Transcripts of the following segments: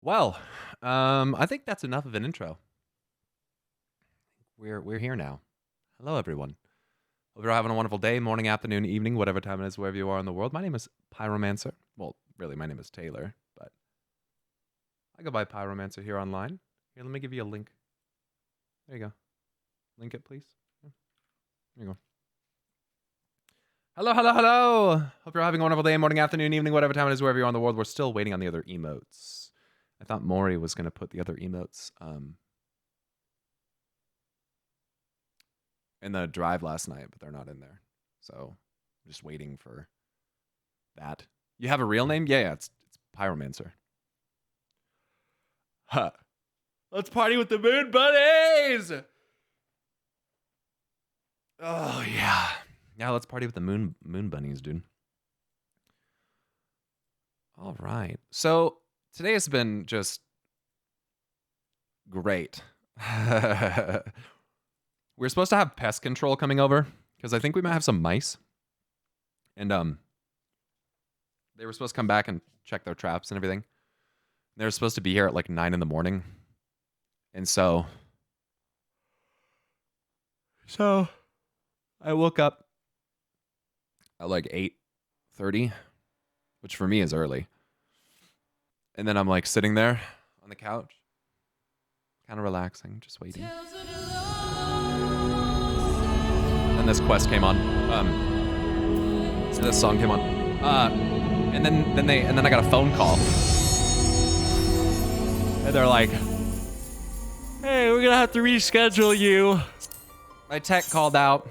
Well, I think that's enough of an intro. We're here now. Hello, everyone. Hope you're having a wonderful day, morning, afternoon, evening, whatever time it is, wherever you are in the world. My name is Pyromancer. Well, really, my name is Taylor, but I go by Pyromancer here online. Here, let me give you a link. There you go. Link it, please. There you go. Hello, hello, hello. Hope you're having a wonderful day, morning, afternoon, evening, whatever time it is, wherever you are in the world. We're still waiting on the other emotes. I thought Maury was going to put the other emotes in the drive last night, but they're not in there. So I'm just waiting for that. You have a real name? Yeah, it's Pyromancer. Huh. Let's party with the moon bunnies! Oh, yeah. Yeah, let's party with the moon bunnies, dude. All right. So today has been just great. We're supposed to have pest control coming over because I think we might have some mice. And they were supposed to come back and check their traps and everything. They were supposed to be here at like 9 in the morning. And so I woke up at like 8:30, which for me is early. And then I'm like sitting there on the couch, kind of relaxing, just waiting. And this quest came on. So this song came on. And then I got a phone call. And they're like, "Hey, we're gonna have to reschedule you." My tech called out.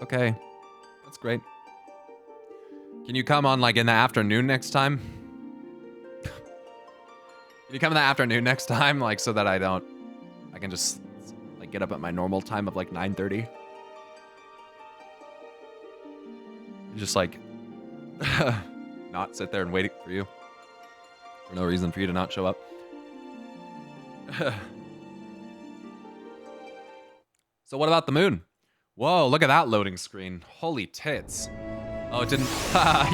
Okay, that's great. Can you come on like in the afternoon next time? Can you come in the afternoon next time, like so that I can just like get up at my normal time of like 9:30? Just like not sit there and wait for you for no reason for you to not show up. So what about the moon? Whoa, look at that loading screen. Holy tits. Oh, it didn't.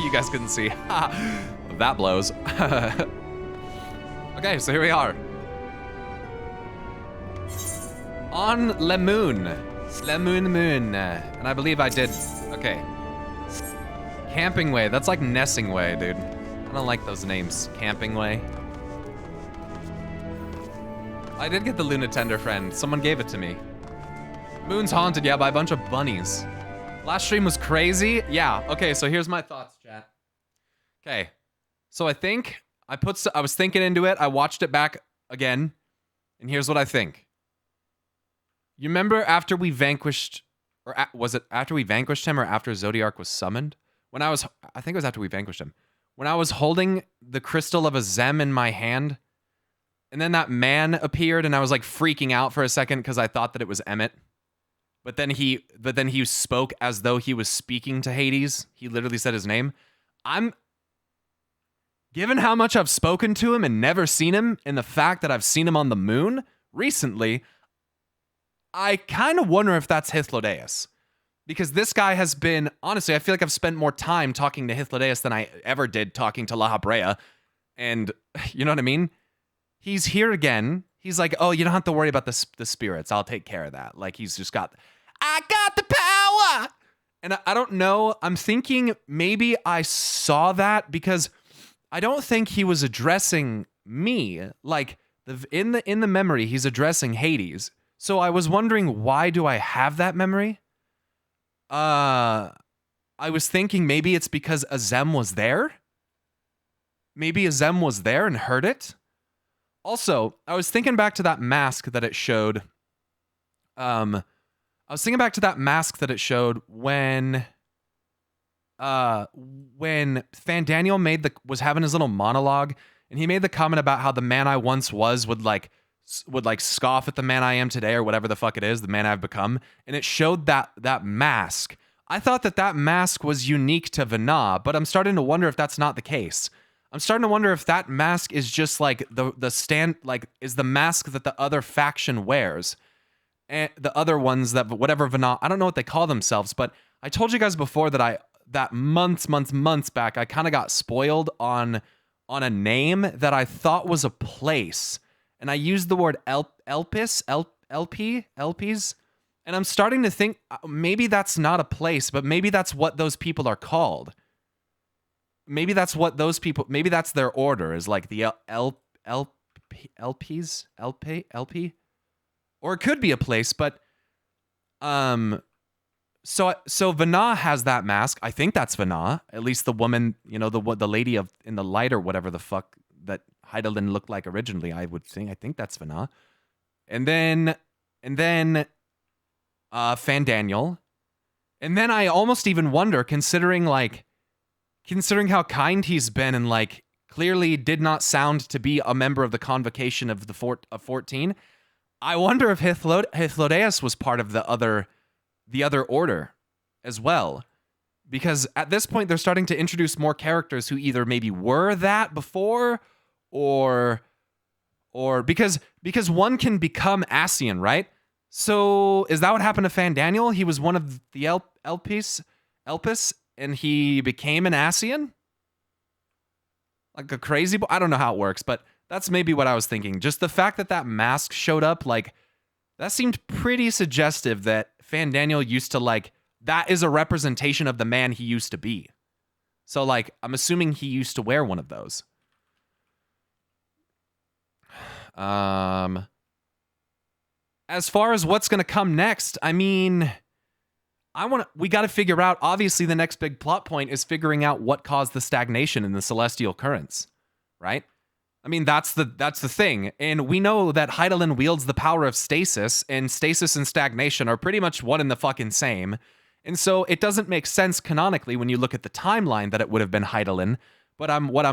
You guys couldn't see. That blows. Okay, so here we are. On Le Moon. Le Moon. And I believe I did. Okay. Camping Way. That's like Nessing Way, dude. I don't like those names. Camping Way. I did get the Luna Tender friend. Someone gave it to me. Moon's haunted, yeah, by a bunch of bunnies. Last stream was crazy. Yeah, okay, so here's my thoughts, chat. Okay, so I think I was thinking into it. I watched it back again, and here's what I think. You remember after we vanquished, or was it after we vanquished him or after Zodiark was summoned? I think it was after we vanquished him. When I was holding the crystal of a Zem in my hand, and then that man appeared, and I was like freaking out for a second because I thought that it was Emmett. But then he spoke as though he was speaking to Hades. He literally said his name. Given how much I've spoken to him and never seen him, and the fact that I've seen him on the moon recently, I kind of wonder if that's Hythlodaeus. Because this guy has been, honestly, I feel like I've spent more time talking to Hythlodaeus than I ever did talking to La Habrea. And you know what I mean? He's here again. He's like, oh, you don't have to worry about the spirits. I'll take care of that. Like, he's just got, I got the power. And I don't know. I'm thinking maybe I saw that because I don't think he was addressing me. Like, in the memory, he's addressing Hades. So I was wondering, why do I have that memory? I was thinking maybe it's because Azem was there. Maybe Azem was there and heard it. Also, I was thinking back to that mask that it showed. When Fandaniel was having his little monologue, and he made the comment about how the man I once was would scoff at the man I am today, or whatever the fuck it is, the man I've become. And it showed that mask. I thought that mask was unique to Vana, but I'm starting to wonder if that's not the case. I'm starting to wonder if that mask is just like is the mask that the other faction wears. And the other ones that whatever Vana, I don't know what they call themselves, but I told you guys before that months back, I kind of got spoiled on a name that I thought was a place, and I used the word Elpis, Elpies, and I'm starting to think maybe that's not a place, but maybe that's what those people are called. Maybe that's what those people. Maybe that's their order, is like the LPs, LP, or it could be a place, but So Vana has that mask. I think that's Vana. At least the woman, you know, the lady in the light or whatever the fuck that Heidelin looked like originally. I would think. I think that's Vana. And then Fandaniel. And then I almost even wonder, considering how kind he's been and like clearly did not sound to be a member of the convocation of the 14. I wonder if Hythlodaeus was part of the other order as well, because at this point they're starting to introduce more characters who either maybe were that before or because one can become Asian, right? So is that what happened to Fandaniel? He was one of the Elpis, and he became an Asian? Like a crazy boy? I don't know how it works, but that's maybe what I was thinking. Just the fact that mask showed up, like, that seemed pretty suggestive that Fandaniel used to, like, that is a representation of the man he used to be. So, like, I'm assuming he used to wear one of those. As far as what's going to come next, I mean, we got to figure out, obviously the next big plot point is figuring out what caused the stagnation in the celestial currents, right? I mean, that's the thing. And we know that Heidelin wields the power of stasis, and stasis and stagnation are pretty much one and the fucking same. And so it doesn't make sense canonically when you look at the timeline that it would have been Heidelin. But what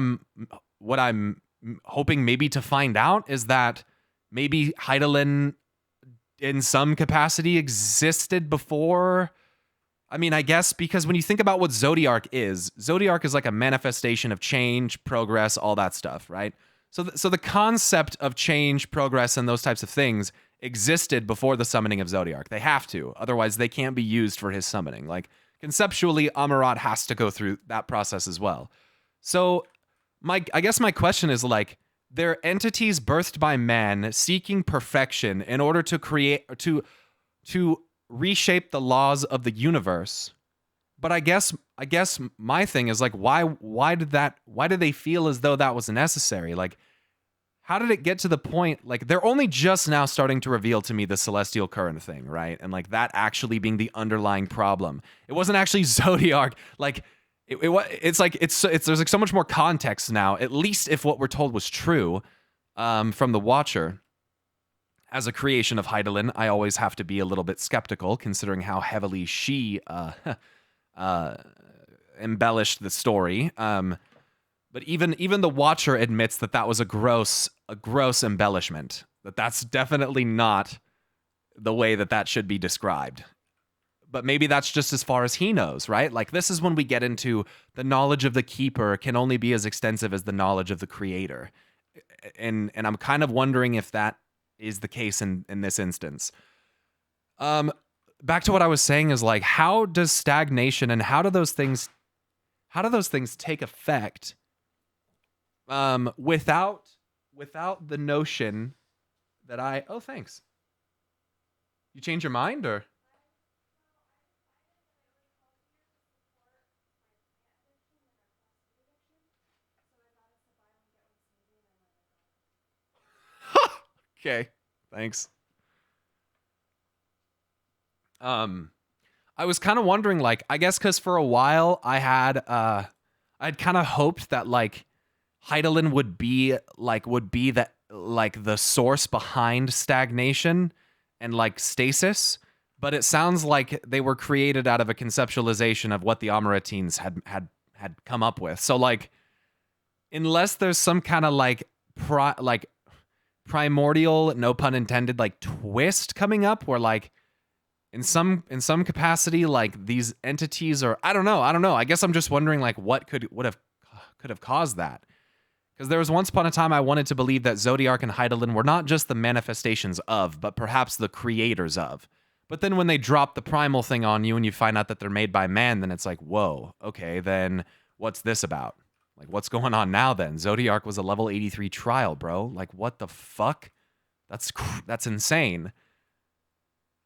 I'm hoping maybe to find out is that maybe Heidelin in some capacity existed before. I mean, I guess because when you think about what Zodiark is like a manifestation of change, progress, all that stuff, right? So the concept of change, progress, and those types of things existed before the summoning of Zodiark. They have to, otherwise they can't be used for his summoning. Like, conceptually, Amarat has to go through that process as well. So I guess my question is, like, they're entities birthed by man seeking perfection in order to create to reshape the laws of the universe. But I guess my thing is, like, why did they feel as though that was necessary? Like, how did it get to the point, like, they're only just now starting to reveal to me the celestial current thing, right? And like that actually being the underlying problem. It wasn't actually Zodiark. Like, it's there's like so much more context now, at least if what we're told was true, from the Watcher. As a creation of Heidelin, I always have to be a little bit skeptical, considering how heavily she embellished the story. But even the Watcher admits that was a gross embellishment. That's definitely not the way that should be described. But maybe that's just as far as he knows, right? Like, this is when we get into the knowledge of the Keeper can only be as extensive as the knowledge of the Creator. And I'm kind of wondering if that is the case in this instance. Back to what I was saying is, like, how does stagnation and how do those things take effect without the notion that oh, thanks. You change your mind, or? Okay, thanks. I was kind of wondering, like, I guess because for a while I'd kind of hoped that, like, Heidelin would be that, like, the source behind stagnation and, like, stasis, but it sounds like they were created out of a conceptualization of what the Amaratines had come up with. So, like, unless there's some kind of like primordial, no pun intended, like, twist coming up where, like, in some capacity, like, these entities are, I don't know. I guess I'm just wondering, like, what could have caused that. Because there was once upon a time I wanted to believe that Zodiark and Heidelin were not just the manifestations of, but perhaps the creators of. But then when they drop the primal thing on you and you find out that they're made by man, then it's like, whoa, okay, then what's this about? Like, what's going on now then? Zodiark was a level 83 trial, bro. Like, what the fuck? That's insane.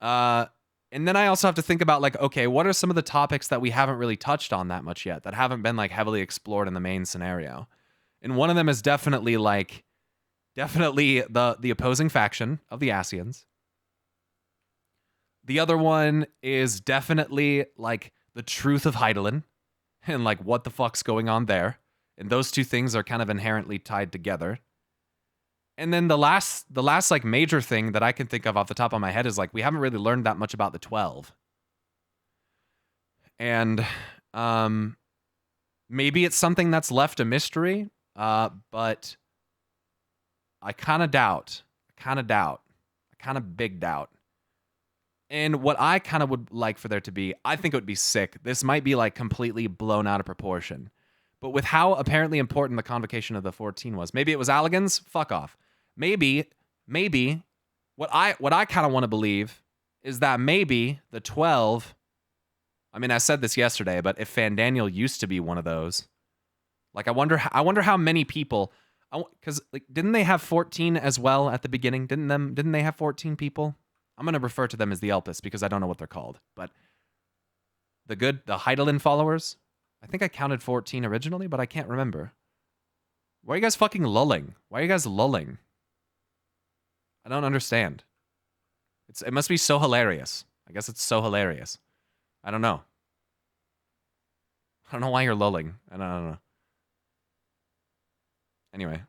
And then I also have to think about, like, okay, what are some of the topics that we haven't really touched on that much yet, that haven't been, like, heavily explored in the main scenario? And one of them is definitely, like, the opposing faction of the Asians. The other one is definitely, like, the truth of Hydaelyn and, like, what the fuck's going on there. And those two things are kind of inherently tied together. And then the last like, major thing that I can think of off the top of my head is, like, we haven't really learned that much about the 12. And maybe it's something that's left a mystery, but I kind of doubt. I kind of big doubt. And what I kind of would like for there to be, I think it would be sick. This might be, like, completely blown out of proportion. But with how apparently important the convocation of the 14 was, maybe it was Alligans? Fuck off. Maybe what I kind of want to believe is that maybe the 12, I mean, I said this yesterday, but if Fandaniel used to be one of those, like, I wonder how many people, because, like, didn't they have 14 as well at the beginning? Didn't they have 14 people? I'm going to refer to them as the Elpis because I don't know what they're called. But the Hydaelyn followers, I think I counted 14 originally, but I can't remember. Why are you guys fucking lulling? Why are you guys lulling? I don't understand. It must be so hilarious. I guess it's so hilarious. I don't know. I don't know why you're lulling. I don't know. Anyway.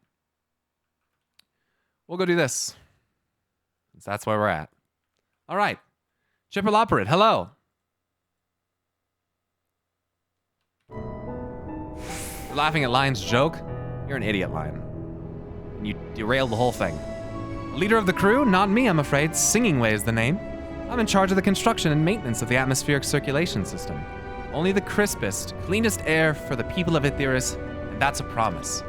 We'll go do this. Since that's where we're at. All right. Chipper Loperate, hello. You're laughing at Lion's joke? You're an idiot, Lion. And you derailed the whole thing. Leader of the crew? Not me, I'm afraid. Singing Way is the name. I'm in charge of the construction and maintenance of the atmospheric circulation system. Only the crispest, cleanest air for the people of Etheirys, and that's a promise.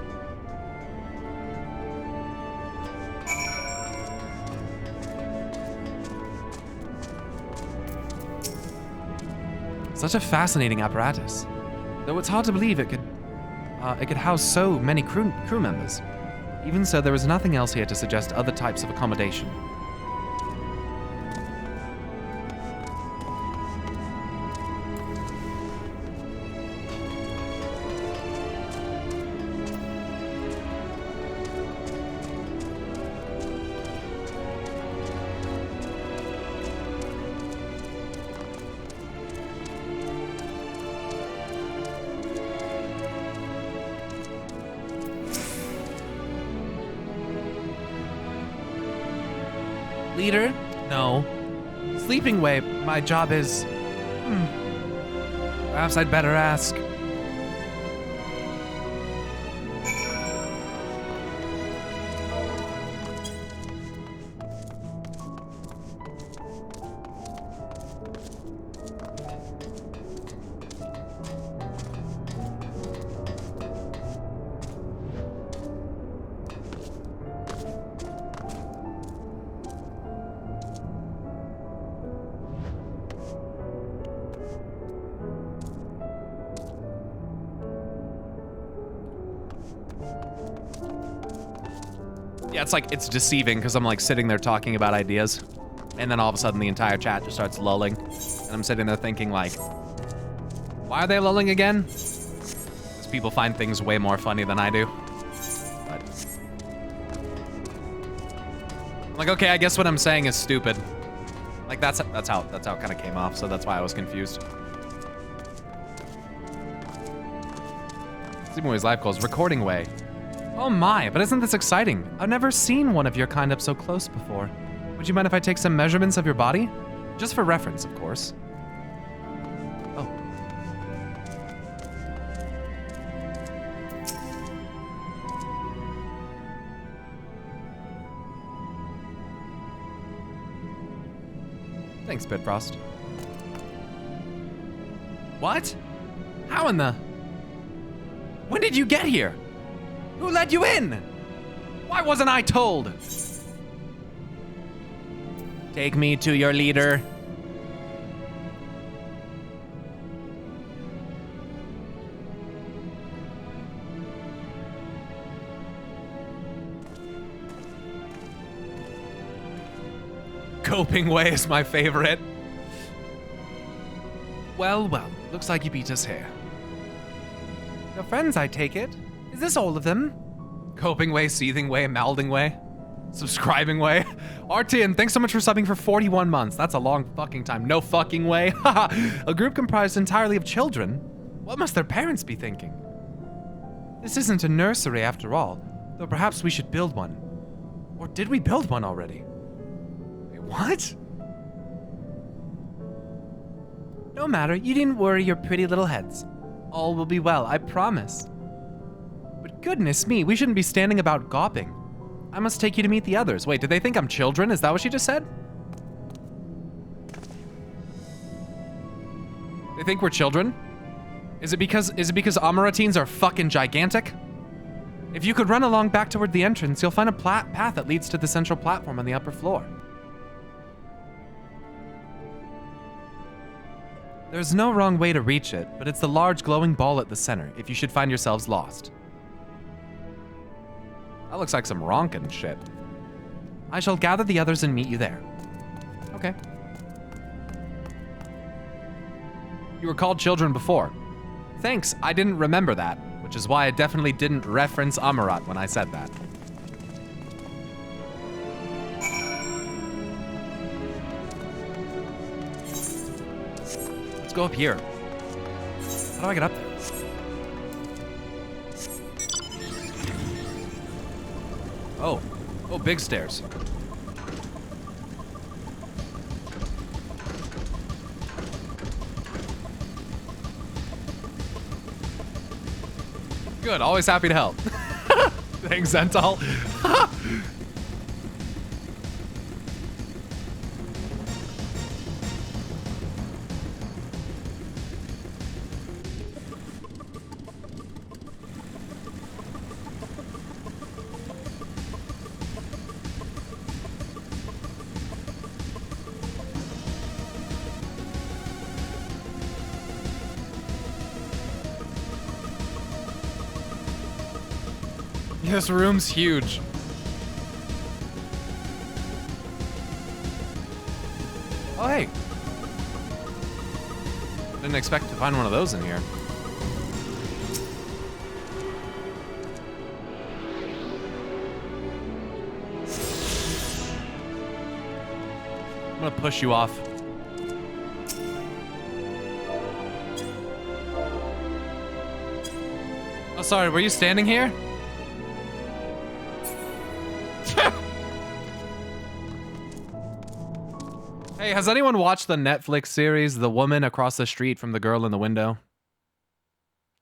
Such a fascinating apparatus. Though it's hard to believe it could house so many crew members. Even so, there is nothing else here to suggest other types of accommodation. Leader? No. Sleeping Way, my job is... Perhaps I'd better ask. Yeah, it's deceiving because I'm, like, sitting there talking about ideas, and then all of a sudden the entire chat just starts lulling, and I'm sitting there thinking, like, why are they lulling again? Because people find things way more funny than I do. But I'm like, okay, I guess what I'm saying is stupid. Like, that's how it kind of came off, so that's why I was confused. Sleeping Way's life goals, Recording Way. Oh my, but isn't this exciting? I've never seen one of your kind up so close before. Would you mind if I take some measurements of your body? Just for reference, of course. Oh. Thanks, Bitfrost. What? How in the... When did you get here? Who let you in? Why wasn't I told? Take me to your leader. Coping way is my favorite. Well, well, looks like you beat us here. Your friends, I take it? Is this all of them? Coping way, seething way, melding way, subscribing way. Artian, thanks so much for subbing for 41 months. That's a long fucking time. No fucking way. A group comprised entirely of children? What must their parents be thinking? This isn't a nursery after all, though perhaps we should build one. Or did we build one already? Wait, what? No matter, you didn't worry your pretty little heads. All will be well, I promise. But goodness me, we shouldn't be standing about gawping. I must take you to meet the others. Wait, did they think I'm children? Is that what she just said? They think we're children? Is it because Amaratines are fucking gigantic? If you could run along back toward the entrance, you'll find a path that leads to the central platform on the upper floor. There's no wrong way to reach it, but it's the large glowing ball at the center, if you should find yourselves lost. That looks like some ronkin' shit. I shall gather the others and meet you there. Okay. You were called children before. Thanks, I didn't remember that, which is why I definitely didn't reference Amarat when I said that. Let's go up here. How do I get up there? Oh. Oh, big stairs. Good, always happy to help. Thanks, Zental. This room's huge. Oh, hey. Didn't expect to find one of those in here. I'm gonna push you off. Oh, sorry, were you standing here? Hey, has anyone watched the Netflix series, The Woman Across the Street from the Girl in the Window?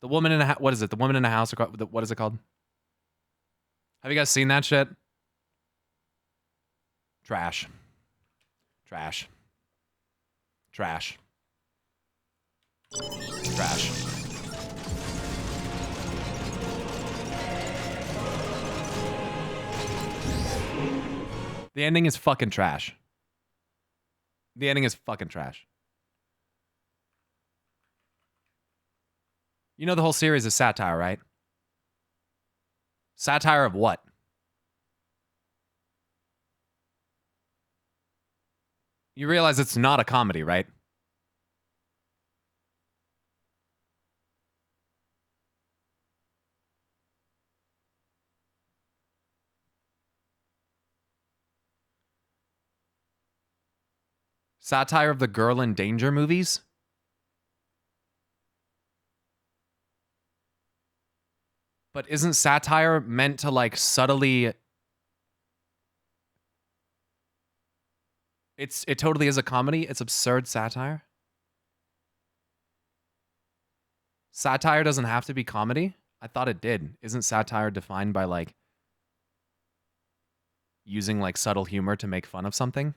The Woman in a what is it? The Woman in a House, what is it called? Have you guys seen that shit? Trash. Trash. Trash. Trash. The ending is fucking trash. The ending is fucking trash. You know the whole series is satire, right? Satire of what? You realize it's not a comedy, right? Satire of the Girl in Danger movies? But isn't satire meant to, like, subtly... It totally is a comedy. It's absurd satire. Satire doesn't have to be comedy? I thought it did. Isn't satire defined by, like, using, like, subtle humor to make fun of something?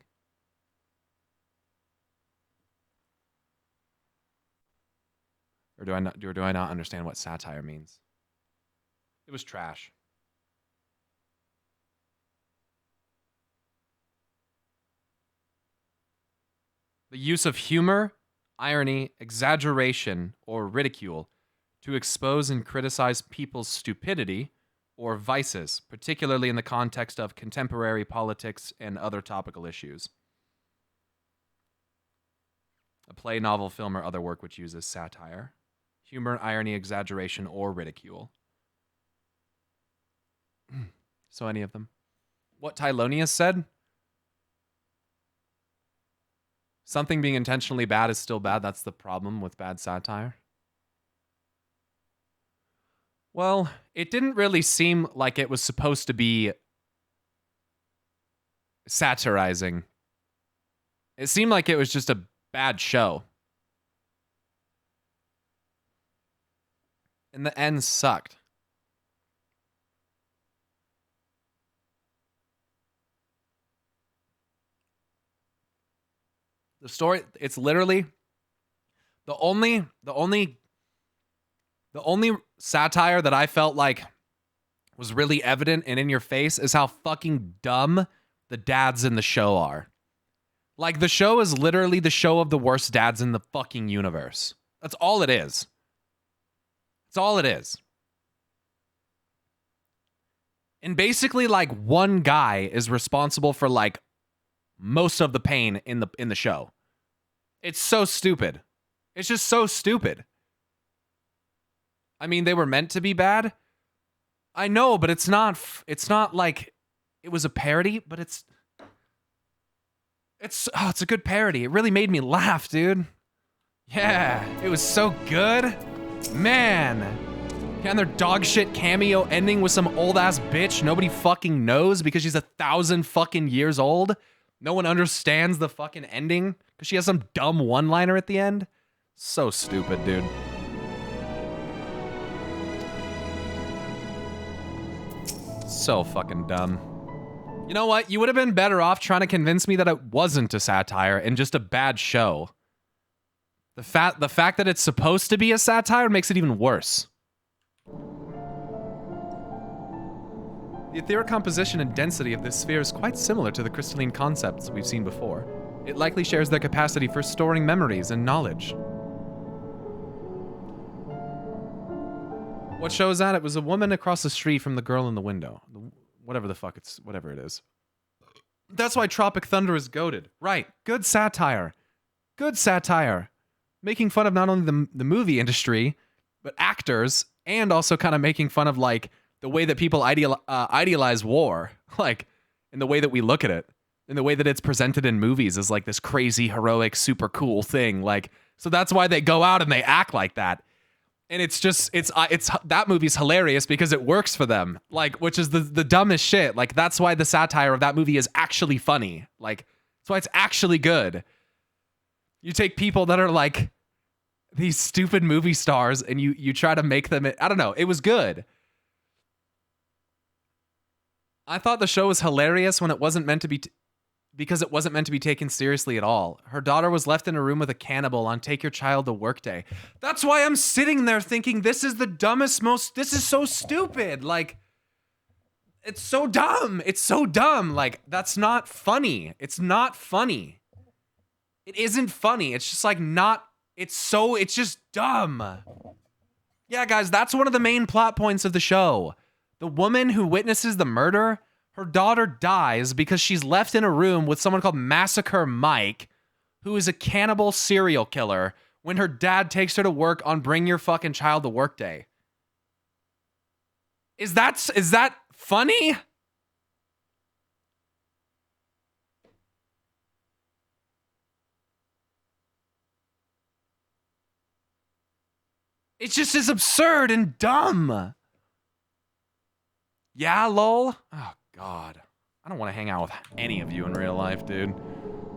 Or do I not understand what satire means? It was trash. The use of humor, irony, exaggeration, or ridicule to expose and criticize people's stupidity or vices, particularly in the context of contemporary politics and other topical issues. A play, novel, film, or other work which uses satire, humor, irony, exaggeration, or ridicule. So any of them. What Tylonius said? Something being intentionally bad is still bad. That's the problem with bad satire. Well, it didn't really seem like it was supposed to be satirizing. It seemed like it was just a bad show. And the end sucked. The story, it's literally the only satire that I felt like was really evident and in your face is how fucking dumb the dads in the show are. Like, the show is literally the show of the worst dads in the fucking universe. That's all it is. That's all it is. And basically, like, one guy is responsible for, like, most of the pain in the show. It's so stupid. It's just so stupid. I mean, they were meant to be bad. I know, but it's not like it was a parody, but it's a good parody. It really made me laugh, dude. Yeah, it was so good. Man. And their dog shit cameo ending with some old ass bitch nobody fucking knows because she's 1,000 fucking years old. No one understands the fucking ending because she has some dumb one-liner at the end. So stupid, dude. So fucking dumb. You know what? You would have been better off trying to convince me that it wasn't a satire and just a bad show. The fact that it's supposed to be a satire makes it even worse. The etheric composition and density of this sphere is quite similar to the crystalline concepts we've seen before. It likely shares their capacity for storing memories and knowledge. What show is that? It was a woman across the street from the girl in the window. Whatever it is. That's why Tropic Thunder is goated. Right. Good satire. Good satire. Making fun of not only the movie industry, but actors, and also kind of making fun of, like, the way that people idealize war. Like, in the way that we look at it. In the way that it's presented in movies as, like, this crazy, heroic, super cool thing. Like, so that's why they go out and they act like that. And it's just, it's that movie's hilarious because it works for them. Like, which is the dumbest shit. Like, that's why the satire of that movie is actually funny. Like, that's why it's actually good. You take people that are, like, these stupid movie stars and you try to make them, I don't know, it was good. I thought the show was hilarious when it wasn't meant to be, because it wasn't meant to be taken seriously at all. Her daughter was left in a room with a cannibal on Take Your Child to Work Day. That's why I'm sitting there thinking this is the dumbest, this is so stupid. Like, it's so dumb. It's so dumb. Like, that's not funny. It's not funny. It isn't funny. It's just like it's just dumb. Yeah, guys, that's one of the main plot points of the show. The woman who witnesses the murder, her daughter dies because she's left in a room with someone called Massacre Mike, who is a cannibal serial killer, when her dad takes her to work on Bring Your Fucking Child to Work Day. Is that funny? It just is absurd and dumb. Yeah, lol. Oh, God. I don't want to hang out with any of you in real life, dude.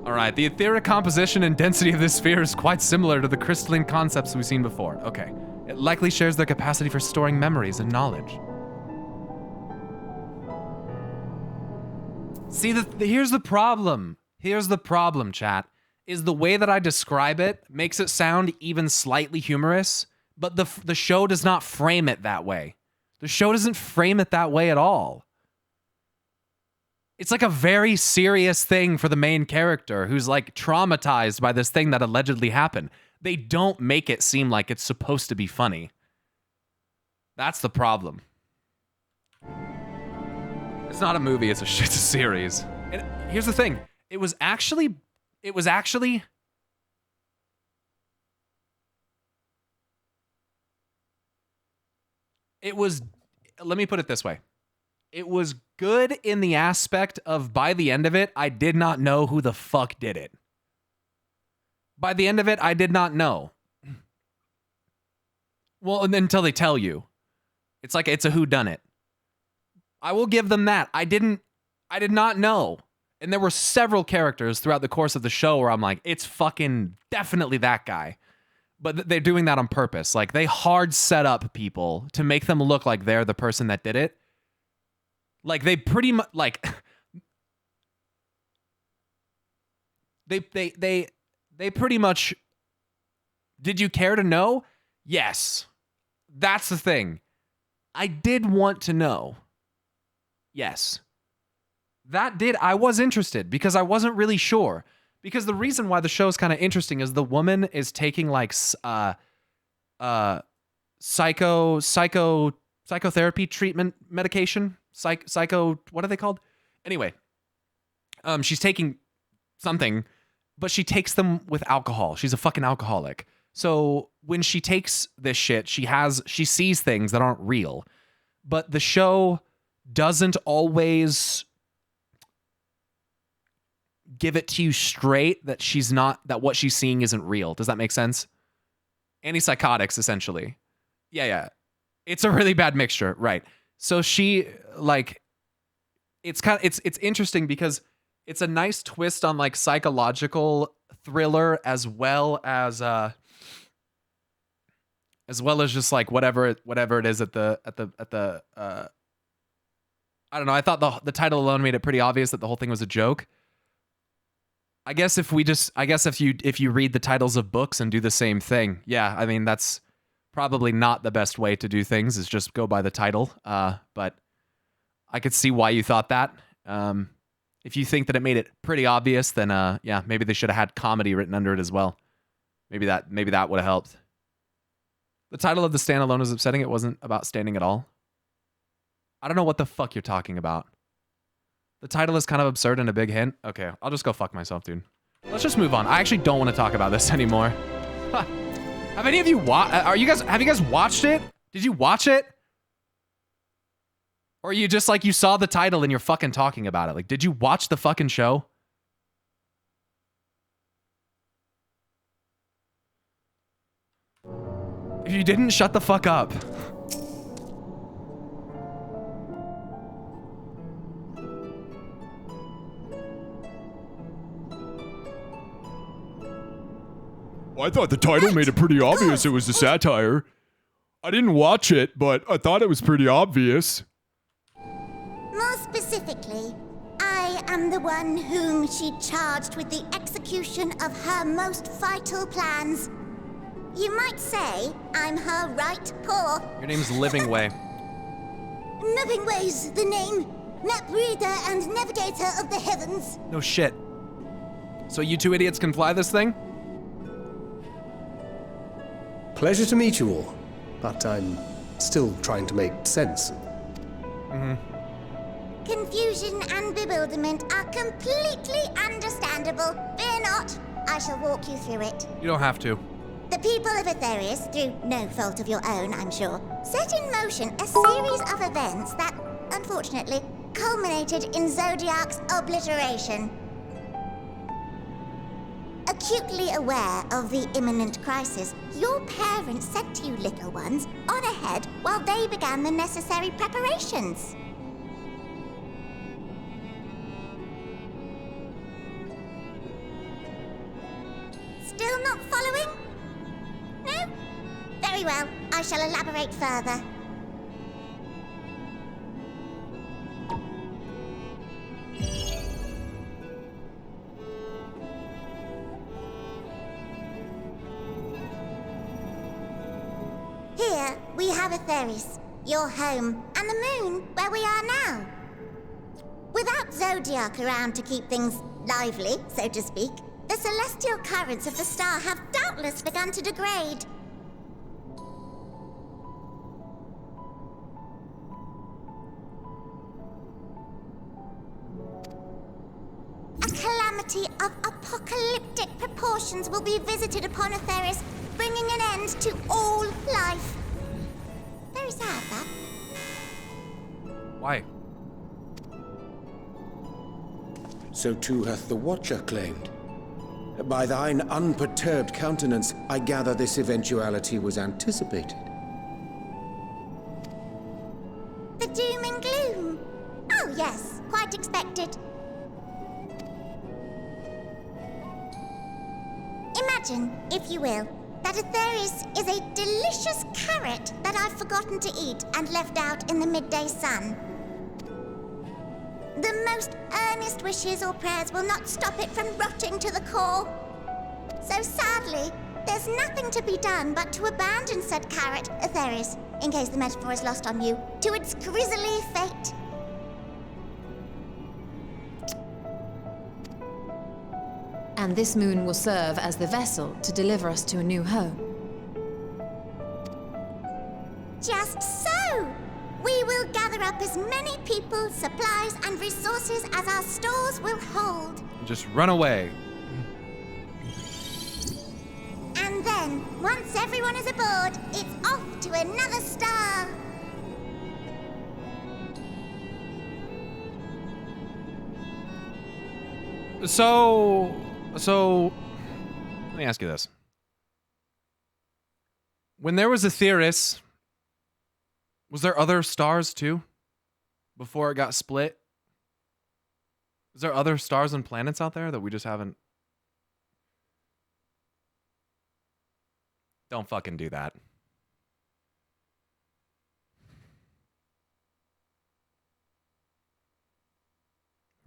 Alright, the etheric composition and density of this sphere is quite similar to the crystalline concepts we've seen before. Okay. It likely shares their capacity for storing memories and knowledge. See, here's the problem. Here's the problem, chat. Is the way that I describe it makes it sound even slightly humorous, but the show does not frame it that way. The show doesn't frame it that way at all. It's like a very serious thing for the main character who's, like, traumatized by this thing that allegedly happened. They don't make it seem like it's supposed to be funny. That's the problem. It's not a movie, it's a series. And here's the thing. It was actually It was, let me put it this way. It was good in the aspect of by the end of it, I did not know who the fuck did it. By the end of it, I did not know. Well, and until they tell you. It's like it's a whodunit. I will give them that. I did not know. And there were several characters throughout the course of the show where I'm like, it's fucking definitely that guy. But they're doing that on purpose. Like, they hard set up people to make them look like they're the person that did it. Like, they pretty much, like, they pretty much, did you care to know? Yes. That's the thing. I did want to know. Yes. I was interested because I wasn't really sure. Because the reason why the show is kind of interesting is the woman is taking like psychotherapy treatment medication. Psycho, what are they called? Anyway, she's taking something, but she takes them with alcohol. She's a fucking alcoholic. So when she takes this shit, she sees things that aren't real. But the show doesn't always give it to you straight that that what she's seeing isn't real. Does that make sense? Antipsychotics, essentially. Yeah. It's a really bad mixture, right? So she, like, it's interesting because it's a nice twist on like psychological thriller as well as just like whatever it is at the I don't know. I thought the title alone made it pretty obvious that the whole thing was a joke. I guess if you read the titles of books and do the same thing, yeah, I mean that's probably not the best way to do things, is just go by the title. But I could see why you thought that. If you think that it made it pretty obvious, then yeah, maybe they should have had comedy written under it as well. Maybe that would have helped. The title of the standalone is upsetting. It wasn't about standing at all. I don't know what the fuck you're talking about. The title is kind of absurd and a big hint. Okay, I'll just go fuck myself, dude. Let's just move on. I actually don't want to talk about this anymore. Huh. Have any of you have you guys watched it? Did you watch it? Or are you just like, you saw the title and you're fucking talking about it? Like, did you watch the fucking show? If you didn't, shut the fuck up. I thought the title made it pretty obvious it was a satire. I didn't watch it, but I thought it was pretty obvious. More specifically, I am the one whom she charged with the execution of her most vital plans. You might say I'm her right paw. Your name's Living Way. Living Way's the name. Map reader and navigator of the heavens. No shit. So you two idiots can fly this thing? Pleasure to meet you all, but I'm still trying to make sense. Confusion and bewilderment are completely understandable. Fear not, I shall walk you through it. You don't have to. The people of Aetherius, through no fault of your own, I'm sure, set in motion a series of events that, unfortunately, culminated in Zodiac's obliteration. Acutely aware of the imminent crisis, your parents sent you little ones on ahead while they began the necessary preparations. Still not following? No? Very well, I shall elaborate further. Here, we have Aetherius, your home, and the moon, where we are now. Without Zodiac around to keep things lively, so to speak, the celestial currents of the star have doubtless begun to degrade. A calamity of apocalyptic proportions will be visited upon Aetherius, bringing an end to all life. Very sad, that. Why? So too hath the Watcher claimed. By thine unperturbed countenance, I gather this eventuality was anticipated. The doom and gloom. Oh yes, quite expected. Imagine, if you will, that Atheris is a delicious carrot that I've forgotten to eat and left out in the midday sun. The most earnest wishes or prayers will not stop it from rotting to the core. So sadly, there's nothing to be done but to abandon said carrot, Atheris, in case the metaphor is lost on you, to its grisly fate. And this moon will serve as the vessel to deliver us to a new home. Just so! We will gather up as many people, supplies, and resources as our stores will hold. Just run away. And then, once everyone is aboard, it's off to another star. So, let me ask you this. When there was Atheris, was there other stars too? Before it got split? Is there other stars and planets out there that we just haven't? Don't fucking do that.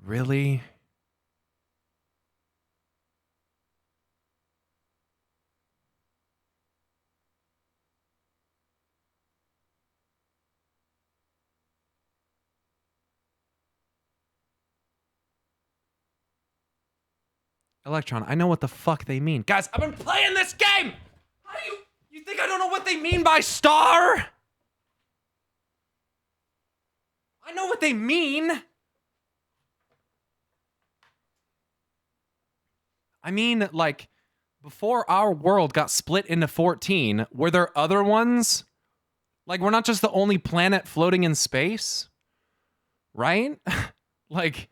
Really? Electron, I know what the fuck they mean. Guys, I've been playing this game! How do you think I don't know what they mean by star? I know what they mean. I mean, like, before our world got split into 14, were there other ones? Like, we're not just the only planet floating in space? Right? Like...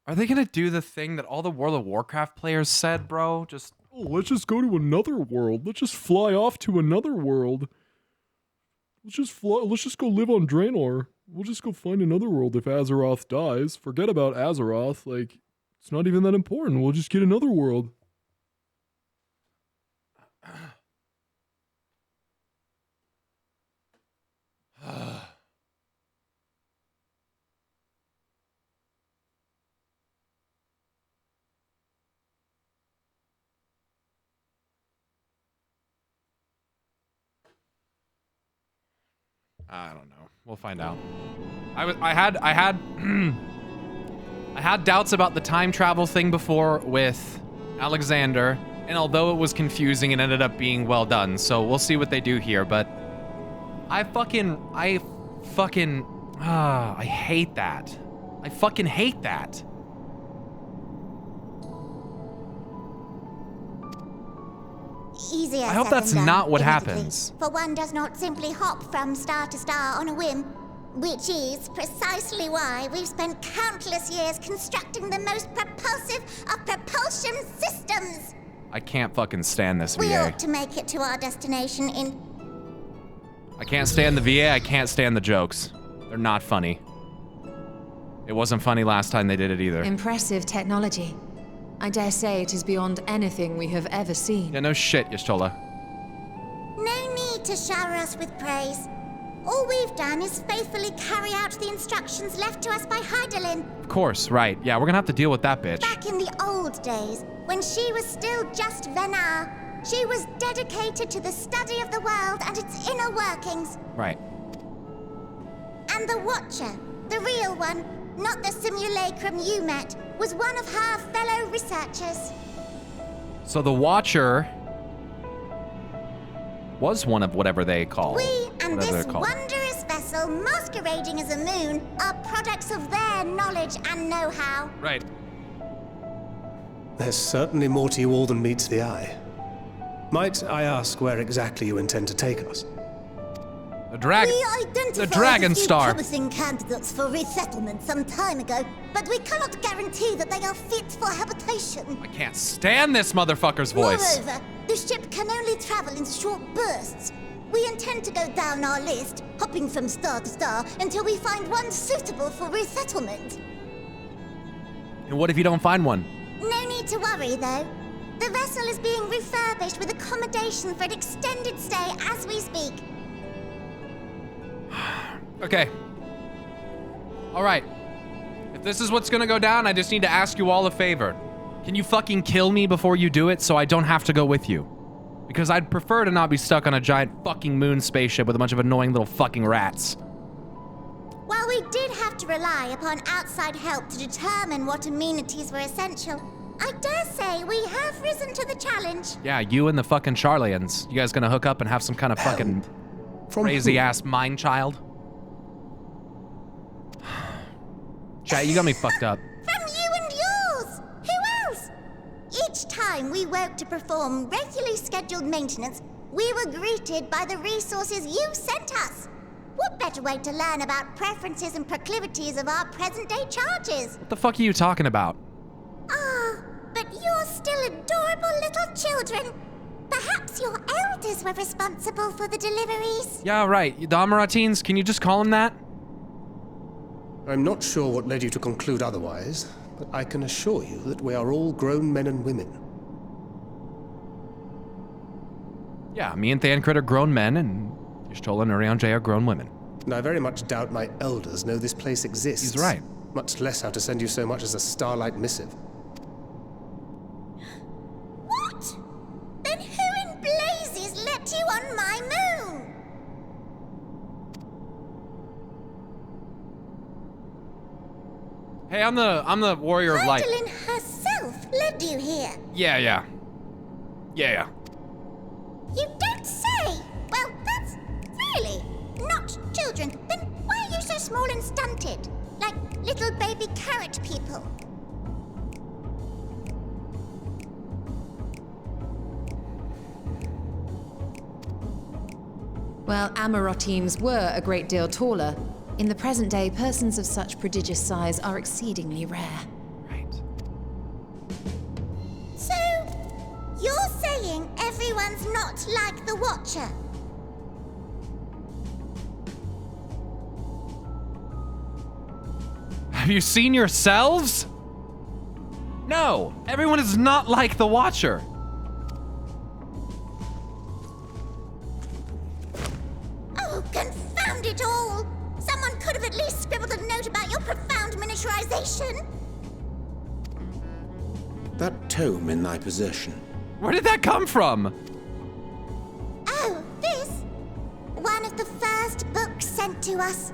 Are they gonna do the thing that all the World of Warcraft players said, bro? Just Oh, let's just go to another world. Let's just fly off to another world. Let's just fly. Let's just go live on Draenor. We'll just go find another world if Azeroth dies. Forget about Azeroth. Like, it's not even that important. We'll just get another world. I don't know. We'll find out. I had I had doubts about the time travel thing before with Alexander, and although it was confusing, it ended up being well done. So we'll see what they do here, but I hate that. I fucking hate that. Easier I hope said that's than done, not what admittedly. happens. For one does not simply hop from star to star on a whim, which is precisely why we've spent countless years constructing the most propulsive of propulsion systems. I can't fucking stand this We VA. ought to make it to our destination in... I can't stand the VA, I can't stand the jokes. They're not funny. It wasn't funny last time they did it either. Impressive technology. I dare say it is beyond anything we have ever seen. Yeah, no shit, Y'shtola. No need to shower us with praise. All we've done is faithfully carry out the instructions left to us by Hydaelyn. Of course, right. Yeah, we're gonna have to deal with that bitch. Back in the old days, when she was still just Venar, she was dedicated to the study of the world and its inner workings. Right. And the Watcher, the real one, not the simulacrum you met, was one of her fellow researchers. So the Watcher was one of whatever they call. We and whatever this they're called. wondrous vessel masquerading as a moon are products of their knowledge and know-how. Right. There's certainly more to you all than meets the eye. Might I ask where exactly you intend to take us? The dragon. We identified The Dragon a few Star. promising candidates for resettlement some time ago, but we cannot guarantee that they are fit for habitation. I can't stand this motherfucker's voice. Moreover, the ship can only travel in short bursts. We intend to go down our list, hopping from star to star, until we find one suitable for resettlement. And what if you don't find one? No need to worry, though. The vessel is being refurbished with accommodation for an extended stay as we speak. Okay. All right. If this is what's gonna go down, I just need to ask you all a favor. Can you fucking kill me before you do it so I don't have to go with you? Because I'd prefer to not be stuck on a giant fucking moon spaceship with a bunch of annoying little fucking rats. While we did have to rely upon outside help to determine what amenities were essential, I dare say we have risen to the challenge. Yeah, you and the fucking Charlians. You guys gonna hook up and have some kind of fucking From crazy who? ass mind child? Chat, you got me fucked up. From you and yours! Who else? Each time we woke to perform regularly scheduled maintenance, we were greeted by the resources you sent us. What better way to learn about preferences and proclivities of our present-day charges? What the fuck are you talking about? Ah, but you're still adorable little children. Perhaps your elders were responsible for the deliveries. Yeah, right. The Amaratines, can you just call them that? I'm not sure what led you to conclude otherwise, but I can assure you that we are all grown men and women. Yeah, me and Thancred are grown men, and Y'shtola and Urianger are grown women. And I very much doubt my elders know this place exists. He's right. Much less how to send you so much as a starlight missive. What? Then who in blazes let you on my moon? Hey, I'm the warrior of light. Hydaelyn herself led you here. Yeah. You don't say! Well, that's really not children. Then why are you so small and stunted? Like little baby carrot people. Well, Amarotines were a great deal taller. In the present day, persons of such prodigious size are exceedingly rare. Right. So, you're saying everyone's not like the Watcher? Have you seen yourselves? No, everyone is not like the Watcher. Oh, confound it all! Someone could have at least scribbled a note about your profound miniaturization. That tome in thy possession. Where did that come from? Oh, this? One of the first books sent to us.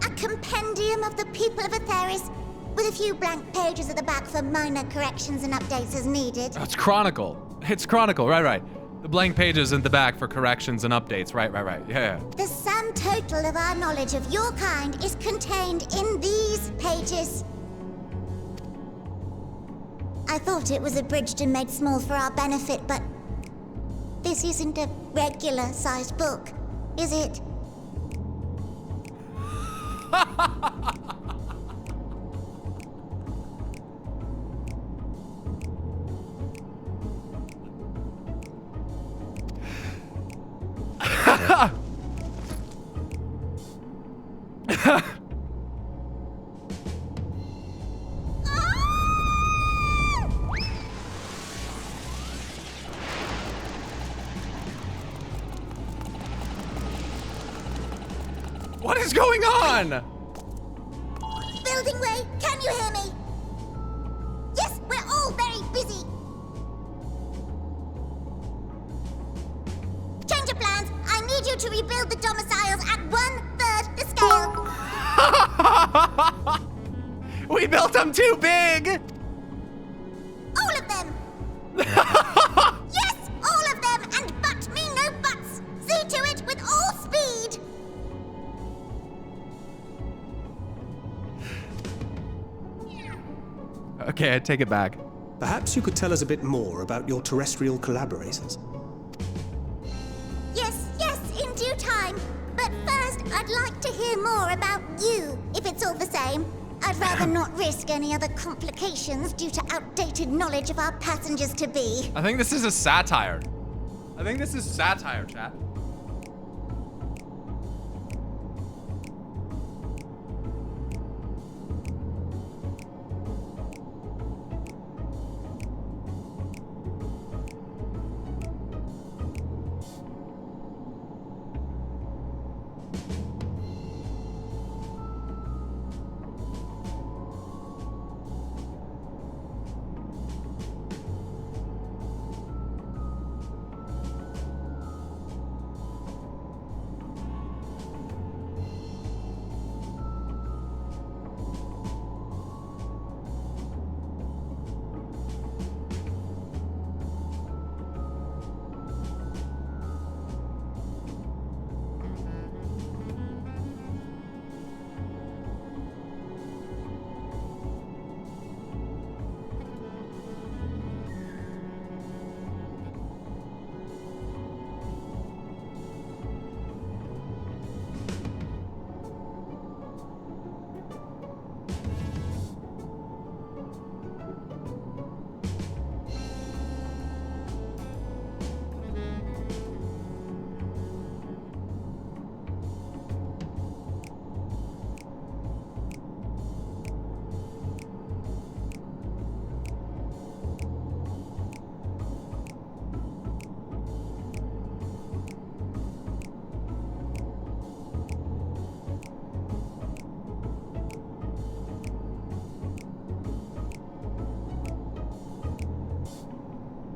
A compendium of the people of Aetheris, with a few blank pages at the back for minor corrections and updates as needed. Oh, it's Chronicle. It's Chronicle, right. The blank pages in the back for corrections and updates, right. Yeah. The sum total of our knowledge of your kind is contained in these pages. I thought it was abridged and made small for our benefit, but this isn't a regular-sized book, is it? What is going on? Building way, can you hear me? Yes, we're all very busy. Change of plans. I need you to rebuild the domiciles at 1/3 the scale. We built them too big! All of them. Yes, all of them, and but me no buts. See to it with all speed. Okay, I take it back. Perhaps you could tell us a bit more about your terrestrial collaborators. Yes, in due time. But first, I'd like to hear more about you, if it's all the same. I'd rather not risk any other complications due to outdated knowledge of our passengers-to-be. I think this is a satire. Chat.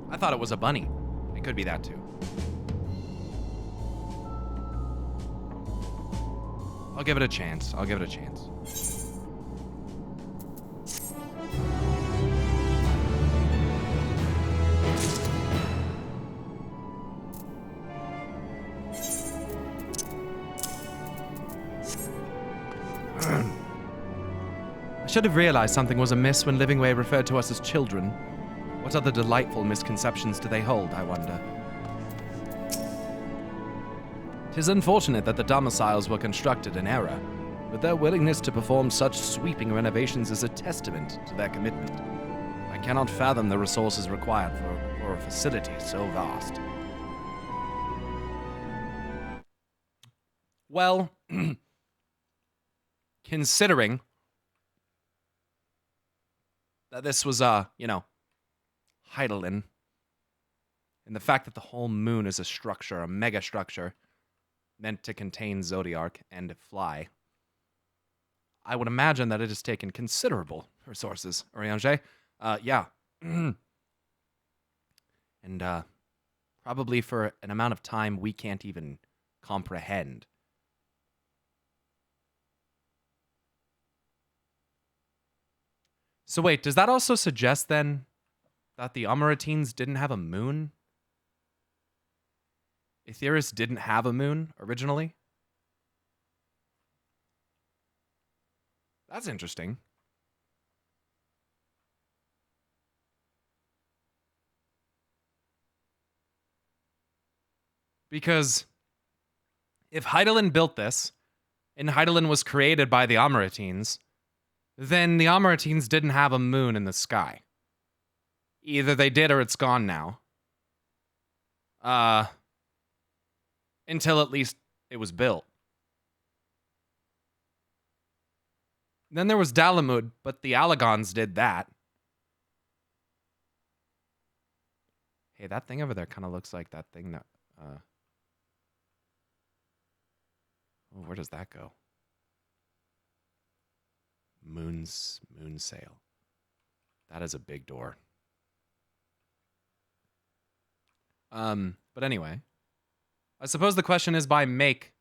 I thought it was a bunny. It could be that too. I'll give it a chance. I should have realized something was amiss when Livingway referred to us as children. What other delightful misconceptions do they hold, I wonder? 'Tis unfortunate that the domiciles were constructed in error, but their willingness to perform such sweeping renovations is a testament to their commitment. I cannot fathom the resources required for a facility so vast. Well, considering that this was, Heidelin, and the fact that the whole moon is a structure, a mega structure, meant to contain Zodiark and fly, I would imagine that it has taken considerable resources, Oriange. Yeah. And, probably for an amount of time we can't even comprehend. So wait, does that also suggest, then, that the Amaratines didn't have a moon? Aetheris didn't have a moon originally? That's interesting. Because if Heidelin built this, and Heidelin was created by the Amaratines, then the Amaratines didn't have a moon in the sky. Either they did or it's gone now. Until at least it was built. Then there was Dalamud, but the Alagons did that. Hey, that thing over there kind of looks like that thing that... Oh, where does that go? Moon sail. That is a big door. But anyway, I suppose the question is, by make,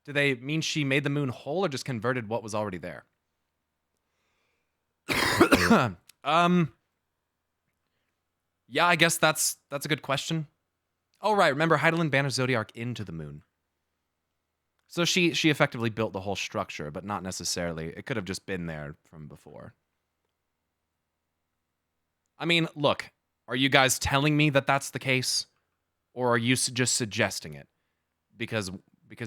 do they mean she made the moon whole or just converted what was already there? Yeah, I guess that's a good question. Oh, right. Remember, Heidelin banners Zodiark into the moon. So she effectively built the whole structure, but not necessarily. It could have just been there from before. I mean, look, are you guys telling me that that's the case? Or are you just suggesting it? Because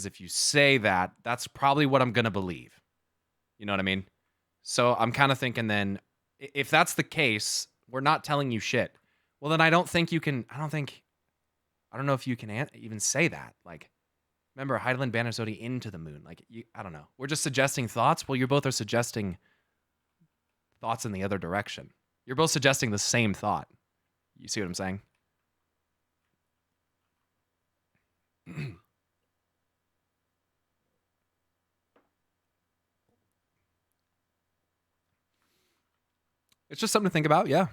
if you say that, that's probably what I'm going to believe. You know what I mean? So I'm kind of thinking then, if that's the case, we're not telling you shit. Well, then I don't think you can, I don't know if you can even say that. Like, remember, Heidelin banners Odie into the moon. Like, I don't know. We're just suggesting thoughts. Well, you both are suggesting thoughts in the other direction. You're both suggesting the same thought. You see what I'm saying? It's just something to think about, yeah.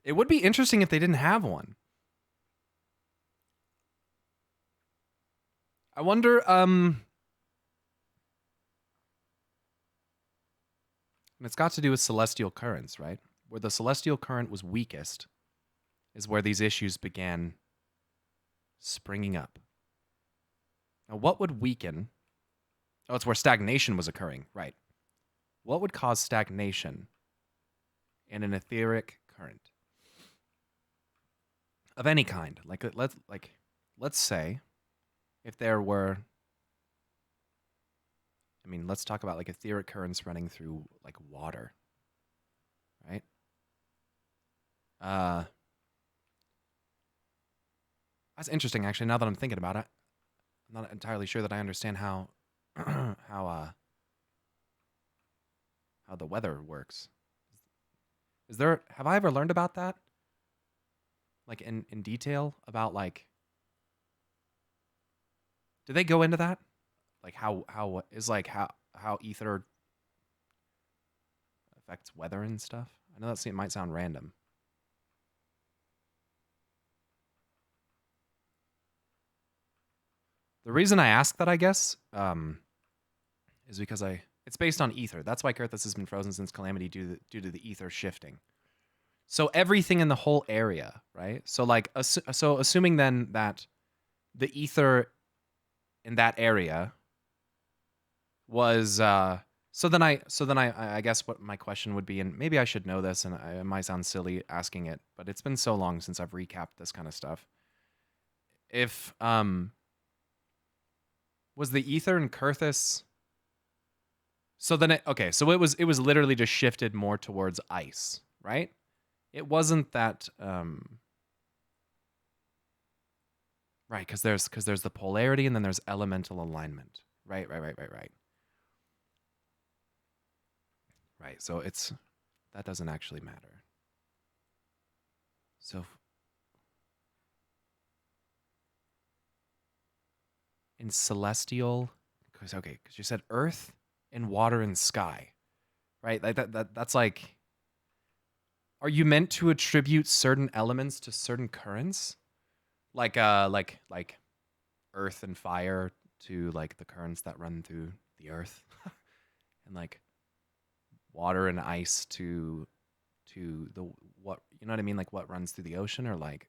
It would be interesting if they didn't have one. I wonder, and it's got to do with celestial currents, right? Where the celestial current was weakest is where these issues began springing up. Now, what would weaken? Oh, it's where stagnation was occurring, right? What would cause stagnation in an etheric current of any kind? Let's say if there were, I mean, let's talk about like etheric currents running through like water, right? That's interesting, actually. Now that I'm thinking about it, I'm not entirely sure that I understand how how the weather works. Have I ever learned about that? Like in detail about like, do they go into that? Like how ether affects weather and stuff? I know it might sound random. The reason I ask that, I guess, is because it's based on ether. That's why Kurthus has been frozen since Calamity due to the ether shifting. So everything in the whole area, right? So like, assuming then that the ether in that area was, so then I guess what my question would be, and maybe I should know this, and it might sound silly asking it, but it's been so long since I've recapped this kind of stuff. If was the ether in Kurthus? So then so it was literally just shifted more towards ice, right? It wasn't that right, because there's the polarity and then there's elemental alignment. Right. Right, so that doesn't actually matter. So in celestial, because you said earth and water and sky, right? Like that's like, are you meant to attribute certain elements to certain currents? Like earth and fire to like the currents that run through the earth, and like water and ice to the what, you know what I mean? Like what runs through the ocean, or like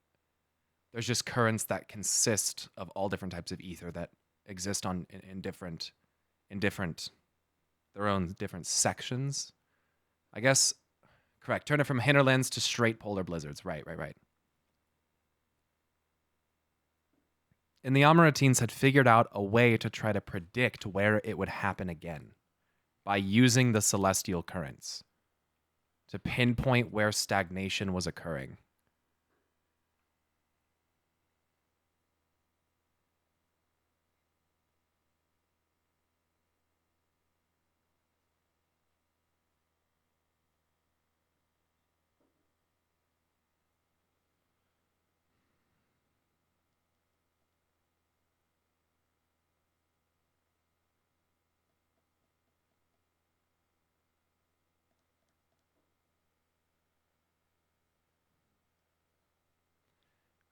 there's just currents that consist of all different types of ether that exist in different their own different sections. I guess correct. Turn it from hinterlands to straight polar blizzards. Right. And the Amaratines had figured out a way to try to predict where it would happen again by using the celestial currents to pinpoint where stagnation was occurring.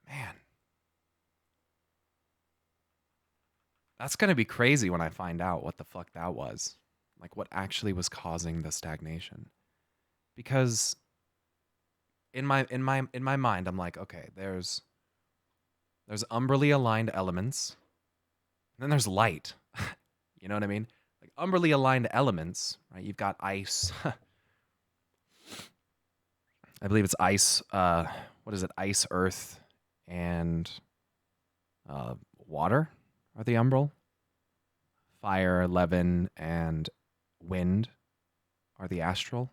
Man. That's going to be crazy when I find out what the fuck that was. Like what actually was causing the stagnation. Because in my mind I'm like, okay, there's umbrally aligned elements. And then there's light. You know what I mean? Like umbrally aligned elements, right? You've got ice. I believe it's ice. What is it? Ice, earth, and water are the umbral. Fire, 11, and wind are the astral.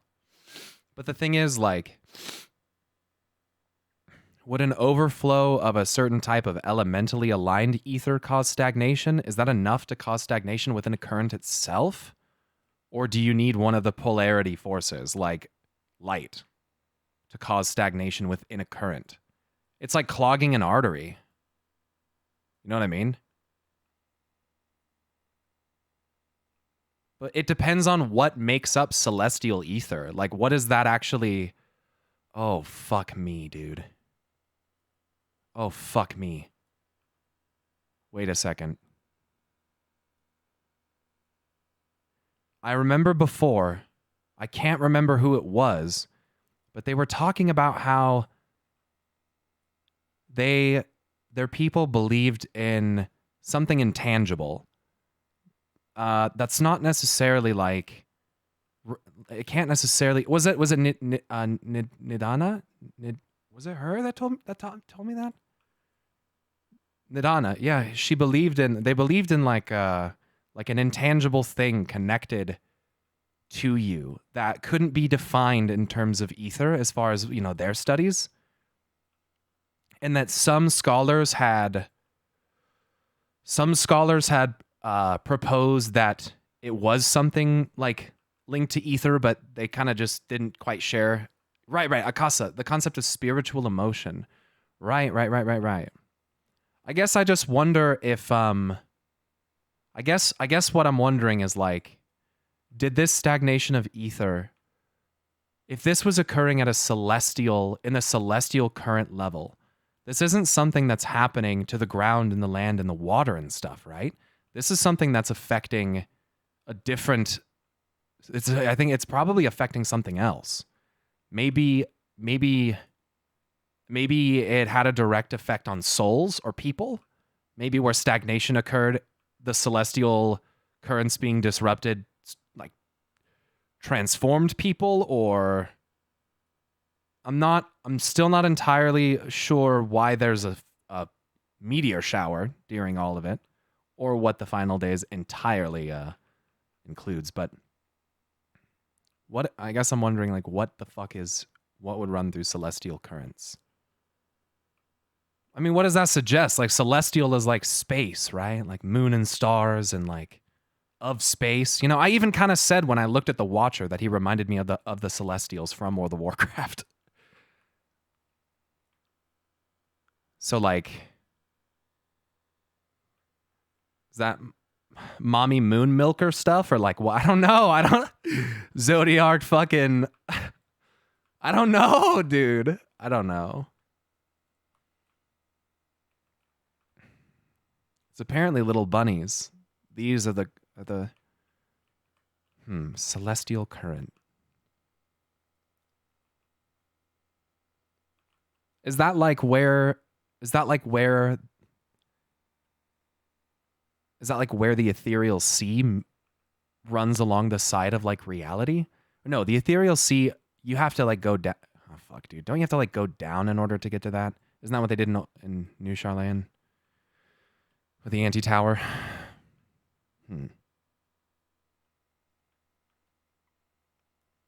But the thing is, like, would an overflow of a certain type of elementally aligned ether cause stagnation? Is that enough to cause stagnation within a current itself? Or do you need one of the polarity forces, like light, to cause stagnation within a current? It's like clogging an artery. You know what I mean? But it depends on what makes up celestial ether. Like, what is that actually? Oh, fuck me, dude. Oh, fuck me. Wait a second. I remember before, I can't remember who it was, but they were talking about how their people believed in something intangible. That's not necessarily like, it can't necessarily, was it Nidana? Was it her that told me that? Nidana, yeah, they believed in like an intangible thing connected to you that couldn't be defined in terms of ether as far as, you know, their studies. And that some scholars had proposed that it was something like linked to ether, but they kind of just didn't quite share. Right, Akasa, the concept of spiritual emotion. Right. I guess I just wonder if I guess what I'm wondering is, like, did this stagnation of ether, if this was occurring at in the celestial current level, this isn't something that's happening to the ground and the land and the water and stuff, right? This is something that's affecting a different, I think it's probably affecting something else. Maybe it had a direct effect on souls or people. Maybe where stagnation occurred, the celestial currents being disrupted, like, transformed people, or I'm still not entirely sure why there's a meteor shower during all of it, or what the final days entirely includes. But I guess I'm wondering, like, what would run through celestial currents? I mean, what does that suggest? Like, celestial is like space, right? Like moon and stars and like of space. You know, I even kind of said when I looked at the Watcher that he reminded me of the Celestials from World of Warcraft. So, like, is that mommy moon milker stuff, or like, well, I don't know. Zodiac fucking, I don't know, dude. I don't know. It's apparently little bunnies. These are the celestial current. Is that like where the ethereal sea runs along the side of like reality? No, the ethereal sea, you have to like go down. Oh fuck, dude. Don't you have to like go down in order to get to that? Isn't that what they did in New Charlayan? With the anti-tower?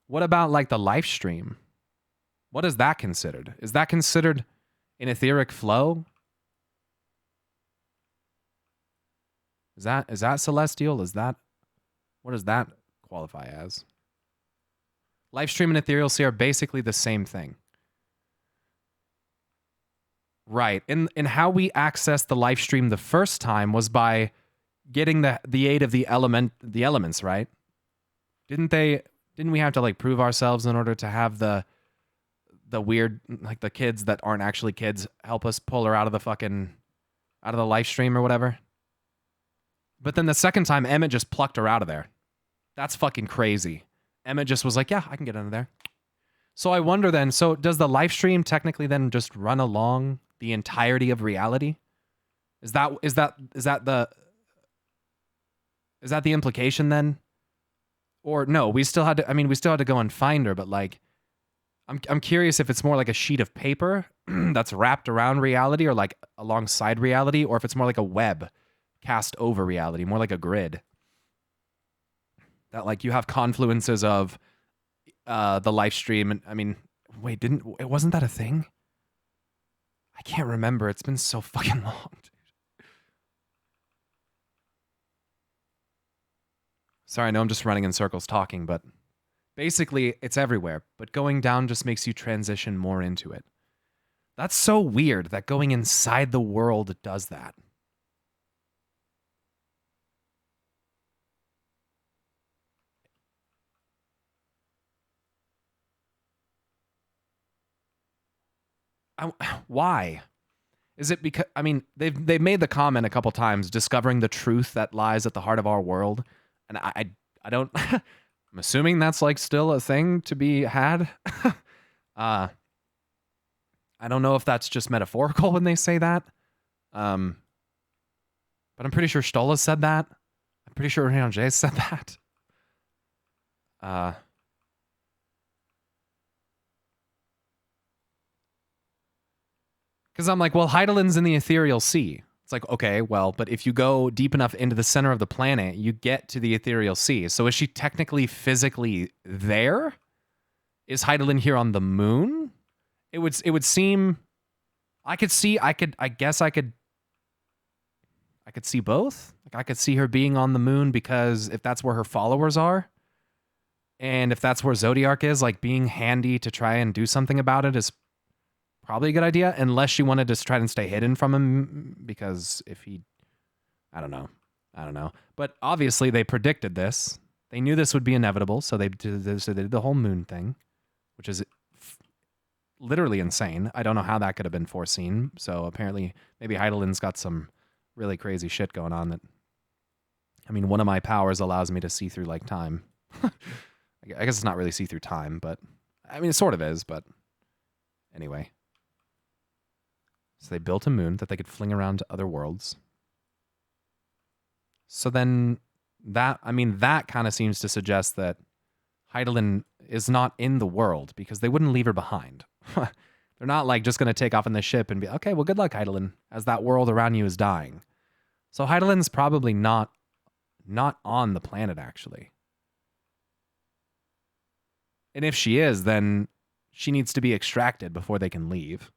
What about like the life stream? What is that considered? Is that considered an etheric flow? Is that celestial? What does that qualify as? Life stream and ethereal sea are basically the same thing. Right. And how we accessed the life stream the first time was by getting the aid of the elements, right? Didn't we have to like prove ourselves in order to have the weird, like, the kids that aren't actually kids help us pull her out of the life stream or whatever? But then the second time, Emmett just plucked her out of there. That's fucking crazy. Emmett just was like, yeah, I can get under there. So I wonder then, so does the life stream technically then just run along the entirety of reality? Is that the implication then? Or no, we still had to go and find her, but like, I'm curious if it's more like a sheet of paper that's wrapped around reality or like alongside reality, or if it's more like a web cast over reality, more like a grid. That like you have confluences of the live stream. And I mean, wait, wasn't that a thing? I can't remember. It's been so fucking long, dude. Sorry, I know I'm just running in circles talking, but basically it's everywhere. But going down just makes you transition more into it. That's so weird that going inside the world does that. Why? Is it because, I mean, they've made the comment a couple times, discovering the truth that lies at the heart of our world, and I don't. I'm assuming that's like still a thing to be had. I don't know if that's just metaphorical when they say that. But I'm pretty sure Stola said that. I'm pretty sure Ryan J said that. Because I'm like, well, Heidelin's in the ethereal sea. It's like, okay, well, but if you go deep enough into the center of the planet, you get to the ethereal sea. So is she technically physically there? Is Heidelin here on the moon? It would seem I could see both. Like I could see her being on the moon because if that's where her followers are, and if that's where Zodiark is, like being handy to try and do something about it is probably a good idea, unless she wanted to try and stay hidden from him, because if he, I don't know. But obviously they predicted this. They knew this would be inevitable, so they did the whole moon thing, which is literally insane. I don't know how that could have been foreseen. So apparently maybe Heidelin's got some really crazy shit going on that, I mean, one of my powers allows me to see through like time. I guess it's not really see through time, but I mean, it sort of is, but anyway. So they built a moon that they could fling around to other worlds. So then that kind of seems to suggest that Heidelin is not in the world because they wouldn't leave her behind. They're not like just going to take off in the ship and be, okay, well, good luck, Heidelin, as that world around you is dying. So Heidelin's probably not on the planet, actually. And if she is, then she needs to be extracted before they can leave.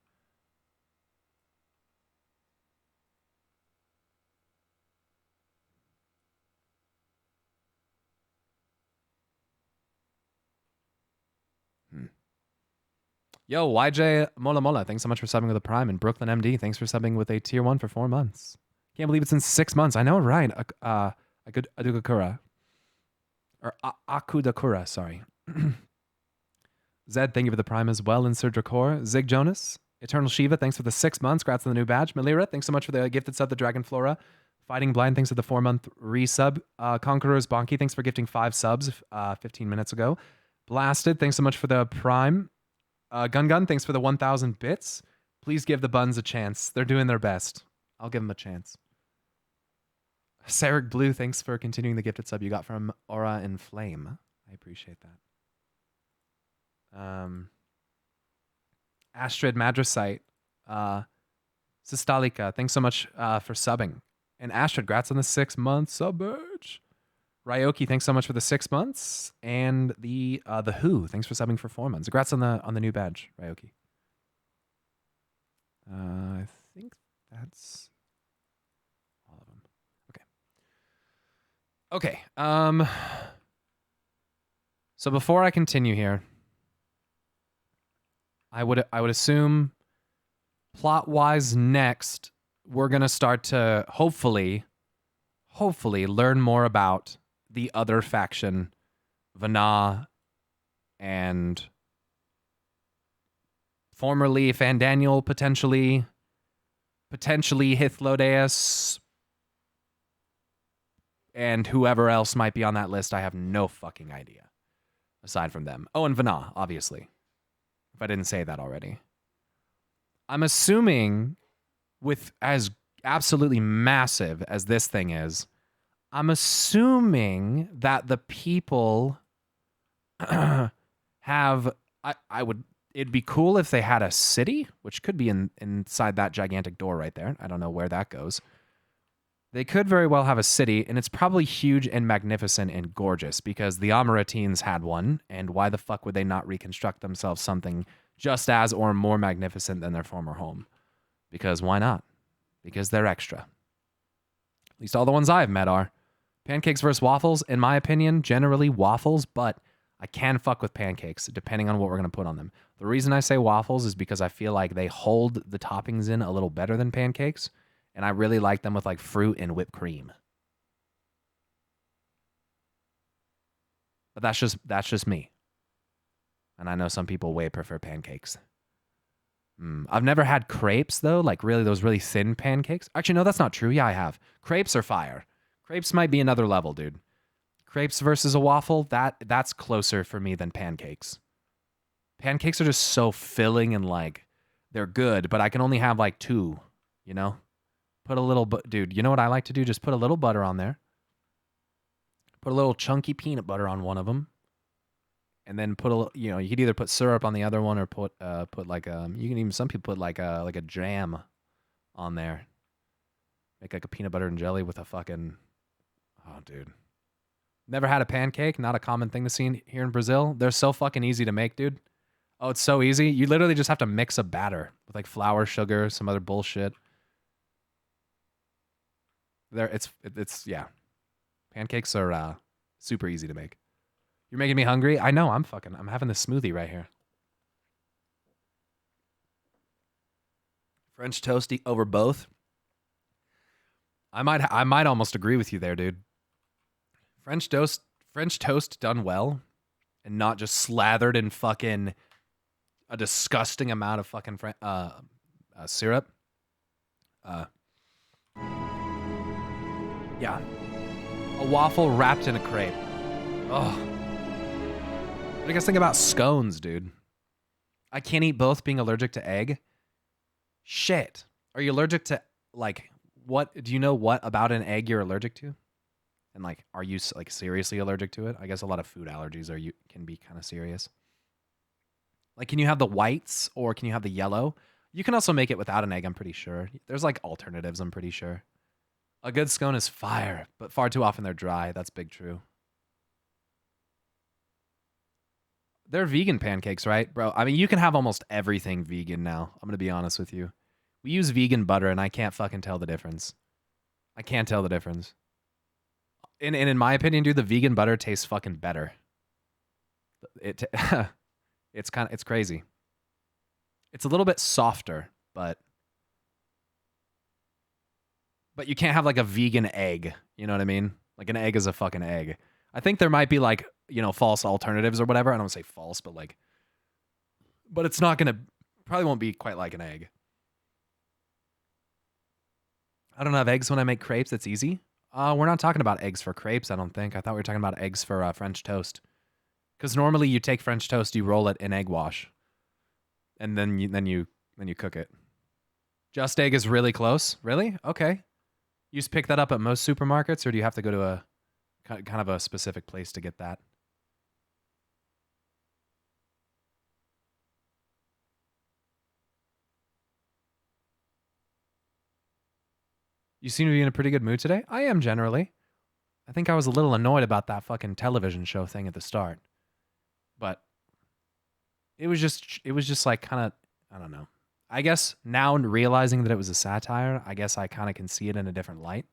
Yo, YJ Mola Mola, thanks so much for subbing with a Prime. And Brooklyn MD, thanks for subbing with a Tier 1 for 4 months. Can't believe it's in 6 months. I know, right? Adugakura. Or Akudakura, sorry. Zed, thank you for the Prime as well. And Sir Dracor. Zig Jonas. Eternal Shiva, thanks for the 6 months. Congrats on the new badge. Malira, thanks so much for the gifted sub, the Dragon Flora. Fighting Blind, thanks for the 4-month resub. Conqueror's Bonky, thanks for gifting 5 subs 15 minutes ago. Blasted, thanks so much for the Prime. Gun, thanks for the 1,000 bits. Please give the buns a chance. They're doing their best. I'll give them a chance. Sarek Blue, thanks for continuing the gifted sub you got from Aura and Flame. I appreciate that. Astrid Madrasite. Sistalika, thanks so much for subbing. And Astrid, grats on the 6 months sub badge. Ryoki, thanks so much for the 6 months, and the Who, thanks for subbing for 4 months. Congrats on the new badge, Ryoki. I think that's all of them. Okay. So before I continue here, I would assume plot-wise next we're gonna start to hopefully learn more about the other faction, Vana, and formerly Fandaniel, potentially Hythlodaeus, and whoever else might be on that list. I have no fucking idea, aside from them. Oh, and Vana, obviously, if I didn't say that already. I'm assuming, with as absolutely massive as this thing is, I'm assuming that the people have, I would it'd be cool if they had a city, which could be inside that gigantic door right there. I don't know where that goes. They could very well have a city, and it's probably huge and magnificent and gorgeous because the Amaratines had one, and why the fuck would they not reconstruct themselves something just as or more magnificent than their former home? Because why not? Because they're extra. At least all the ones I've met are. Pancakes versus waffles, in my opinion, generally waffles, but I can fuck with pancakes depending on what we're going to put on them. The reason I say waffles is because I feel like they hold the toppings in a little better than pancakes, and I really like them with like fruit and whipped cream. But that's just me. And I know some people way prefer pancakes. I've never had crepes though, like really those really thin pancakes. Actually, no, that's not true. Yeah, I have. Crepes are fire. Crepes might be another level, dude. Crepes versus a waffle, that's closer for me than pancakes. Pancakes are just so filling and like they're good, but I can only have like 2, you know? Put a little dude, you know what I like to do? Just put a little butter on there. Put a little chunky peanut butter on one of them. And then put a little, you know, you could either put syrup on the other one or put like you can even, some people put like a jam on there. Make like a peanut butter and jelly with a fucking, oh dude. Never had a pancake, not a common thing to see here in Brazil. They're so fucking easy to make, dude. Oh, it's so easy. You literally just have to mix a batter with like flour, sugar, some other bullshit. It's yeah. Pancakes are super easy to make. You're making me hungry. I know. I'm having this smoothie right here. French toast over both. I might almost agree with you there, dude. French toast done well and not just slathered in fucking a disgusting amount of fucking syrup. Yeah. A waffle wrapped in a crepe. Oh. What do you guys think about scones, dude? I can't eat both being allergic to egg. Shit. Are you allergic to, like, what? Do you know what about an egg you're allergic to? And, like, are you, like, seriously allergic to it? I guess a lot of food allergies can be kind of serious. Like, can you have the whites or can you have the yellow? You can also make it without an egg, I'm pretty sure. There's, like, alternatives, I'm pretty sure. A good scone is fire, but far too often they're dry. That's big true. They're vegan pancakes, right? Bro, I mean, you can have almost everything vegan now. I'm going to be honest with you. We use vegan butter, and I can't fucking tell the difference. I can't tell the difference. And in my opinion, dude, the vegan butter tastes fucking better. It's crazy. It's a little bit softer, but you can't have like a vegan egg. You know what I mean? Like an egg is a fucking egg. I think there might be like, you know, false alternatives or whatever. I don't want to say false, but like, but it's not going to, probably won't be quite like an egg. I don't have eggs when I make crepes. It's easy. We're not talking about eggs for crepes, I don't think. I thought we were talking about eggs for French toast. Because normally you take French toast, you roll it in egg wash, and then you cook it. Just Egg is really close. Really? Okay. You just pick that up at most supermarkets, or do you have to go to a kind of a specific place to get that? You seem to be in a pretty good mood today. I am generally. I think I was a little annoyed about that fucking television show thing at the start. But it was just like kind of, I don't know. I guess now realizing that it was a satire, I guess I kind of can see it in a different light.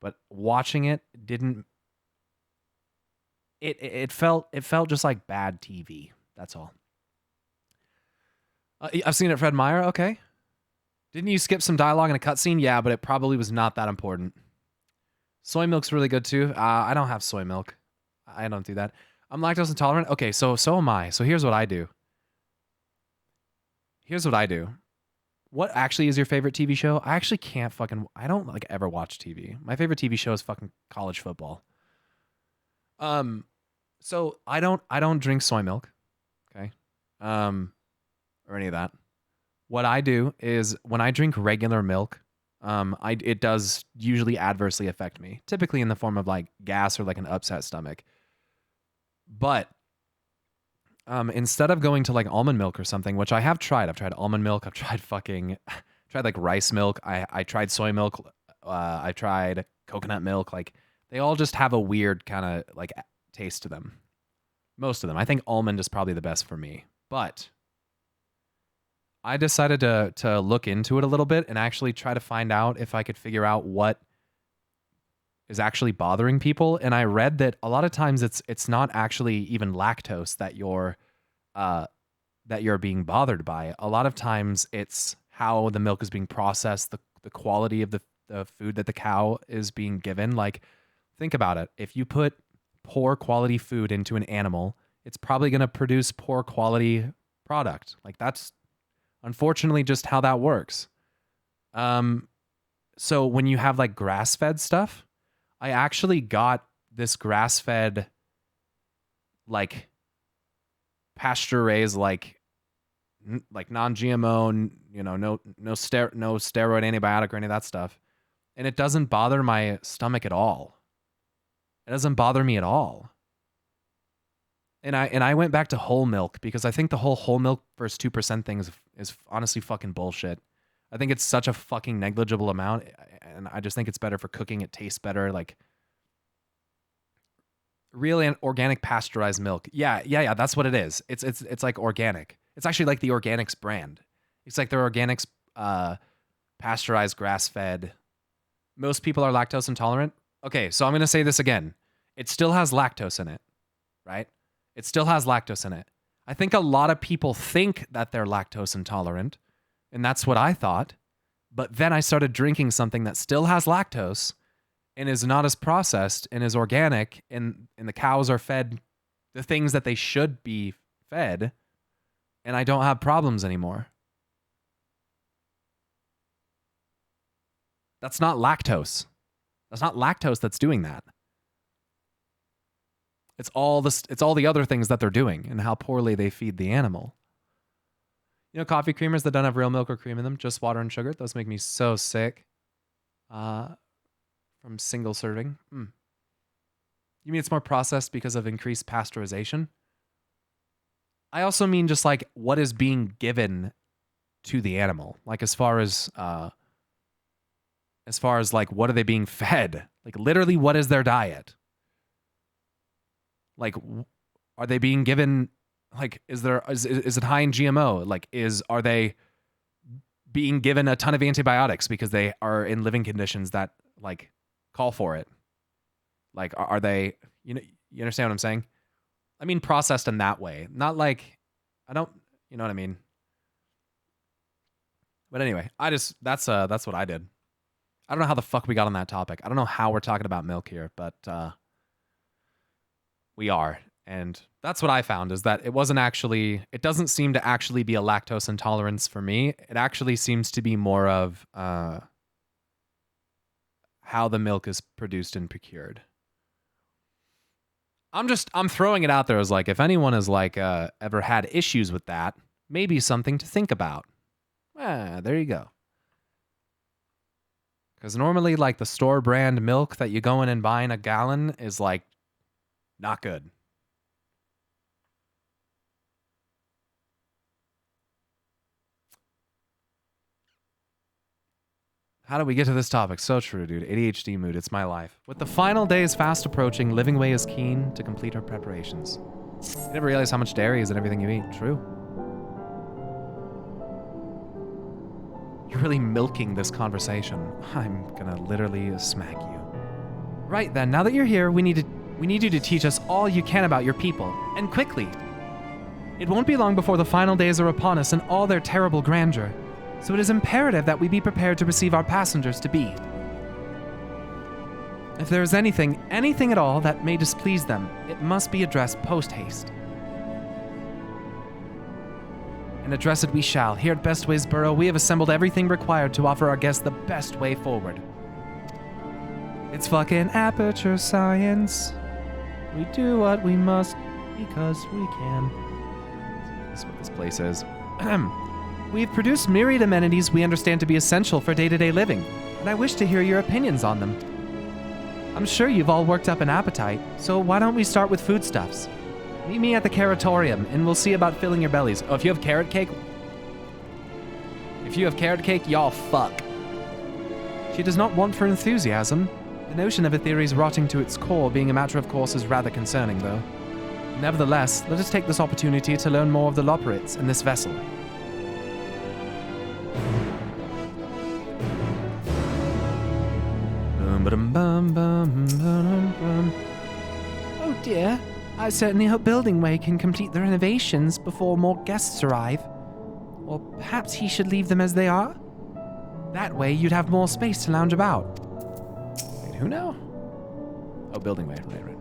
But watching it didn't, it felt just like bad TV. That's all. I've seen it, Fred Meyer. Okay. Didn't you skip some dialogue in a cutscene? Yeah, but it probably was not that important. Soy milk's really good too. I don't have soy milk. I don't do that. I'm lactose intolerant. Okay, so am I. So here's what I do. What actually is your favorite TV show? I actually can't fucking, I don't like ever watch TV. My favorite TV show is fucking college football. So I don't drink soy milk. Okay. Or any of that. What I do is when I drink regular milk, it does usually adversely affect me, typically in the form of like gas or like an upset stomach. But instead of going to like almond milk or something, which I have tried. I've tried almond milk. I've tried tried like rice milk. I tried soy milk. I tried coconut milk. Like they all just have a weird kind of like taste to them. Most of them. I think almond is probably the best for me. But I decided to look into it a little bit and actually try to find out if I could figure out what is actually bothering people. And I read that a lot of times it's not actually even lactose that you're being bothered by. A lot of times it's how the milk is being processed, the quality of the food that the cow is being given. Like, think about it. If you put poor quality food into an animal, it's probably going to produce poor quality product. Like, that's unfortunately just how that works. So when you have like grass-fed stuff, I actually got this grass-fed, like pasture-raised, like non-GMO, you know, no steroid antibiotic or any of that stuff, and it doesn't bother my stomach at all. It doesn't bother me at all. And I went back to whole milk because I think the whole milk versus 2% thing is honestly fucking bullshit. I think it's such a fucking negligible amount, and I just think it's better for cooking. It tastes better, like real and organic pasteurized milk. Yeah, that's what it is. It's like organic. It's actually like the Organics brand. It's like their Organics pasteurized, grass-fed. Most people are lactose intolerant. Okay, so I'm going to say this again. It still has lactose in it, right? It still has lactose in it. I think a lot of people think that they're lactose intolerant, and that's what I thought. But then I started drinking something that still has lactose and is not as processed and is organic, and the cows are fed the things that they should be fed, and I don't have problems anymore. That's not lactose. That's not lactose that's doing that. It's all the other things that they're doing and how poorly they feed the animal. You know, coffee creamers that don't have real milk or cream in them, just water and sugar. Those make me so sick. From single serving. You mean it's more processed because of increased pasteurization? I also mean just like what is being given to the animal. Like as far as like what are they being fed? Like literally what is their diet? Like, are they being given, like, is it high in GMO? Like, are they being given a ton of antibiotics because they are in living conditions that, like, call for it? Like, are they, you understand what I'm saying? I mean, processed in that way. Not like, you know what I mean? But anyway, that's what I did. I don't know how the fuck we got on that topic. I don't know how we're talking about milk here, but, we are. And that's what I found, is that it doesn't seem to actually be a lactose intolerance for me. It actually seems to be more of how the milk is produced and procured. I'm throwing it out there as like, if anyone has like ever had issues with that, maybe something to think about. There you go. Because normally like the store brand milk that you go in and buy in a gallon is like not good. How did we get to this topic? So true, dude. ADHD mood. It's my life. With the final days fast approaching, Living Way is keen to complete her preparations. You never realize how much dairy is in everything you eat. True. You're really milking this conversation. I'm gonna literally smack you. Right then, now that you're here, we need you to teach us all you can about your people, and quickly. It won't be long before the final days are upon us in all their terrible grandeur, so it is imperative that we be prepared to receive our passengers to be. If there is anything at all that may displease them, it must be addressed post-haste. And address it we shall. Here at Bestways Borough, we have assembled everything required to offer our guests the best way forward. It's fucking aperture science. We do what we must because we can. That's what this place is. We've produced myriad amenities we understand to be essential for day-to-day living, and I wish to hear your opinions on them. I'm sure you've all worked up an appetite, so why don't we start with foodstuffs? Meet me at the Carrotorium, and we'll see about filling your bellies. Oh, if you have carrot cake... If you have carrot cake, y'all fuck. She does not want for enthusiasm. The notion of a theory's rotting to its core being a matter of course is rather concerning, though. Nevertheless, let us take this opportunity to learn more of the Loperites in this vessel. Oh dear. I certainly hope Building Way can complete the renovations before more guests arrive. Or perhaps he should leave them as they are? That way you'd have more space to lounge about. Wait, who now? Oh, Building Way, right.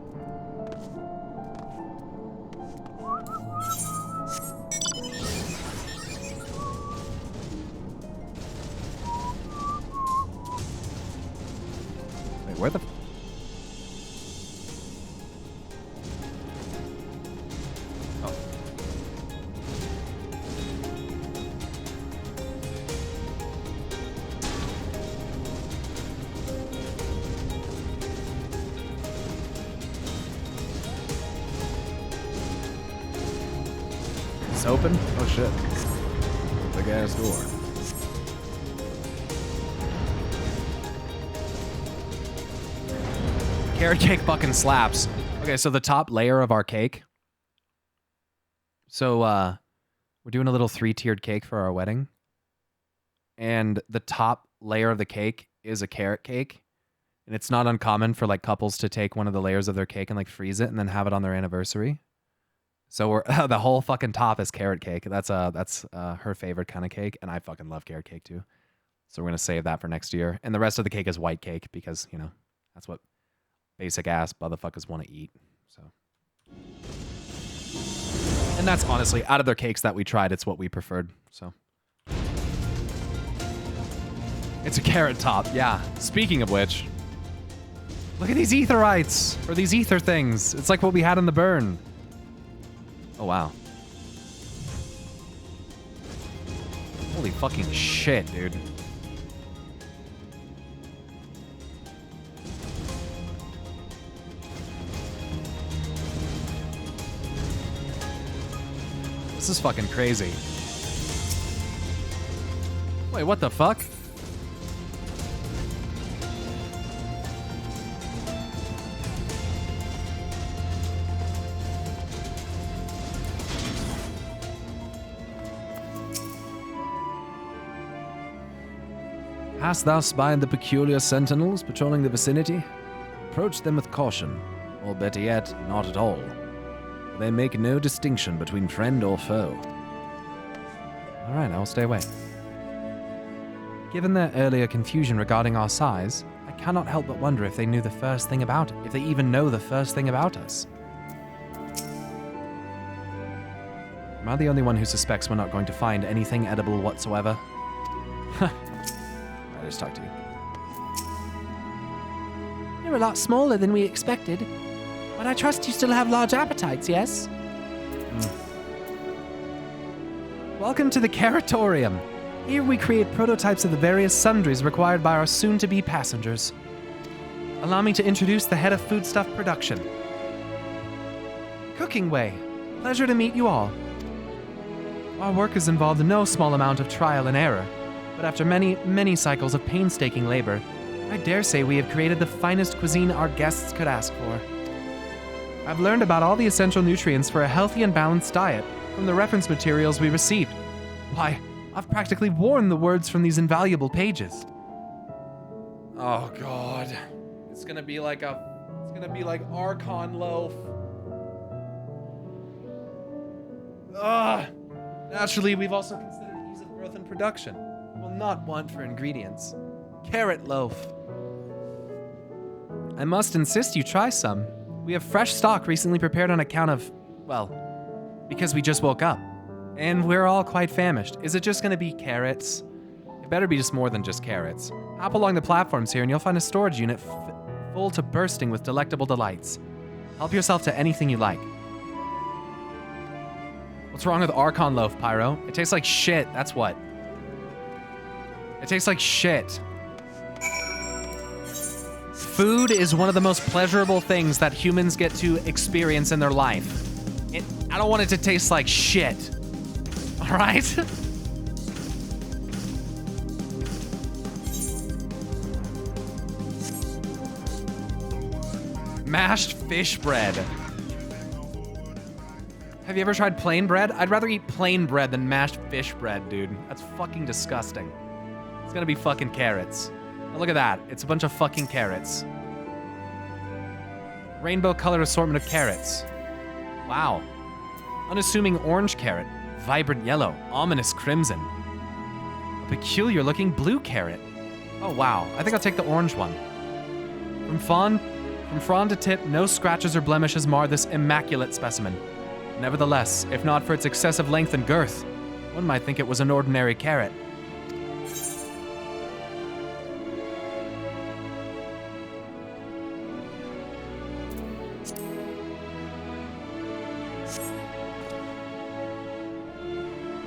Wait, where the... Oh. It's open? Oh shit. Big ass door. Carrot cake fucking slaps. Okay, so the top layer of our cake. So, we're doing a little 3-tiered cake for our wedding. And the top layer of the cake is a carrot cake. And it's not uncommon for, like, couples to take one of the layers of their cake and, like, freeze it and then have it on their anniversary. So we're the whole fucking top is carrot cake. That's her favorite kind of cake. And I fucking love carrot cake, too. So we're going to save that for next year. And the rest of the cake is white cake because, you know, that's what basic ass motherfuckers want to eat. So, and that's honestly out of their cakes that we tried, it's what we preferred. So it's a carrot top. Yeah. Speaking of which, look at these etherites or these ether things. It's like what we had in the burn. Oh wow. Holy fucking shit, dude. This is fucking crazy. Wait, what the fuck? Hast thou spied the peculiar sentinels patrolling the vicinity? Approach them with caution, or better yet, not at all. They make no distinction between friend or foe. Alright, I'll stay away. Given their earlier confusion regarding our size, I cannot help but wonder if they knew the first thing about it, if they even know the first thing about us. Am I the only one who suspects we're not going to find anything edible whatsoever? I just talked to you. You're a lot smaller than we expected. But I trust you still have large appetites, yes? Welcome to the Carrotorium. Here we create prototypes of the various sundries required by our soon-to-be passengers. Allow me to introduce the head of foodstuff production. Cooking Way. Pleasure to meet you all. Our work has involved no small amount of trial and error, but after many, many cycles of painstaking labor, I dare say we have created the finest cuisine our guests could ask for. I've learned about all the essential nutrients for a healthy and balanced diet from the reference materials we received. Why, I've practically worn the words from these invaluable pages. Oh god. It's gonna be like Archon loaf. Naturally, we've also considered ease of growth and production. We'll not want for ingredients. Carrot loaf. I must insist you try some. We have fresh stock recently prepared on account of, well, because we just woke up. And we're all quite famished. Is it just gonna be carrots? It better be just more than just carrots. Hop along the platforms here and you'll find a storage unit full to bursting with delectable delights. Help yourself to anything you like. What's wrong with Archon loaf, Pyro? It tastes like shit, that's what. It tastes like shit. Food is one of the most pleasurable things that humans get to experience in their life. It I don't want it to taste like shit. All right? Mashed fish bread. Have you ever tried plain bread? I'd rather eat plain bread than mashed fish bread, dude. That's fucking disgusting. It's gonna be fucking carrots. Oh, look at that. It's a bunch of fucking carrots. Rainbow colored assortment of carrots. Wow. Unassuming orange carrot. Vibrant yellow. Ominous crimson. A peculiar looking blue carrot. Oh, wow. I think I'll take the orange one. From frond to tip, no scratches or blemishes mar this immaculate specimen. Nevertheless, if not for its excessive length and girth, one might think it was an ordinary carrot.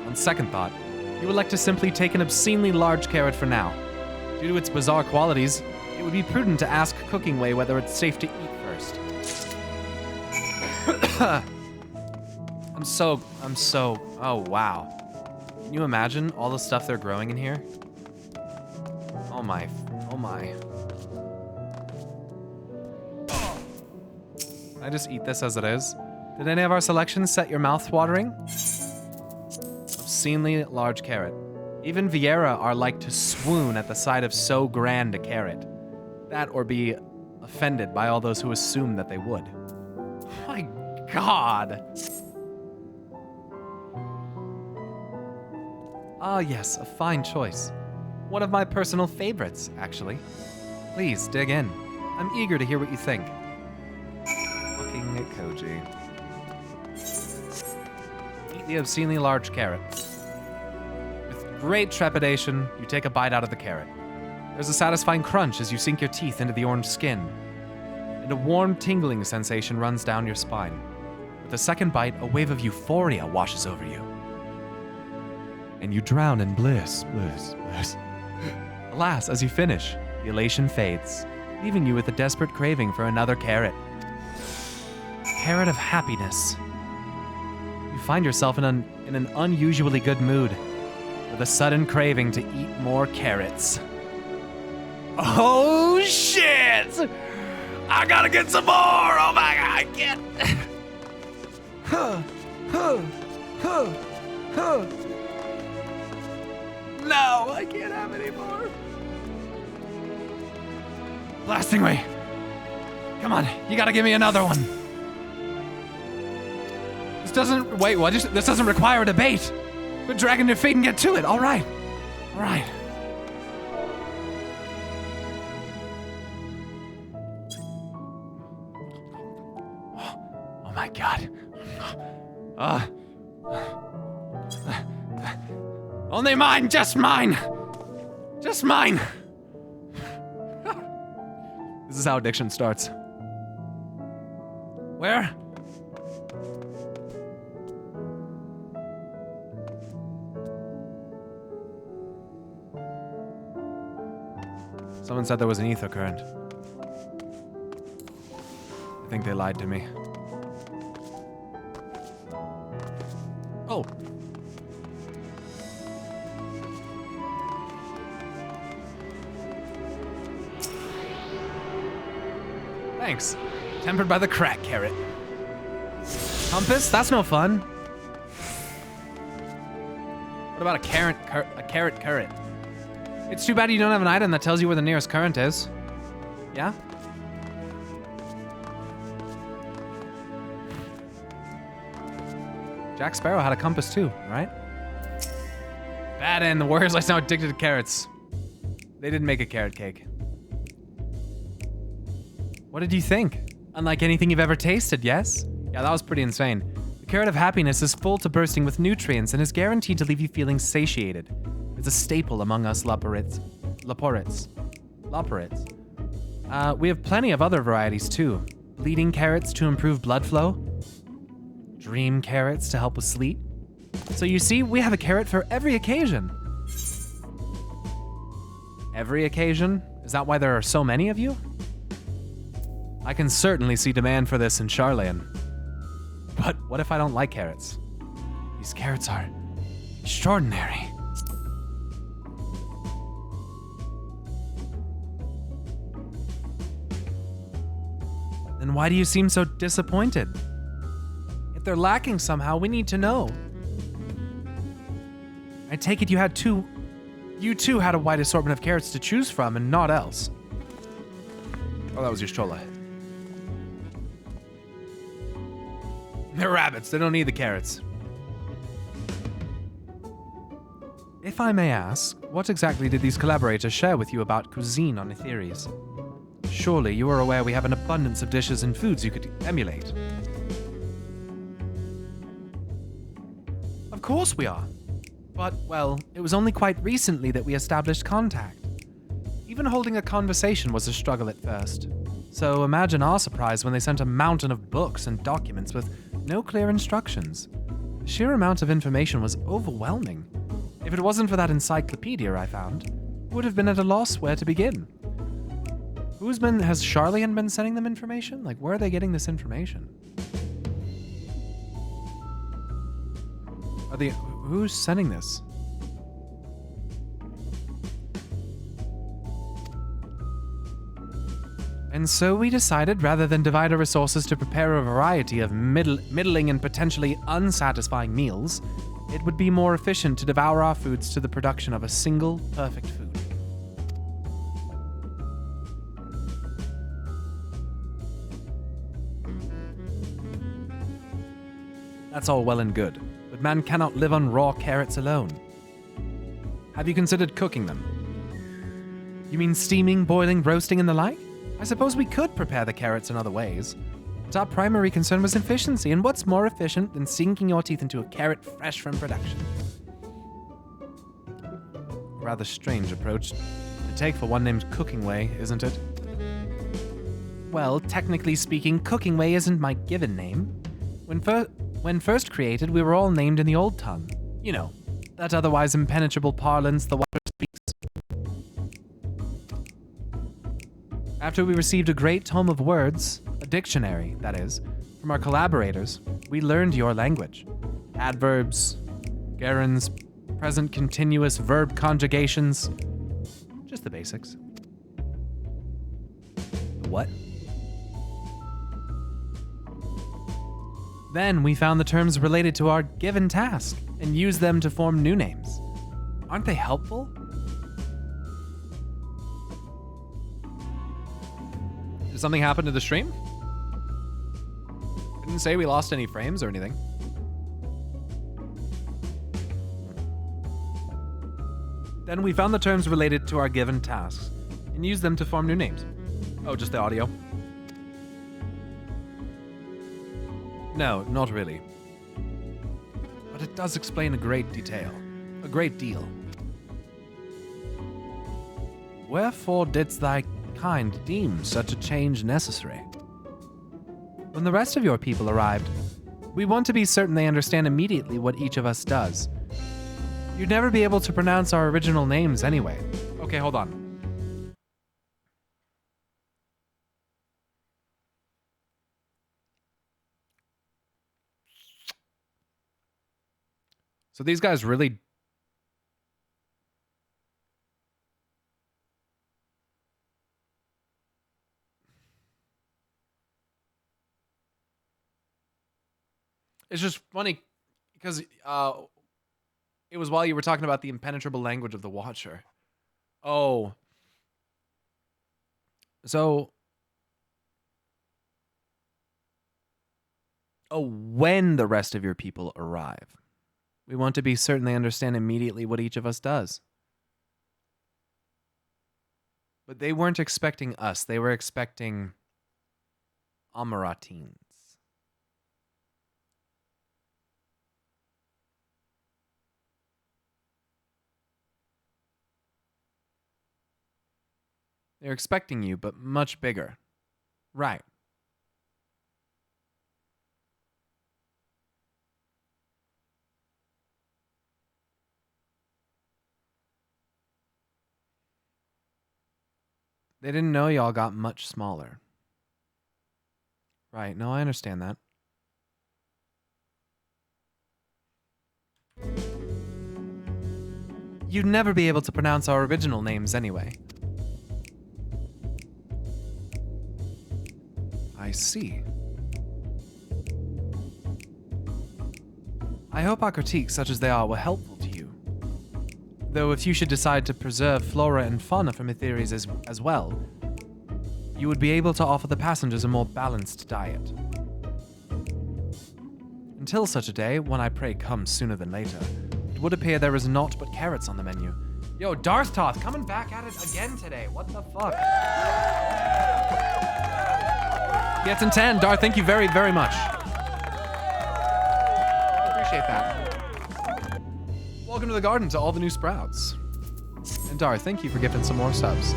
On second thought, you would like to simply take an obscenely large carrot for now. Due to its bizarre qualities, it would be prudent to ask Cooking Way whether it's safe to eat first. Oh wow. Can you imagine all the stuff they're growing in here? Oh my. Can I just eat this as it is? Did any of our selections set your mouth watering? Obscenely large carrot. Even Vieira are like to swoon at the sight of so grand a carrot. That or be offended by all those who assume that they would. My God. Ah, yes, a fine choice. One of my personal favorites, actually. Please, dig in. I'm eager to hear what you think. Fucking Koji. Eat the obscenely large carrot. With great trepidation, you take a bite out of the carrot. There's a satisfying crunch as you sink your teeth into the orange skin, and a warm, tingling sensation runs down your spine. With the second bite, a wave of euphoria washes over you. And you drown in bliss. Alas, as you finish, the elation fades, leaving you with a desperate craving for another carrot. Carrot of happiness. You find yourself in an unusually good mood, with a sudden craving to eat more carrots. Oh shit! I gotta get some more! Oh my God, I can't. No, I can't have any more. Blasting Ray. Come on, you gotta give me another one. This doesn't, wait, what? This doesn't require a debate. Quit dragging your feet and get to it. All right. Oh my God. Only mine, just mine. Just mine. This is how addiction starts. Where? Someone said there was an ether current. I think they lied to me. Oh. Thanks. Tempered by the crack carrot. Compass? That's no fun. What about a carrot current? It's too bad you don't have an item that tells you where the nearest current is. Yeah? Jack Sparrow had a compass too, right? Bad end. The Warriors are now addicted to carrots. They didn't make a carrot cake. What did you think? Unlike anything you've ever tasted, yes? Yeah, that was pretty insane. The carrot of happiness is full to bursting with nutrients and is guaranteed to leave you feeling satiated. It's a staple among us Laporites. We have plenty of other varieties too. Bleeding carrots to improve blood flow. Dream carrots to help with sleep. So you see, we have a carrot for every occasion. Every occasion? Is that why there are so many of you? I can certainly see demand for this in Charlayan. But what if I don't like carrots? These carrots are extraordinary. Then why do you seem so disappointed? If they're lacking somehow, we need to know. I take it you too had a wide assortment of carrots to choose from and not else. Oh, that was your stroller. They're rabbits, they don't need the carrots. If I may ask, what exactly did these collaborators share with you about cuisine on Etheres? Surely you are aware we have an abundance of dishes and foods you could emulate. Of course we are. But, well, it was only quite recently that we established contact. Even holding a conversation was a struggle at first. So imagine our surprise when they sent a mountain of books and documents with no clear instructions. The sheer amount of information was overwhelming. If it wasn't for that encyclopedia I found, we would have been at a loss where to begin. Has Charlian been sending them information? Like, where are they getting this information? Who's sending this? And so we decided, rather than divide our resources to prepare a variety of middling and potentially unsatisfying meals, it would be more efficient to devour our foods to the production of a single, perfect food. That's all well and good, but man cannot live on raw carrots alone. Have you considered cooking them? You mean steaming, boiling, roasting, and the like? I suppose we could prepare the carrots in other ways. But our primary concern was efficiency, and what's more efficient than sinking your teeth into a carrot fresh from production? Rather strange approach to take for one named Cooking Way, isn't it? Well, technically speaking, Cooking Way isn't my given name. When first created, we were all named in the old tongue. You know, that otherwise impenetrable parlance the Watcher speaks. After we received a great tome of words, a dictionary, that is, from our collaborators, we learned your language. Adverbs, gerunds, present continuous verb conjugations. Just the basics. What? Then we found the terms related to our given task and used them to form new names. Aren't they helpful? Did something happen to the stream? I didn't say we lost any frames or anything. Then we found the terms related to our given tasks and used them to form new names. Oh, just the audio? No, not really. But it does explain a great deal. Wherefore didst thy kind deem such a change necessary? When the rest of your people arrived, we want to be certain they understand immediately what each of us does. You'd never be able to pronounce our original names anyway. Okay, hold on. So these guys really... It's just funny because it was while you were talking about the impenetrable language of the Watcher. Oh. So... Oh, when the rest of your people arrive. We want to be certain they understand immediately what each of us does. But they weren't expecting us. They were expecting Amaratines. They're expecting you, but much bigger. Right. They didn't know y'all got much smaller. Right, no, I understand that. you'd never be able to pronounce our original names anyway. I see. I hope our critiques, such as they are, were helpful to you. Though if you should decide to preserve flora and fauna from Etheres as well, you would be able to offer the passengers a more balanced diet. Until such a day, one I pray comes sooner than later, it would appear there is naught but carrots on the menu. Yo, Darth Toth coming back at it again today. What the fuck? Gets in 10. Darth, thank you very, very much. Appreciate that. Welcome to the garden to all the new sprouts. And Darth, thank you for gifting some more subs.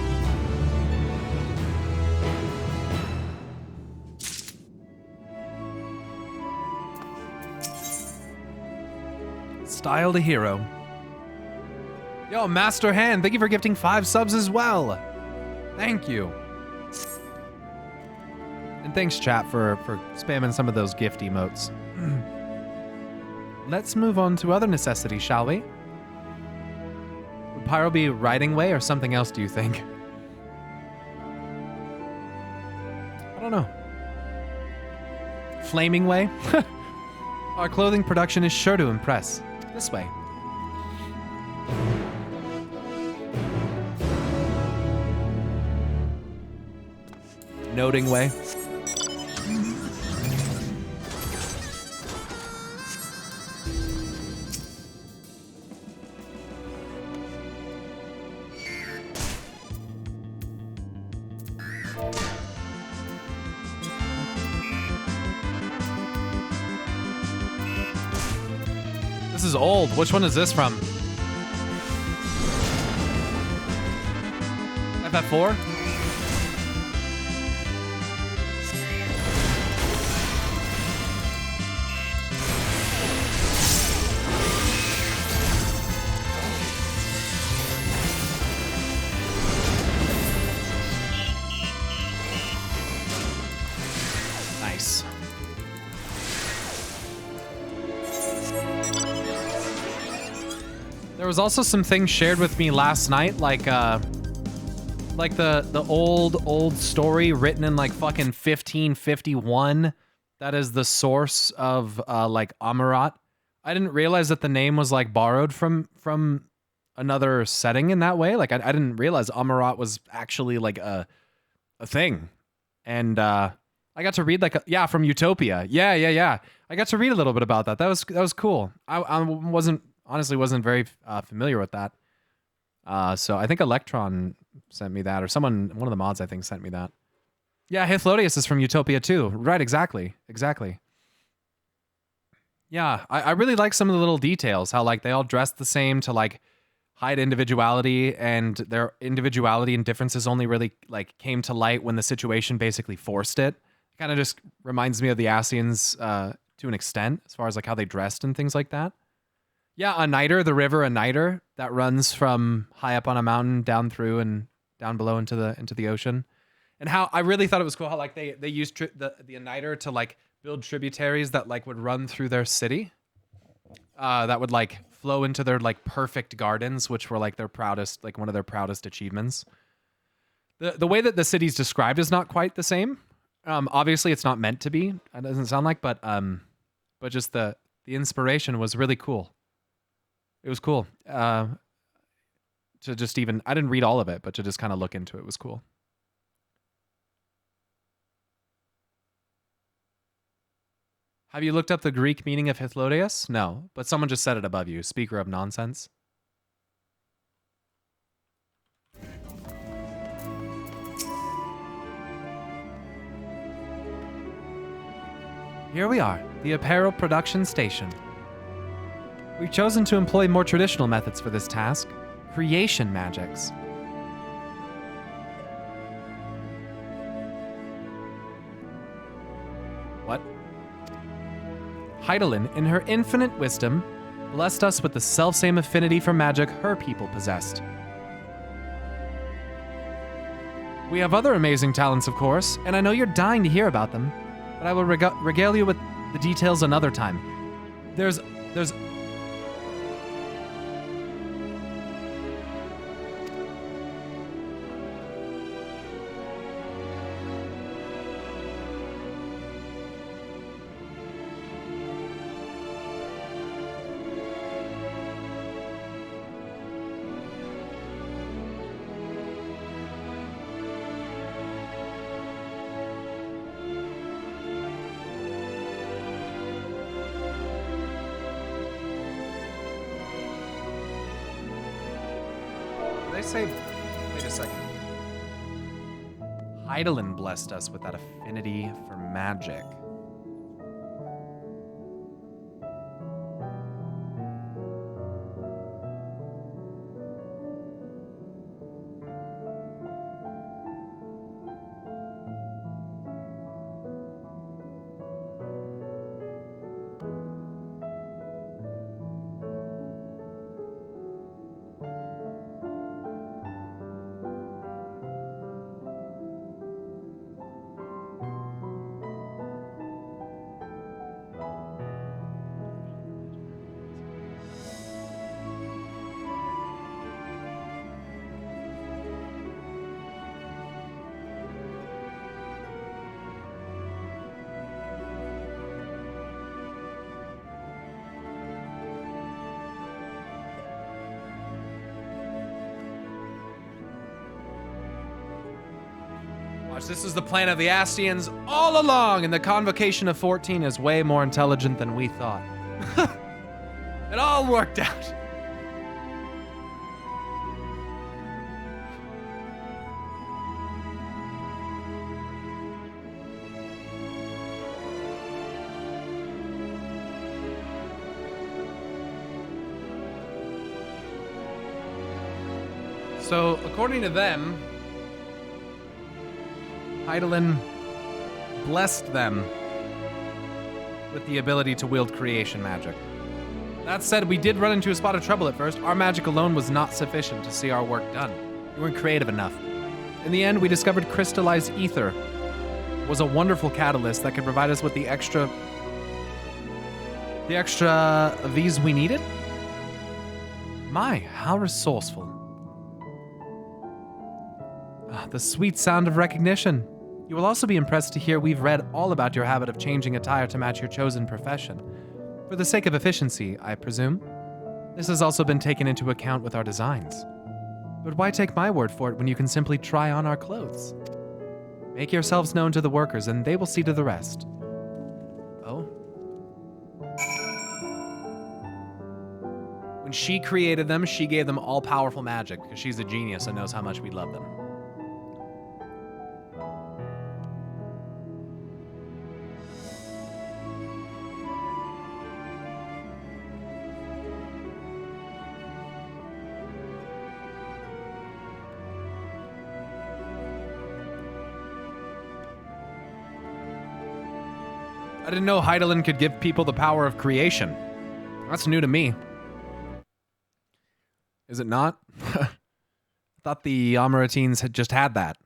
Style to hero. Yo, Master Hand, thank you for gifting 5 subs as well. Thank you. And thanks, chat, for spamming some of those gift emotes. Let's move on to other necessities, shall we? Would Pyro be riding way or something else, do you think? I don't know. Flaming way? Our clothing production is sure to impress. This way. Noting way. This is old. Which one is this from? FF4? Nice. There was also some things shared with me last night, like the old story written in like fucking 1551. That is the source of like Amarat. I didn't realize that the name was like borrowed from another setting in that way. Like I didn't realize Amarat was actually like a thing. And I got to read from Utopia. Yeah. I got to read a little bit about that. That was cool. I wasn't very familiar with that. So I think Electron sent me that, or one of the mods I think sent me that. Yeah, Hythlodius is from Utopia too. Right, exactly. Yeah, I really like some of the little details, how like they all dressed the same to like hide individuality, and their individuality and differences only really like came to light when the situation basically forced it. Kind of just reminds me of the Asians to an extent, as far as like how they dressed and things like that. Yeah, Aniter, the river Aniter that runs from high up on a mountain down through and down below into the ocean. And how I really thought it was cool how like they used the Aniter to like build tributaries that like would run through their city. That would like flow into their like perfect gardens, which were like their proudest, like one of their proudest achievements. The way that the city's described is not quite the same. Obviously it's not meant to be. It doesn't sound like, but just the inspiration was really cool. It was cool. To just even, I didn't read all of it, but to just kind of look into it was cool. Have you looked up the Greek meaning of Hythlodius? No, but someone just said it above you. Speaker of nonsense. Here we are, the apparel production station. We've chosen to employ more traditional methods for this task, creation magics. What? Heidelin, in her infinite wisdom, blessed us with the selfsame affinity for magic her people possessed. We have other amazing talents, of course, and I know you're dying to hear about them, but I will regale you with the details another time. There's I say... Wait a second. Hydaelyn blessed us with that affinity for magic. Watch, this is the plan of the Astians all along, and the convocation of 14 is way more intelligent than we thought. It all worked out. So, according to them, Hydaelyn blessed them with the ability to wield creation magic. That said, we did run into a spot of trouble at first. Our magic alone was not sufficient to see our work done. We weren't creative enough. In the end, we discovered crystallized ether was a wonderful catalyst that could provide us with the extra V's we needed. My, how resourceful. The sweet sound of recognition. You will also be impressed to hear we've read all about your habit of changing attire to match your chosen profession. For the sake of efficiency, I presume. This has also been taken into account with our designs. But why take my word for it when you can simply try on our clothes? Make yourselves known to the workers and they will see to the rest. Oh? When she created them, she gave them all-powerful magic because she's a genius and knows how much we love them. I didn't know Hydaelyn could give people the power of creation. That's new to me. Is it not? I thought the Amaratines had just had that.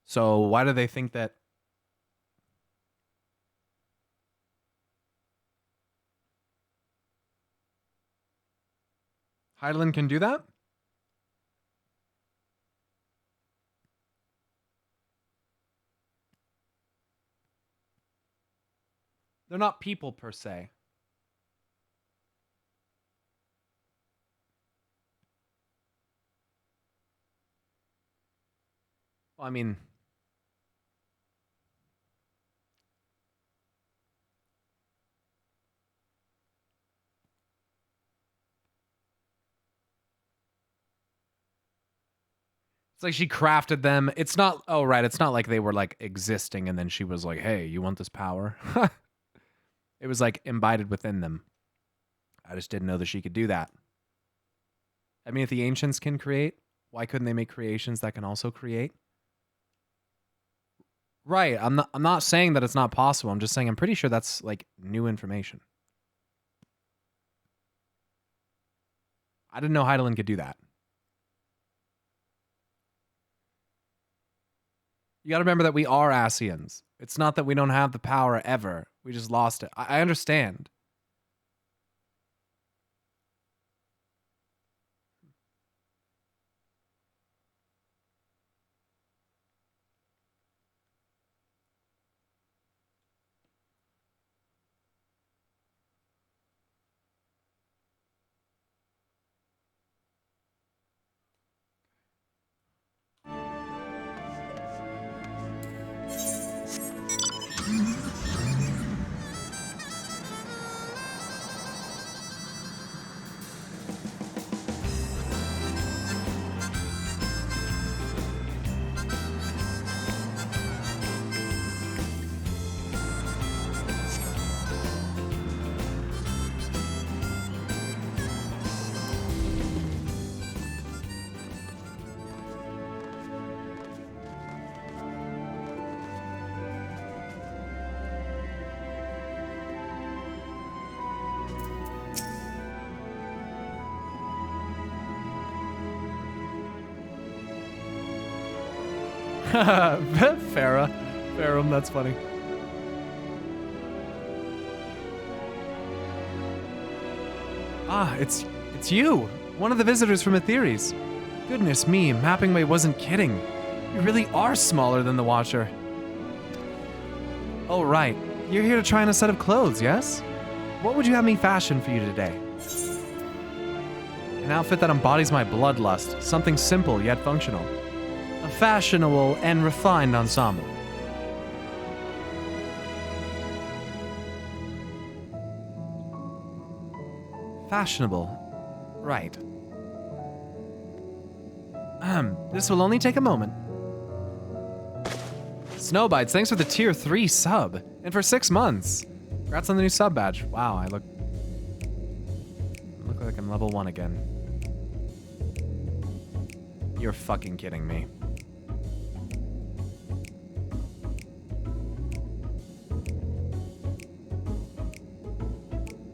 So why do they think that... Hydaelyn can do that? They're not people per se. Well, I mean, it's like she crafted them. It's not, oh, right. It's not like they were like existing and then she was like, hey, you want this power? It was like imbibed within them. I just didn't know that she could do that. I mean, if the ancients can create, why couldn't they make creations that can also create? Right. I'm not saying that it's not possible. I'm just saying I'm pretty sure that's like new information. I didn't know Hydaelyn could do that. You got to remember that we are Asians. It's not that we don't have the power ever. We just lost it. I understand. Farah, that's funny. Ah, it's you, one of the visitors from Aetheres. Goodness me, Mappingway wasn't kidding. You really are smaller than the Watcher. Oh, right. You're here to try on a set of clothes, yes? What would you have me fashion for you today? An outfit that embodies my bloodlust, something simple yet functional. A fashionable and refined ensemble. Fashionable. Right. This will only take a moment. Snowbites, thanks for the tier 3 sub. And for 6 months. Congrats on the new sub badge. Wow, I look like I'm level 1 again. You're fucking kidding me.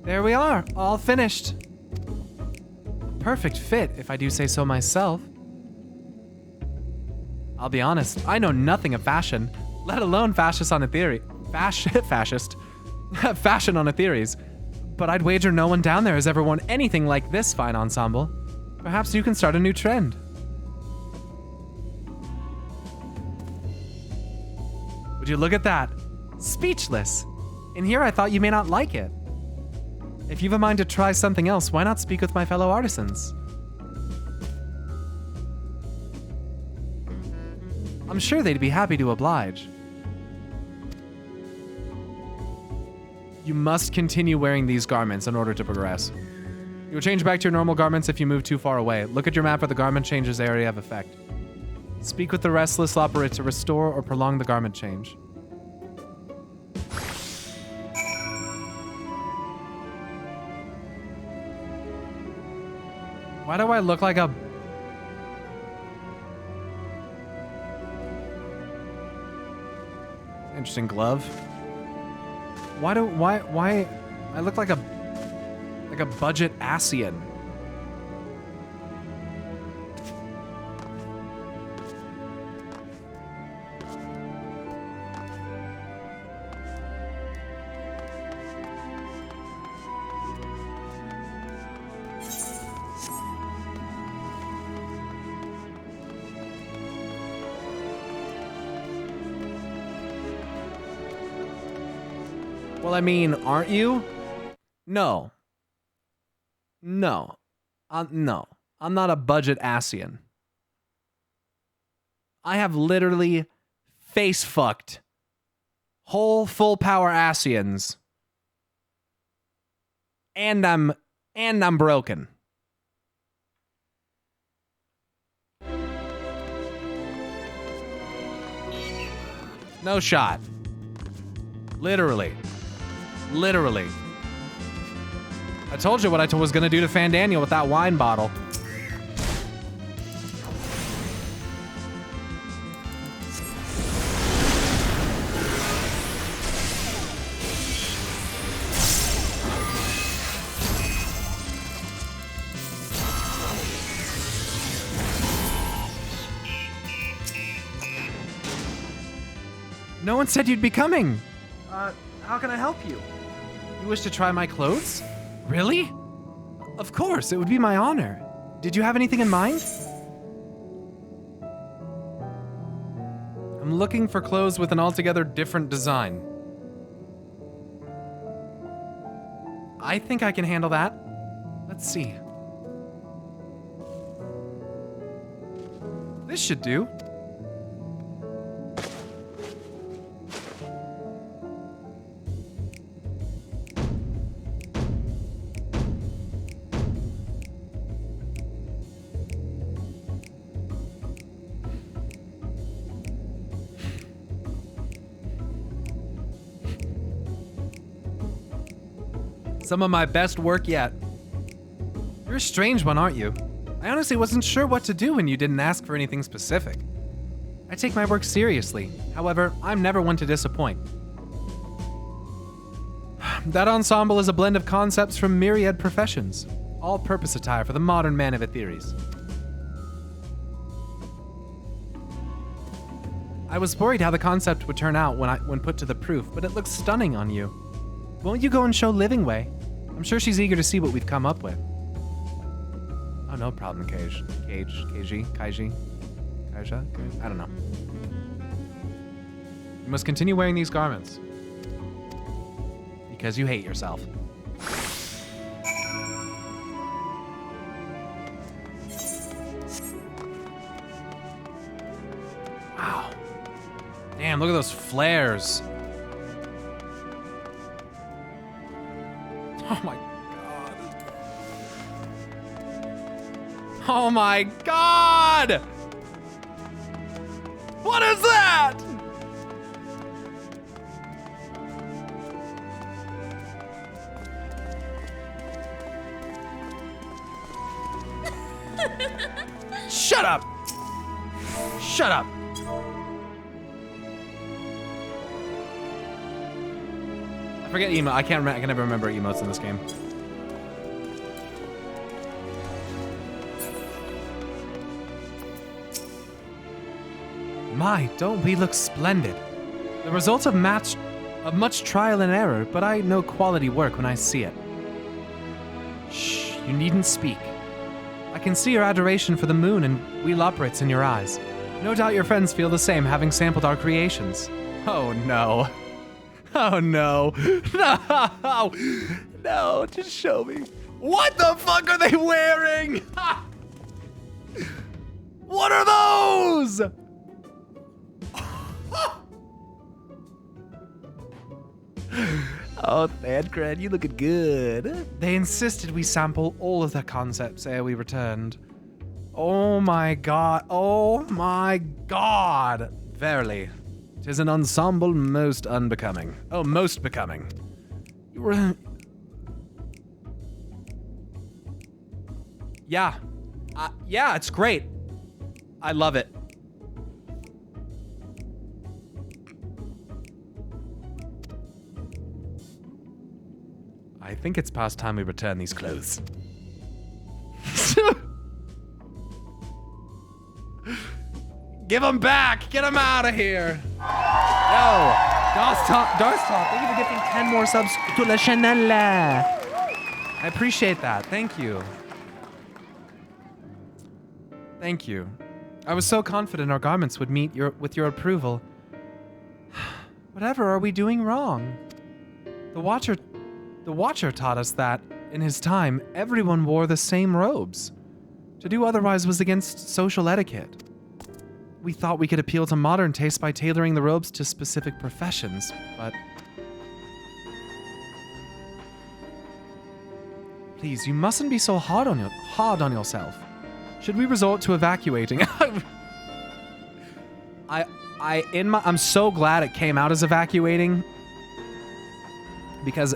There we are, all finished. Perfect fit, if I do say so myself. I'll be honest, I know nothing of fashion, let alone fascist on Aetheres. Fashion on Aetheres. But I'd wager no one down there has ever worn anything like this fine ensemble. Perhaps you can start a new trend. Would you look at that? Speechless. In here I thought you may not like it. If you've a mind to try something else, why not speak with my fellow artisans? I'm sure they'd be happy to oblige. You must continue wearing these garments in order to progress. You'll change back to your normal garments if you move too far away. Look at your map for the garment changes area of effect. Speak with the restless operator to restore or prolong the garment change. Why do I look like a... Interesting glove. Why I look like a budget Asian. Well, I mean, aren't you? No. No. No. I'm not a budget Asian. I have literally face-fucked whole full power Asians. And I'm broken. No shot. Literally. Literally. I told you what I was gonna do to Fandaniel with that wine bottle. No one said you'd be coming. How can I help you? You wish to try my clothes? Really? Of course, it would be my honor. Did you have anything in mind? I'm looking for clothes with an altogether different design. I think I can handle that. Let's see. This should do. Some of my best work yet. You're a strange one, aren't you? I honestly wasn't sure what to do when you didn't ask for anything specific. I take my work seriously. However, I'm never one to disappoint. That ensemble is a blend of concepts from myriad professions. All-purpose attire for the modern man of Aetheres. I was worried how the concept would turn out when put to the proof, but it looks stunning on you. Won't you go and show Livingway? I'm sure she's eager to see what we've come up with. Oh, no problem, Kaiji? Kaija? I don't know. You must continue wearing these garments. Because you hate yourself. Wow. Damn, look at those flares. Oh my god. Oh my god! What is that? Shut up! Shut up! I forget emote. I can never remember emotes in this game. My, don't we look splendid? The result of much trial and error, but I know quality work when I see it. Shh, you needn't speak. I can see your adoration for the moon and wheel operates in your eyes. No doubt your friends feel the same, having sampled our creations. Oh no. Oh no. No! No, just show me. What the fuck are they wearing? What are those? Oh, Thancred, you looking good. They insisted we sample all of the concepts ere we returned. Oh my god. Oh my god. Verily, 'tis an ensemble most unbecoming. Oh, most becoming. You were... Yeah. Yeah, it's great. I love it. I think it's past time we return these clothes. Give them back! Get them out of here! Yo! Darstop, thank you for gifting 10 more subs to la channel. I appreciate that. Thank you. Thank you. I was so confident our garments would meet with your approval. Whatever are we doing wrong? The Watcher taught us that, in his time, everyone wore the same robes. To do otherwise was against social etiquette. We thought we could appeal to modern taste by tailoring the robes to specific professions, but... Please, you mustn't be so hard on yourself. Should we resort to evacuating? I'm so glad it came out as evacuating. Because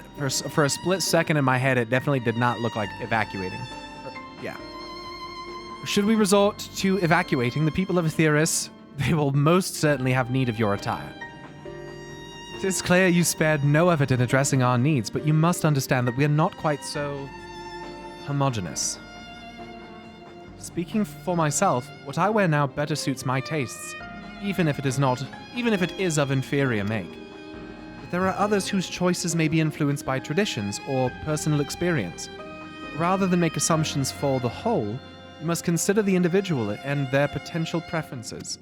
for a split second in my head, it definitely did not look like evacuating. Yeah. Should we resort to evacuating the people of Etheirys, they will most certainly have need of your attire. It is clear you spared no effort in addressing our needs, but you must understand that we are not quite so homogeneous. Speaking for myself, what I wear now better suits my tastes, even if it is of inferior make. There are others whose choices may be influenced by traditions or personal experience. Rather than make assumptions for the whole, you must consider the individual and their potential preferences.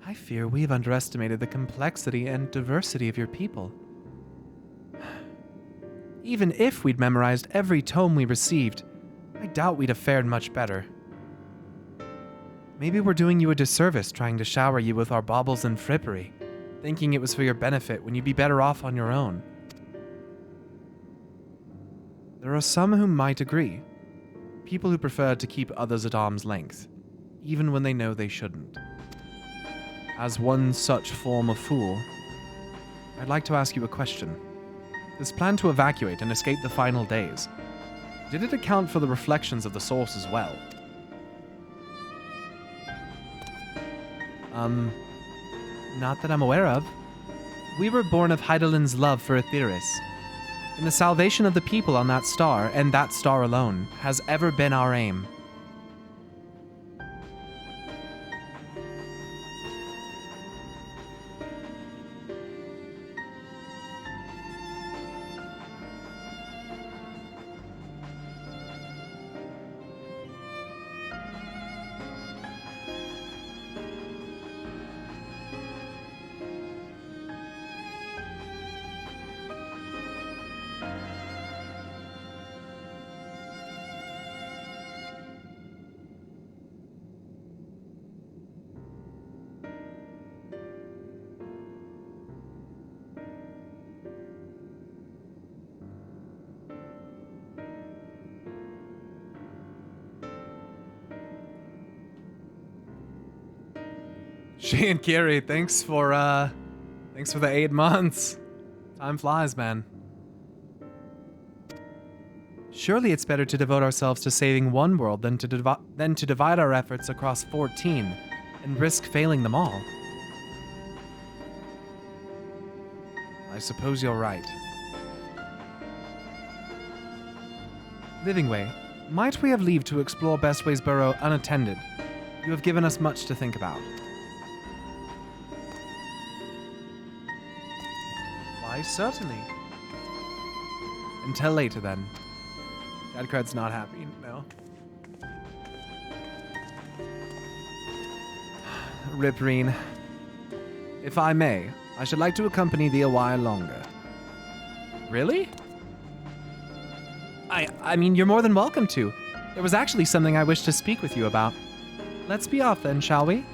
I fear we have underestimated the complexity and diversity of your people. Even if we'd memorized every tome we received, I doubt we'd have fared much better. Maybe we're doing you a disservice trying to shower you with our baubles and frippery, thinking it was for your benefit when you'd be better off on your own. There are some who might agree. People who prefer to keep others at arm's length, even when they know they shouldn't. As one such form of fool, I'd like to ask you a question. This plan to evacuate and escape the final days, did it account for the reflections of the source as well? Not that I'm aware of. We were born of Hydaelyn's love for Etheirys. And the salvation of the people on that star, and that star alone, has ever been our aim. She and Kiri, thanks for the 8 months. Time flies, man. Surely it's better to devote ourselves to saving one world than to divide our efforts across 14 and risk failing them all. I suppose you're right. Livingway, might we have leave to explore Bestway's burrow unattended? You have given us much to think about. Why, certainly. Until later, then. Dadcred's not happy, no. Ripreen. If I may, I should like to accompany thee a while longer. Really? I mean, you're more than welcome to. There was actually something I wished to speak with you about. Let's be off then, shall we?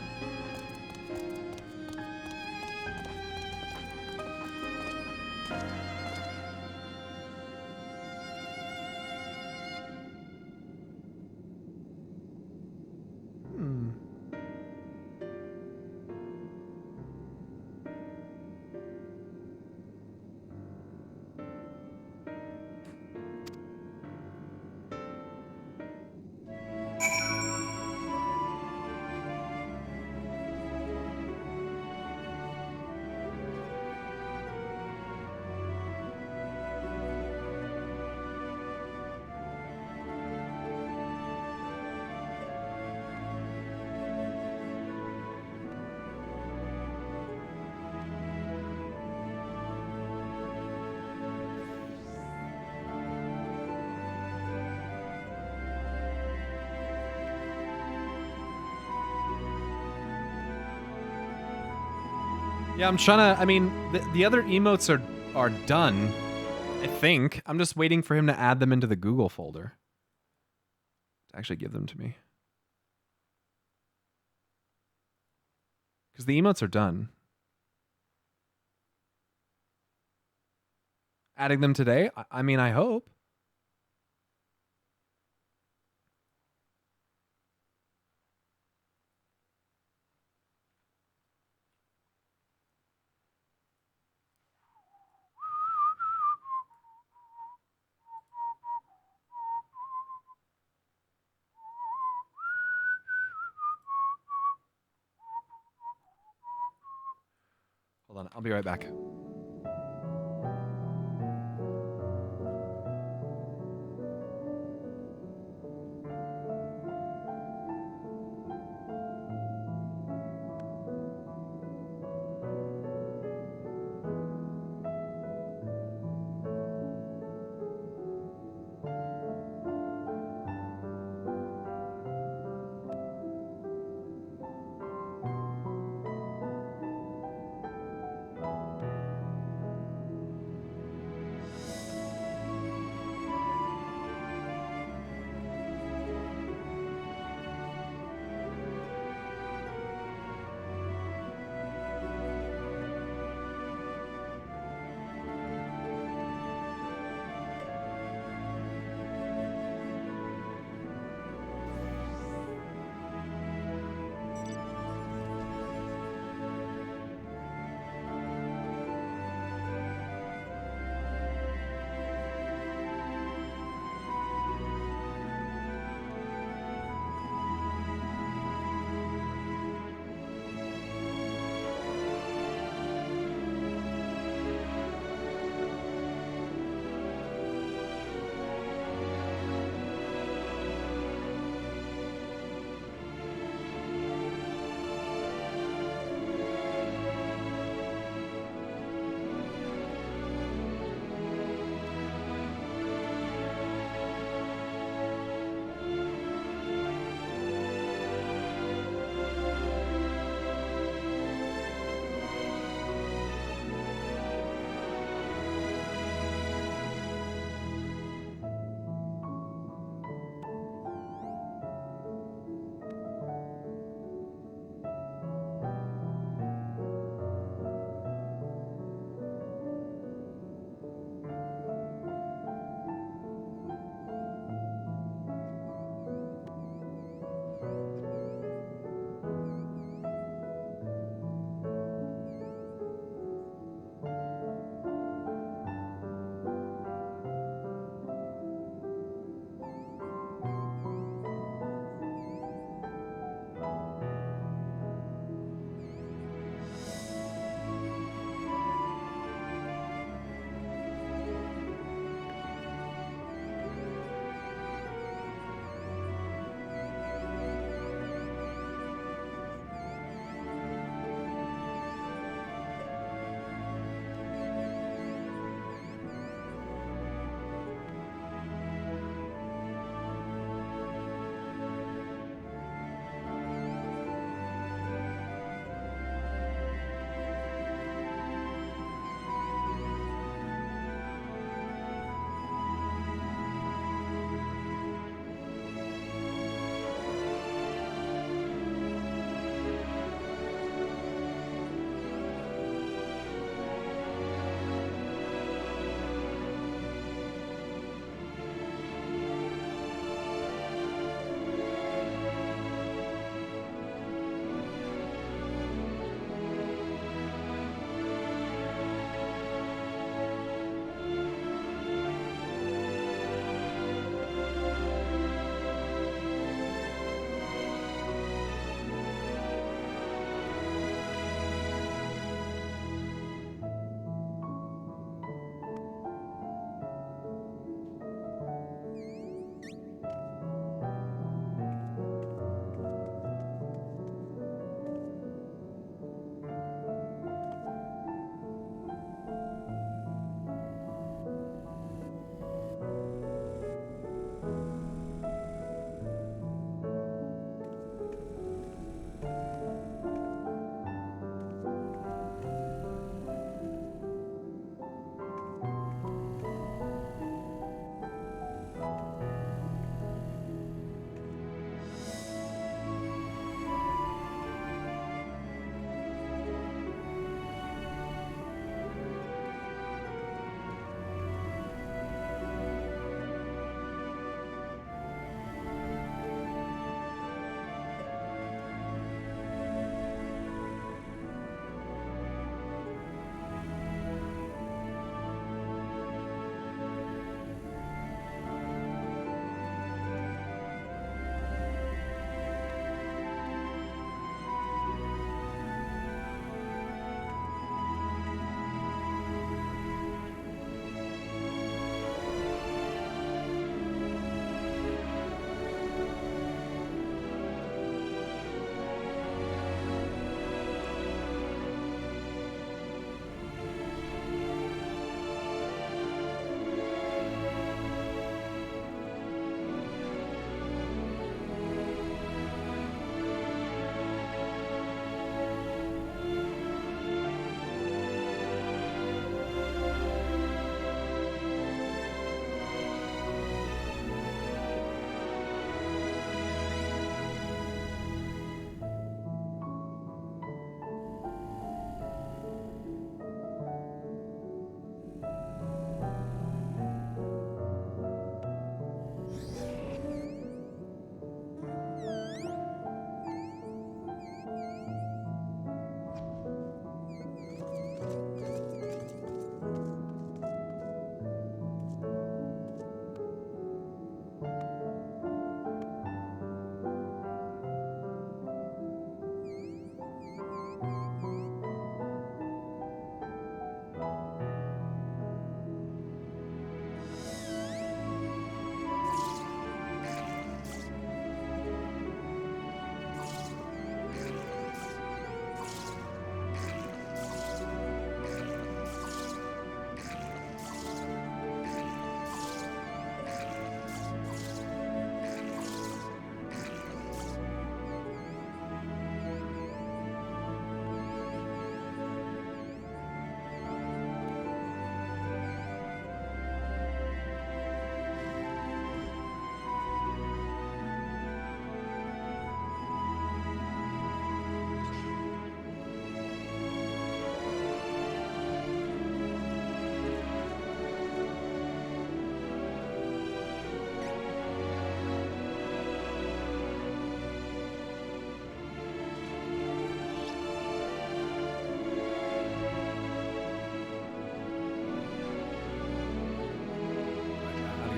Yeah, I'm trying to, I mean, the other emotes are done, I think. I'm just waiting for him to add them into the Google folder. To actually give them to me. Because the emotes are done. Adding them today? I mean, I hope. Hold on, I'll be right back.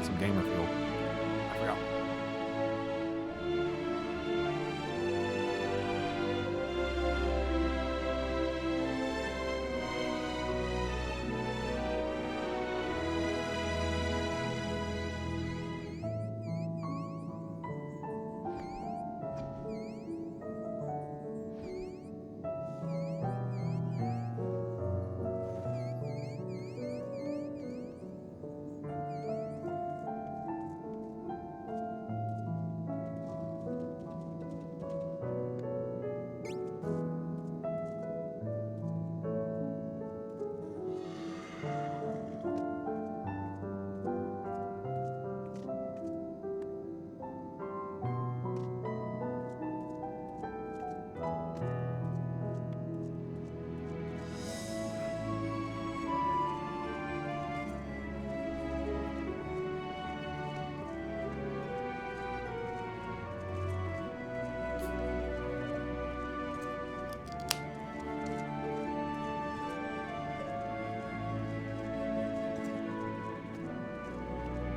some gamer fuel. I forgot.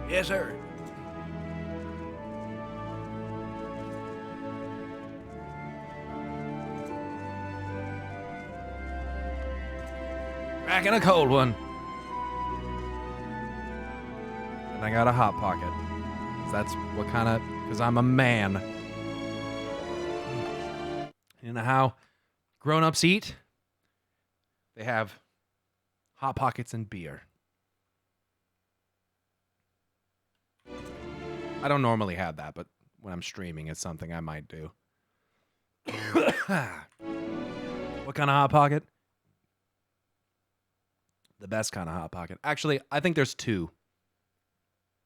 Yes, sir. Cracking a cold one. And I got a hot pocket. That's what kind of, because I'm a man. You know how grown-ups eat? They have hot pockets and beer. I don't normally have that, but when I'm streaming, it's something I might do. What kind of hot pocket? The best kind of hot pocket. Actually, I think there's two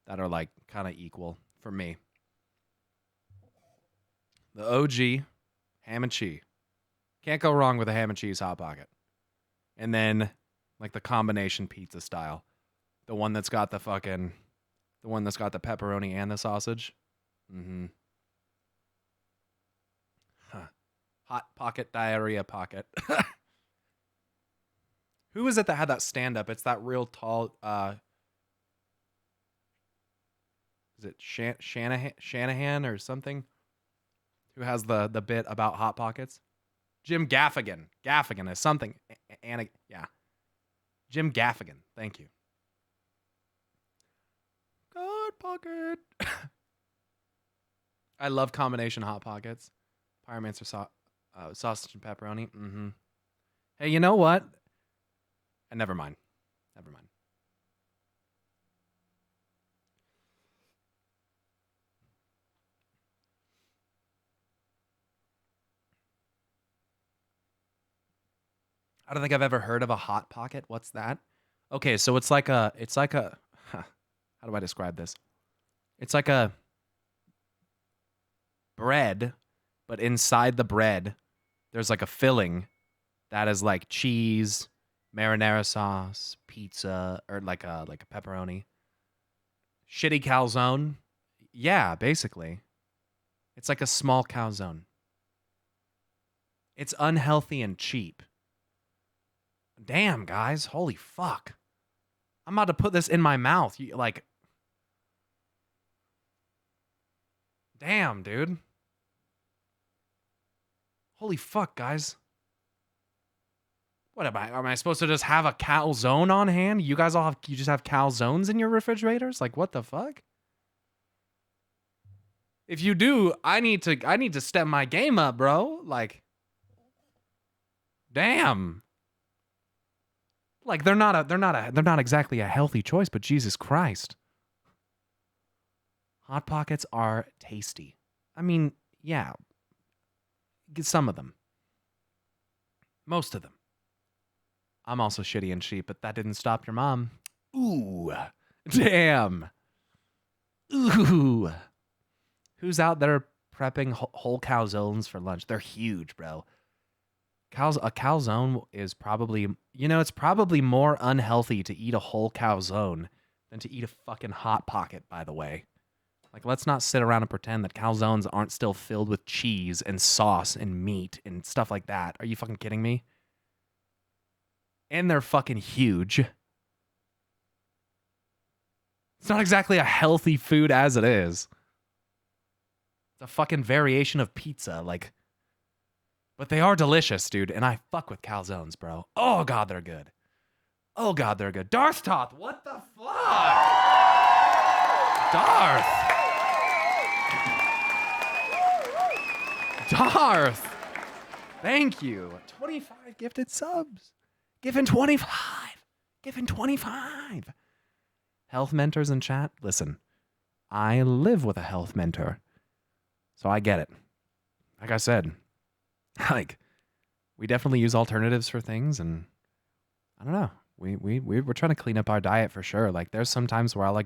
that are like kind of equal for me. The OG ham and cheese. Can't go wrong with a ham and cheese hot pocket. And then like the combination pizza style. The one that's got the pepperoni and the sausage. Mm-hmm. Huh. Hot pocket diarrhea pocket. Who is it that had that stand-up? It's that real tall, is it Shanahan or something? Who has the bit about hot pockets? Jim Gaffigan. Gaffigan is something. Yeah. Jim Gaffigan. Thank you. Hot pocket. I love combination hot pockets. Pyromancer sausage and pepperoni. Mm-hmm. Hey, you know what? And never mind. Never mind. I don't think I've ever heard of a hot pocket. What's that? Okay, so it's like a how do I describe this? It's like a bread, but inside the bread, there's like a filling that is like cheese, marinara sauce, pizza, or like a pepperoni. Shitty calzone. Yeah, basically. It's like a small calzone. It's unhealthy and cheap. Damn, guys. Holy fuck. I'm about to put this in my mouth. Like, damn, dude. Holy fuck, guys. What am I supposed to just have a calzone on hand? You guys you just have calzones in your refrigerators? Like, what the fuck? If you do, I need to step my game up, bro. Like, damn. Like, they're not exactly a healthy choice, but Jesus Christ. Hot Pockets are tasty. I mean, yeah. Get some of them. Most of them. I'm also shitty and cheap, but that didn't stop your mom. Ooh. Damn. Ooh. Who's out there prepping whole calzones for lunch? They're huge, bro. A calzone is probably, it's probably more unhealthy to eat a whole calzone than to eat a fucking Hot Pocket, by the way. Like, let's not sit around and pretend that calzones aren't still filled with cheese and sauce and meat and stuff like that. Are you fucking kidding me? And they're fucking huge. It's not exactly a healthy food as it is. It's a fucking variation of pizza, like. But they are delicious, dude, and I fuck with calzones, bro. Oh god, they're good. Oh god, they're good. Darth Toth, what the fuck? Darth. Thank you. 25 gifted subs. Given 25. Given 25. Health mentors in chat. Listen, I live with a health mentor. So I get it. Like I said, like, we definitely use alternatives for things, and I don't know. We're trying to clean up our diet for sure. Like, there's some times where I'll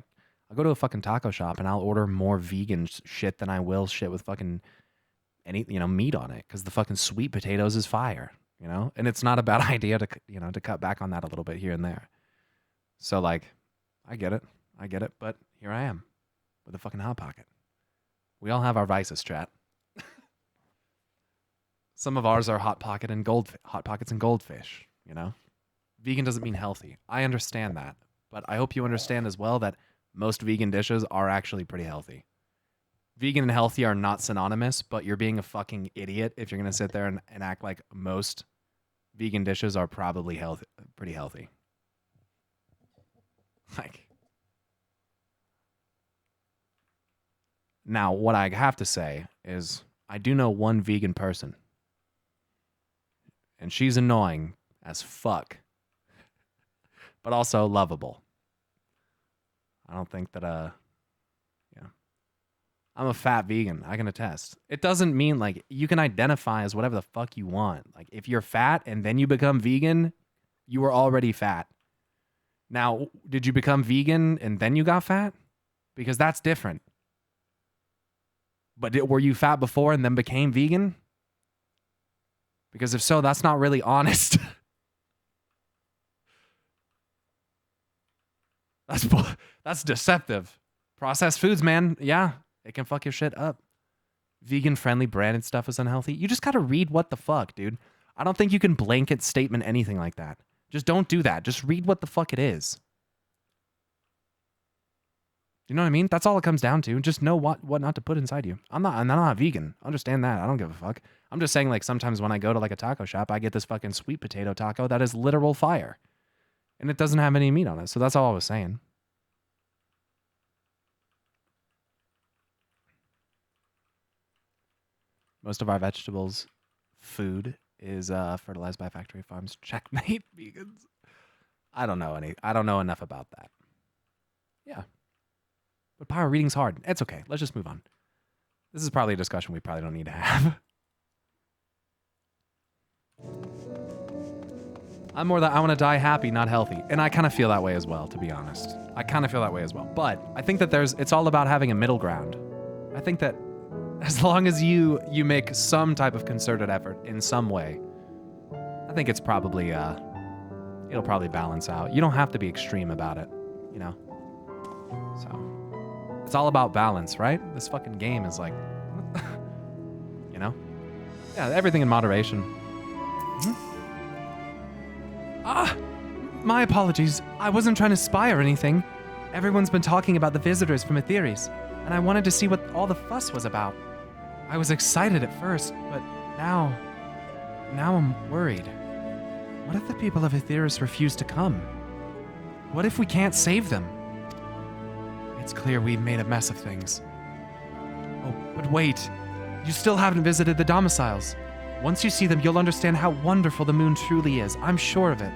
go to a fucking taco shop and I'll order more vegan shit than I will shit with fucking any, meat on it, because the fucking sweet potatoes is fire, and it's not a bad idea to, to cut back on that a little bit here and there. So, like, I get it, but here I am with a fucking Hot Pocket. We all have our vices, chat. Some of ours are Hot Pockets and goldfish, Vegan doesn't mean healthy. I understand that, but I hope you understand as well that most vegan dishes are actually pretty healthy. Vegan and healthy are not synonymous, but you're being a fucking idiot if you're going to sit there and act like most vegan dishes are probably pretty healthy. Like, now, what I have to say is I do know one vegan person, and she's annoying as fuck, but also lovable. I don't think that, I'm a fat vegan. I can attest. It doesn't mean, like, you can identify as whatever the fuck you want. Like, if you're fat and then you become vegan, you were already fat. Now, did you become vegan and then you got fat? Because that's different. But were you fat before and then became vegan? Because if so, that's not really honest. That's deceptive. Processed foods, man. Yeah, it can fuck your shit up. Vegan-friendly branded stuff is unhealthy. You just gotta read what the fuck, dude. I don't think you can blanket statement anything like that. Just don't do that. Just read what the fuck it is. You know what I mean? That's all it comes down to. Just know what not to put inside you. I'm not vegan. Understand that. I don't give a fuck. I'm just saying, like, sometimes when I go to, like, a taco shop, I get this fucking sweet potato taco that is literal fire. And it doesn't have any meat on it. So that's all I was saying. Most of our vegetables food is fertilized by factory farms. Checkmate, vegans. I don't know enough about that. Yeah. But pyro reading's hard. It's okay. Let's just move on. This is probably a discussion we probably don't need to have. I'm more that I want to die happy, not healthy. And I kind of feel that way as well, to be honest. I kind of feel that way as well. But I think that it's all about having a middle ground. I think that as long as you make some type of concerted effort in some way, I think it's probably, it'll probably balance out. You don't have to be extreme about it, So, it's all about balance, right? This fucking game is like, Yeah, everything in moderation. My apologies. I wasn't trying to spy or anything. Everyone's been talking about the visitors from Aetheres, and I wanted to see what all the fuss was about. I was excited at first, but now I'm worried. What if the people of Aetheres refuse to come? What if we can't save them? It's clear we've made a mess of things. Oh, but wait. You still haven't visited the domiciles. Once you see them, you'll understand how wonderful the moon truly is. I'm sure of it.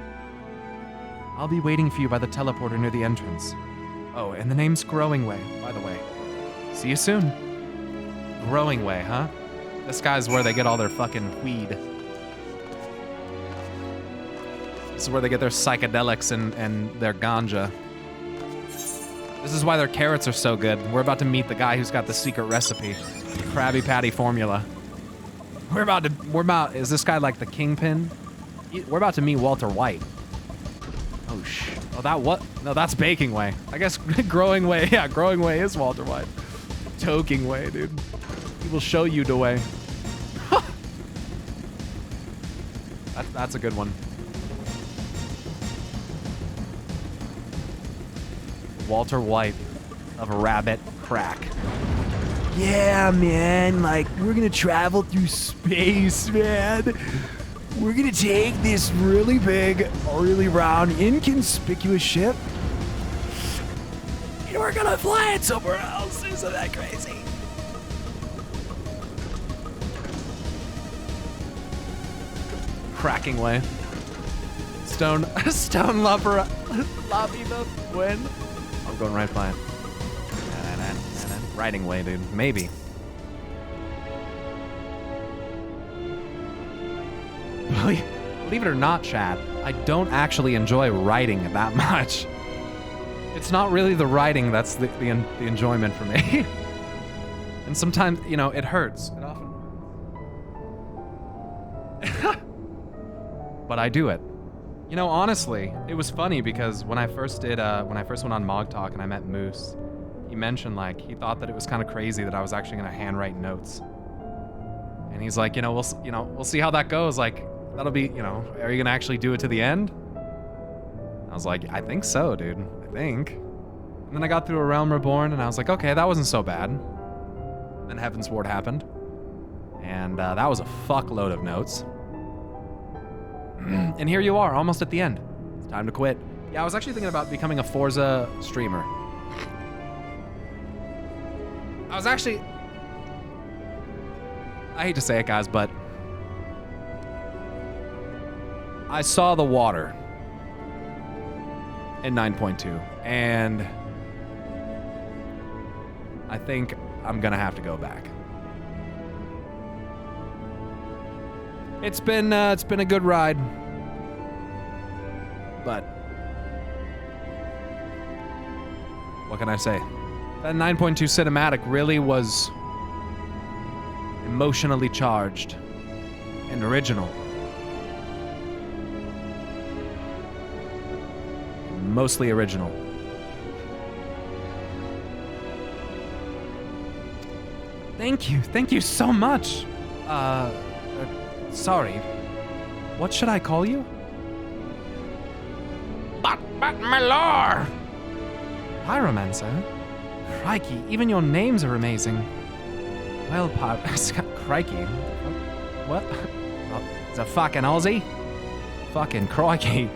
I'll be waiting for you by the teleporter near the entrance. Oh, and the name's Growing Way, by the way. See you soon. Growing Way, huh? This guy's where they get all their fucking weed. This is where they get their psychedelics and their ganja. This is why their carrots are so good. We're about to meet the guy who's got the secret recipe. The Krabby Patty formula. Is this guy like the kingpin? We're about to meet Walter White. No, that's Baking Way. I guess Growing Way, yeah, Growing Way is Walter White. Toking Way, dude. He will show you the way. That's a good one. Walter White. of rabbit crack. Yeah, man, like, we're gonna travel through space, man. We're gonna take this really big, really round, inconspicuous ship, and we're gonna fly it somewhere else. Isn't that crazy? Cracking way. Stone lover lobby the win. I'm going right by it. Riding way, dude. Maybe. Believe it or not, chat, I don't actually enjoy writing that much. It's not really the writing that's the enjoyment for me. And sometimes, you know, it hurts. It often hurts. But I do it. You know, honestly, it was funny because when I first went on Mog Talk and I met Moose, he mentioned, like, he thought that it was kind of crazy that I was actually gonna handwrite notes. And he's like, we'll see how that goes. Like, that'll be, are you gonna actually do it to the end? I was like, I think so, dude. I think. And then I got through A Realm Reborn and I was like, okay, that wasn't so bad. Then Heavensward happened. And that was a fuckload of notes. And here you are, almost at the end. It's time to quit. Yeah, I was actually thinking about becoming a Forza streamer. I hate to say it, guys, but I saw the water in 9.2, and I think I'm gonna have to go back. It's been a good ride, but what can I say? That 9.2 cinematic really was emotionally charged and original. Mostly original. Thank you so much. Sorry. What should I call you? But my lord! Pyromancer? Crikey, even your names are amazing. Well, crikey. What? Oh, it's a fucking Aussie? Fucking crikey.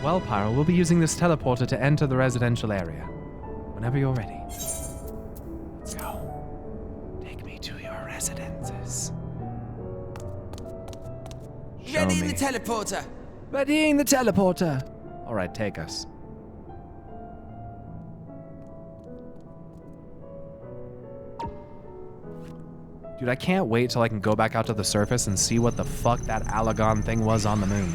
Well, Pyro, we'll be using this teleporter to enter the residential area. Whenever you're ready. Let's go. Take me to your residences. Readying the teleporter. Readying the teleporter. All right, take us. Dude, I can't wait till I can go back out to the surface and see what the fuck that Alagon thing was on the moon.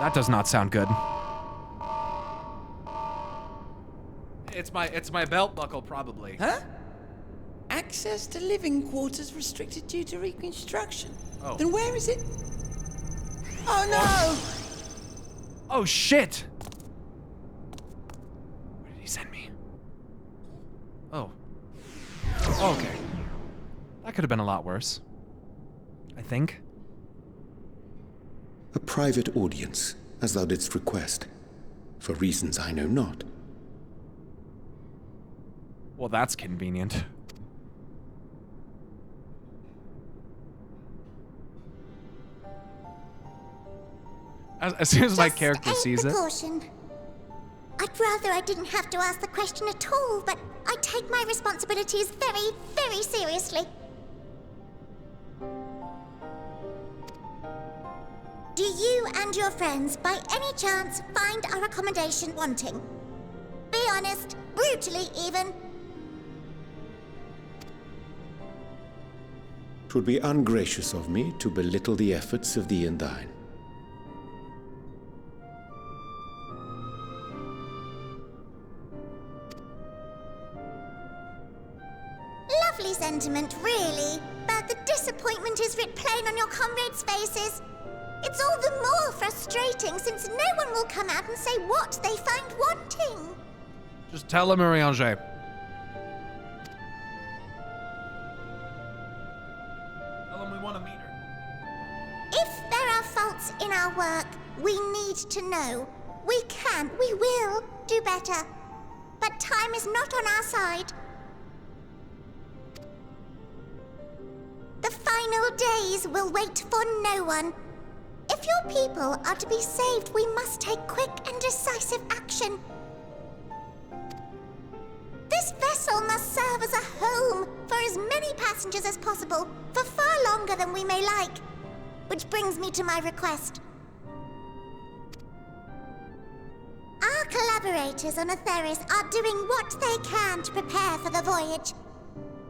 That does not sound good. It's my belt buckle, probably. Huh? Access to living quarters restricted due to reconstruction. Oh. Then where is it? Oh no! Oh shit! Where did he send me? Oh. Okay. That could have been a lot worse. I think. A private audience, as thou didst request, for reasons I know not. Well, that's convenient. As soon as my character sees it. I'd rather I didn't have to ask the question at all, but I take my responsibilities very, very seriously. Do you and your friends, by any chance, find our accommodation wanting? Be honest, brutally even. 'Twould be ungracious of me to belittle the efforts of thee and thine. Lovely sentiment, really, but the disappointment is writ plain on your comrades' faces. It's all the more frustrating since no one will come out and say what they find wanting. Just tell him, Marie-Ange. Tell him we want to meet her. If there are faults in our work, we need to know. We can, we will do better. But time is not on our side. The final days will wait for no one. If your people are to be saved, we must take quick and decisive action. This vessel must serve as a home for as many passengers as possible, for far longer than we may like. Which brings me to my request. Our collaborators on Atheris are doing what they can to prepare for the voyage.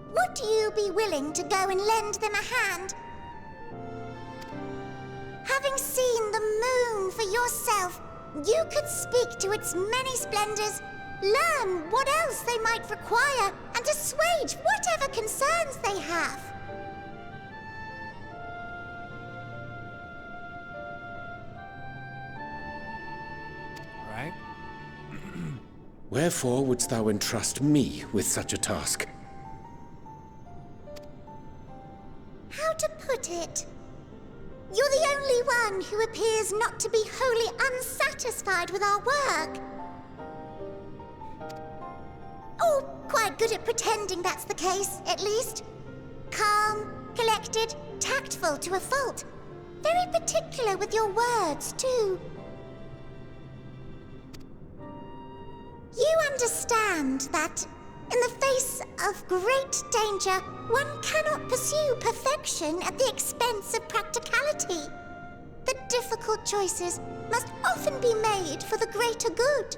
Would you be willing to go and lend them a hand? Having seen the moon for yourself, you could speak to its many splendors, learn what else they might require, and assuage whatever concerns they have. Right? Wherefore wouldst thou entrust me with such a task? How to put it? You're the only one who appears not to be wholly unsatisfied with our work. Or quite good at pretending that's the case, at least. Calm, collected, tactful to a fault. Very particular with your words, too. You understand that, in the face of great danger, one cannot pursue perfection at the expense of practicality. The difficult choices must often be made for the greater good.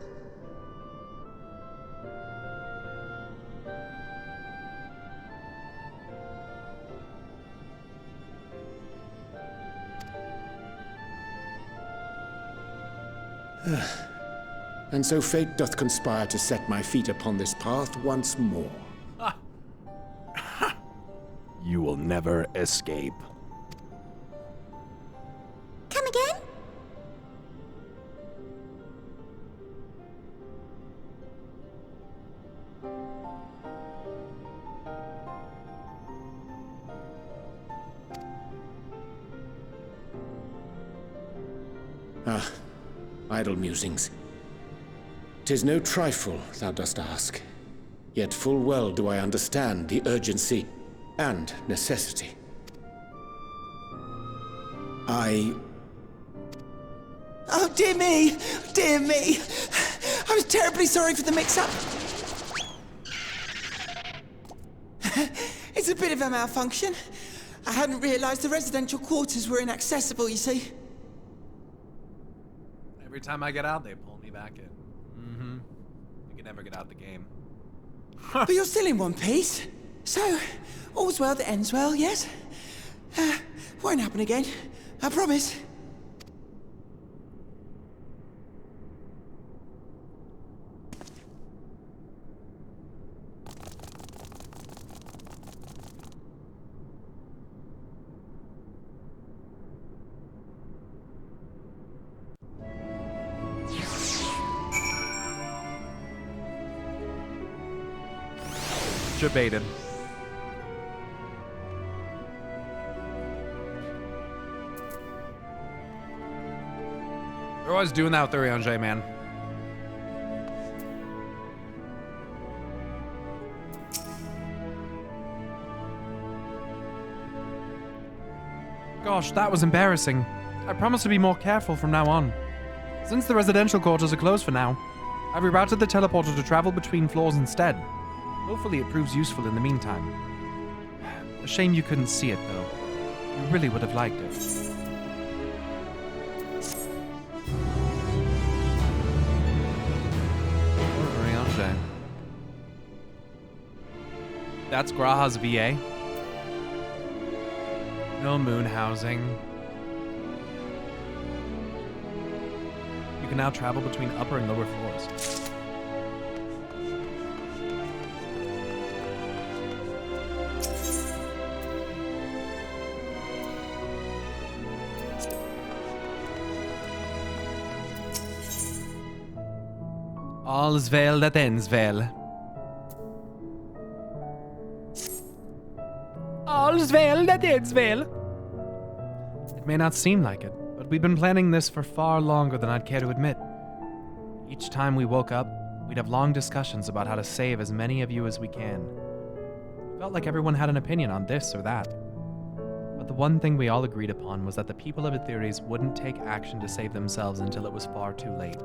And so fate doth conspire to set my feet upon this path once more. You will never escape. Come again? Ah, idle musings. 'Tis no trifle thou dost ask, yet full well do I understand the urgency and necessity. Oh, dear me! Dear me! I was terribly sorry for the mix-up. It's a bit of a malfunction. I hadn't realized the residential quarters were inaccessible, you see. Every time I get out, they pull me back in. You can never get out the game. But you're still in one piece. So, all's well that ends well, yes? Won't happen again. I promise. Debated. They're always doing that with Urian J, man. Gosh, that was embarrassing. I promise to be more careful from now on. Since the residential quarters are closed for now, I've rerouted the teleporter to travel between floors instead. Hopefully it proves useful in the meantime. A shame you couldn't see it, though. You really would have liked it. Urian. That's Graha's VA. No moon housing. You can now travel between upper and lower floors. All's well that ends well. All's well that ends well. It may not seem like it, but we've been planning this for far longer than I'd care to admit. Each time we woke up, we'd have long discussions about how to save as many of you as we can. It felt like everyone had an opinion on this or that. But the one thing we all agreed upon was that the people of Etheres wouldn't take action to save themselves until it was far too late.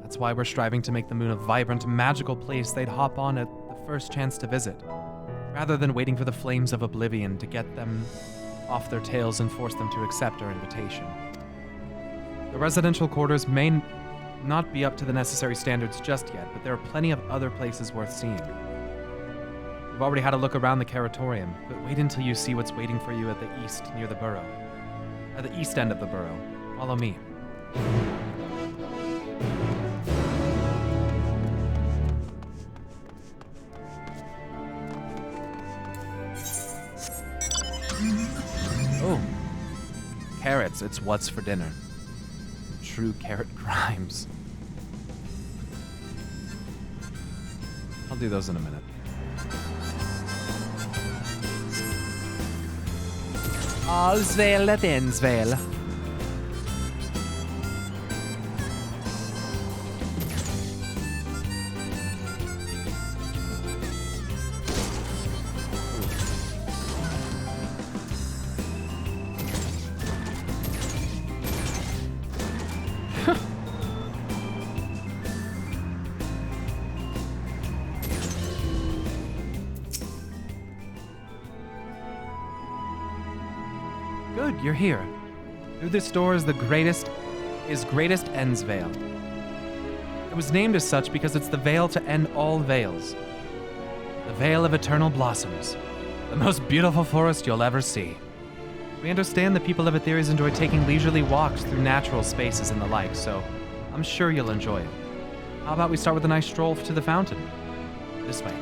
That's why we're striving to make the moon a vibrant, magical place they'd hop on at the first chance to visit, rather than waiting for the flames of oblivion to get them off their tails and force them to accept our invitation. The residential quarters may not be up to the necessary standards just yet, but there are plenty of other places worth seeing. We've already had a look around the Caratorium, but wait until you see what's waiting for you at the east near the burrow. At the east end of the burrow. Follow me. Oh. Carrots, it's what's for dinner. True carrot crimes. I'll do those in a minute. All's väl that ends väl. Good, you're here. Through this door is greatest End's Veil. It was named as such because it's the veil to end all veils. The Veil of Eternal Blossoms. The most beautiful forest you'll ever see. We understand the people of Etheres enjoy taking leisurely walks through natural spaces and the like, so I'm sure you'll enjoy it. How about we start with a nice stroll to the fountain? This way.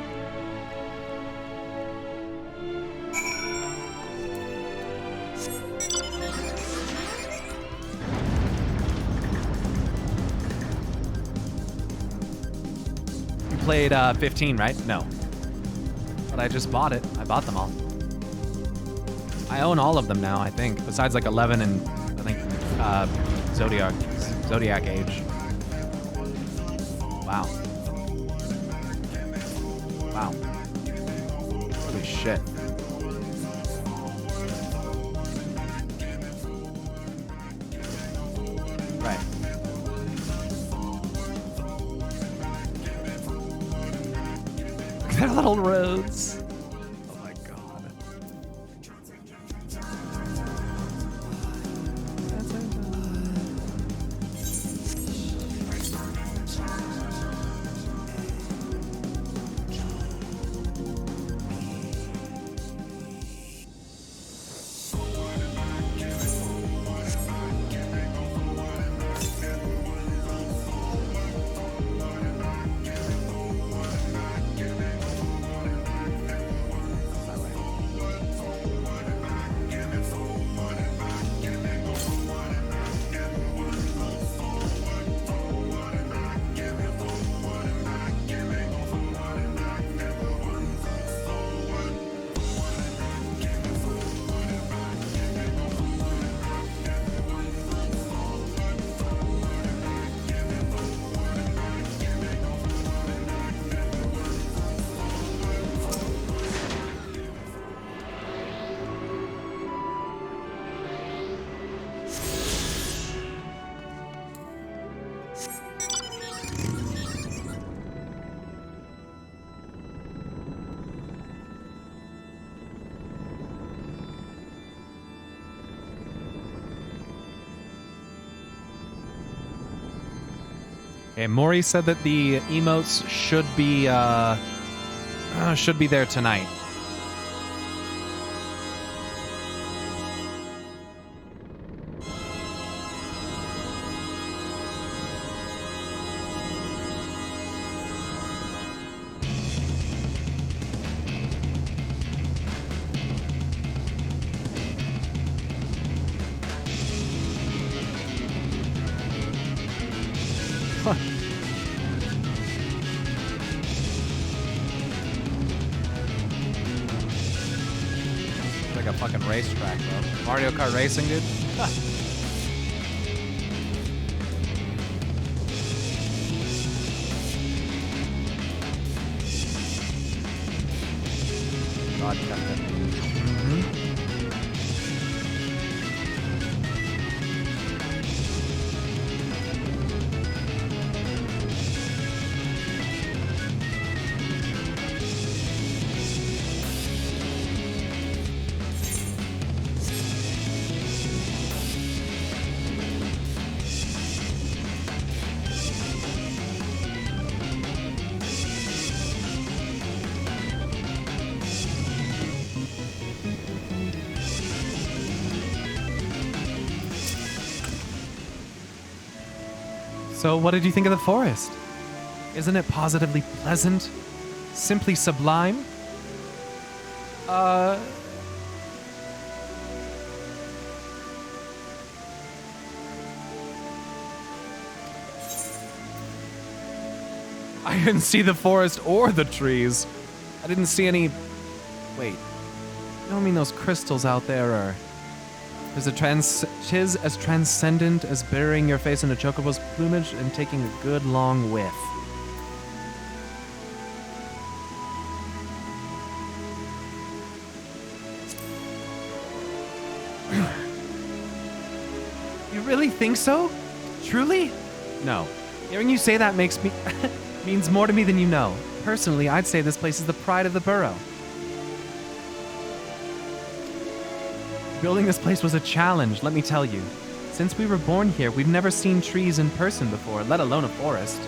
Played 15, right? No. But I just bought it. I bought them all. I own all of them now, I think. Besides like 11 and I think Zodiac Age. Wow. Wow. Holy shit. Right. They're little roads. Oh my god. Okay, Maury said that the emotes should be there tonight. Like a fucking racetrack, bro. Mario Kart racing, dude. God kept it. So, what did you think of the forest? Isn't it positively pleasant? Simply sublime? I didn't see the forest or the trees. I didn't see any... Wait. You don't mean those crystals out there are... Tis as transcendent as burying your face in a chocobo's plumage and taking a good long whiff. You really think so? Truly? No. Hearing you say that makes me... means more to me than you know. Personally, I'd say this place is the pride of the borough. Building this place was a challenge, let me tell you. Since we were born here, we've never seen trees in person before, let alone a forest.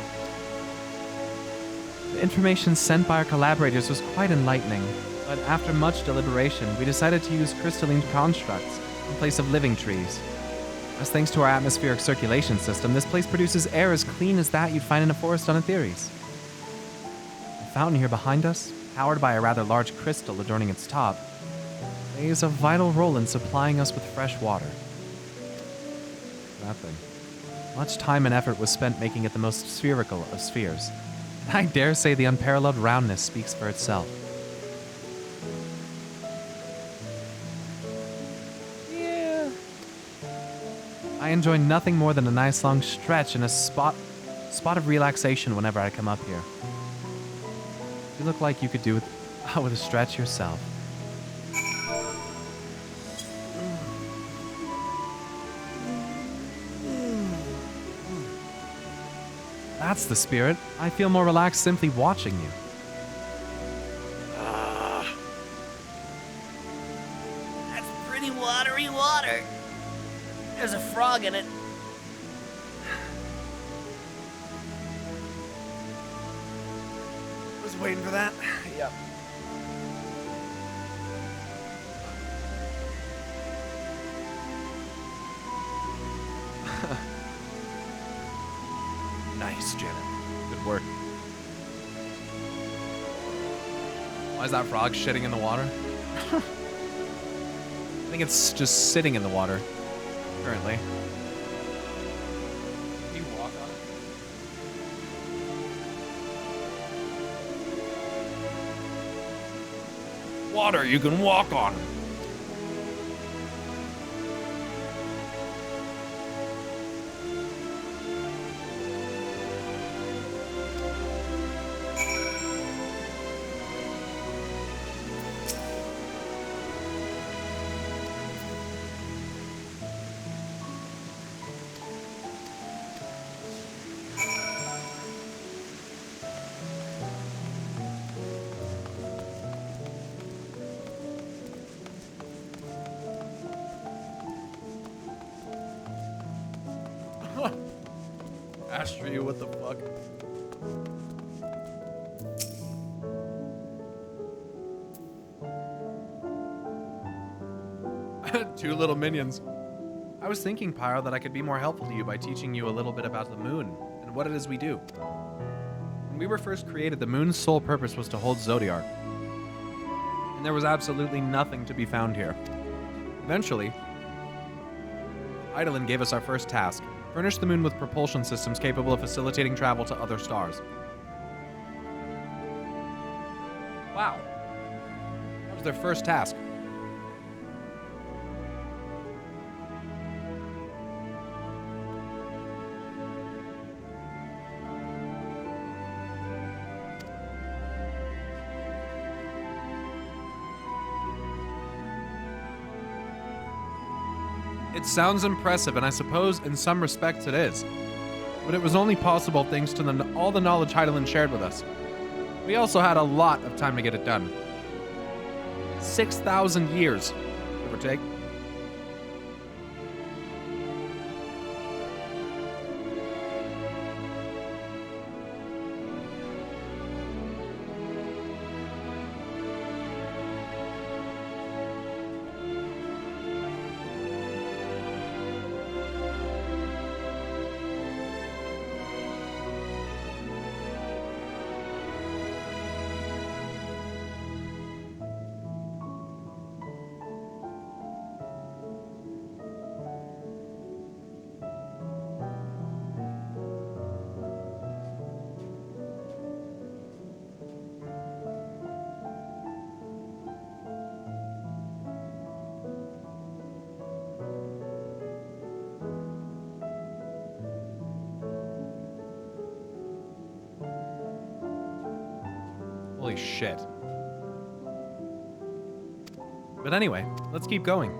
The information sent by our collaborators was quite enlightening, but after much deliberation, we decided to use crystalline constructs in place of living trees. As thanks to our atmospheric circulation system, this place produces air as clean as that you'd find in a forest on Aetheres. The fountain here behind us, powered by a rather large crystal adorning its top, plays a vital role in supplying us with fresh water. That thing. Much time and effort was spent making it the most spherical of spheres. And I dare say the unparalleled roundness speaks for itself. Yeah. I enjoy nothing more than a nice long stretch and a spot of relaxation whenever I come up here. You look like you could do with a stretch yourself. That's the spirit. I feel more relaxed simply watching you. That's pretty watery water. There's a frog in it. Was waiting for that. Yep. Nice, Janet. Good work. Why is that frog shitting in the water? I think it's just sitting in the water, currently. Can you walk on it? Water you can walk on. Astria, what the fuck? Two little minions. I was thinking, Pyro, that I could be more helpful to you by teaching you a little bit about the moon and what it is we do. When we were first created, the moon's sole purpose was to hold Zodiac. And there was absolutely nothing to be found here. Eventually, Eidolon gave us our first task. Furnish the moon with propulsion systems capable of facilitating travel to other stars. Wow. That was their first task. It sounds impressive, and I suppose in some respects it is. But it was only possible thanks to all the knowledge Heidelin shared with us. We also had a lot of time to get it done. 6,000 years, give or take. Holy shit. But anyway, let's keep going.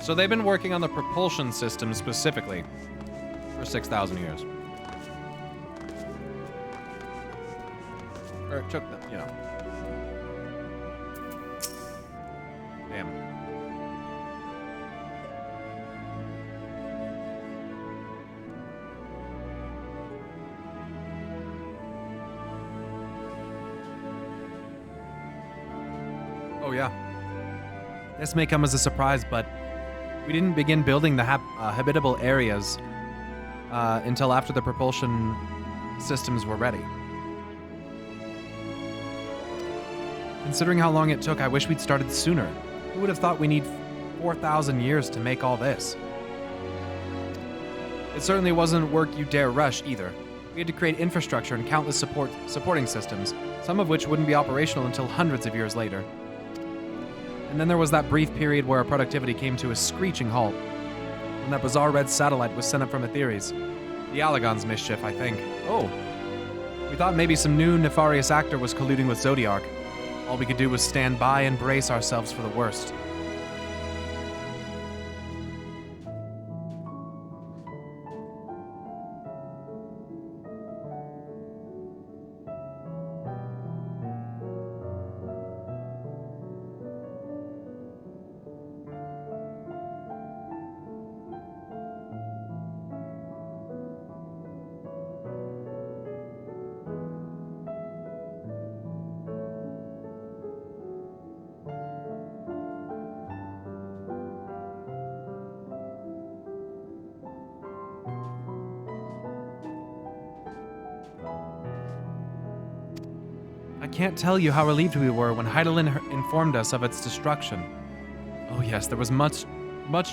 So they've been working on the propulsion system specifically for 6,000 years. Or it took them, you know. Damn. Oh, yeah. This may come as a surprise, but we didn't begin building the habitable areas until after the propulsion systems were ready. Considering how long it took, I wish we'd started sooner. Who would have thought we need 4,000 years to make all this? It certainly wasn't work you dare rush, either. We had to create infrastructure and countless supporting systems, some of which wouldn't be operational until hundreds of years later. And then there was that brief period where our productivity came to a screeching halt, when that bizarre red satellite was sent up from Aetheres. The Allagon's mischief, I think. Oh. We thought maybe some new nefarious actor was colluding with Zodiark. All we could do was stand by and brace ourselves for the worst. I can't tell you how relieved we were when Heidelin informed us of its destruction. Oh yes, there was much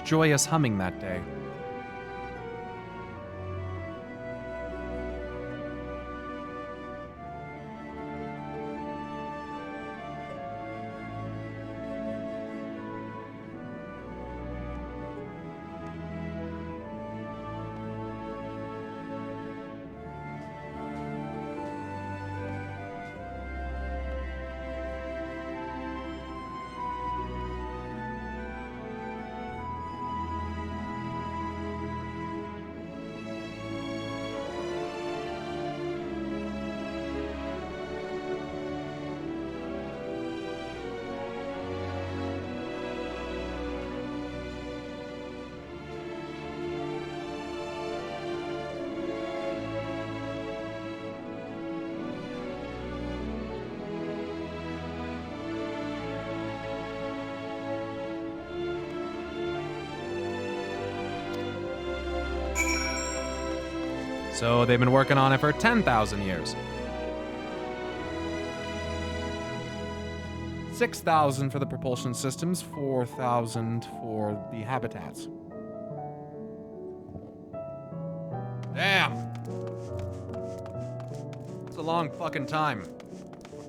joyous humming that day. So they've been working on it for 10,000 years. 6,000 for the propulsion systems, 4,000 for the habitats. Damn! It's a long fucking time.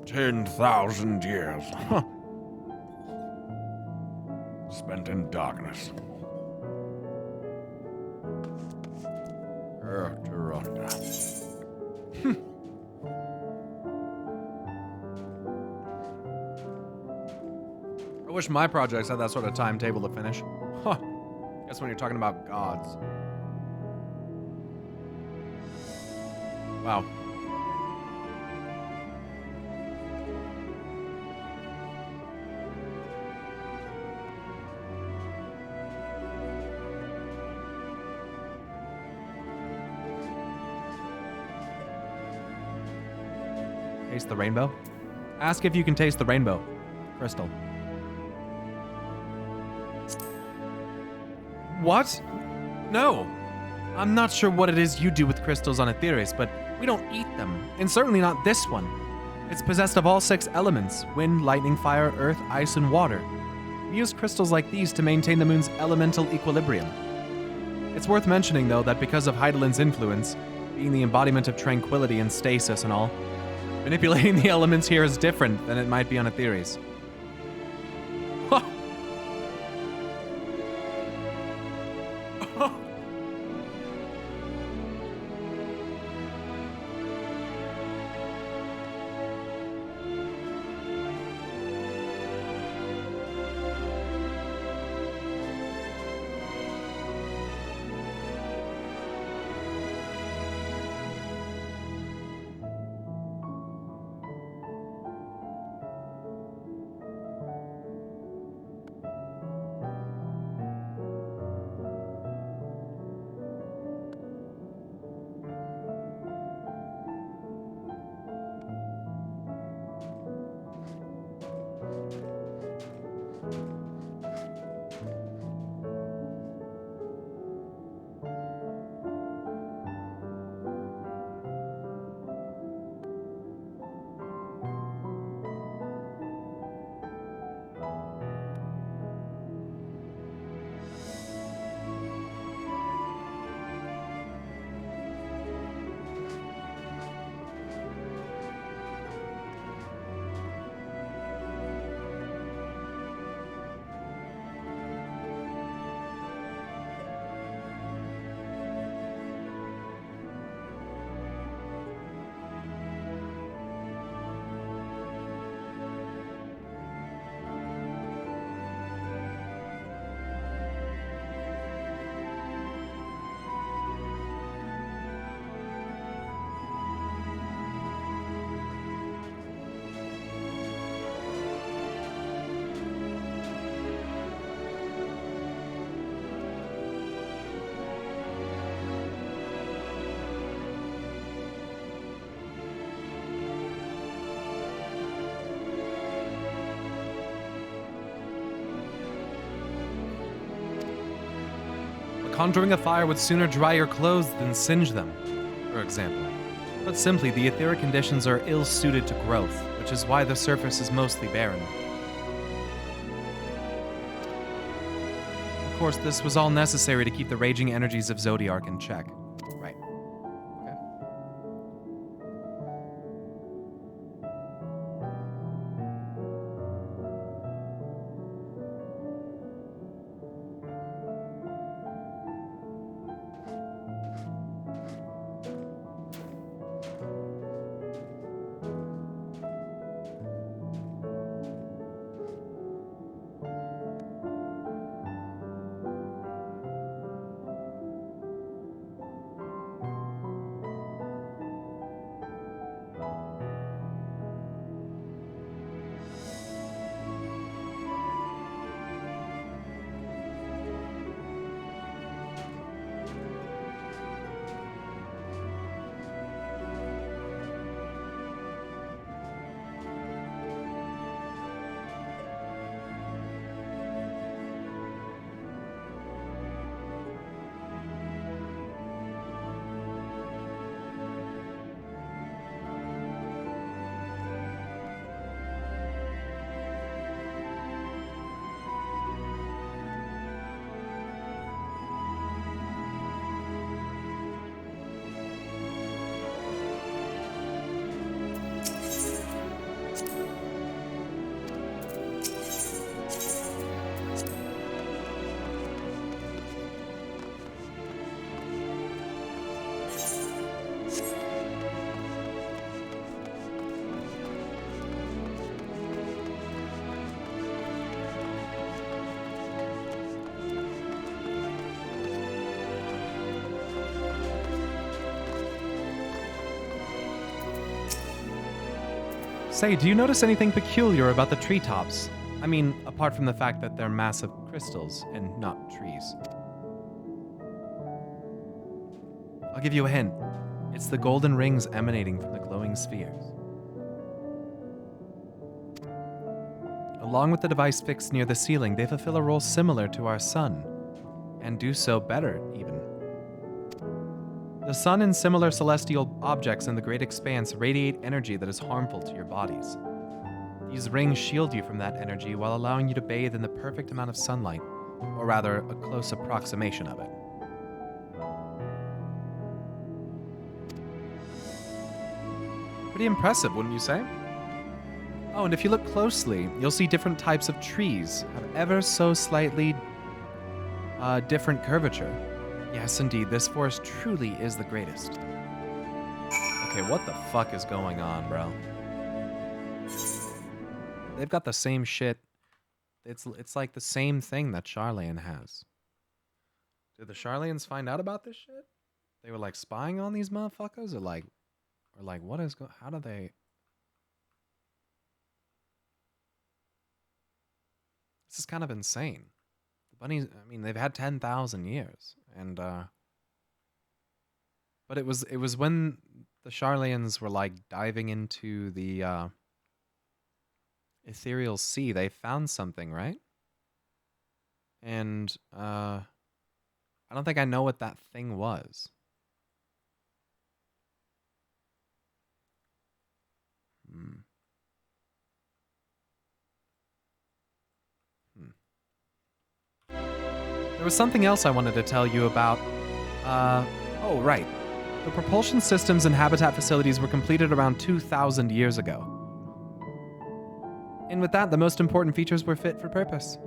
10,000 years. Spent in darkness. wish my projects had that sort of timetable to finish. Huh. Guess when you're talking about gods. Wow. Taste the rainbow? Ask if you can taste the rainbow. Crystal. What? No. I'm not sure what it is you do with crystals on Aetheris, but we don't eat them. And certainly not this one. It's possessed of all 6 elements: wind, lightning, fire, earth, ice, and water. We use crystals like these to maintain the moon's elemental equilibrium. It's worth mentioning, though, that because of Heidelin's influence, being the embodiment of tranquility and stasis and all, manipulating the elements here is different than it might be on Aetheris. Conjuring a fire would sooner dry your clothes than singe them, for example. Put simply, the etheric conditions are ill-suited to growth, which is why the surface is mostly barren. Of course, this was all necessary to keep the raging energies of Zodiark in check. Right. Okay. Say, do you notice anything peculiar about the treetops? I mean, apart from the fact that they're massive crystals and not trees. I'll give you a hint. It's the golden rings emanating from the glowing spheres. Along with the device fixed near the ceiling, they fulfill a role similar to our sun, and do so better, even. The sun and similar celestial objects in the great expanse radiate energy that is harmful to your bodies. These rings shield you from that energy while allowing you to bathe in the perfect amount of sunlight, or rather, a close approximation of it. Pretty impressive, wouldn't you say? Oh, and if you look closely, you'll see different types of trees have ever so slightly different curvature. Yes, indeed, this forest truly is the greatest. Okay, what the fuck is going on, bro? They've got the same shit. It's like the same thing that Charlayan has. Did the Charlayans find out about this shit? They were like spying on these motherfuckers, or like what is going? How do they? This is kind of insane. The bunnies, I mean, they've had 10,000 years, and but it was when the Charlayans were like diving into the ethereal sea, they found something, right? And I don't think I know what that thing was. There was something else I wanted to tell you about. Oh, right. The propulsion systems and habitat facilities were completed around 2,000 years ago. And with that, the most important features were fit for purpose.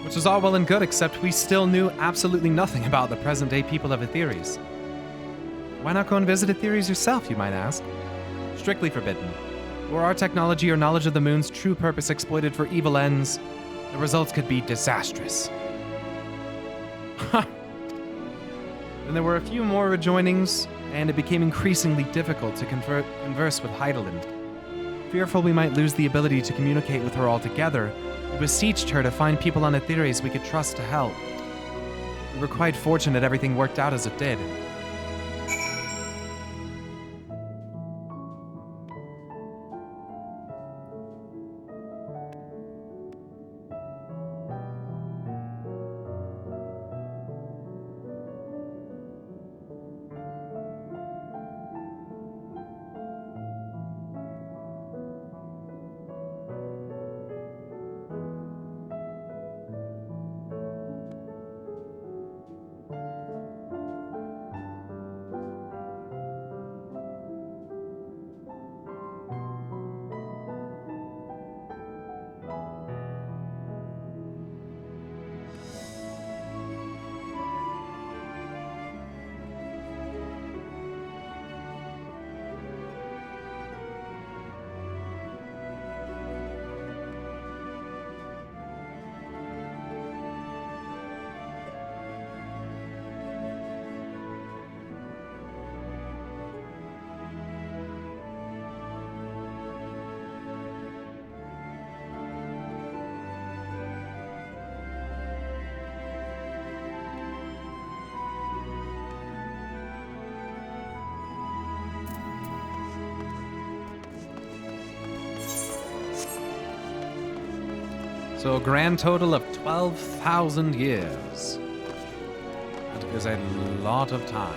Which was all well and good, except we still knew absolutely nothing about the present-day people of Etheres. Why not go and visit Etheres yourself, you might ask? Strictly forbidden. Were our technology or knowledge of the moon's true purpose exploited for evil ends, the results could be disastrous. Then there were a few more rejoinings, and it became increasingly difficult to converse with Heidelin. Fearful we might lose the ability to communicate with her altogether, we beseeched her to find people on Etheres we could trust to help. We were quite fortunate everything worked out as it did. So a grand total of 12,000 years. That is a lot of time.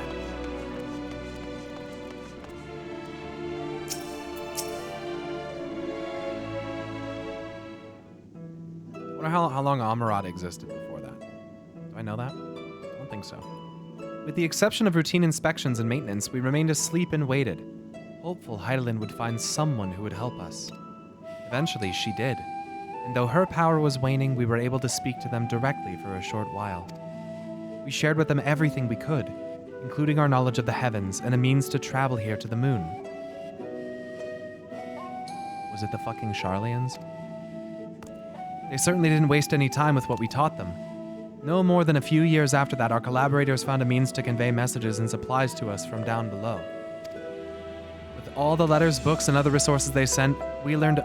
I wonder how long Amarad existed before that. Do I know that? I don't think so. With the exception of routine inspections and maintenance, we remained asleep and waited, hopeful Heidelin would find someone who would help us. Eventually, she did, and though her power was waning, we were able to speak to them directly for a short while. We shared with them everything we could, including our knowledge of the heavens and a means to travel here to the moon. Was it the fucking Charlians? They certainly didn't waste any time with what we taught them. No more than a few years after that, our collaborators found a means to convey messages and supplies to us from down below. With all the letters, books, and other resources they sent, we learned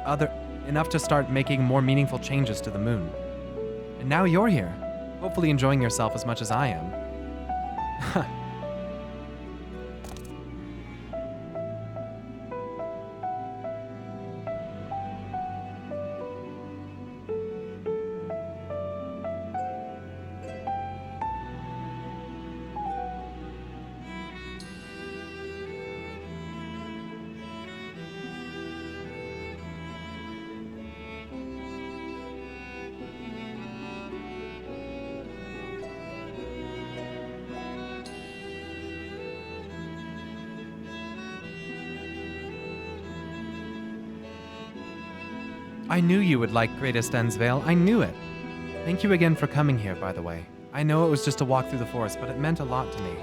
enough to start making more meaningful changes to the moon. And now you're here, hopefully enjoying yourself as much as I am. I knew you would like Greatest Ensvale. I knew it. Thank you again for coming here, by the way. I know it was just a walk through the forest, but it meant a lot to me.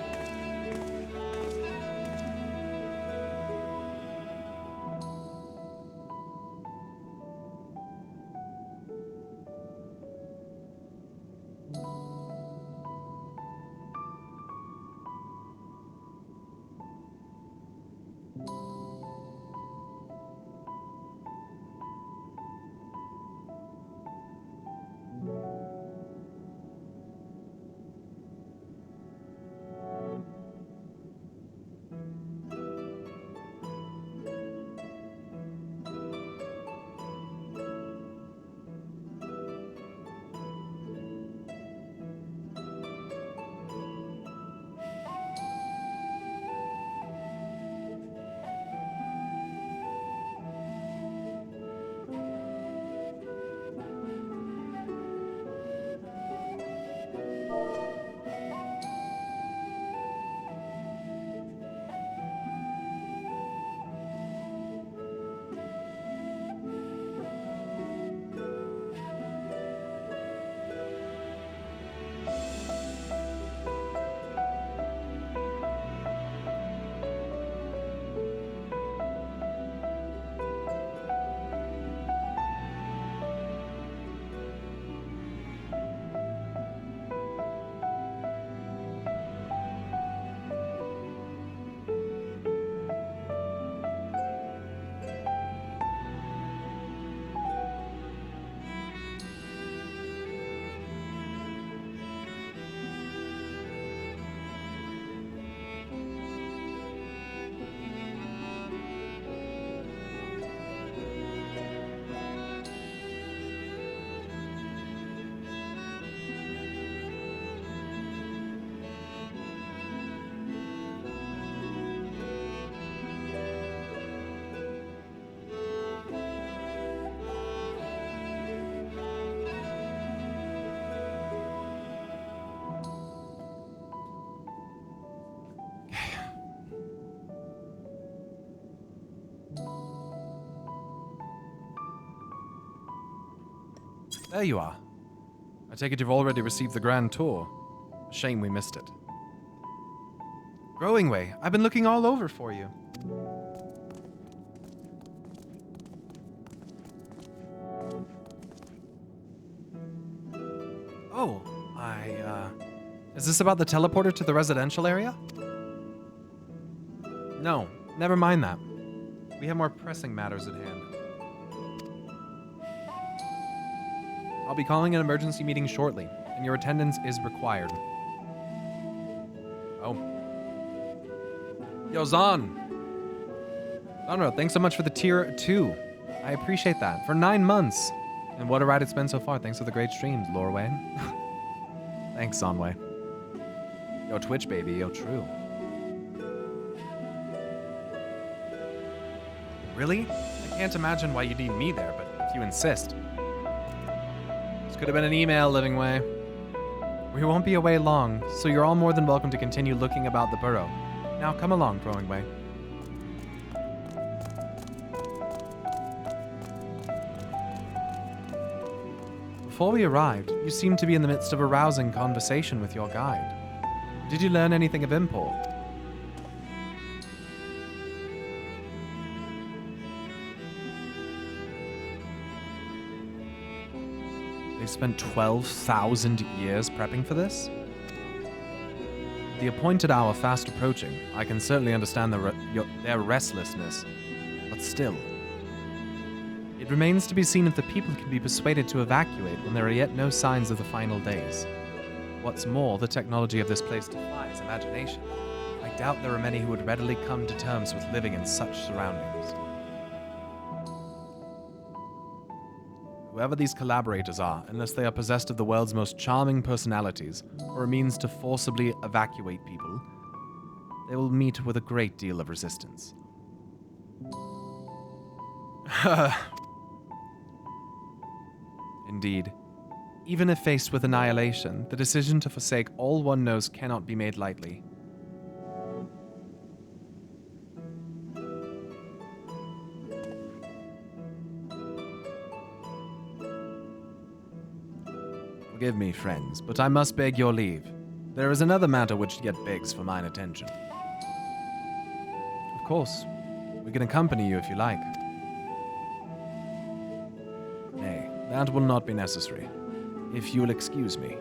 There you are. I take it you've already received the grand tour. Shame we missed it. Growing Way, I've been looking all over for you. Oh, is this about the teleporter to the residential area? No, never mind that. We have more pressing matters at hand. I'll be calling an emergency meeting shortly, and your attendance is required. Oh. Yo, Zan! Zanra, thanks so much for the tier 2. I appreciate that. For 9 months. And what a ride it's been so far. Thanks for the great streams, Lorway. Thanks, Sonway. Yo, Twitch, baby. Yo, true. Really? I can't imagine why you need me there, but if you insist. This could have been an email, Living Way. We won't be away long, so you're all more than welcome to continue looking about the burrow. Now come along, Growing Way. Before we arrived, you seemed to be in the midst of a rousing conversation with your guide. Did you learn anything of import? They spent 12,000 years prepping for this? The appointed hour fast approaching. I can certainly understand their restlessness, but still. It remains to be seen if the people can be persuaded to evacuate when there are yet no signs of the final days. What's more, the technology of this place defies imagination. I doubt there are many who would readily come to terms with living in such surroundings. Whoever these collaborators are, unless they are possessed of the world's most charming personalities, or a means to forcibly evacuate people, they will meet with a great deal of resistance. Indeed. Even if faced with annihilation, the decision to forsake all one knows cannot be made lightly. Forgive me, friends, but I must beg your leave. There is another matter which yet begs for mine attention. Of course, we can accompany you if you like. Nay, that will not be necessary, if you will excuse me.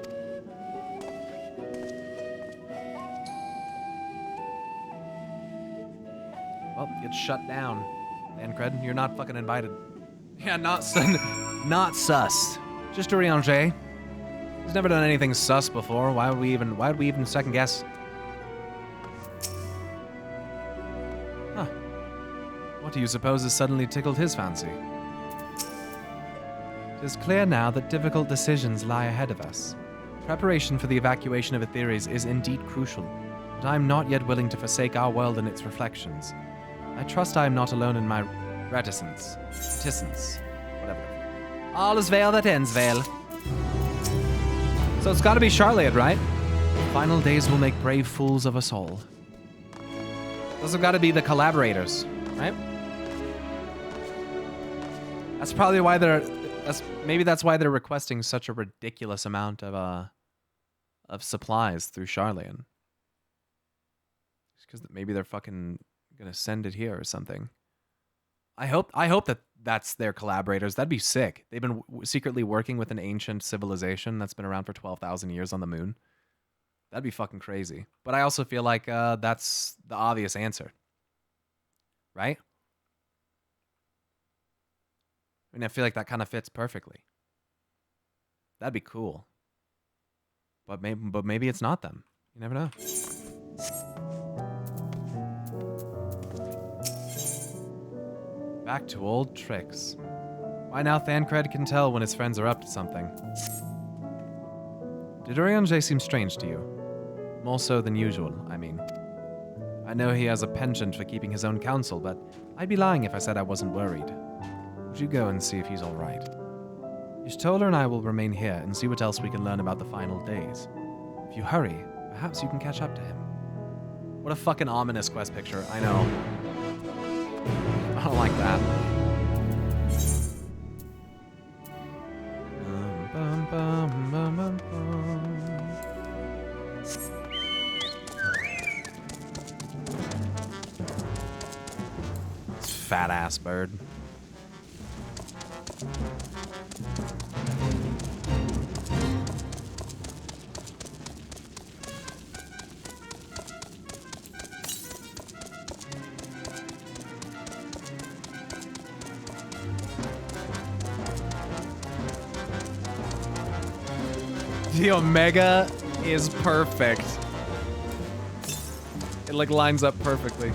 Well, get shut down, Tancred. You're not fucking invited. Yeah, not sus. Just a Rianger. He's never done anything sus before. Why would we even second guess? Huh. What do you suppose has suddenly tickled his fancy? It is clear now that difficult decisions lie ahead of us. Preparation for the evacuation of Etheres is indeed crucial, but I am not yet willing to forsake our world and its reflections. I trust I am not alone in my reticence, whatever. All is veil that ends veil. So it's gotta be Charlotte, right? Final days will make brave fools of us all. Those have gotta be the collaborators, right? That's probably why maybe that's why they're requesting such a ridiculous amount of supplies through Charlian. Just because maybe they're fucking gonna send it here or something. I hope that that's their collaborators. That'd be sick. They've been secretly working with an ancient civilization that's been around for 12,000 years on the moon. That'd be fucking crazy. But I also feel like that's the obvious answer. Right? I mean, I feel like that kind of fits perfectly. That'd be cool. But maybe it's not them. You never know. Back to old tricks. Why now Thancred can tell when his friends are up to something. Did Urianger seem strange to you? More so than usual, I mean. I know he has a penchant for keeping his own counsel, but I'd be lying if I said I wasn't worried. Would you go and see if he's alright? Y'shtola and I will remain here and see what else we can learn about the final days. If you hurry, perhaps you can catch up to him. What a fucking ominous quest picture, I know. I don't like that. Fat ass bird. The Omega is perfect. It like lines up perfectly.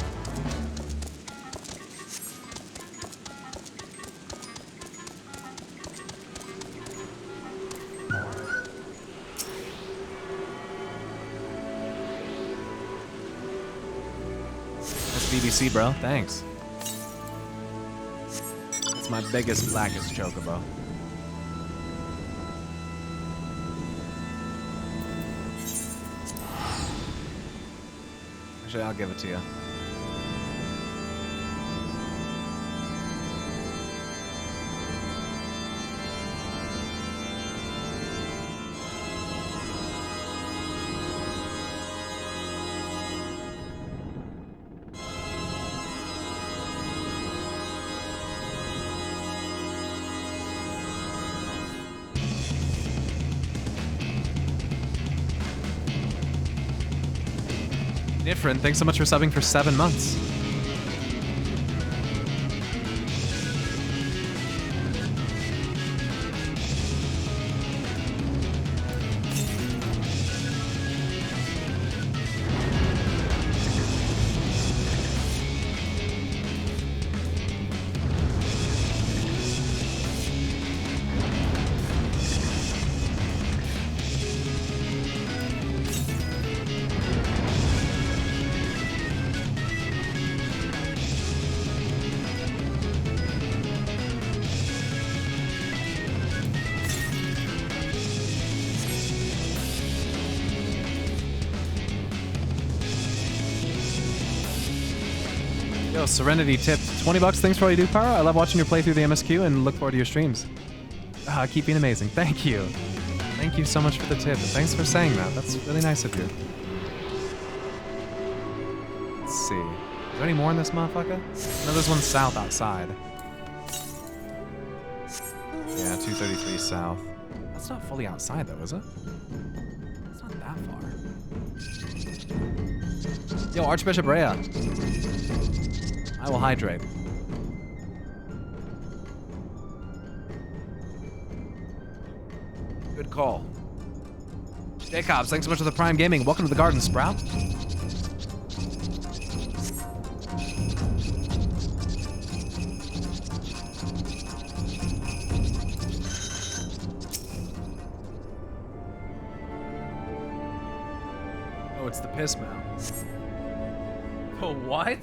BBC, bro. Thanks. It's my biggest, blackest chocobo. Actually, I'll give it to you. Different. Thanks so much for subbing for 7 months. Yo, Serenity tipped 20 bucks. Thanks for all you do, Pyro. I love watching your playthrough the MSQ and look forward to your streams. Keep being amazing. Thank you. Thank you so much for the tip. Thanks for saying that. That's really nice of you. Let's see. Is there any more in this motherfucker? No, there's one south outside. Yeah, 233 south. That's not fully outside though, is it? It's not that far. Yo, Archbishop Rhea. I will hydrate. Good call. Jacobs, thanks so much for the Prime Gaming. Welcome to the Garden, Sprout. Oh, it's the piss mount. Oh, what?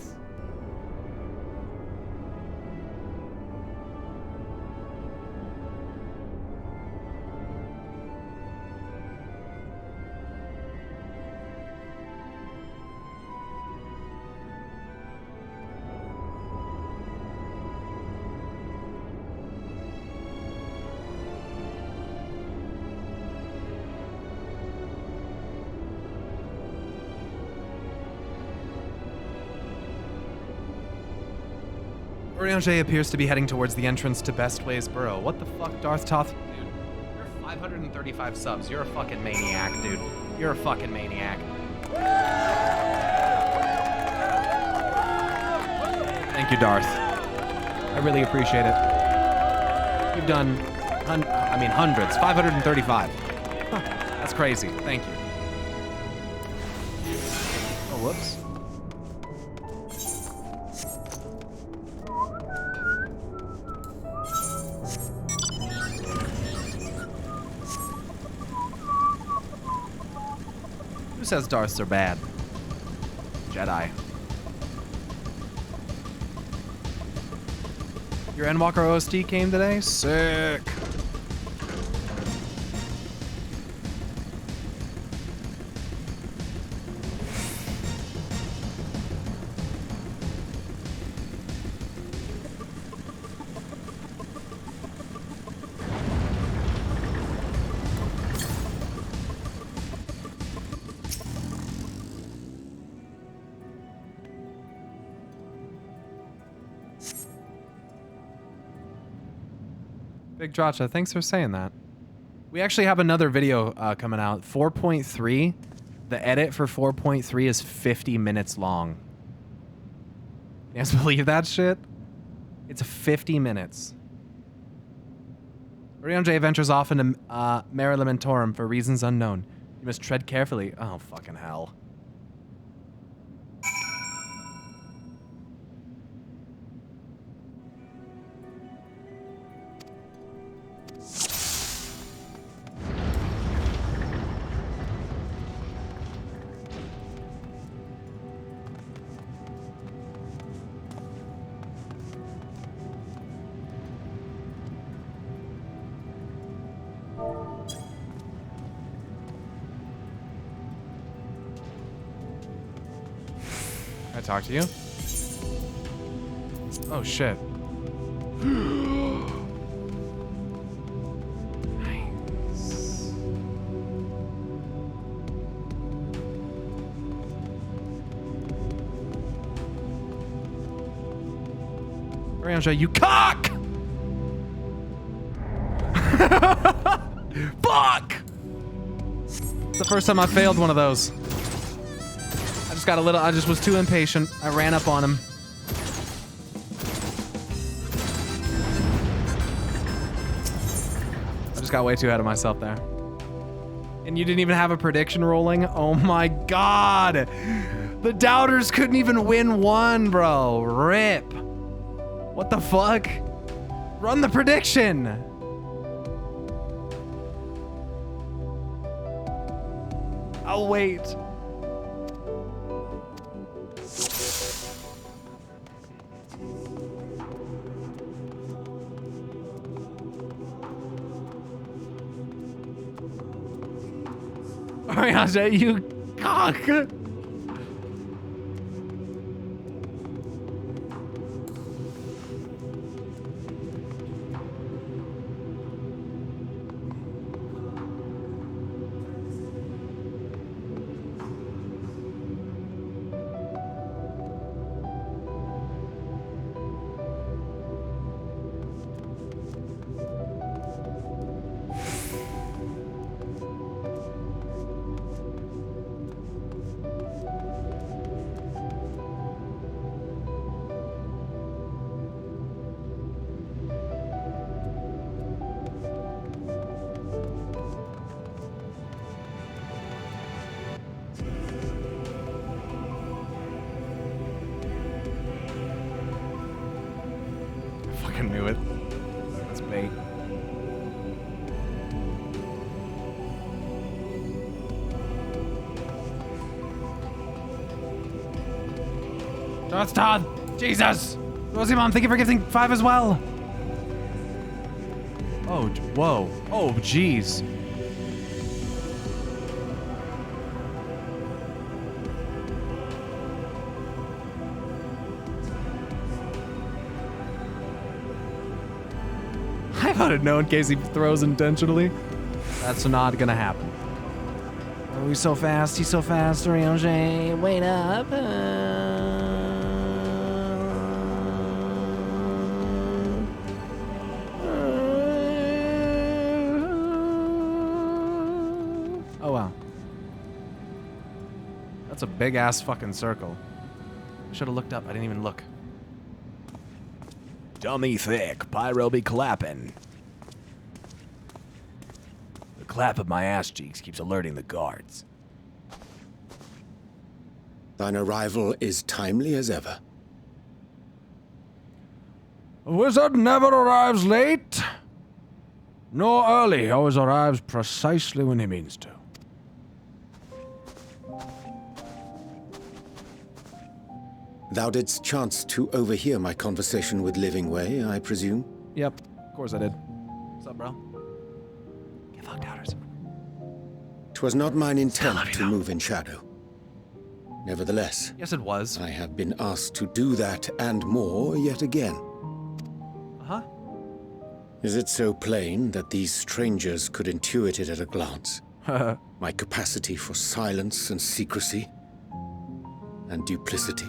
Oriange appears to be heading towards the entrance to Bestways Burrow. What the fuck, Darth Toth? Dude, you're 535 subs. You're a fucking maniac, dude. You're a fucking maniac. Thank you, Darth. I really appreciate it. You've done, hundreds. 535. Huh, that's crazy. Thank you. Oh, whoops. Who says Darths are bad? Jedi. Your Endwalker OST came today? Sick. Big Dracha, thanks for saying that. We actually have another video coming out. 4.3. The edit for 4.3 is 50 minutes long. You guys believe that shit? It's 50 minutes. Orion ventures off into Mare Elementorum for reasons unknown. You must tread carefully. Oh, fucking hell. Can I talk to you? Oh shit. Nice. Ryanja, you cock! Fuck! It's the first time I failed one of those. I just was too impatient. I ran up on him. I just got way too ahead of myself there. And you didn't even have a prediction rolling? Oh my god! The doubters couldn't even win one, bro. Rip. What the fuck? Run the prediction! I'll wait. Ariana, you cock! I knew it. That's bait. That's Todd! Jesus! Rosie Mom, thank you for gifting 5 as well! Oh, whoa. Oh, jeez. I thought I'd know in case he throws intentionally. That's not gonna happen. Oh, he's so fast. He's so fast, Ryanje. Wait up. Oh, wow. That's a big-ass fucking circle. I should have looked up. I didn't even look. Dummy thick, Pyro be clapping. The clap of my ass cheeks keeps alerting the guards. Thine arrival is timely as ever. A wizard never arrives late, nor early. He always arrives precisely when he means to. Thou didst chance to overhear my conversation with Living Way, I presume? Yep, of course I did. What's up, bro? Get fucked, doubters. 'Twas not mine intent to move in shadow. Nevertheless, Yes, it was. I have been asked to do that and more yet again. Uh-huh. Is it so plain that these strangers could intuit it at a glance? My capacity for silence and secrecy and duplicity.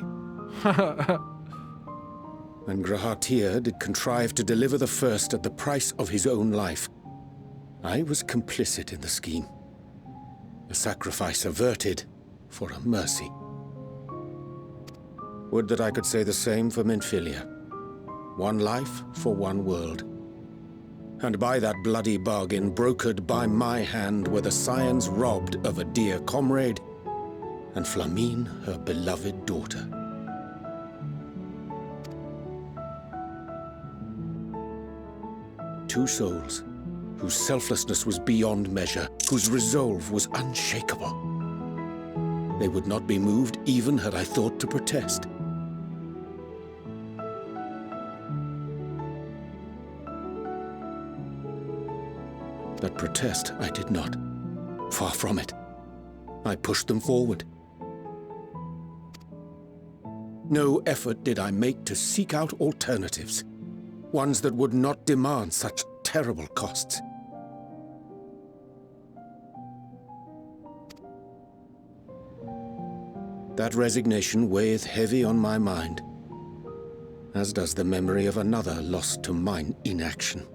When Grahatir did contrive to deliver the first at the price of his own life, I was complicit in the scheme. A sacrifice averted for a mercy. Would that I could say the same for Minfilia. One life for one world. And by that bloody bargain brokered by my hand were the scions robbed of a dear comrade, and Flamine her beloved daughter. Two souls, whose selflessness was beyond measure, whose resolve was unshakable. They would not be moved even had I thought to protest. But protest I did not. Far from it. I pushed them forward. No effort did I make to seek out alternatives, ones that would not demand such terrible costs. That resignation weigheth heavy on my mind, as does the memory of another lost to mine inaction.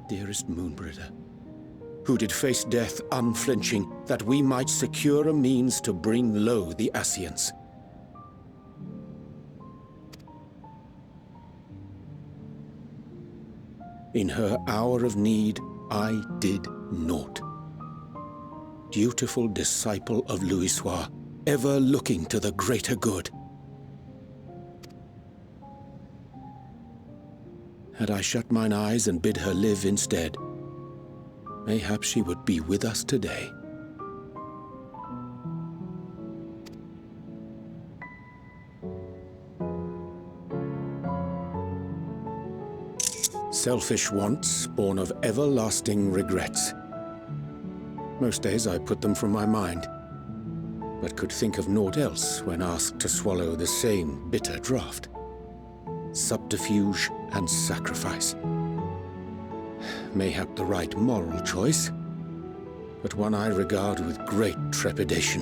Dearest Moonbringer, who did face death unflinching, that we might secure a means to bring low the Ascians. In her hour of need, I did naught. Dutiful disciple of Louisoix, ever looking to the greater good. Had I shut mine eyes and bid her live instead, mayhap she would be with us today. Selfish wants, born of everlasting regrets. Most days I put them from my mind, but could think of naught else when asked to swallow the same bitter draught. Subterfuge and sacrifice. Mayhap the right moral choice, but one I regard with great trepidation.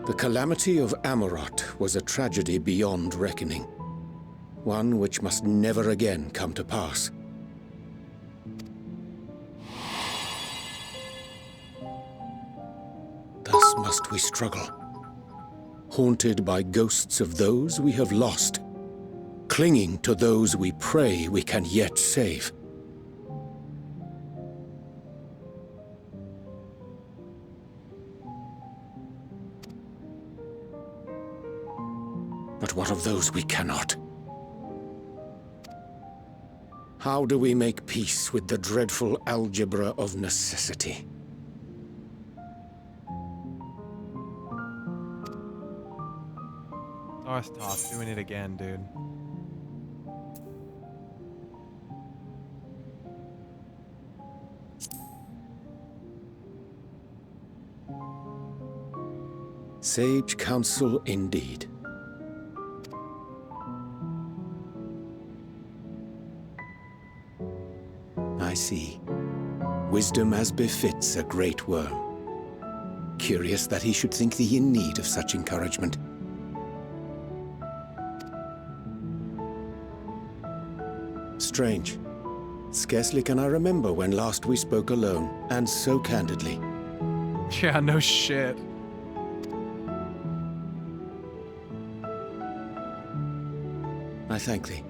The calamity of Amarot was a tragedy beyond reckoning. One which must never again come to pass. Thus must we struggle, haunted by ghosts of those we have lost, clinging to those we pray we can yet save. But what of those we cannot? How do we make peace with the dreadful algebra of necessity? Darth doing it again, dude. Sage counsel indeed. I see. Wisdom as befits a great worm. Curious that he should think thee in need of such encouragement. Strange. Scarcely can I remember when last we spoke alone, and so candidly. Yeah, no shit. I thank thee.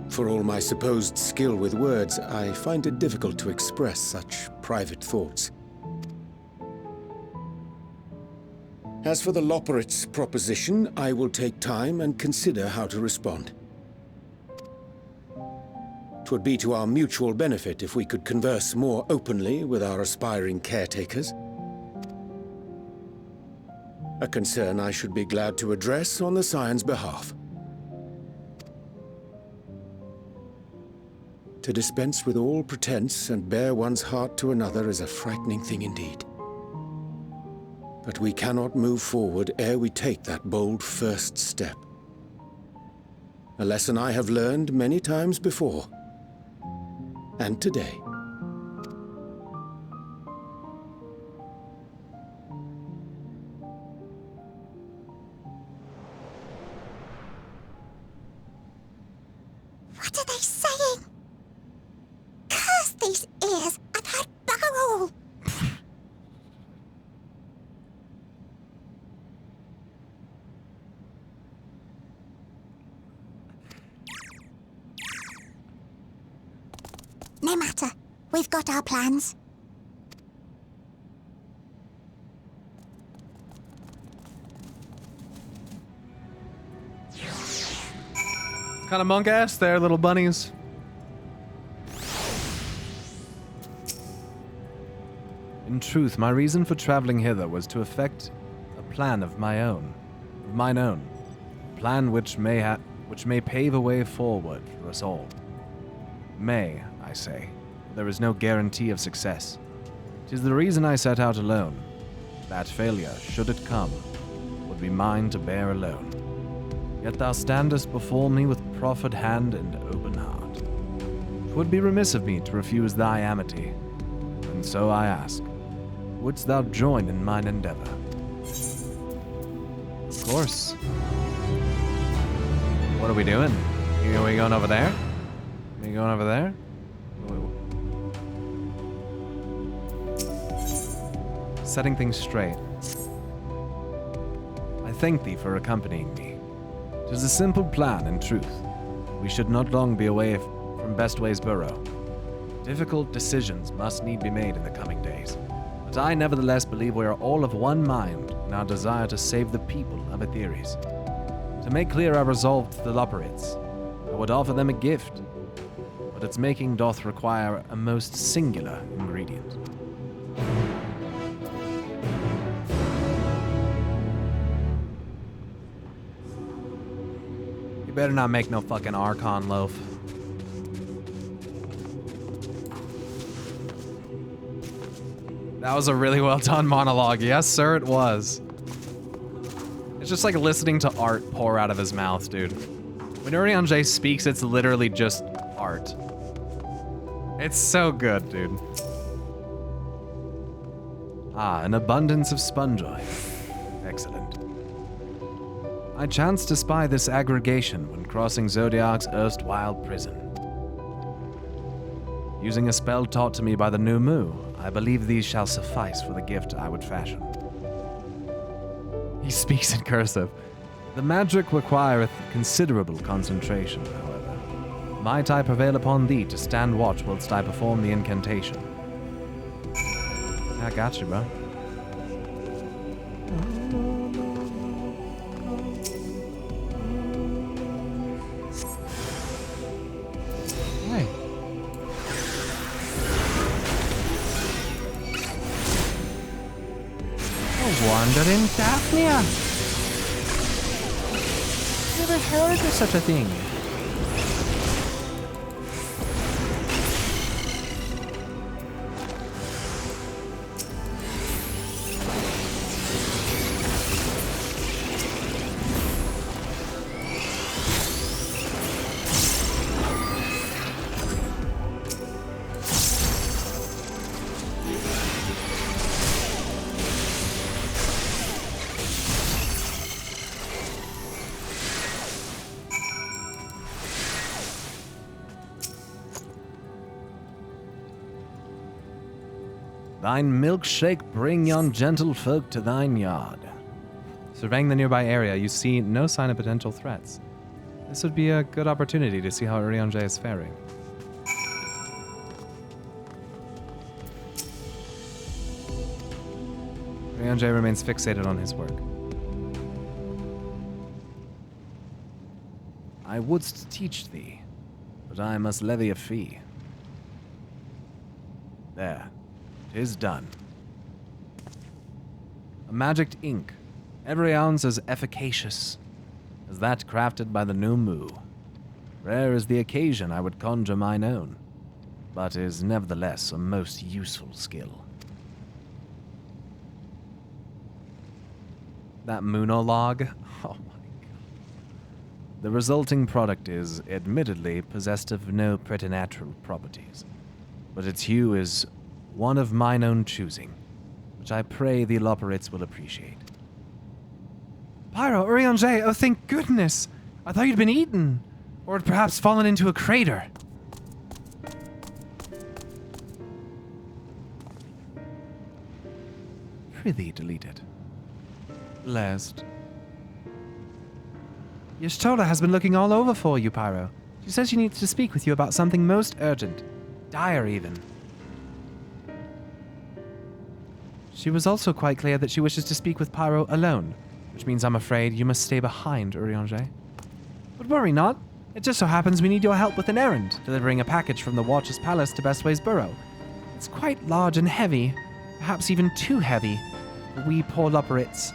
For all my supposed skill with words, I find it difficult to express such private thoughts. As for the Loporrit's proposition, I will take time and consider how to respond. 'Twould be to our mutual benefit if we could converse more openly with our aspiring caretakers. A concern I should be glad to address on the Scion's behalf. To dispense with all pretense and bare one's heart to another is a frightening thing indeed. But we cannot move forward ere we take that bold first step. A lesson I have learned many times before. And today. What are they saying? Curse these ears and that barrel! No matter. We've got our plans. Kind of monk ass there, little bunnies. In truth, my reason for traveling hither was to effect a plan of mine own. A plan which may pave a way forward for us all. May, I say. There is no guarantee of success. 'Tis the reason I set out alone. That failure, should it come, would be mine to bear alone. Yet thou standest before me with proffered hand and open heart. 'Twould be remiss of me to refuse thy amity, and so I ask, wouldst thou join in mine endeavor? Of course. What are we doing? Are we going over there? Are we going over there? Setting things straight. I thank thee for accompanying me. 'Tis a simple plan, in truth. We should not long be away from Bestway's Burrow. Difficult decisions must need be made in the coming days. But I nevertheless believe we are all of one mind in our desire to save the people of Aetheres. To make clear our resolve to the Loperites, I would offer them a gift, but its making doth require a most singular ingredient. You better not make no fucking Archon loaf. That was a really well done monologue. Yes, sir, it was. It's just like listening to art pour out of his mouth, dude. When Urianger speaks, it's literally just art. It's so good, dude. Ah, an abundance of sponge oil. Excellent. I chanced to spy this aggregation when crossing Zodiac's erstwhile prison. Using a spell taught to me by the New Mu, I believe these shall suffice for the gift I would fashion. He speaks in cursive. The magic requireth considerable concentration, however. Might I prevail upon thee to stand watch whilst I perform the incantation? I got you, bro. Hey. A wandering Daphnia. Never heard of such a thing. Thine milkshake bring yon gentle folk to thine yard. Surveying the nearby area, you see no sign of potential threats. This would be a good opportunity to see how Urianger is faring. Urianger remains fixated on his work. I wouldst teach thee, but I must levy a fee. There, 'tis done. A magicked ink, every ounce as efficacious as that crafted by the New Mu. Rare is the occasion I would conjure mine own, but is nevertheless a most useful skill. That moonologue. Oh my. The resulting product is, admittedly, possessed of no preternatural properties, but its hue is one of mine own choosing, which I pray the Loperites will appreciate. Pyro, Urianger, oh thank goodness! I thought you'd been eaten, or had perhaps fallen into a crater. Prithee delete it. Blessed. Y'shtola has been looking all over for you, Pyro. She says she needs to speak with you about something most urgent. Dire, even. She was also quite clear that she wishes to speak with Pyro alone, which means I'm afraid you must stay behind, Urianger. But worry not. It just so happens we need your help with an errand, delivering a package from the Watcher's Palace to Bestway's Burrow. It's quite large and heavy, perhaps even too heavy, for we poor Loperites.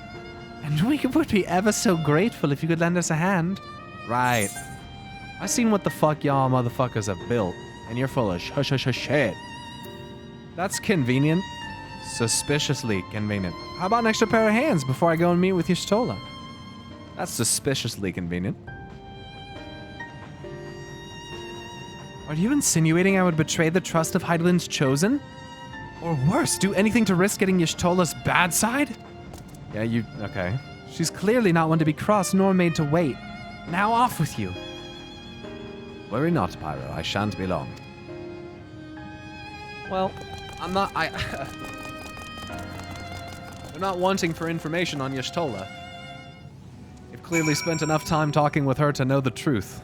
And we would be ever so grateful if you could lend us a hand. Right. I seen what the fuck y'all motherfuckers have built, and you're full of shit. That's convenient. Suspiciously convenient. How about an extra pair of hands before I go and meet with Y'shtola? That's suspiciously convenient. Are you insinuating I would betray the trust of Heidelind's chosen? Or worse, do anything to risk getting Y'shtola's bad side? Yeah, okay. She's clearly not one to be crossed nor made to wait. Now off with you. Worry not, Pyro. I shan't be long. Well, I'm not wanting for information on Y'shtola. You've clearly spent enough time talking with her to know the truth.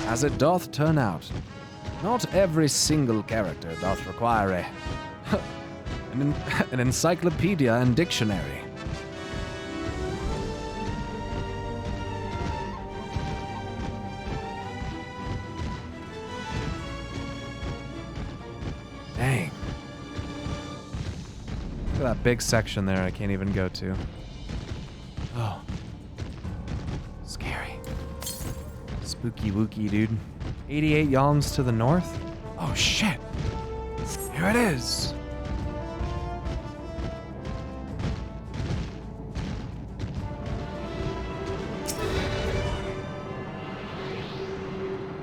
As it doth turn out, not every single character doth require an encyclopedia and dictionary. Dang. Look at that big section there I can't even go to. Oh. Scary. Spooky wooky, dude. 88 yalms to the north? Oh shit. Here it is.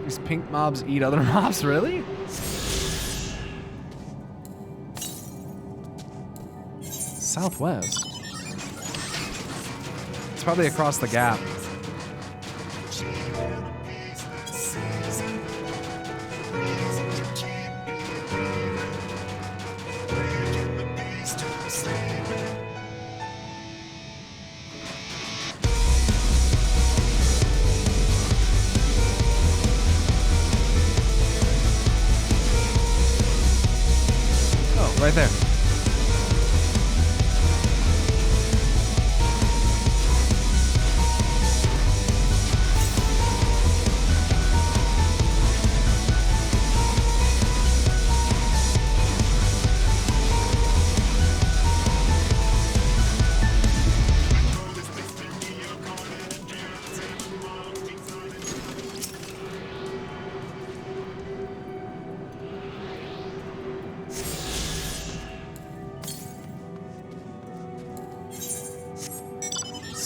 These pink mobs eat other mobs, really? Southwest. It's probably across the gap. Oh, right there.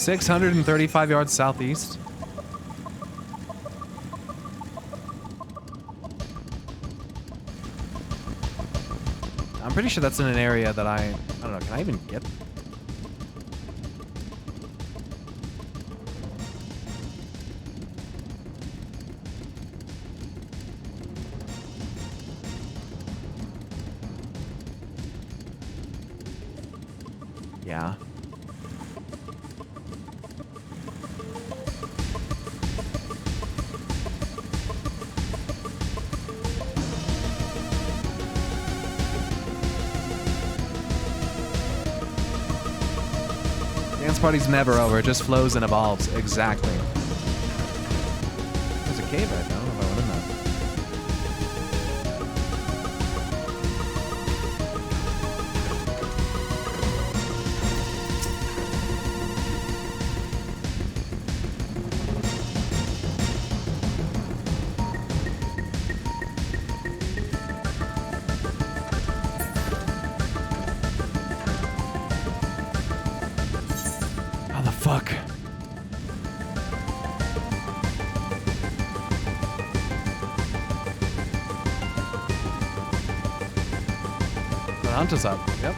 $635 yards southeast. I'm pretty sure that's in an area that I don't know, can I even get? Yeah. Dance party's never over, it just flows and evolves. Exactly. There's a cave right now, I don't know if I went in that. Fuck. The hunt is up. Yep.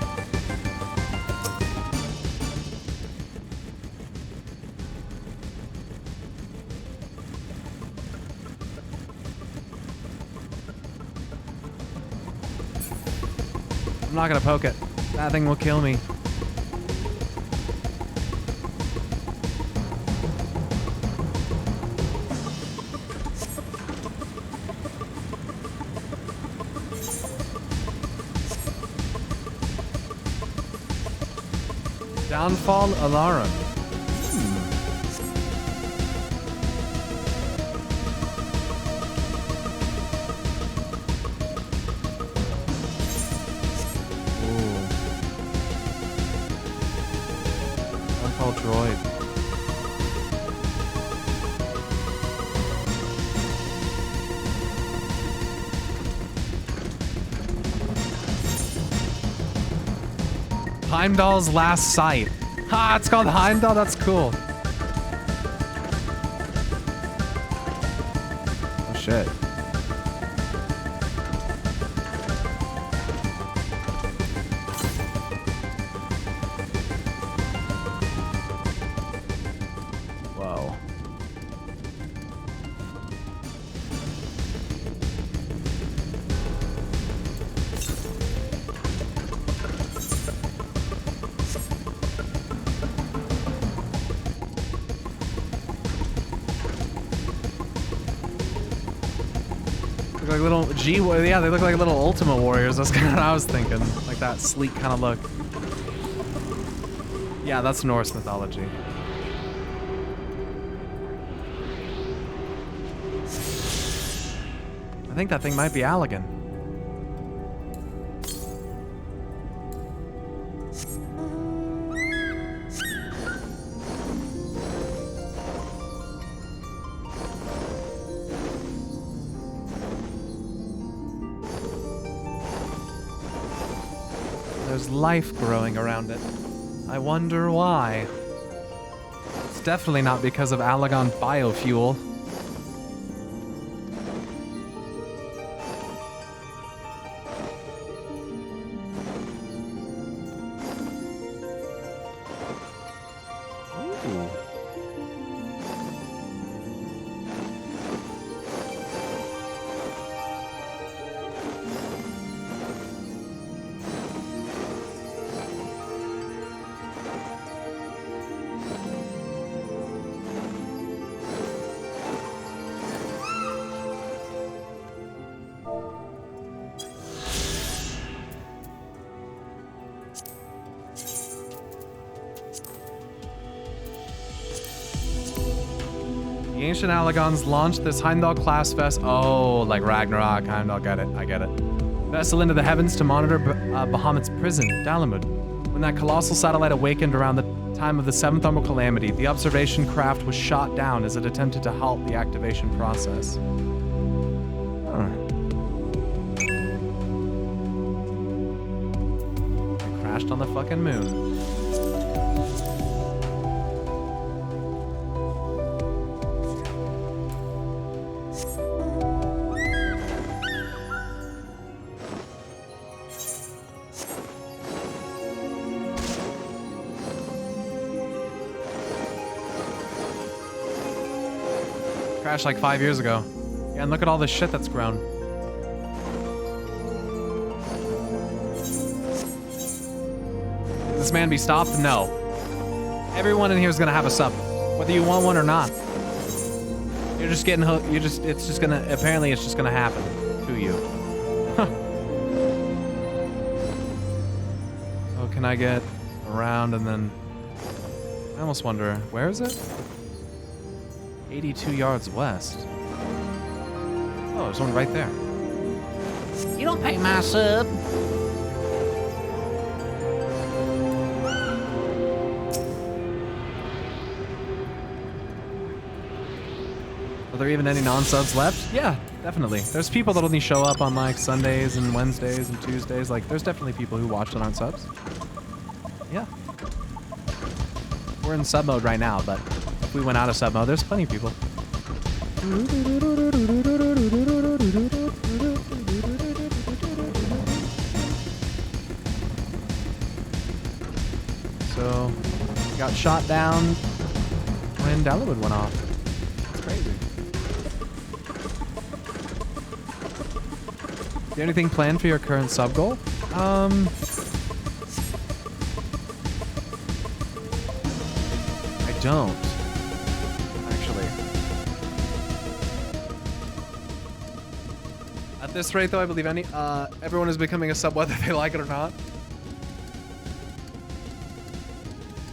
I'm not gonna poke it. That thing will kill me. Downfall alarm. Downfall droid. Heimdall's Last Sight. Ha, it's called Heimdall? That's cool. Oh, shit. Whoa. Like little yeah, they look like little Ultima Warriors. That's kind of what I was thinking. Like that sleek kind of look. Yeah, that's Norse mythology. I think that thing might be Allagan. There's life growing around it. I wonder why. It's definitely not because of Allagan biofuel. Ooh. The ancient Allagons launched this Heimdall-class vessel. Oh, like Ragnarok, Heimdall, get it, I get it. Vessel into the heavens to monitor Bahamut's prison, Dalamud. When that colossal satellite awakened around the time of the 7th Thermal Calamity, the observation craft was shot down as it attempted to halt the activation process. It crashed on the fucking moon. Crashed like 5 years ago. Yeah, and look at all the shit that's grown. Can this man be stopped? No. Everyone in here is gonna have a sub, whether you want one or not. You're just getting hooked. It's just gonna, apparently it's just gonna happen to you. Oh, can I get around and then, I almost wonder, where is it? 82 yards west. Oh, there's one right there. You don't pay my sub. Are there even any non-subs left? Yeah, definitely. There's people that only show up on like Sundays and Wednesdays and Tuesdays. Like, there's definitely people who watch that aren't subs. Yeah. We're in sub mode right now, but if we went out of sub mode, there's plenty of people. So, got shot down when Dalamud went off. That's crazy. Do you have anything planned for your current sub goal? I don't. At this rate, though, I believe everyone is becoming a sub whether they like it or not.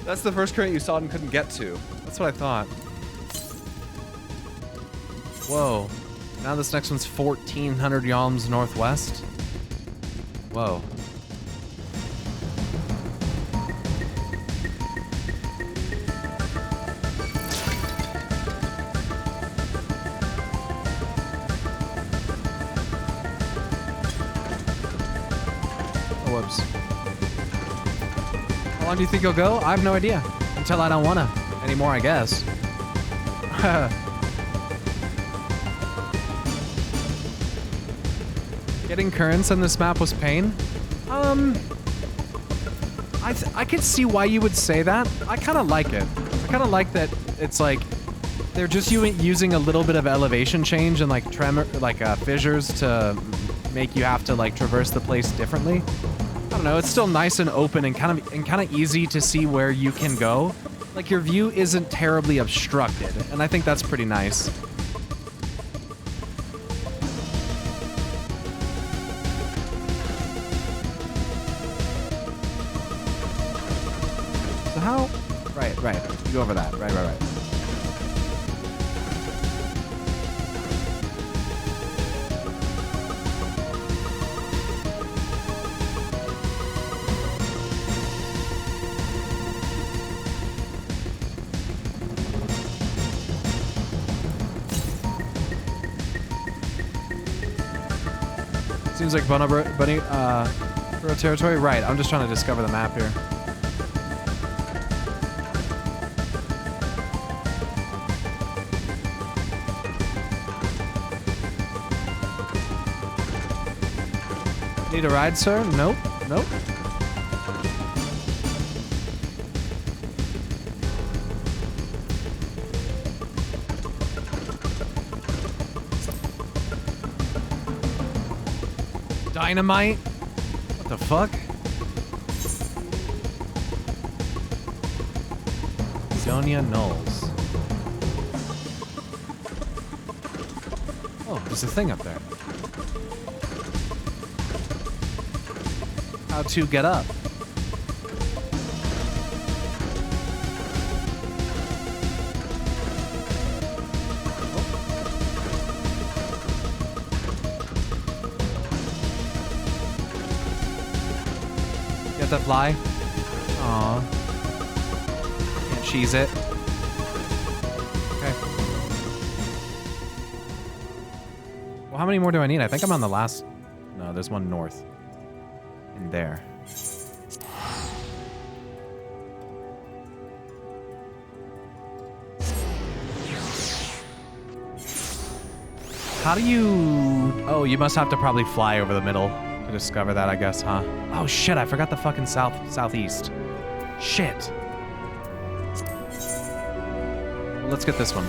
That's the first current you saw and couldn't get to. That's what I thought. Whoa. Now this next one's 1,400 yalms northwest. Whoa. Whoops. long do you think you'll go? I have no idea. Until I don't wanna anymore, I guess. Getting currents on this map was pain. I could see why you would say that. I kind of like it. I kind of like that it's like they're just using a little bit of elevation change and like tremor, like fissures to make you have to like traverse the place differently. I don't know. It's still nice and open and kind of easy to see where you can go. Like your view isn't terribly obstructed, and I think that's pretty nice. So how? Right. You go over that. Right. Seems like Bunny territory. Right, I'm just trying to discover the map here. Need a ride, sir? Nope. Dynamite? What the fuck? Sonia Knowles. Oh, there's a thing up there. How to get up? Get that fly? Aww. Can't cheese it. Okay. Well, how many more do I need? I think I'm on the last... No, there's one north. In there. How do you... Oh, you must have to probably fly over the middle to discover that, I guess, huh? Oh, shit, I forgot the fucking southeast. Shit. Well, let's get this one.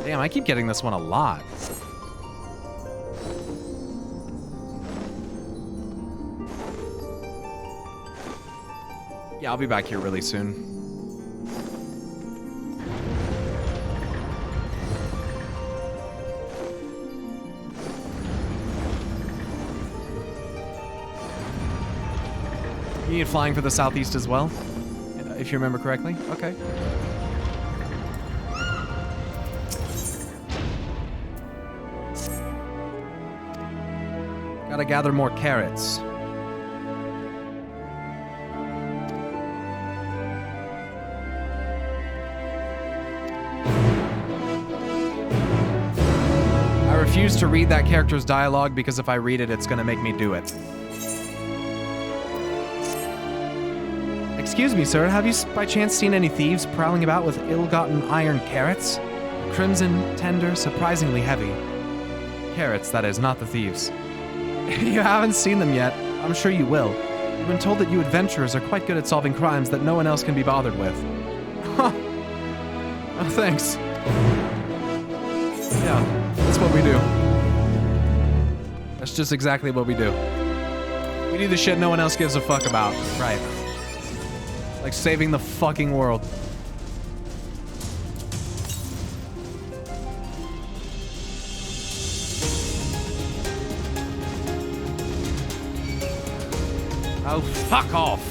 Damn, I keep getting this one a lot. Yeah, I'll be back here really soon. You need flying for the southeast as well? If you remember correctly? Okay. Gotta gather more carrots. I refuse to read that character's dialogue because if I read it, it's gonna make me do it. Excuse me, sir, have you by chance seen any thieves prowling about with ill-gotten iron carrots? Crimson, tender, surprisingly heavy. Carrots, that is, not the thieves. You haven't seen them yet. I'm sure you will. I've been told that you adventurers are quite good at solving crimes that no one else can be bothered with. Huh. Oh, thanks. Yeah, that's what we do. That's just exactly what we do. We do the shit no one else gives a fuck about. Right. Like saving the fucking world. Oh, fuck off.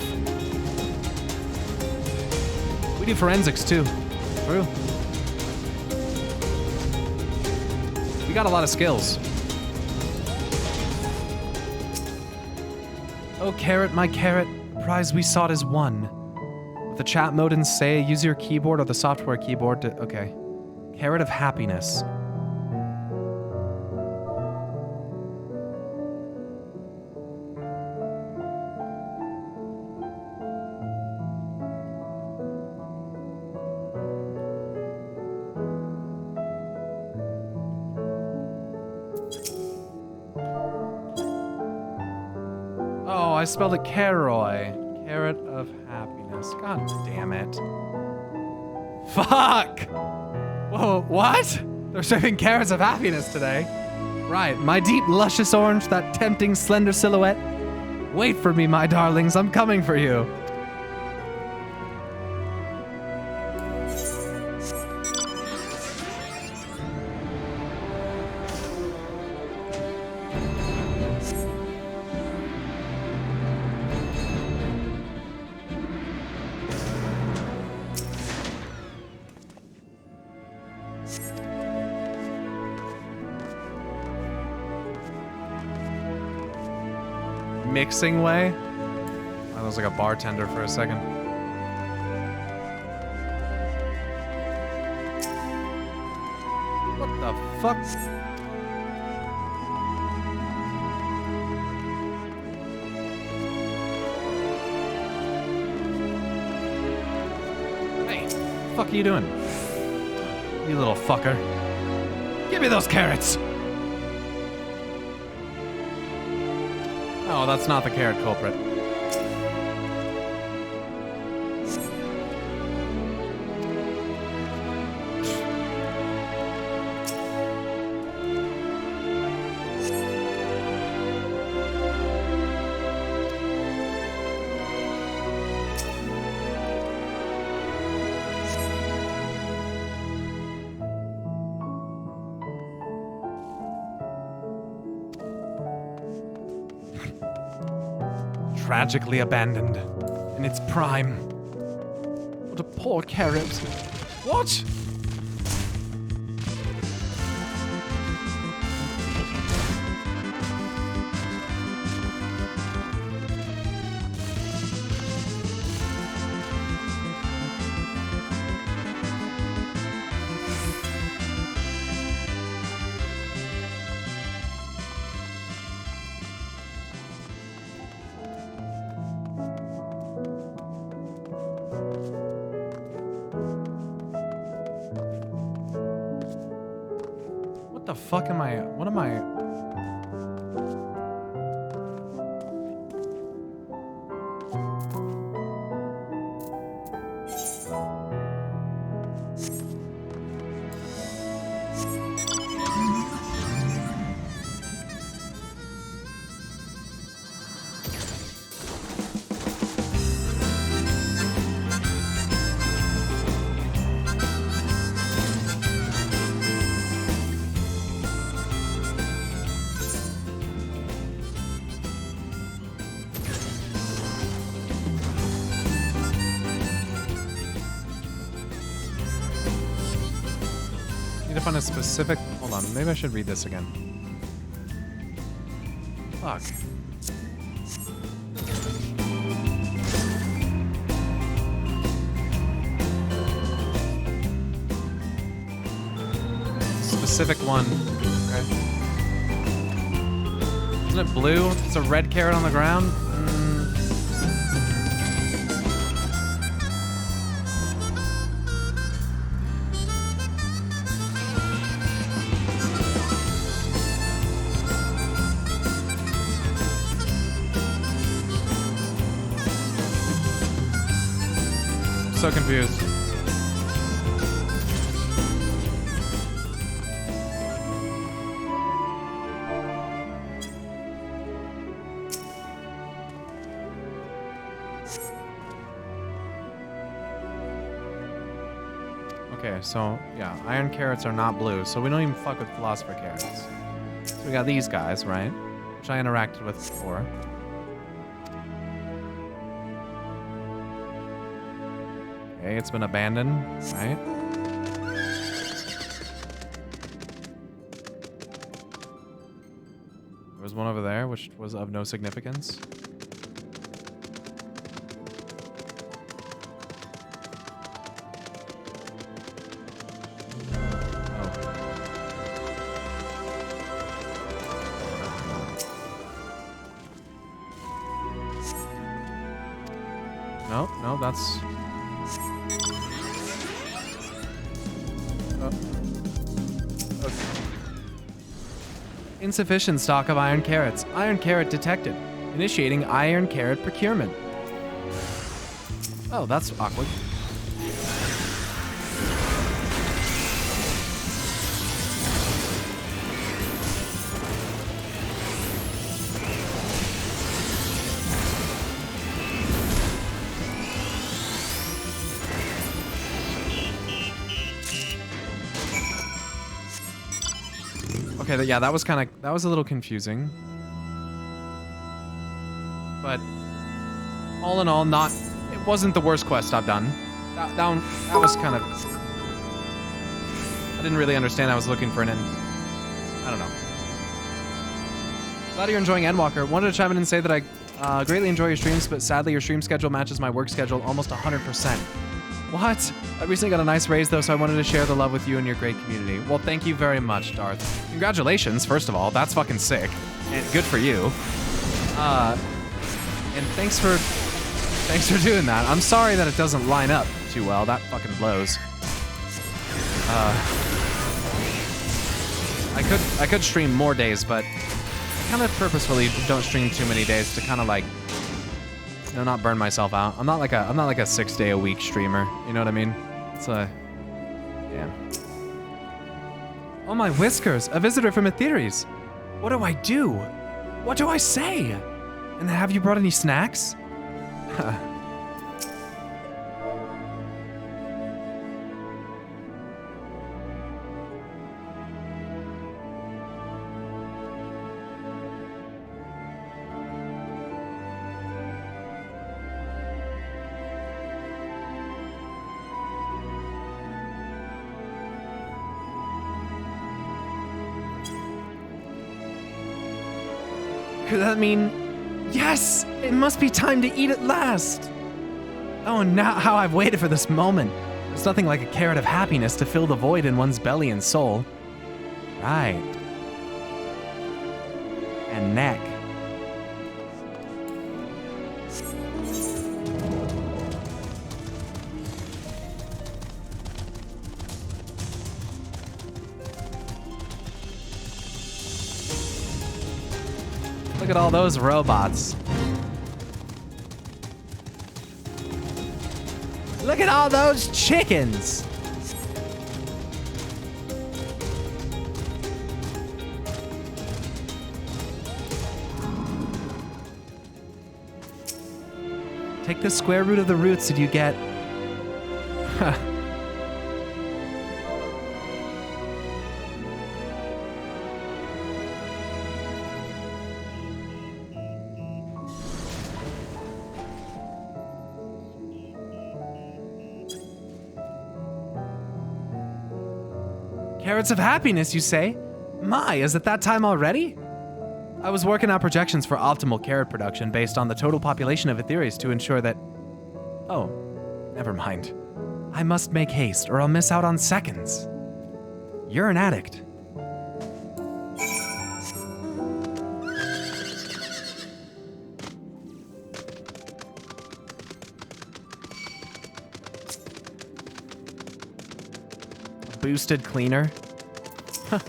We do forensics too. True. We got a lot of skills. Oh, carrot, my carrot. The prize we sought is won. With the chat mode and say, use your keyboard or the software keyboard to... Okay. Carrot of happiness. I spelled it Caroy. Carrot of happiness. God damn it. Fuck! Whoa, what? They're serving carrots of happiness today. Right, my deep, luscious orange, that tempting, slender silhouette. Wait for me, my darlings, I'm coming for you. Mixing way? I was like a bartender for a second. What the fuck? Hey, what the fuck are you doing? You little fucker. Give me those carrots! Oh, that's not the carrot culprit. Tragically abandoned in its prime. What a poor carrot. What? What the fuck am I? What am I? On a specific... Hold on, maybe I should read this again. Fuck. Specific one. Okay. Isn't it blue? It's a red carrot on the ground? So confused. Okay, so yeah, iron carrots are not blue, so we don't even fuck with philosopher carrots. So we got these guys, right? Which I interacted with before. Okay, it's been abandoned, right? There was one over there, which was of no significance. Oh. No, that's... Insufficient stock of iron carrots. Iron carrot detected. Initiating iron carrot procurement. Oh, that's awkward. Okay, yeah, that was a little confusing. But all in all, it wasn't the worst quest I've done. That was kind of, I didn't really understand. I was looking for an end. I don't know. Glad you're enjoying Endwalker. Wanted to chime in and say that I greatly enjoy your streams, but sadly your stream schedule matches my work schedule almost 100%. What? I recently got a nice raise though, so I wanted to share the love with you and your great community. Well, thank you very much, Darth. Congratulations, first of all. That's fucking sick. And good for you. And thanks for doing that. I'm sorry that it doesn't line up too well. That fucking blows. I could stream more days, but I kind of purposefully don't stream too many days to kind of like, you know, not burn myself out. I'm not like a 6-day-a-week streamer. You know what I mean? It's yeah. Oh my whiskers! A visitor from Aetheres. What do I do? What do I say? And have you brought any snacks? Could that mean... Yes! It must be time to eat at last! Oh, and now how I've waited for this moment. There's nothing like a carrot of happiness to fill the void in one's belly and soul. Right. And neck. Look at all those robots. Look at all those chickens. Take the square root of the roots and you get... Carrots of happiness, you say? My, is it that time already? I was working out projections for optimal carrot production based on the total population of Aetheres to ensure that... Oh, never mind. I must make haste or I'll miss out on seconds. You're an addict. Boosted cleaner. Huh.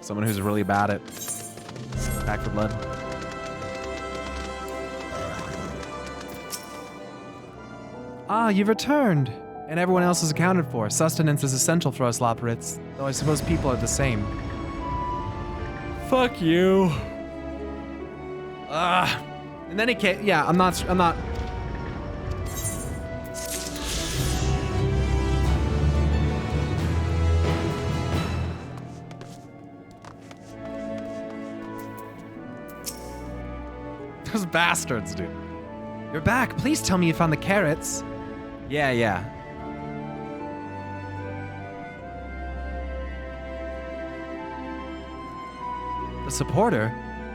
Someone who's really bad at Back for Blood. Ah, you've returned. And everyone else is accounted for. Sustenance is essential for us Loperids, though I suppose people are the same. Fuck you. In any case, yeah, I'm not... Those bastards, dude. You're back. Please tell me you found the carrots. Yeah. The supporter?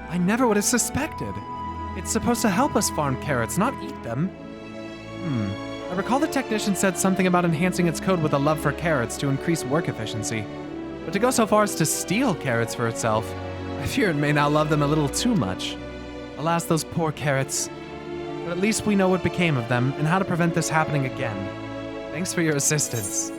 I never would have suspected. It's supposed to help us farm carrots, not eat them. I recall the technician said something about enhancing its code with a love for carrots to increase work efficiency. But to go so far as to steal carrots for itself, I fear it may now love them a little too much. Alas, those poor carrots. But at least we know what became of them and how to prevent this happening again. Thanks for your assistance.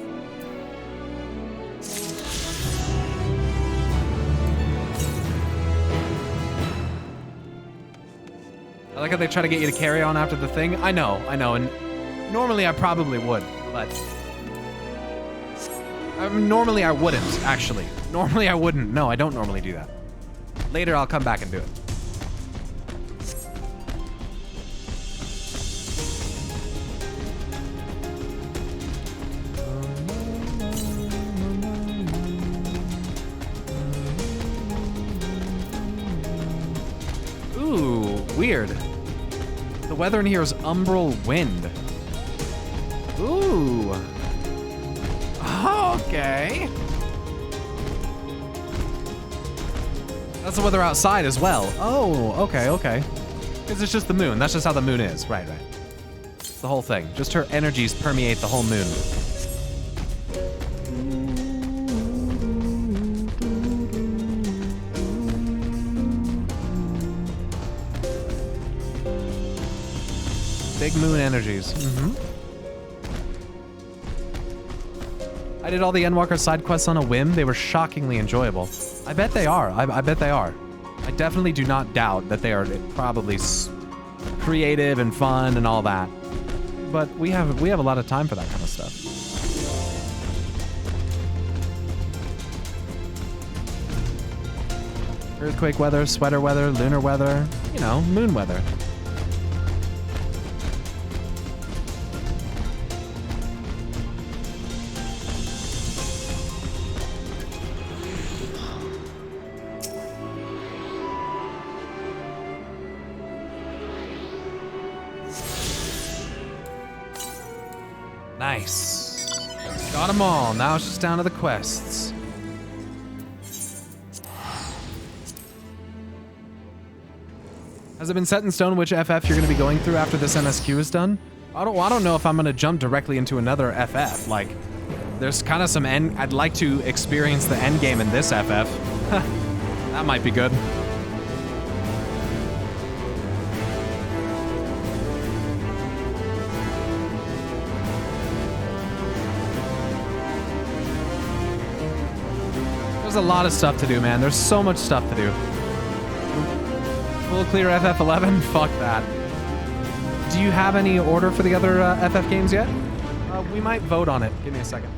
like how they try to get you to carry on after the thing. I know, and normally I probably would, but normally I wouldn't, actually. Normally I wouldn't. No, I don't normally do that. Later I'll come back and do it. Ooh, weird. The weather in here is umbral wind. Ooh. Okay. That's the weather outside as well. Oh, okay. Because it's just the moon. That's just how the moon is. Right. It's the whole thing. Just her energies permeate the whole moon. Big moon energies. I did all the Endwalker side quests on a whim. They were shockingly enjoyable. I bet they are. I bet they are. I definitely do not doubt that they are probably creative and fun and all that. But we have a lot of time for that kind of stuff. Earthquake weather, sweater weather, lunar weather, you know, moon weather. Nice. Got them all. Now it's just down to the quests. Has it been set in stone which FF you're going to be going through after this MSQ is done? I don't know if I'm going to jump directly into another FF. Like, there's kind of some end. I'd like to experience the end game in this FF. That might be good. There's a lot of stuff to do, man. There's so much stuff to do. Full clear FF11? Fuck that. Do you have any order for the other FF games yet? We might vote on it. Give me a second.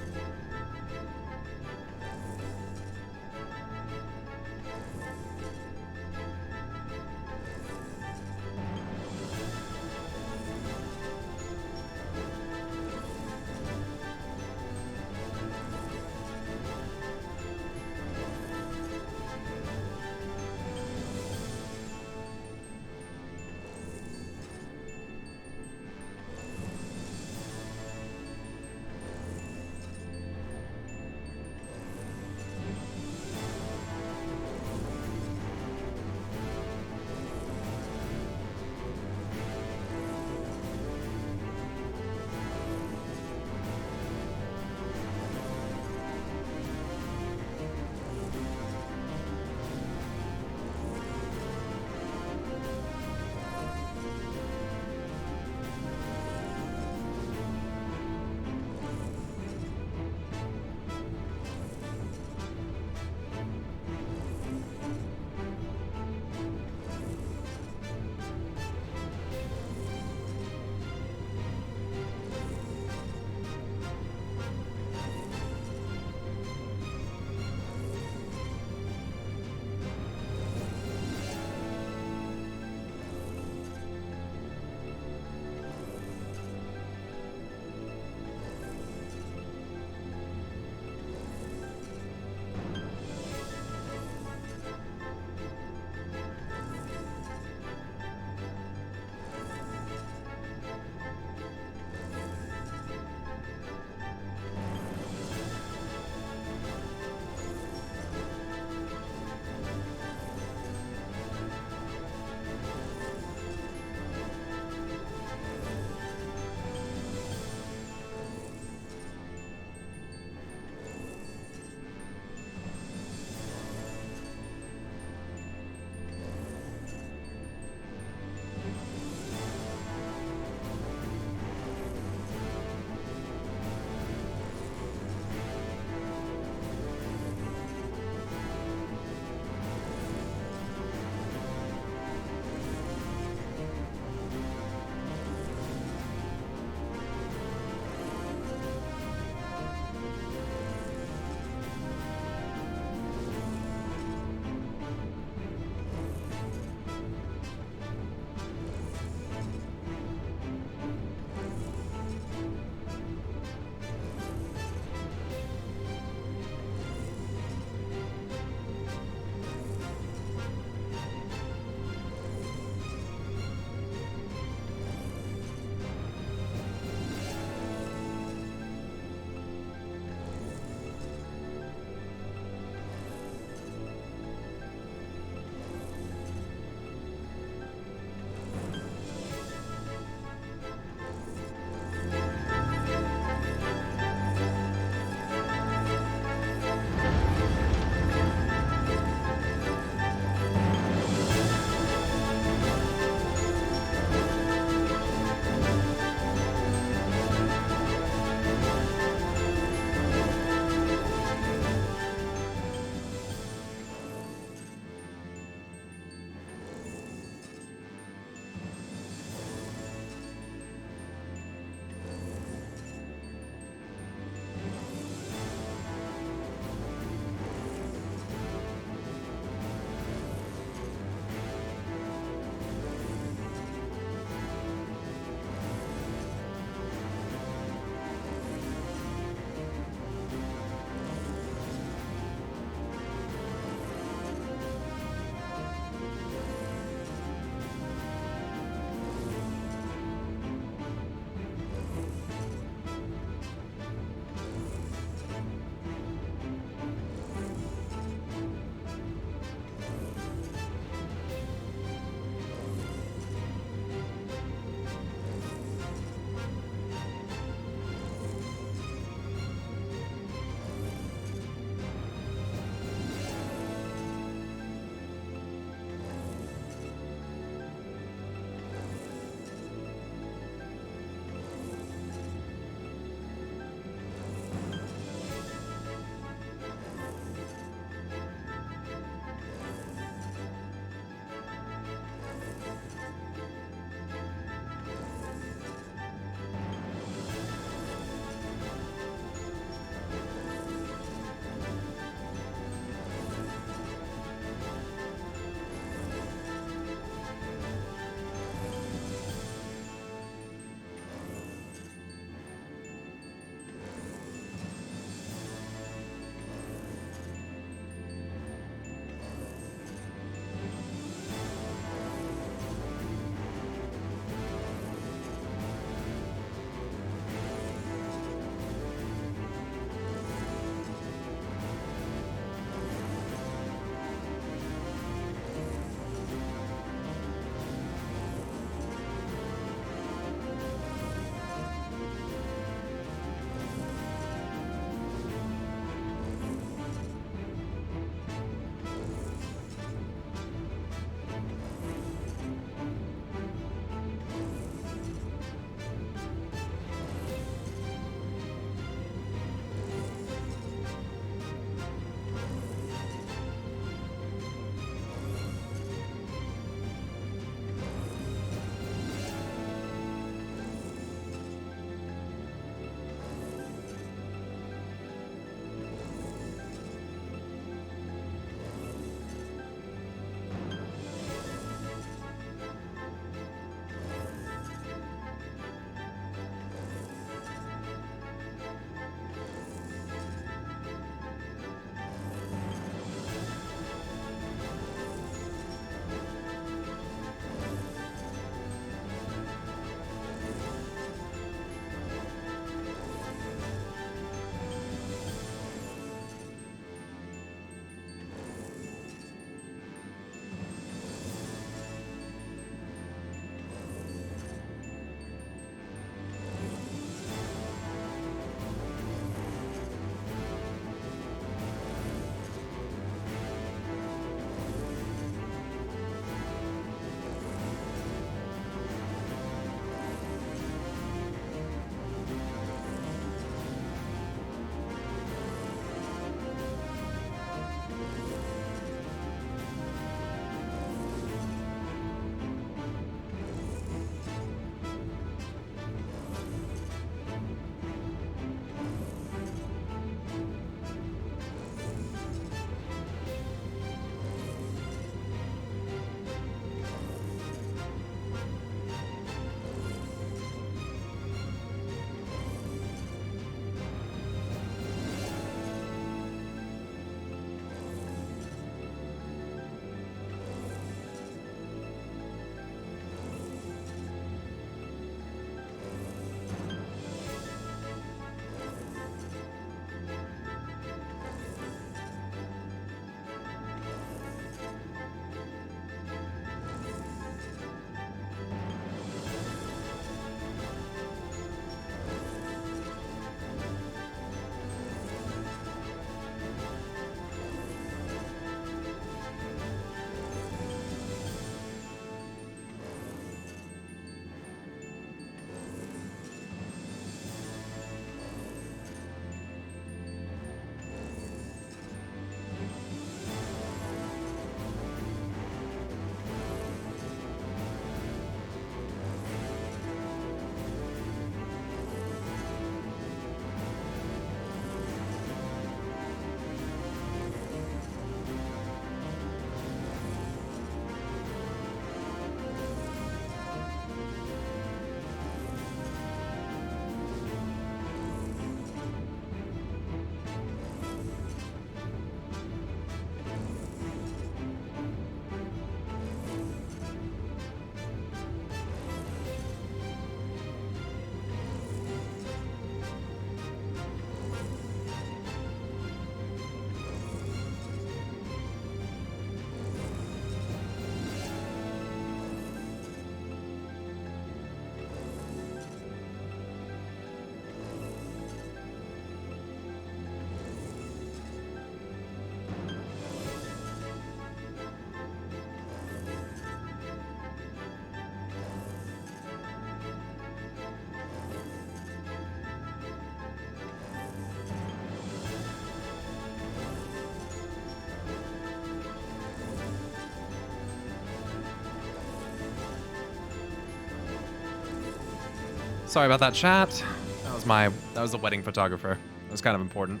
Sorry about that, chat. That was the wedding photographer. It was kind of important.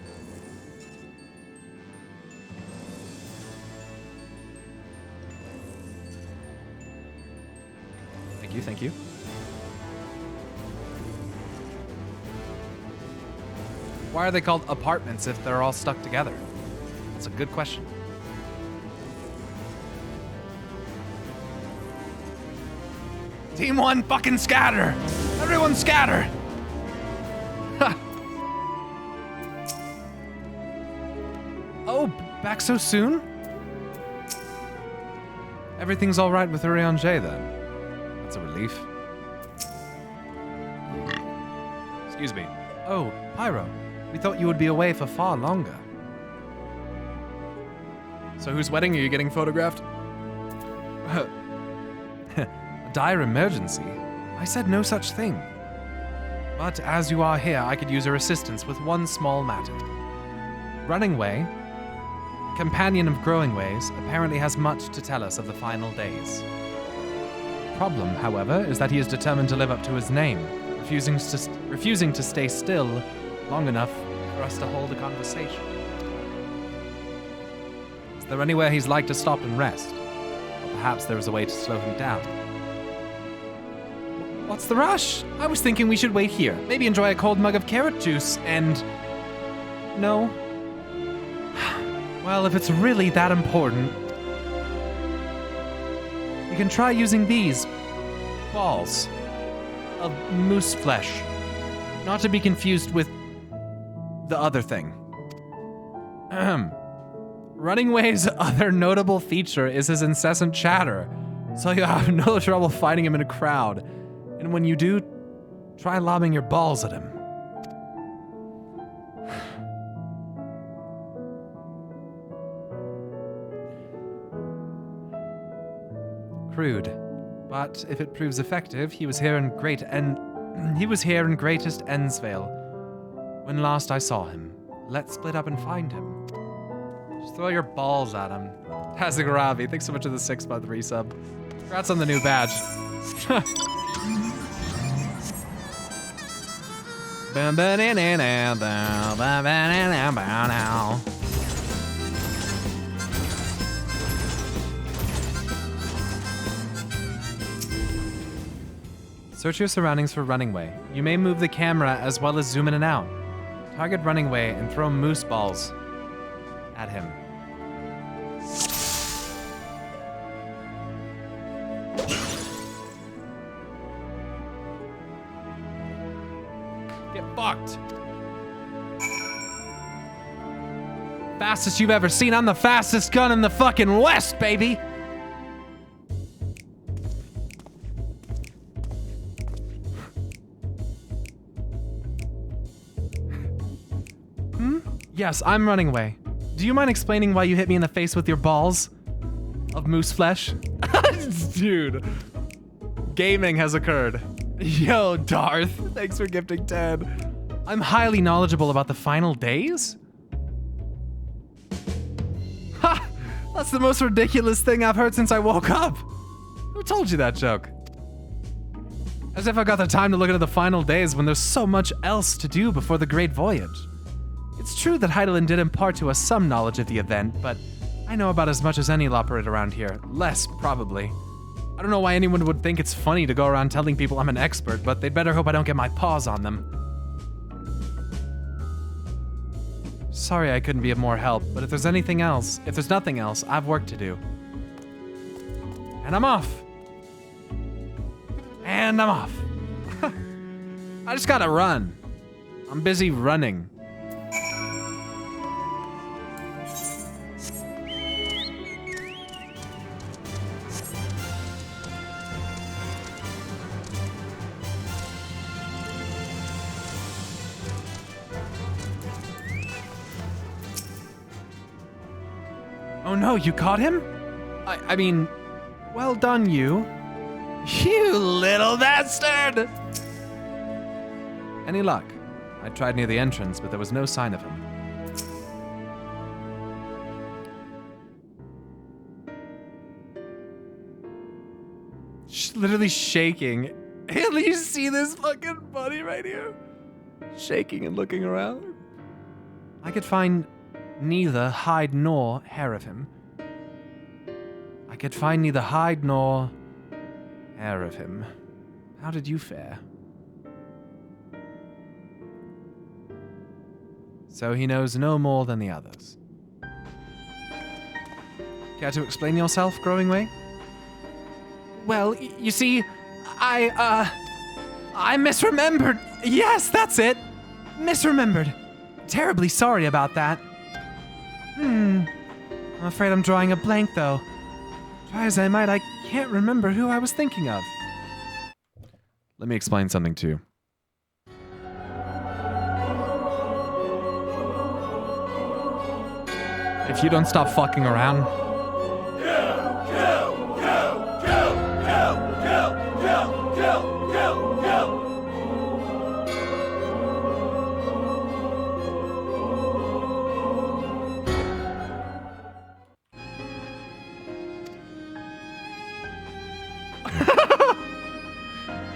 Thank you, thank you. Why are they called apartments if they're all stuck together? That's a good question. Team 1, fucking scatter! Everyone scatter! Ha! Oh, back so soon? Everything's alright with Urian J then. That's a relief. Excuse me. Oh, Pyro. We thought you would be away for far longer. So whose wedding are you getting photographed? A dire emergency? I said no such thing. But as you are here, I could use your assistance with one small matter. Running Way, companion of Growing Ways, apparently has much to tell us of the final days. Problem, however, is that he is determined to live up to his name, refusing to stay still long enough for us to hold a conversation. Is there anywhere he's like to stop and rest? Or perhaps there is a way to slow him down. What's the rush? I was thinking we should wait here. Maybe enjoy a cold mug of carrot juice and... No? Well, if it's really that important... You can try using these... balls... of moose flesh. Not to be confused with... the other thing. Running Way's other notable feature is his incessant chatter, so you have no trouble finding him in a crowd. And when you do, try lobbing your balls at him. Crude. But if it proves effective, he was here in greatest Endsvale when last I saw him. Let's split up and find him. Just throw your balls at him. Tazagaravi, thanks so much for the 6-month resub. Congrats on the new badge. Search your surroundings for Running Way. You may move the camera as well as zoom in and out. Target Running Way and throw moose balls at him. Get fucked. Fastest you've ever seen. I'm the fastest gun in the fucking West, baby. Yes, I'm Running Away. Do you mind explaining why you hit me in the face with your balls of moose flesh? Dude. Gaming has occurred. Yo, Darth. Thanks for gifting 10. I'm highly knowledgeable about the final days? Ha! That's the most ridiculous thing I've heard since I woke up. Who told you that joke? As if I got the time to look into the final days when there's so much else to do before the Great Voyage. It's true that Heidelin did impart to us some knowledge of the event, but I know about as much as any Loperate around here. Less, probably. I don't know why anyone would think it's funny to go around telling people I'm an expert, but they'd better hope I don't get my paws on them. Sorry I couldn't be of more help, but if there's nothing else, I've work to do. And I'm off. And I'm off. I just gotta run. I'm busy running. Oh no, you caught him? I mean, well done, you. You little bastard! Any luck? I tried near the entrance, but there was no sign of him. Literally shaking. Haley, you see this fucking bunny right here? Shaking and looking around. I could find neither hide nor hair of him. I could find neither hide nor hair of him. How did you fare? So he knows no more than the others. Care to explain yourself, Growing Way? Well, you see, I misremembered. Yes, that's it. Misremembered. Terribly sorry about that. I'm afraid I'm drawing a blank, though. Try as I might, I can't remember who I was thinking of. Let me explain something to you. If you don't stop fucking around.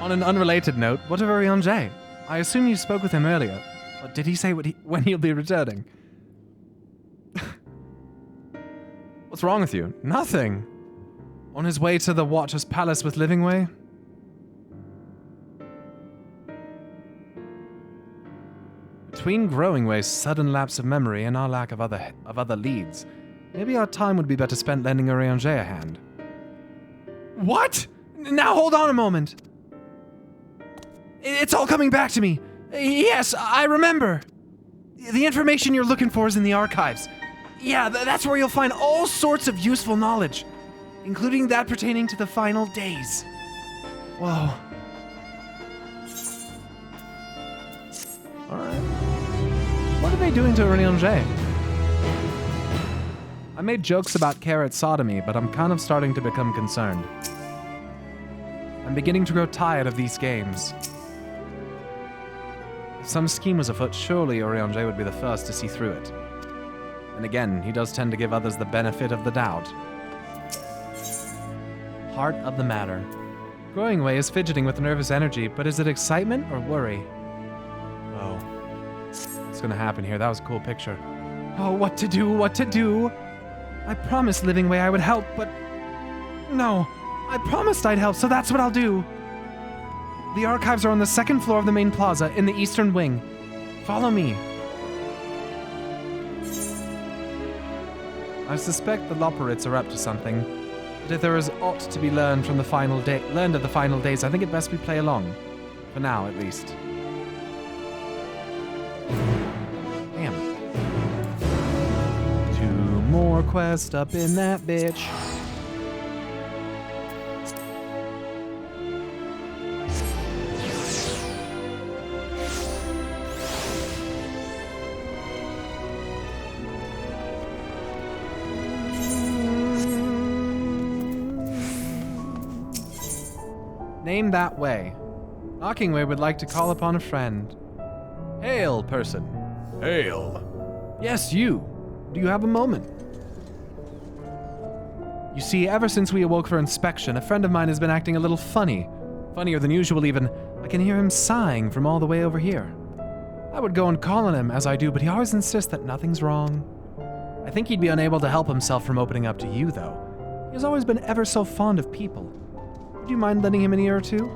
On an unrelated note, what of Orion-J? I assume you spoke with him earlier. But did he say when he'll be returning? What's wrong with you? Nothing. On his way to the Watcher's Palace with Livingway? Between Growingway's sudden lapse of memory and our lack of other leads, maybe our time would be better spent lending Orion-J a hand. What? Now hold on a moment. It's all coming back to me. Yes, I remember. The information you're looking for is in the archives. Yeah, that's where you'll find all sorts of useful knowledge, including that pertaining to the final days. Whoa. Alright. What are they doing to Orion-J? I made jokes about Carrot sodomy, but I'm kind of starting to become concerned. I'm beginning to grow tired of these games. If some scheme was afoot, surely Orion-J would be the first to see through it. And again, he does tend to give others the benefit of the doubt. Heart of the matter. Growingway is fidgeting with nervous energy, but is it excitement or worry? Oh. What's gonna happen here? That was a cool picture. Oh, what to do? What to do? I promised Livingway I would help, but... No. I promised I'd help, so that's what I'll do. The archives are on the second floor of the main plaza, in the eastern wing. Follow me. I suspect the Loporits are up to something, but if there is aught to be learned from the final learned of the final days, I think it best we play along. For now, at least. Damn. 2 more quests up in that bitch. Name that way. Knockingway would like to call upon a friend. Hail, person. Hail. Yes, you. Do you have a moment? You see, ever since we awoke for inspection, a friend of mine has been acting a little funny. Funnier than usual, even. I can hear him sighing from all the way over here. I would go and call on him, as I do, but he always insists that nothing's wrong. I think he'd be unable to help himself from opening up to you, though. He has always been ever so fond of people. Would you mind lending him an ear or two?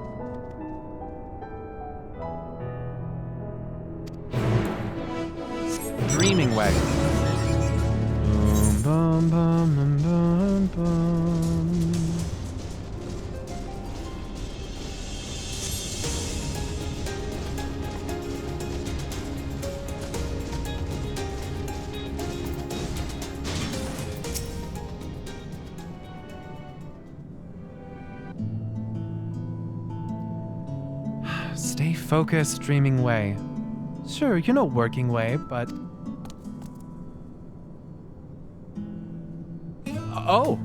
Dreaming Way. Boom, bum, bum, bum, bum. Stay focused, Dreaming Way. Sure, you're no working way, but... Oh!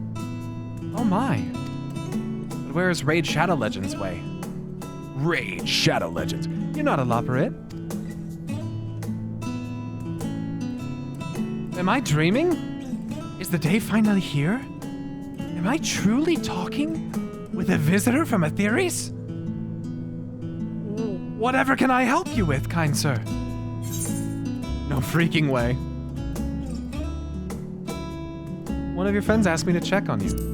Oh my. But where is Raid Shadow Legends Way? Raid Shadow Legends. You're not a Loporit. Am I dreaming? Is the day finally here? Am I truly talking with a visitor from Aetheris? Whatever can I help you with, kind sir? No freaking way. One of your friends asked me to check on you.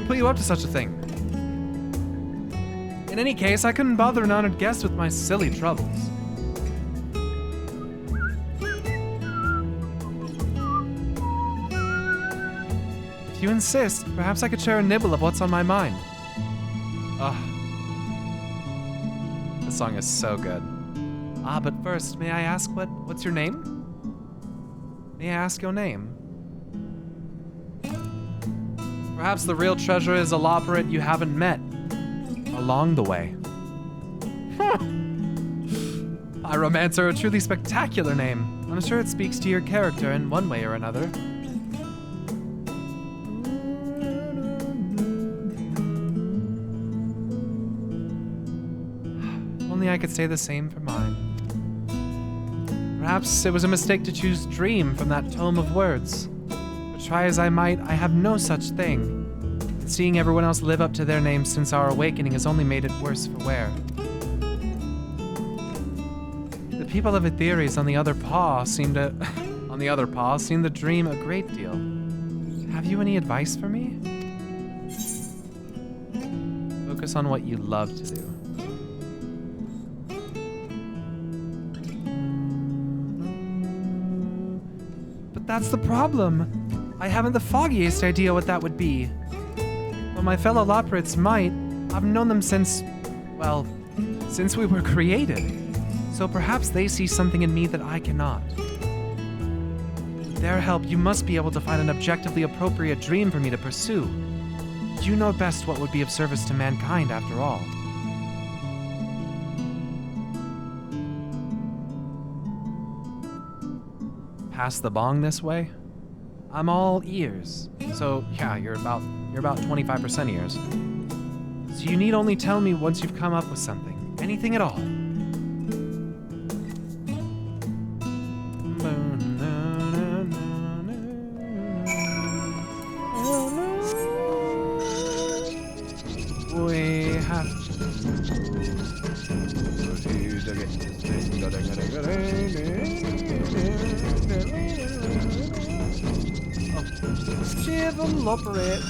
Put you up to such a thing. In any case, I couldn't bother an honored guest with my silly troubles. If you insist, perhaps I could share a nibble of what's on my mind. Ugh. This song is so good. But first, may I ask what's your name? May I ask your name? Perhaps the real treasure is a Loperate you haven't met along the way. Pyromancer, a truly spectacular name. I'm sure it speaks to your character in one way or another. Only I could say the same for mine. Perhaps it was a mistake to choose Dream from that tome of words. But try as I might, I have no such thing. Seeing everyone else live up to their names since our awakening has only made it worse for wear. The people of Etheres on the other paw seem to dream a great deal. Have you any advice for me? Focus on what you love to do. But that's the problem. I haven't the foggiest idea what that would be. But my fellow Loperates might. I've known them since we were created. So perhaps they see something in me that I cannot. With their help, you must be able to find an objectively appropriate dream for me to pursue. You know best what would be of service to mankind, after all. Pass the bong this way? I'm all ears. So, yeah, you're about 25% ears. So you need only tell me once you've come up with something. Anything at all. We have develop it.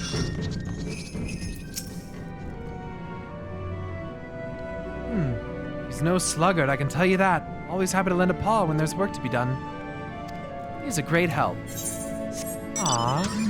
He's no sluggard, I can tell you that. Always happy to lend a paw when there's work to be done. He's a great help. Aww.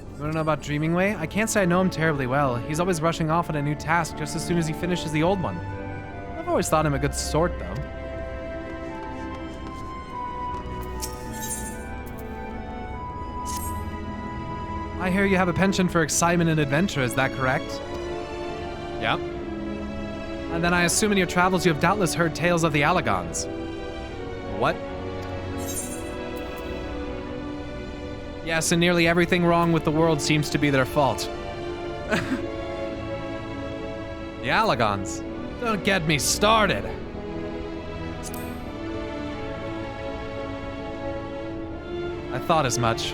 You wanna know about Dreamingway? I can't say I know him terribly well. He's always rushing off on a new task just as soon as he finishes the old one. I've always thought him a good sort, though. I hear you have a penchant for excitement and adventure, is that correct? Yep. And then I assume in your travels you have doubtless heard tales of the Allagons. What? Yes, and nearly everything wrong with the world seems to be their fault. The Allagons. Don't get me started. I thought as much.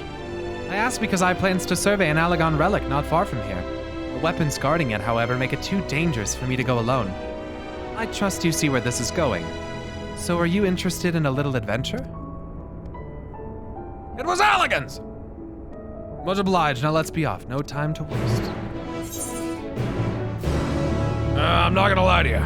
I asked because I have plans to survey an Allagon relic not far from here. The weapons guarding it, however, make it too dangerous for me to go alone. I trust you see where this is going. So are you interested in a little adventure? It was Allagons! Much obliged. Now let's be off. No time to waste. I'm not gonna lie to you.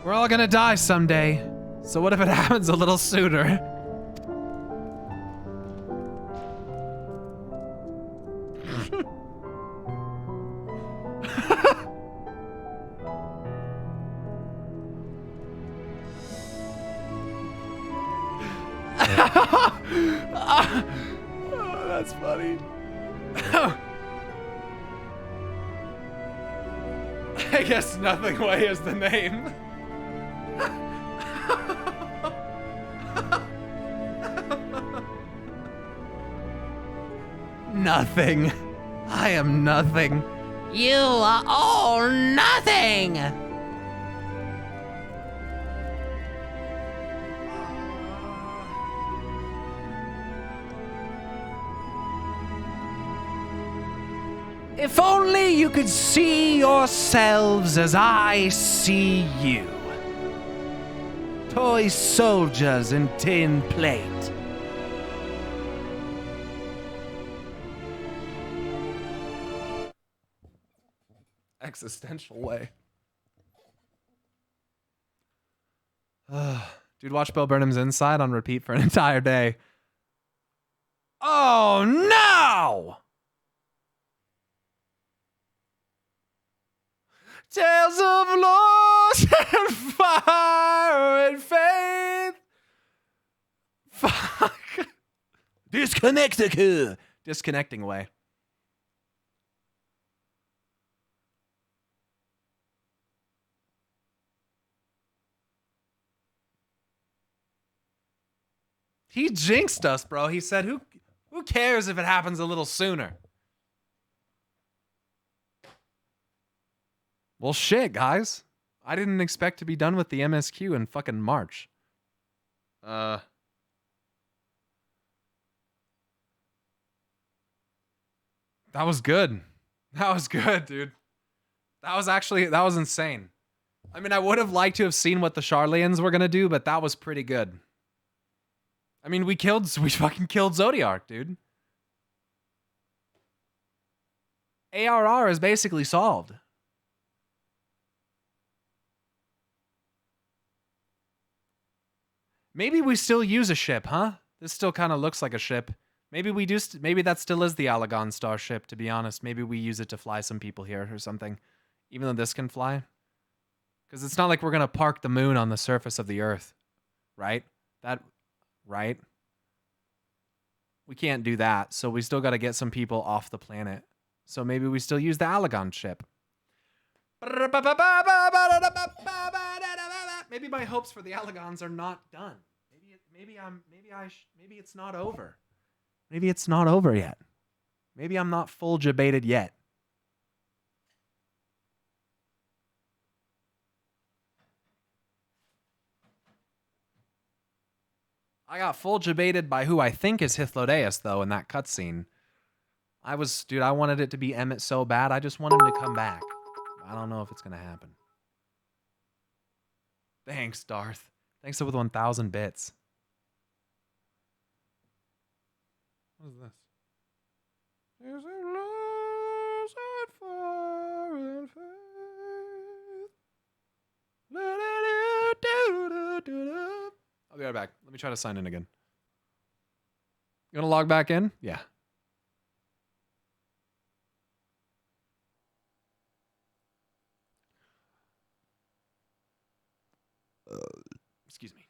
We're all gonna die someday. So what if it happens a little sooner? Oh, that's funny. I guess Nothing Way is the name. Nothing. I am nothing. You are all nothing! If only you could see yourselves as I see you. Toy soldiers in tin plate. Existential way. Dude, watch Bill Burnham's Inside on repeat for an entire day. Oh no! Tales of loss and fire and faith. Fuck. Disconnecting away. He jinxed us, bro. He said, who cares if it happens a little sooner? Well, shit, guys. I didn't expect to be done with the MSQ in fucking March. That was good. That was good, dude. That was insane. I mean, I would have liked to have seen what the Charlians were gonna do, but that was pretty good. I mean, we fucking killed Zodiark, dude. ARR is basically solved. Maybe we still use a ship, huh? This still kind of looks like a ship. Maybe we do. Maybe that still is the Alagon starship, to be honest. Maybe we use it to fly some people here or something. Even though this can fly. Because it's not like we're going to park the moon on the surface of the Earth. Right? Right? We can't do that. So we still got to get some people off the planet. So maybe we still use the Alagon ship. Maybe my hopes for the Alagons are not done. Maybe it's not over. Maybe it's not over yet. Maybe I'm not full jabated yet. I got full jabated by who I think is Hythlodaeus, though, in that cutscene. I wanted it to be Emmett so bad, I just want him to come back. I don't know if it's going to happen. Thanks, Darth. Thanks for the 1,000 bits. What is this? There's a lost and foreign faith. I'll be right back. Let me try to sign in again. You want to log back in? Yeah. Excuse me.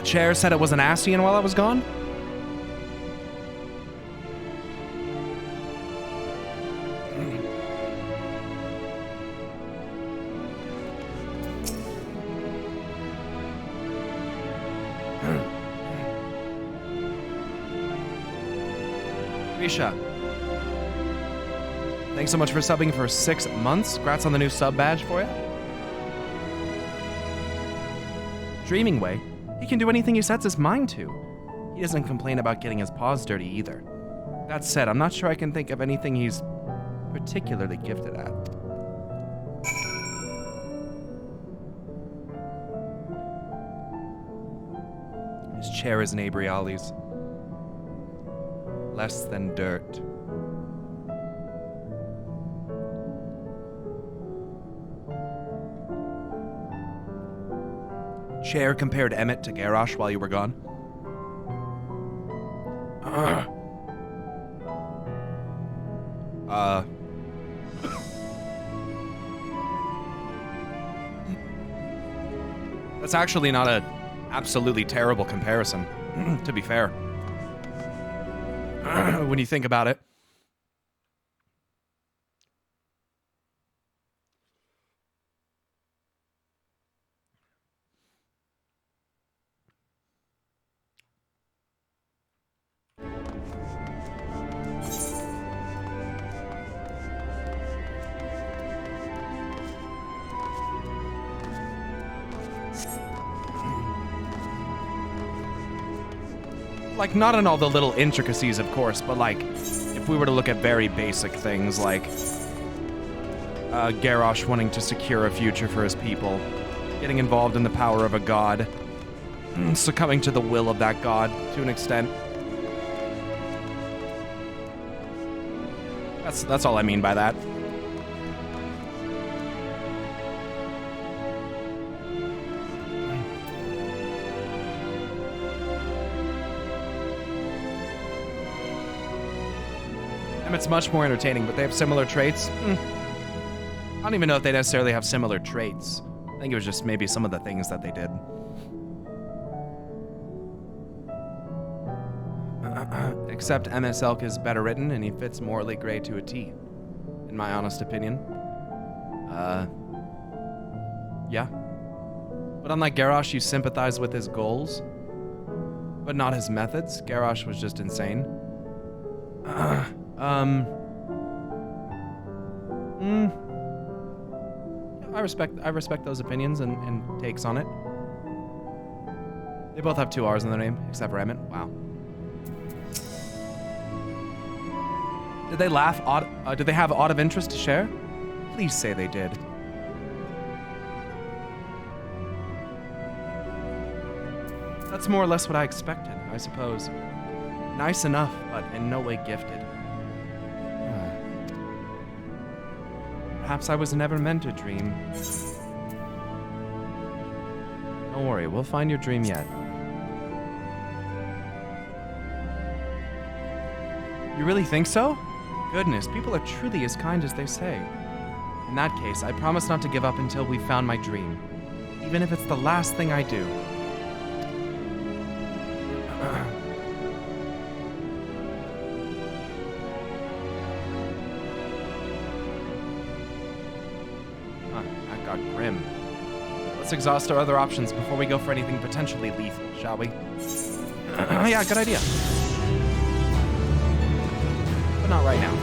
chair said it was an Ascian while I was gone? Risha. Thanks so much for subbing for 6 months. Congrats on the new sub badge for you. Dreaming Way. He can do anything he sets his mind to. He doesn't complain about getting his paws dirty either. That said, I'm not sure I can think of anything he's particularly gifted at. His chair is Neighbor Ollie's. Less than dirt. Chair compared Emmett to Garrosh while you were gone. That's actually not a absolutely terrible comparison, to be fair. When you think about it. Like, not in all the little intricacies, of course, but like, if we were to look at very basic things like Garrosh wanting to secure a future for his people, getting involved in the power of a god, succumbing to the will of that god to an extent. That's all I mean by that. Emmett's much more entertaining, but they have similar traits. I don't even know if they necessarily have similar traits. I think it was just maybe some of the things that they did. Except MS Elk is better written, and he fits morally gray to a T, in my honest opinion. Yeah. But unlike Garrosh, you sympathize with his goals, but not his methods. Garrosh was just insane. I respect those opinions and takes on it. They both have 2 R's in their name, except for Emmett. Wow. Did they laugh odd? Did they have odd of interest to share? Please say they did. That's more or less what I expected, I suppose. Nice enough, but in no way gifted. Perhaps I was never meant to dream. Don't worry, we'll find your dream yet. You really think so? Goodness, people are truly as kind as they say. In that case, I promise not to give up until we've found my dream, even if it's the last thing I do. That got grim. Let's exhaust our other options before we go for anything potentially lethal, shall we? Yeah, good idea. But not right now.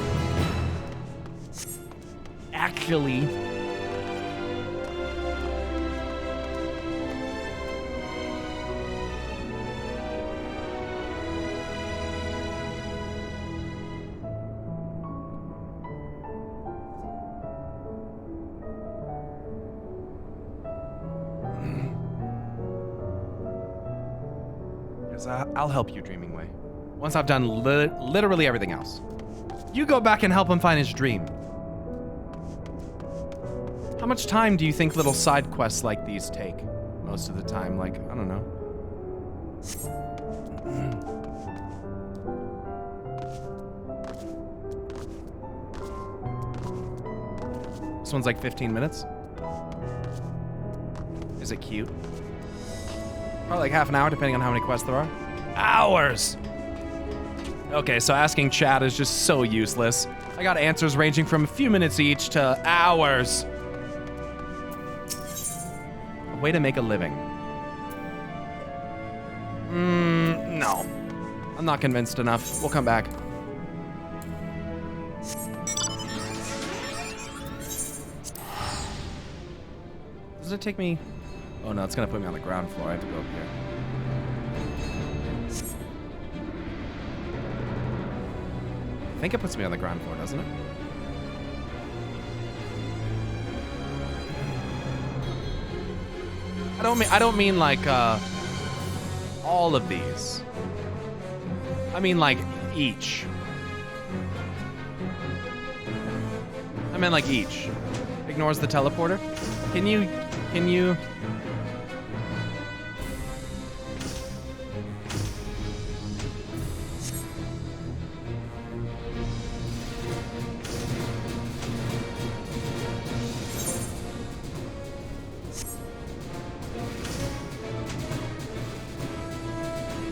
Actually... I'll help you, Dreaming Way. Once I've done literally everything else. You go back and help him find his dream. How much time do you think little side quests like these take? Most of the time, like, I don't know. This one's like 15 minutes. Is it cute? Probably like half an hour, depending on how many quests there are. Hours! Okay, so asking chat is just so useless. I got answers ranging from a few minutes each to hours. A way to make a living. No. I'm not convinced enough. We'll come back. Does it take me? Oh no, it's gonna put me on the ground floor. I have to go up here. I think it puts me on the ground floor, doesn't it? I don't mean like all of these. I mean like each. I meant like each. Ignores the teleporter. Can you?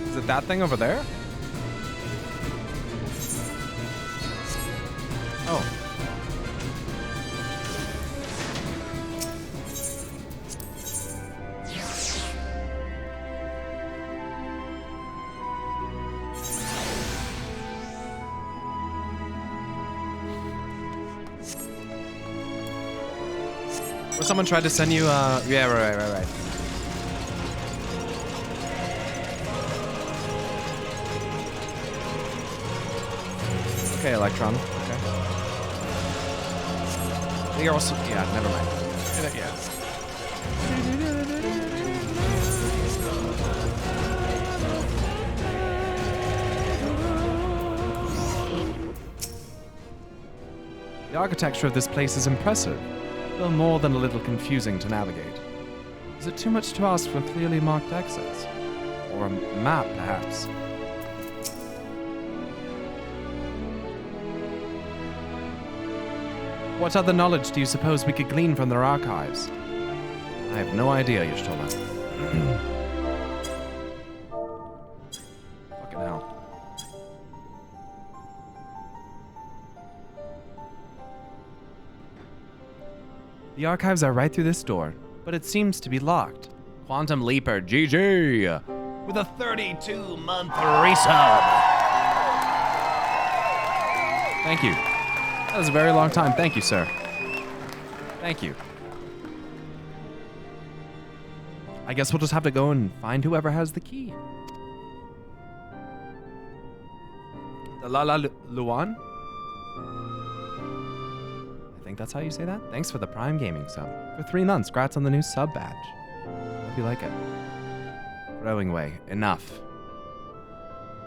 Is it that thing over there? Oh. Or someone tried to send you, yeah, right. Okay, Electron. Okay. You're also, yeah, never mind. Yeah. The architecture of this place is impressive, though more than a little confusing to navigate. Is it too much to ask for clearly marked exits? Or a map, perhaps? What other knowledge do you suppose we could glean from their archives? I have no idea, Y'shtola. Fucking hell. The archives are right through this door, but it seems to be locked. Quantum Leaper, GG! With a 32-month resub! Thank you. That was a very long time. Thank you, sir. Thank you. I guess we'll just have to go and find whoever has the key. The Luan? I think that's how you say that. Thanks for the Prime Gaming sub. For 3 months, congrats on the new sub badge. Hope you like it. Rowing away. Enough.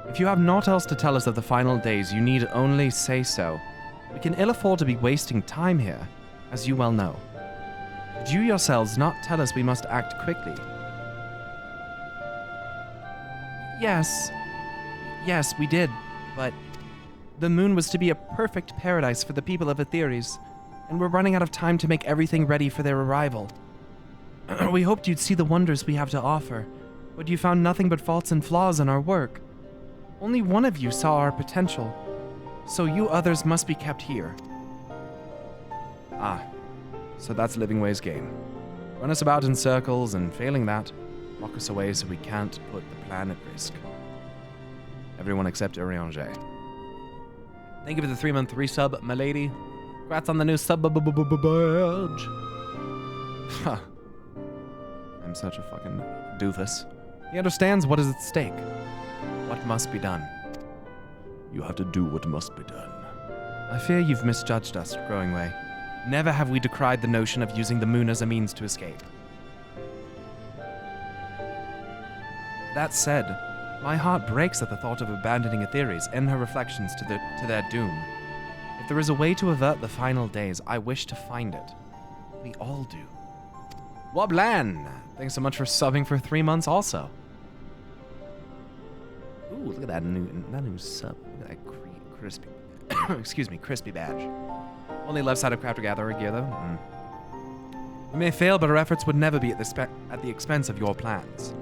If you have naught else to tell us of the final days, you need only say so. We can ill afford to be wasting time here, as you well know. Did you yourselves not tell us we must act quickly? Yes, we did, but the moon was to be a perfect paradise for the people of Etheres, and we're running out of time to make everything ready for their arrival. We hoped you'd see the wonders we have to offer, but you found nothing but faults and flaws in our work. Only one of you saw our potential. So you others must be kept here. Ah, so that's Living Way's game. Run us about in circles, and failing that, lock us away so we can't put the plan at risk. Everyone except Urianger. Thank you for the 3-month resub, my lady. Congrats on the new sub badge. I'm such a fucking doofus. He understands what is at stake. What must be done. You have to do what must be done. I fear you've misjudged us, Growing Way. Never have we decried the notion of using the moon as a means to escape. That said, my heart breaks at the thought of abandoning Etheres and her reflections to their doom. If there is a way to avert the final days, I wish to find it. We all do. Woblan! Thanks so much for subbing for 3 months also. Ooh, look at that new sub. Look at that crispy, excuse me, crispy badge. Only left side of Crafter Gatherer gear though. We may fail, but our efforts would never be at the expense of your plans.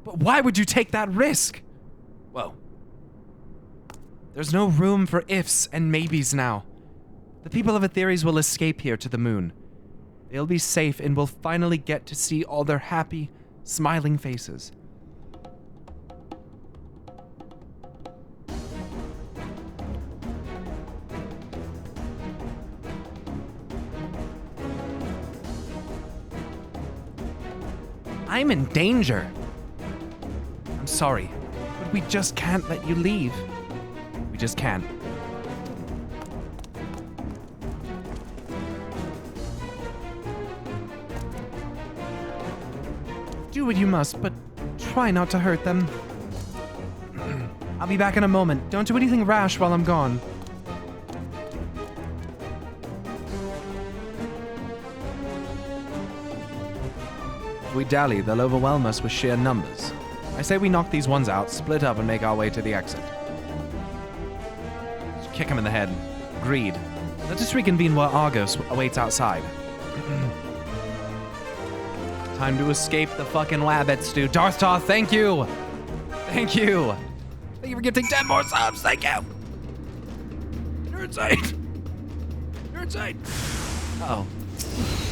But why would you take that risk? Whoa. There's no room for ifs and maybes now. The people of Aetheres will escape here to the moon. They'll be safe and we'll finally get to see all their happy, smiling faces. I'm in danger. I'm sorry, but we just can't let you leave. We just can't. Do what you must, but try not to hurt them. I'll be back in a moment. Don't do anything rash while I'm gone. If we dally, they'll overwhelm us with sheer numbers. I say we knock these ones out, split up, and make our way to the exit. Just kick him in the head. Agreed. Let us reconvene where Argos awaits outside. Time to escape the fucking wabbits, dude. Darth, thank you! Thank you! Thank you for gifting 10 more subs, thank you! You're insane! You're insane! Uh-oh.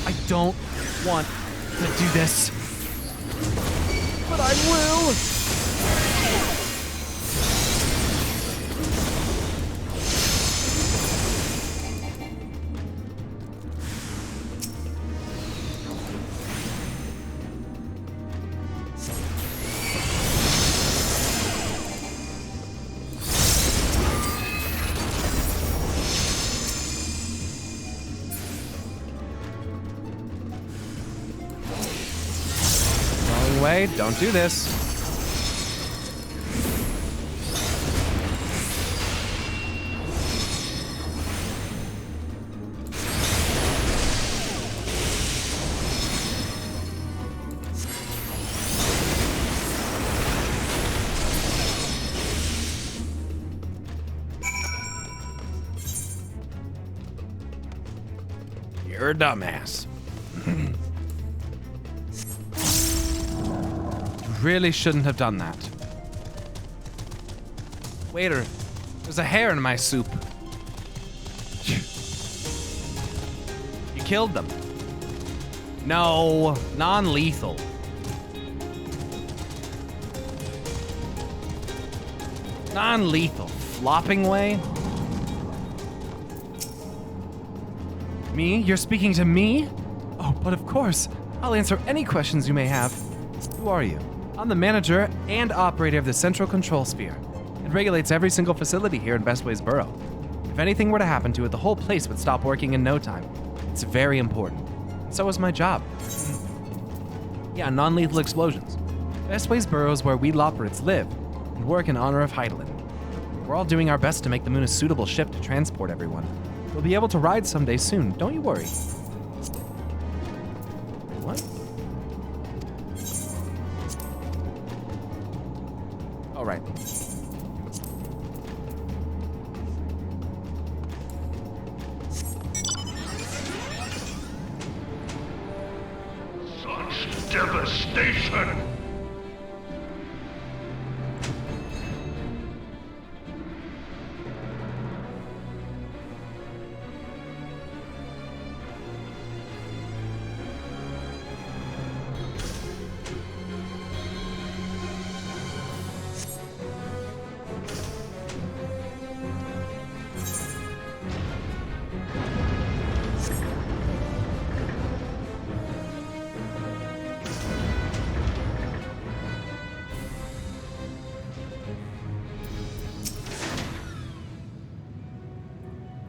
I don't want to do this. But I will! Way, don't do this. You're a dumbass. Really shouldn't have done that. Waiter, there's a hair in my soup. You killed them. No, non-lethal. Non-lethal. Flopping way? Me? You're speaking to me? Oh, but of course. I'll answer any questions you may have. Who are you? I'm the manager and operator of the Central Control Sphere. It regulates every single facility here in Bestways Borough. If anything were to happen to it, the whole place would stop working in no time. It's very important. So is my job. Yeah, non-lethal explosions. Bestways Borough is where we Loperates live and work in honor of Heidelin. We're all doing our best to make the moon a suitable ship to transport everyone. We'll be able to ride someday soon, don't you worry. What? All right. Such devastation!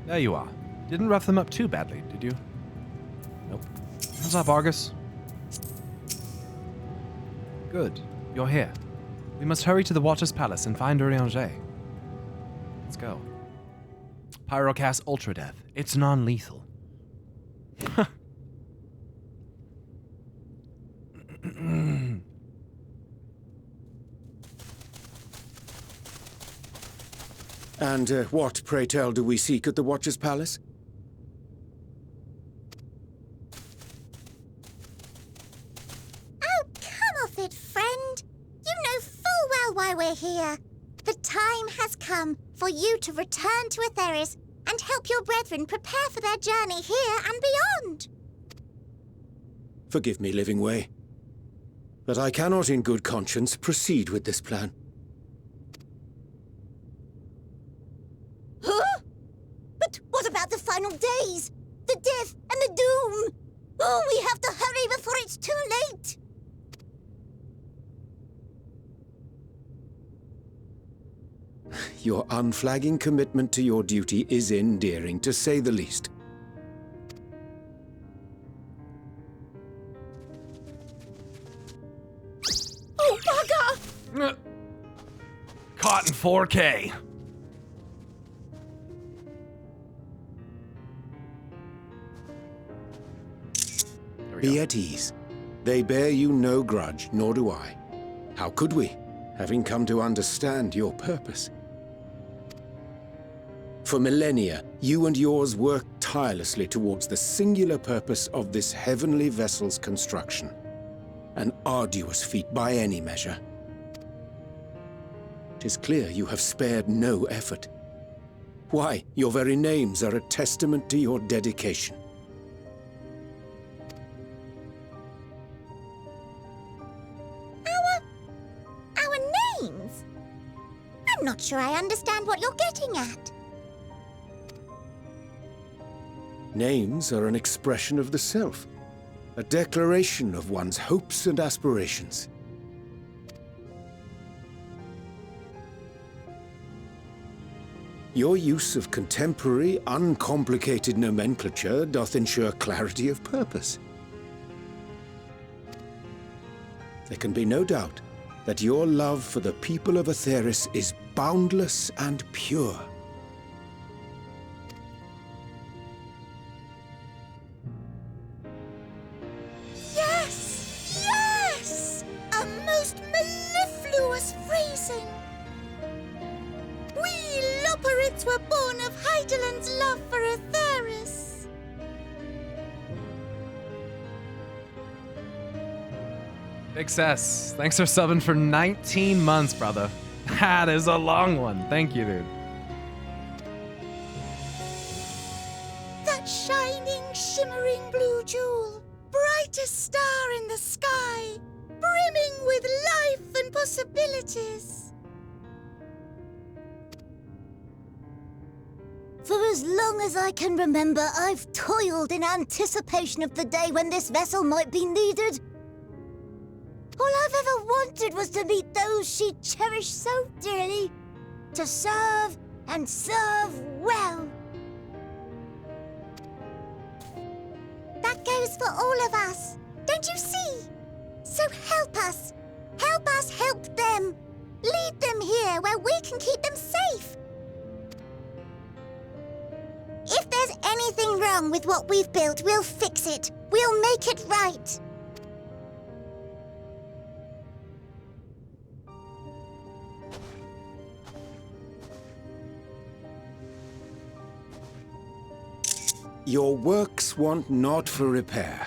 There you are. Didn't rough them up too badly, did you? Nope. What's up, Argus? Good. You're here. We must hurry to the Watcher's Palace and find Urianger. Let's go. Pyrocast Ultra Death. It's non-lethal. And what, pray tell, do we seek at the Watcher's Palace? Oh, come off it, friend. You time has come for you to return to Aetheris and help your brethren prepare for their journey here and beyond. Forgive me, Living Way, but I cannot in good conscience proceed with this plan. Huh? But what about the final days? The death and the doom? Oh, we have to hurry before it's too late! Your unflagging commitment to your duty is endearing, to say the least. Oh, bugger! Caught in 4K. Be at ease. They bear you no grudge, nor do I. How could we, having come to understand your purpose? For millennia, you and yours worked tirelessly towards the singular purpose of this heavenly vessel's construction. An arduous feat by any measure. 'Tis clear you have spared no effort. Why, your very names are a testament to your dedication. Our names? I'm not sure I understand what you're getting at. Names are an expression of the self, a declaration of one's hopes and aspirations. Your use of contemporary, uncomplicated nomenclature doth ensure clarity of purpose. There can be no doubt that your love for the people of Aetheris is boundless and pure. Yes! Yes! A most mellifluous phrasing! We Loperids were born of Heideland's love for Aetheris. Big Cess, thanks for subbing for 19 months, brother. That is a long one. Thank you, dude. That shining, shimmering blue jewel, brightest star in the sky, brimming with life and possibilities. For as long as I can remember, I've toiled in anticipation of the day when this vessel might be needed. All I've ever wanted was to meet those she cherished so dearly, to serve and serve well. That goes for all of us, don't you see? So help us help them. Lead them here where we can keep them safe. If there's anything wrong with what we've built, we'll fix it. We'll make it right. Your works want not for repair.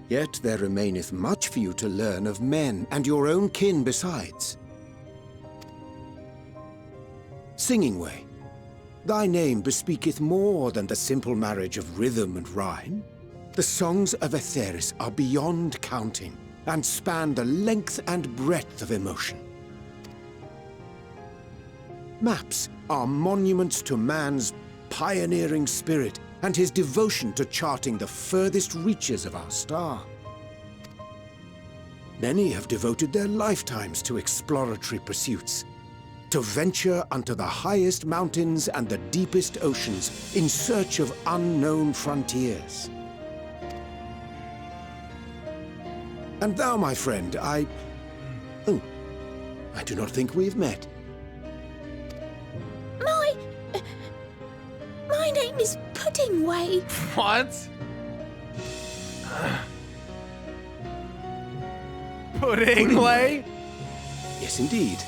Yet there remaineth much for you to learn of men, and your own kin besides. Singing Way, thy name bespeaketh more than the simple marriage of rhythm and rhyme. The songs of Aetheris are beyond counting, and span the length and breadth of emotion. Maps are monuments to man's pioneering spirit, and his devotion to charting the furthest reaches of our star. Many have devoted their lifetimes to exploratory pursuits, to venture unto the highest mountains and the deepest oceans in search of unknown frontiers. And thou, my friend, I do not think we've met. My name is Pudding Way. What? Pudding Way? Yes, indeed.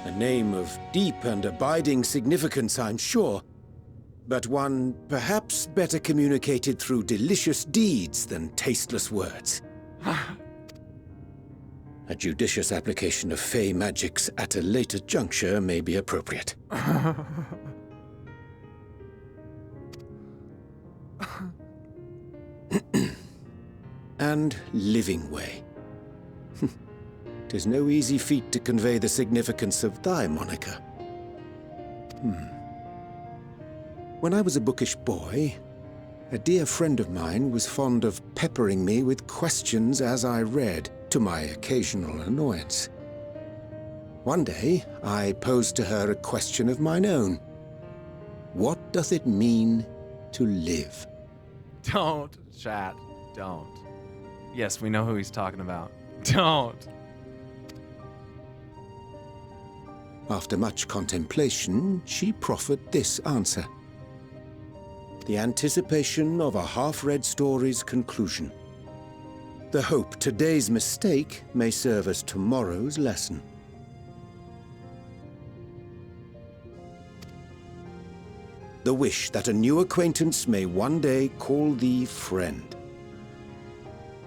A name of deep and abiding significance, I'm sure, but one perhaps better communicated through delicious deeds than tasteless words. A judicious application of fey magics at a later juncture may be appropriate. And living way. 'Tis no easy feat to convey the significance of thy moniker. When I was a bookish boy, a dear friend of mine was fond of peppering me with questions as I read, to my occasional annoyance. One day, I posed to her a question of mine own. What doth it mean to live? Don't, chat. Don't. Yes, we know who he's talking about. Don't. After much contemplation, she proffered this answer. The anticipation of a half-read story's conclusion. The hope today's mistake may serve as tomorrow's lesson. The wish that a new acquaintance may one day call thee friend.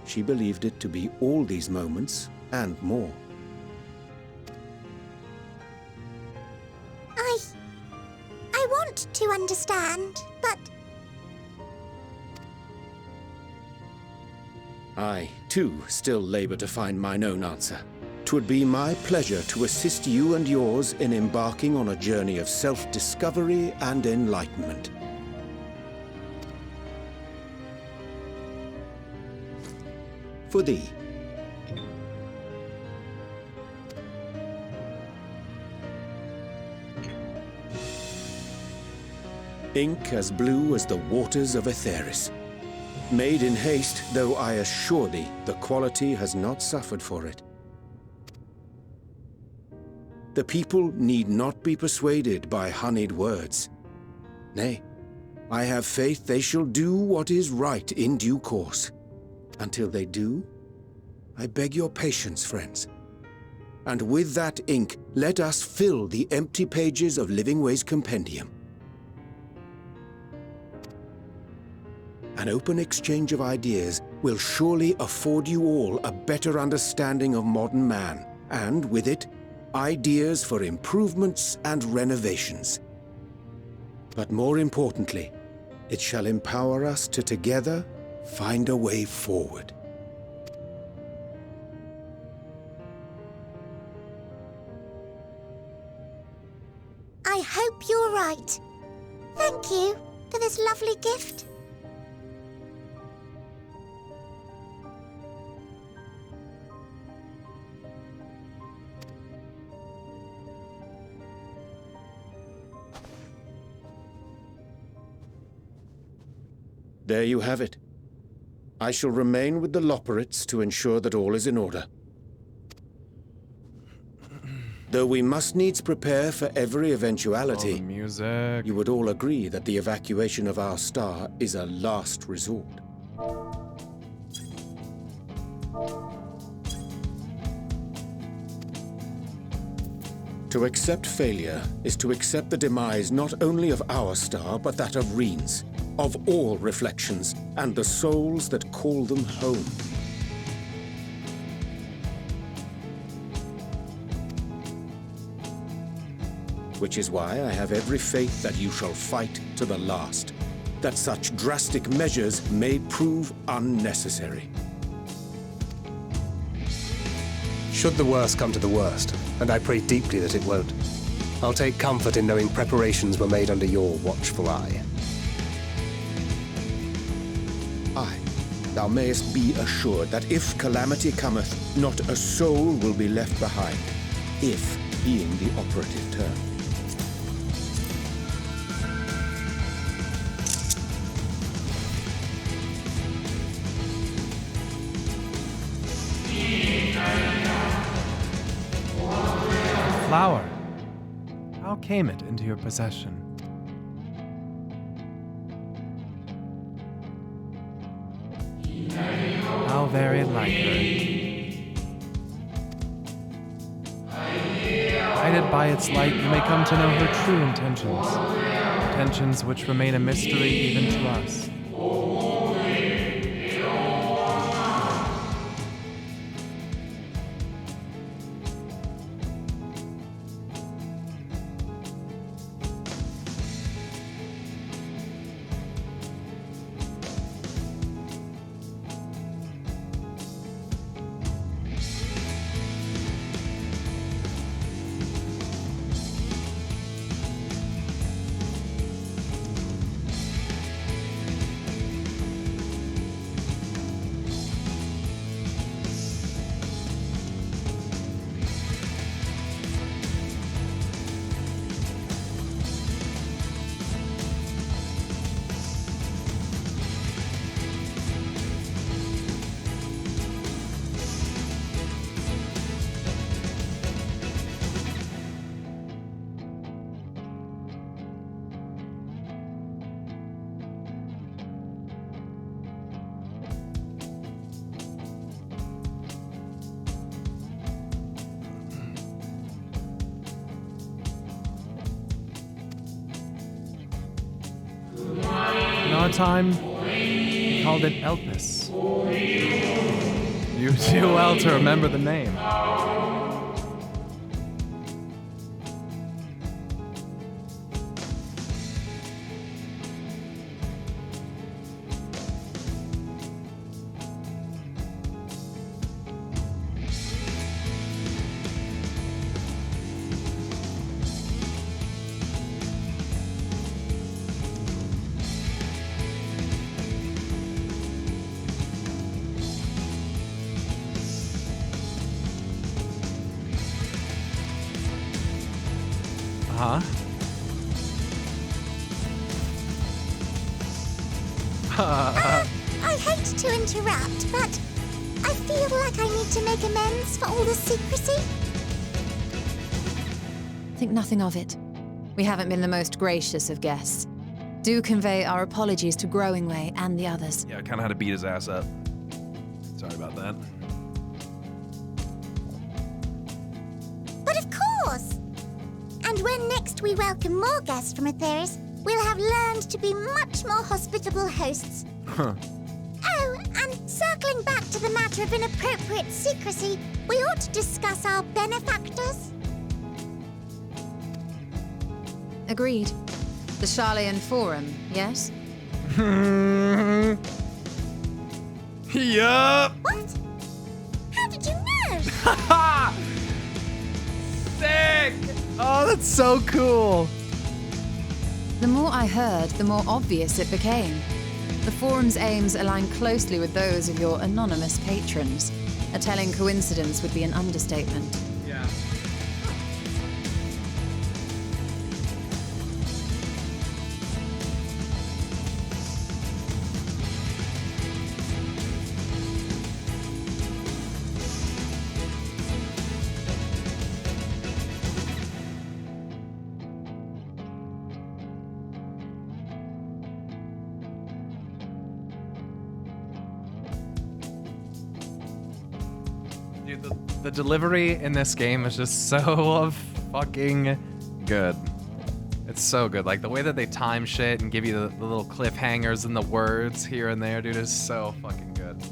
She believed it to be all these moments and more. I want to understand, but... I, too, still labor to find mine own answer. 'Twould be my pleasure to assist you and yours in embarking on a journey of self-discovery and enlightenment. For thee. Ink as blue as the waters of Aetheris. Made in haste, though I assure thee, the quality has not suffered for it. The people need not be persuaded by honeyed words. Nay, I have faith they shall do what is right in due course. Until they do, I beg your patience, friends. And with that ink, let us fill the empty pages of Living Way's compendium. An open exchange of ideas will surely afford you all a better understanding of modern man, and with it, ideas for improvements and renovations. But more importantly, it shall empower us to together find a way forward. I hope you're right. Thank you for this lovely gift. There you have it. I shall remain with the Loporrits to ensure that all is in order. Though we must needs prepare for every eventuality, the music. You would all agree that the evacuation of our star is a last resort. To accept failure is to accept the demise not only of our star, but that of Reen's, of all reflections, and the souls that call them home. Which is why I have every faith that you shall fight to the last, that such drastic measures may prove unnecessary. Should the worst come to the worst, and I pray deeply that it won't, I'll take comfort in knowing preparations were made under your watchful eye. Aye, thou mayest be assured that if calamity cometh, not a soul will be left behind, if being the operative term. Flower. How came it into your possession? How very like her. Guided by its light, you may come to know her true intentions. Intentions which remain a mystery even to us. our time, we called it Elpis. You do well to remember the name. Huh? I hate to interrupt, but I feel like I need to make amends for all the secrecy. Think nothing of it. We haven't been the most gracious of guests. Do convey our apologies to Growingway and the others. Yeah, I kind of had to beat his ass up. Sorry about that. But of course! And when next we welcome more guests from Aetheris, we'll have learned to be much more hospitable hosts. Huh. Oh, and circling back to the matter of inappropriate secrecy, we ought to discuss our benefactors. Agreed. The Charlayan Forum, yes? Yup! What? How did you know? Sick! Oh, that's so cool. The more I heard, the more obvious it became. The Forum's aims align closely with those of your anonymous patrons. A telling coincidence would be an understatement. Yeah. Dude, the delivery in this game is just so fucking good. It's so good. Like, the way that they time shit and give you the little cliffhangers and the words here and there, dude, is so fucking good.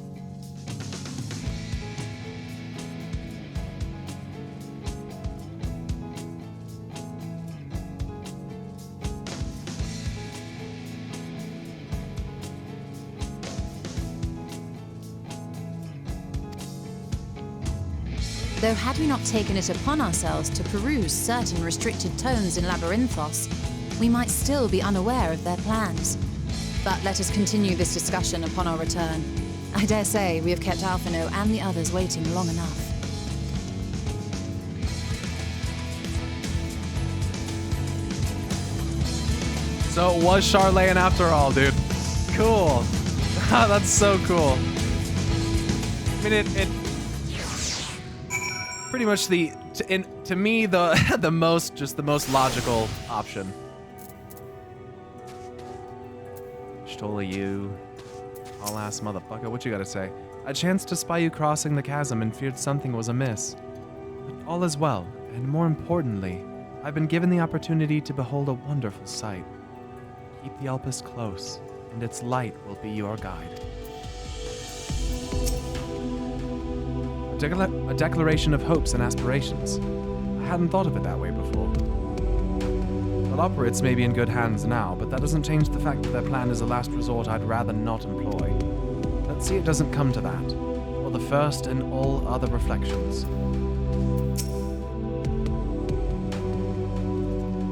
Though had we not taken it upon ourselves to peruse certain restricted tones in Labyrinthos, we might still be unaware of their plans. But let us continue this discussion upon our return. I dare say we have kept Alphino and the others waiting long enough. So it was Charlayan after all, dude. Cool. That's so cool. I mean, it pretty much to me the most logical option. Stola you, all ass motherfucker. What you gotta say? I chanced to spy you crossing the chasm and feared something was amiss. But all is well, and more importantly, I've been given the opportunity to behold a wonderful sight. Keep the Elpis close, and its light will be your guide. A declaration of hopes and aspirations. I hadn't thought of it that way before. The operates may be in good hands now, but that doesn't change the fact that their plan is a last resort I'd rather not employ. Let's see it doesn't come to that, or the first in all other reflections.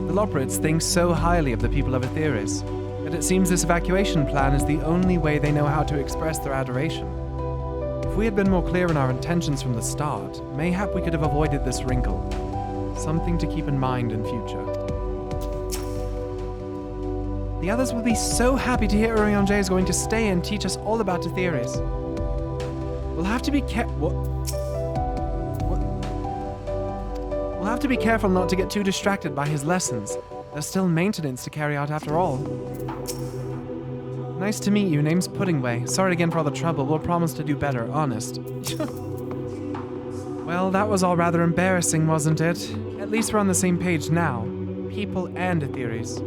The Loprids think so highly of the people of Aetheris, that it seems this evacuation plan is the only way they know how to express their adoration. If we had been more clear in our intentions from the start, mayhap we could have avoided this wrinkle. Something to keep in mind in future. The others will be so happy to hear Urianger is going to stay and teach us all about Aetheris. We'll have to be We'll have to be careful not to get too distracted by his lessons. There's still maintenance to carry out after all. Nice to meet you. Name's Puddingway. Sorry again for all the trouble. We'll promise to do better, honest. Well, that was all rather embarrassing, wasn't it? At least we're on the same page now. People and Aetheris.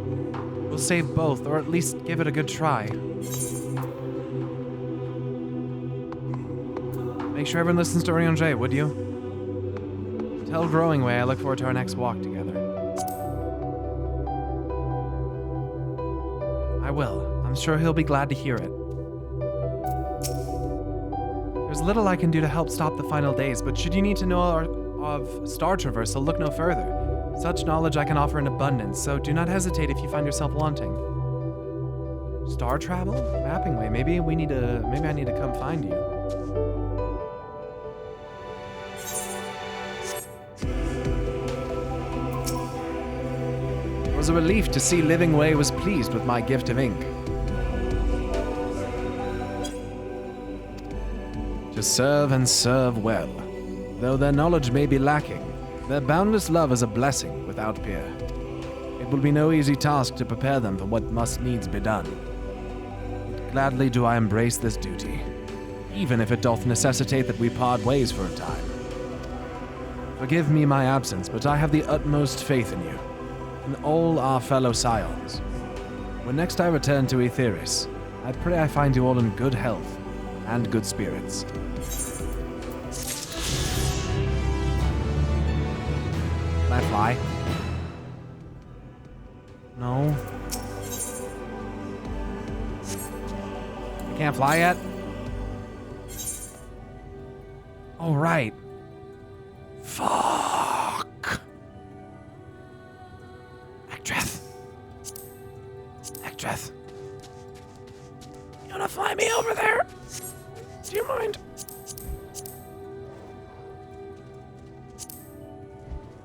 We'll save both, or at least give it a good try. Make sure everyone listens to Orion, would you? Tell Growing Way I look forward to our next walk together. I will. I'm sure he'll be glad to hear it. There's little I can do to help stop the final days, but should you need to know of star traversal, look no further. Such knowledge I can offer in abundance, so do not hesitate if you find yourself wanting. Star travel? Mapping way. Maybe I need to come find you. It was a relief to see Living Way was pleased with my gift of ink. To serve and serve well. Though their knowledge may be lacking, their boundless love is a blessing without peer. It will be no easy task to prepare them for what must needs be done. But gladly do I embrace this duty, even if it doth necessitate that we part ways for a time. Forgive me my absence, but I have the utmost faith in you, and all our fellow scions. When next I return to Aetheris, I pray I find you all in good health and good spirits. Can I fly? No. I can't fly yet? Oh, right. Fuck. Ektreth. Ektreth. You wanna fly me over there? Do you mind?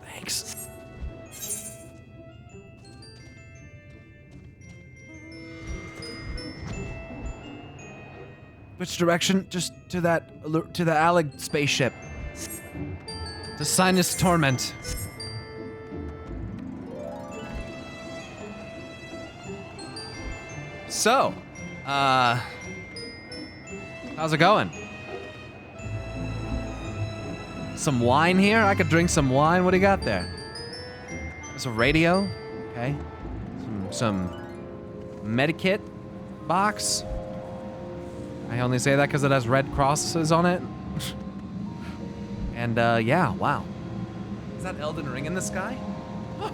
Thanks. Which direction? Just to the Allig spaceship. The Sinus Torment. So, how's it going? Some wine here? I could drink some wine. What do you got there? There's a radio. Okay. Some medikit box. I only say that because it has red crosses on it. And, yeah, wow. Is that Elden Ring in the sky? Huh.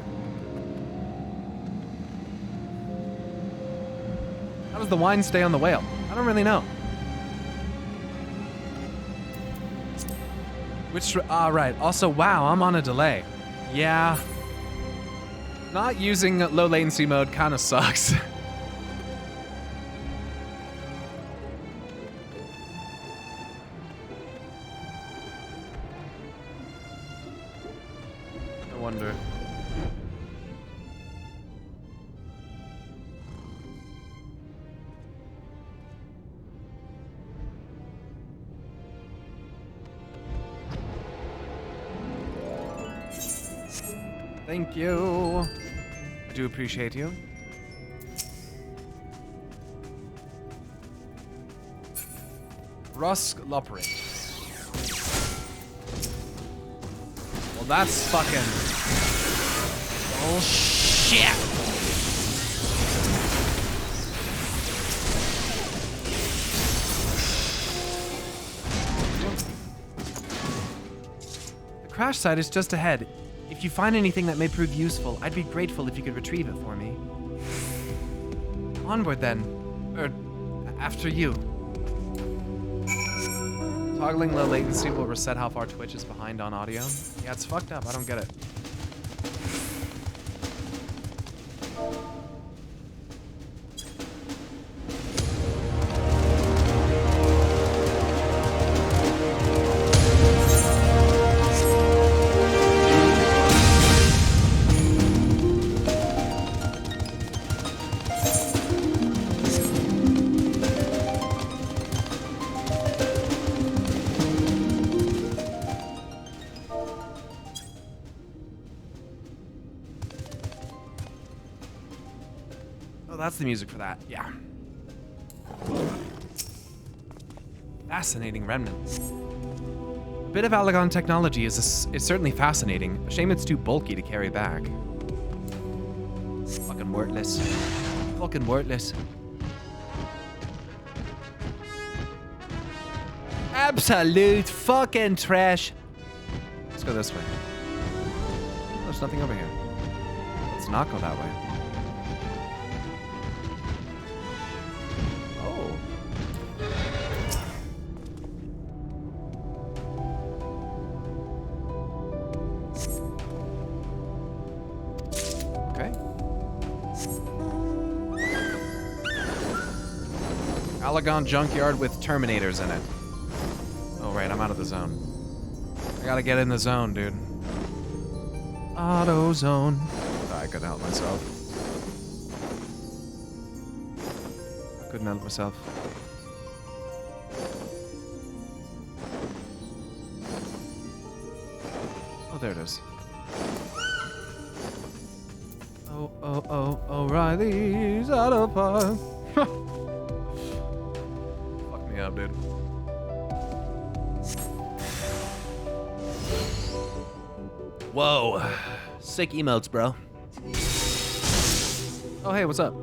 How does the wine stay on the whale? I don't really know. Right. Also, wow, I'm on a delay. Yeah. Not using low latency mode kind of sucks. I wonder. Thank you. I do appreciate you. Rusk Loprit. Well, that's fucking... Oh, shit! The crash site is just ahead. If you find anything that may prove useful, I'd be grateful if you could retrieve it for me. Onward then. After you. Toggling low latency will reset how far Twitch is behind on audio. Yeah, it's fucked up. I don't get it. That's the music for that, yeah. Fascinating remnants. A bit of Allagon technology is certainly fascinating. A shame it's too bulky to carry back. Fucking worthless. Fucking worthless. Absolute fucking trash. Let's go this way. There's nothing over here. Let's not go that way. Oh. Okay. Allegon junkyard with Terminators in it. Oh, right, I'm out of the zone. I gotta get in the zone, dude. Auto zone. I couldn't help myself. I couldn't help myself. Oh, there it is. Oh, O'Reilly's Auto Park. Fuck me up, dude. Whoa. Sick emotes, bro. Oh, hey, what's up?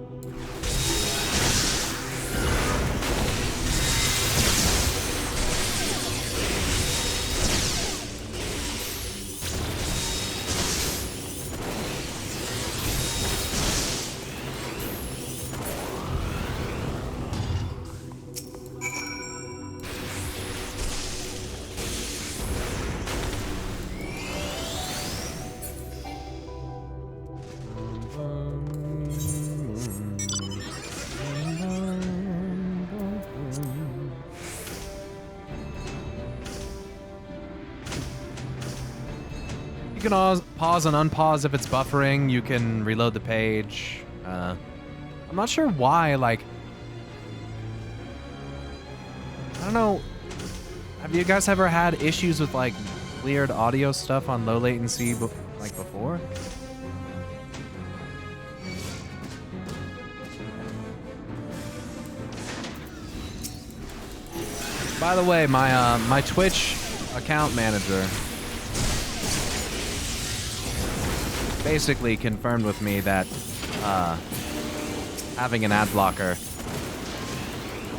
You can pause and unpause if it's buffering. You can reload the page. I'm not sure why, like... I don't know. Have you guys ever had issues with, like, weird audio stuff on low latency, like, before? By the way, my Twitch account manager basically confirmed with me that having an ad blocker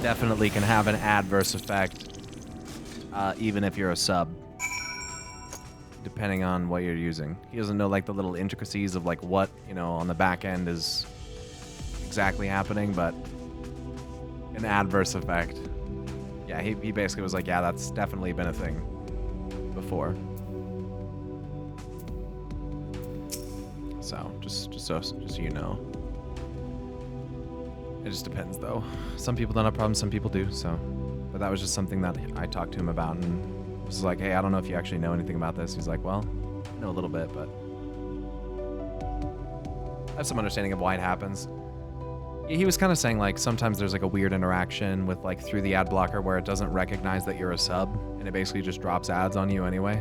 definitely can have an adverse effect, even if you're a sub, depending on what you're using. He doesn't know like the little intricacies of like what, you know, on the back end is exactly happening, but an adverse effect. Yeah, he basically was like, yeah, that's definitely been a thing before. So, just so you know. It just depends, though. Some people don't have problems, some people do, so. But that was just something that I talked to him about, and was like, hey, I don't know if you actually know anything about this. He's like, well, I know a little bit, but I have some understanding of why it happens. He was kind of saying, like, sometimes there's, like, a weird interaction with, like, through the ad blocker where it doesn't recognize that you're a sub, and it basically just drops ads on you anyway.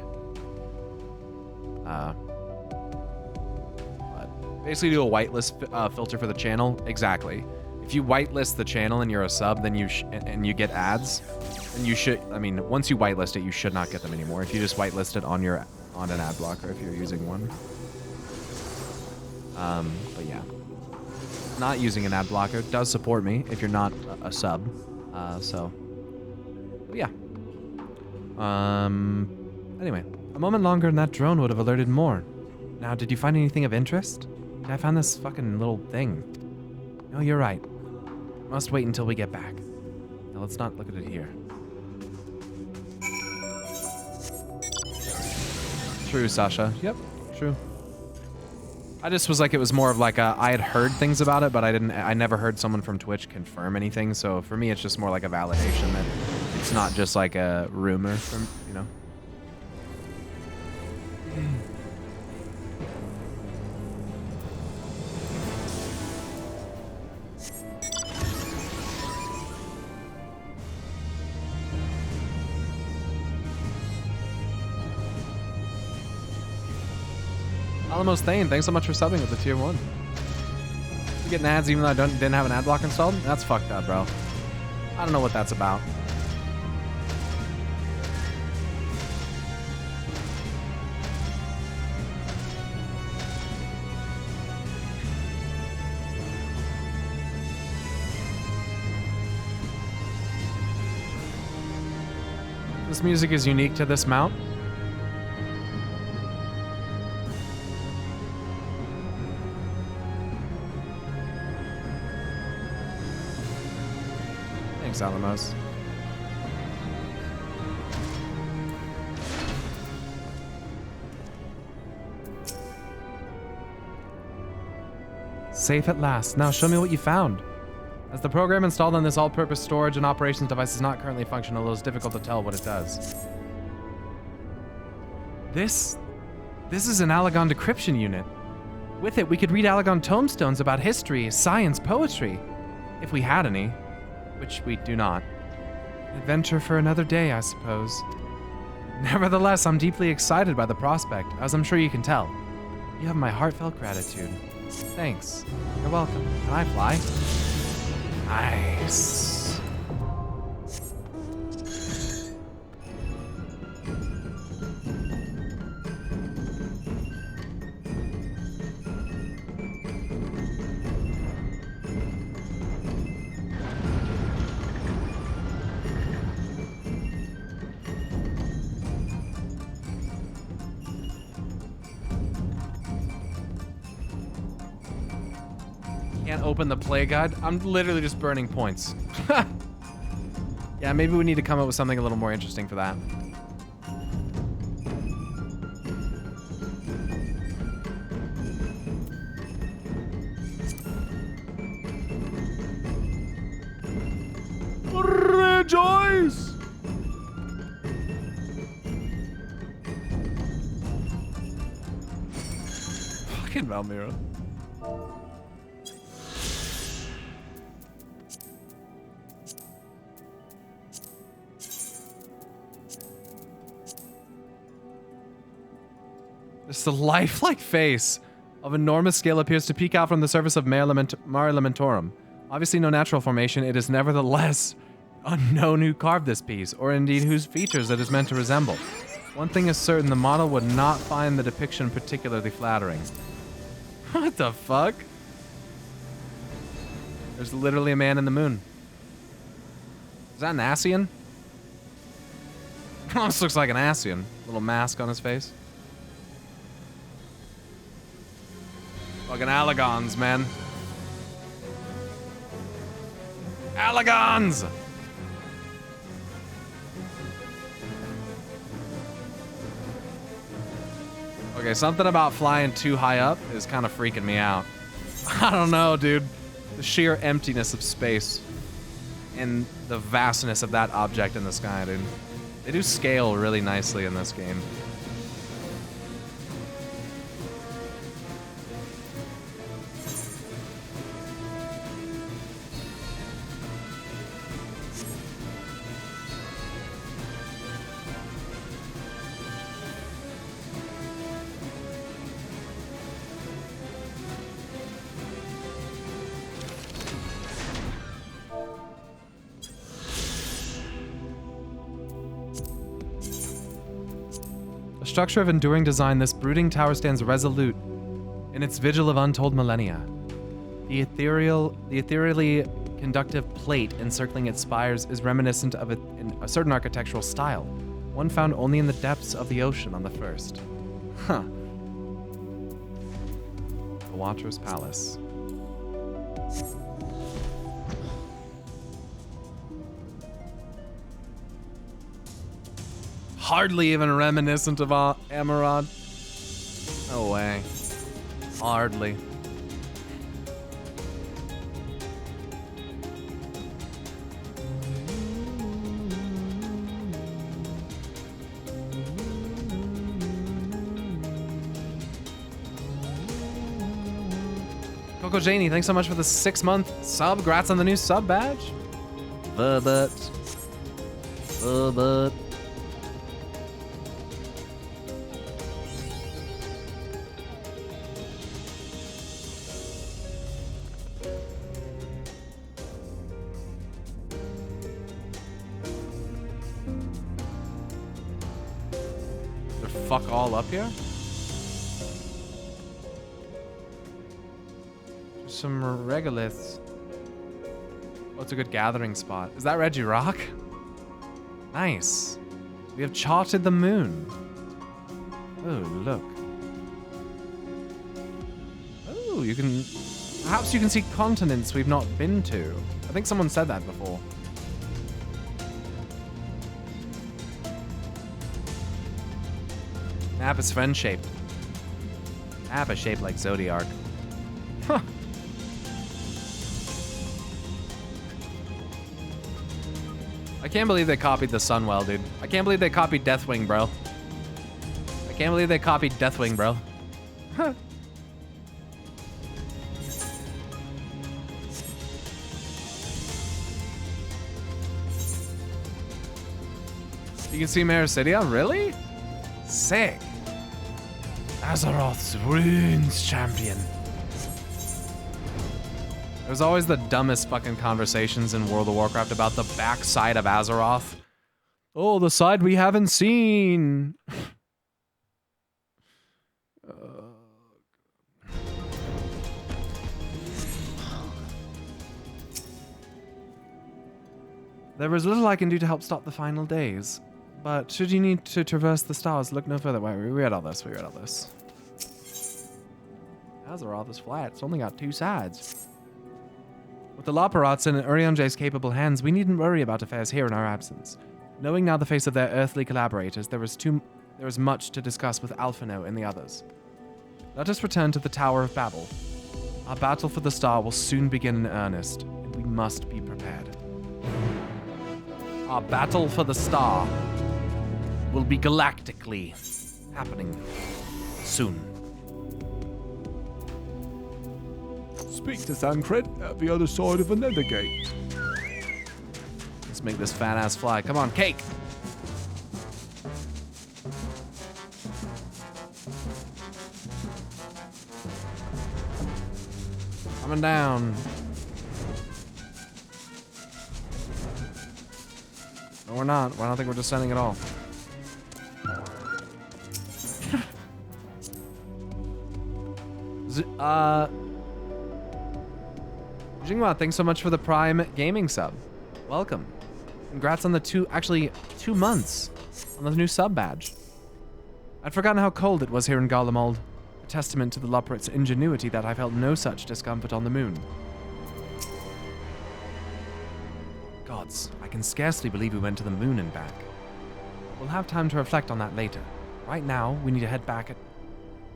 Basically do a whitelist filter for the channel. Exactly. If you whitelist the channel and you're a sub, then you and you get ads, then you should. I mean, once you whitelist it, you should not get them anymore. If you just whitelist it on an ad blocker, if you're using one. But yeah, not using an ad blocker does support me if you're not a sub. So, but yeah. Anyway, a moment longer and that drone would have alerted more. Now, did you find anything of interest? I found this fucking little thing. No, you're right. Must wait until we get back. Now let's not look at it here. True, Sasha. Yep, true. I just was like, it was more of like I had heard things about it, but I never heard someone from Twitch confirm anything. So for me, it's just more like a validation that it's not just like a rumor from, you know. Alamos Thane, thanks so much for subbing with the tier 1. You getting ads even though I didn't have an ad block installed? That's fucked up, bro. I don't know what that's about. This music is unique to this mount. Thanks, Alamos. Safe at last. Now show me what you found. As the program installed on this all-purpose storage and operations device is not currently functional, it is difficult to tell what it does. This is an Allagon decryption unit. With it, we could read Allagon tomestones about history, science, poetry, if we had any, which we do not. Adventure for another day, I suppose. Nevertheless, I'm deeply excited by the prospect, as I'm sure you can tell. You have my heartfelt gratitude. Thanks. You're welcome. Can I fly? Nice. Can't open the play guide. I'm literally just burning points. Yeah, maybe we need to come up with something a little more interesting for that. Rejoice! Fucking Valmira. The lifelike face of enormous scale appears to peek out from the surface of Mare Lamentorum. Obviously no natural formation, it is nevertheless unknown who carved this piece, or indeed whose features it is meant to resemble. One thing is certain, the model would not find the depiction particularly flattering. What the fuck? There's literally a man in the moon. Is that an Ascian? Almost looks like an Ascian. Little mask on his face. Fucking Allagons, man. Allagons! Okay, something about flying too high up is kind of freaking me out. I don't know, dude. The sheer emptiness of space and the vastness of that object in the sky, dude. They do scale really nicely in this game. Structure of enduring design, this brooding tower stands resolute in its vigil of untold millennia. The ethereally conductive plate encircling its spires is reminiscent of a certain architectural style, one found only in the depths of the ocean on the first. Huh. The Watcher's Palace. Hardly even reminiscent of Amarod. No way. Hardly. Coco Janie, thanks so much for the 6-month sub. Congrats on the new sub badge. But. Fuck all up here? There's some regoliths. Oh, it's a good gathering spot. Is that Reggie Rock? Nice. We have charted the moon. Oh, look. Oh, you can... Perhaps you can see continents we've not been to. I think someone said that before. Map is friend-shaped. Map is shaped like Zodiac. Huh. I can't believe they copied the Sunwell, dude. I can't believe they copied Deathwing, bro. I can't believe they copied Deathwing, bro. Huh. You can see Mericidia? Really? Sick. Azeroth's Runes Champion. There's always the dumbest fucking conversations in World of Warcraft about the backside of Azeroth. Oh, the side we haven't seen. There is little I can do to help stop the final days. But should you need to traverse the stars, look no further. Wait, we read all this. We read all this. Azeroth is flat. It's only got two sides. With the Loporats in Urianje's capable hands, we needn't worry about affairs here in our absence. Knowing now the face of their earthly collaborators, there is much to discuss with Alphino and the others. Let us return to the Tower of Babel. Our battle for the star will soon begin in earnest, and we must be prepared. Our battle for the star will be galactically happening soon. Speak to Thancred at the other side of the nether gate. Let's make this fat ass fly. Come on, cake! Coming down. No, we're not. I don't think we're descending at all. Jingwa, thanks so much for the Prime Gaming sub. Welcome. Congrats on the 2 months on the new sub badge. I'd forgotten how cold it was here in Garlemald. A testament to the Loporats' ingenuity that I felt no such discomfort on the moon. Gods, I can scarcely believe we went to the moon and back. We'll have time to reflect on that later. Right now, we need to head back at...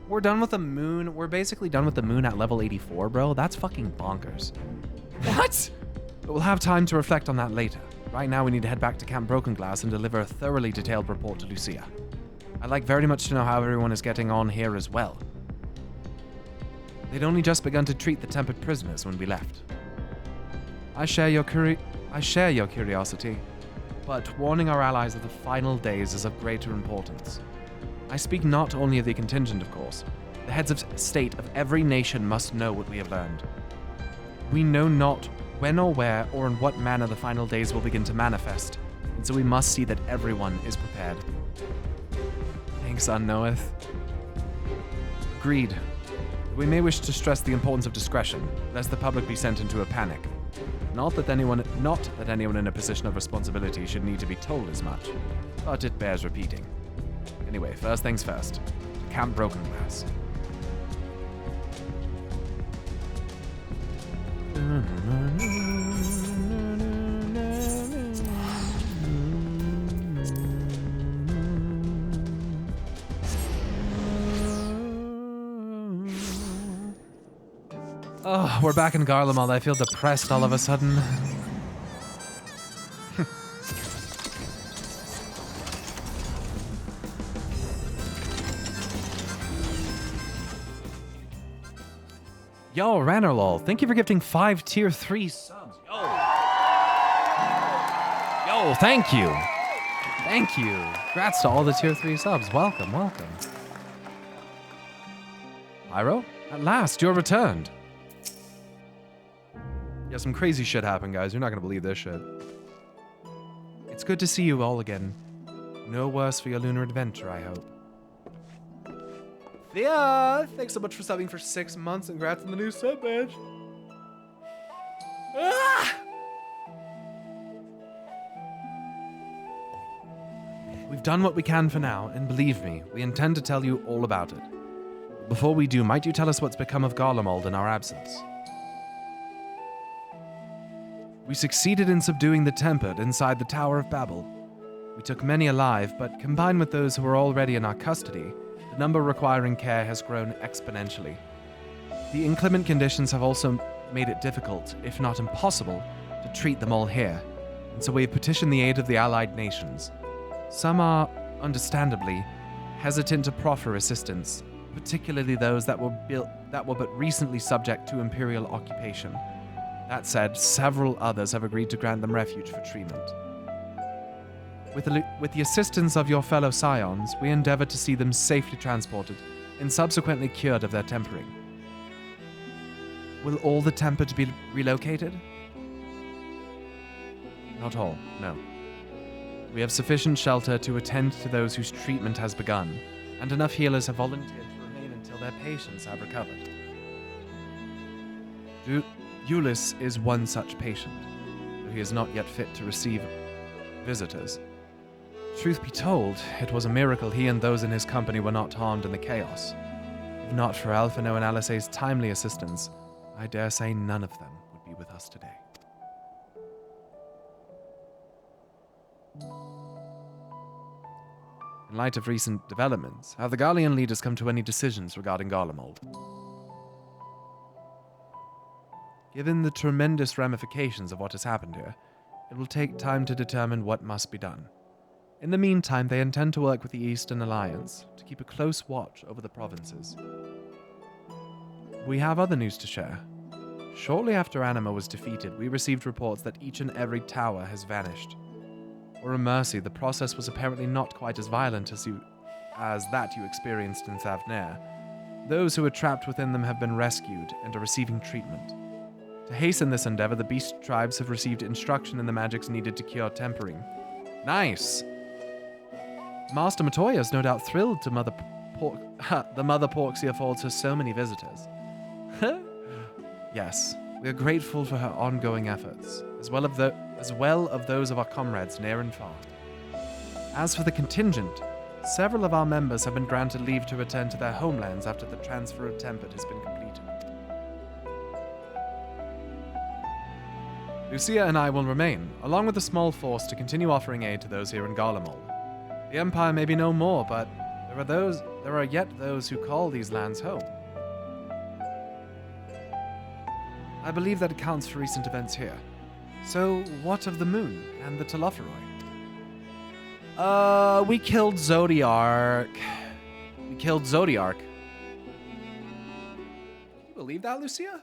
We're done with the moon. We're basically done with the moon at level 84, bro. That's fucking bonkers. What? But we'll have time to reflect on that later. Right now, we need to head back to Camp Broken Glass and deliver a thoroughly detailed report to Lucia. I'd like very much to know how everyone is getting on here as well. They'd only just begun to treat the tempered prisoners when we left. I share your curiosity, but warning our allies of the final days is of greater importance. I speak not only of the contingent, of course. The heads of state of every nation must know what we have learned. We know not when or where or in what manner the final days will begin to manifest, and so we must see that everyone is prepared. Thanks, Unknoweth. Agreed. We may wish to stress the importance of discretion, lest the public be sent into a panic. Not that anyone in a position of responsibility should need to be told as much, but it bears repeating. Anyway, first things first. Camp Broken Glass. Oh, we're back in Garlemald. I feel depressed all of a sudden. Yo, Ranarlol, thank you for gifting 5 tier 3 subs. Yo, thank you. Thank you. Congrats to all the tier 3 subs. Welcome, welcome. Pyro, at last, you're returned. Yeah, some crazy shit happened, guys. You're not gonna believe this shit. It's good to see you all again. No worse for your lunar adventure, I hope. Thea, thanks so much for subbing for 6 months. Congrats on the new sub badge. Ah! We've done what we can for now, and believe me, we intend to tell you all about it. Before we do, might you tell us what's become of Garlemald in our absence? We succeeded in subduing the Tempered inside the Tower of Babel. We took many alive, but combined with those who were already in our custody, the number requiring care has grown exponentially. The inclement conditions have also made it difficult, if not impossible, to treat them all here, and so we've petitioned the aid of the allied nations. Some are, understandably, hesitant to proffer assistance, particularly those that were but recently subject to imperial occupation. That said, several others have agreed to grant them refuge for treatment. With the assistance of your fellow scions, we endeavor to see them safely transported and subsequently cured of their tempering. Will all the Tempered be relocated? Not all, no. We have sufficient shelter to attend to those whose treatment has begun, and enough healers have volunteered to remain until their patients have recovered. Ulyss is one such patient, though he is not yet fit to receive visitors. Truth be told, it was a miracle he and those in his company were not harmed in the chaos. If not for Alphino and Alice's timely assistance, I dare say none of them would be with us today. In light of recent developments, have the Garlean leaders come to any decisions regarding Garlemald? Given the tremendous ramifications of what has happened here, it will take time to determine what must be done. In the meantime, they intend to work with the Eastern Alliance to keep a close watch over the provinces. We have other news to share. Shortly after Anima was defeated, we received reports that each and every tower has vanished. For a mercy, the process was apparently not quite as violent as that you experienced in Thavnair. Those who were trapped within them have been rescued and are receiving treatment. To hasten this endeavor, the beast tribes have received instruction in the magics needed to cure tempering. Nice! Master Matoya is no doubt thrilled to the Mother Porxia affords her so many visitors. Yes, we are grateful for her ongoing efforts, as well of those of our comrades near and far. As for the contingent, several of our members have been granted leave to return to their homelands after the transfer of Tempered has been completed. Lucia and I will remain, along with a small force, to continue offering aid to those here in Garlemald. The Empire may be no more, but there are yet those who call these lands home. I believe that accounts for recent events here. So, what of the moon and the Telophoroi? We killed Zodiark. Can you believe that, Lucia?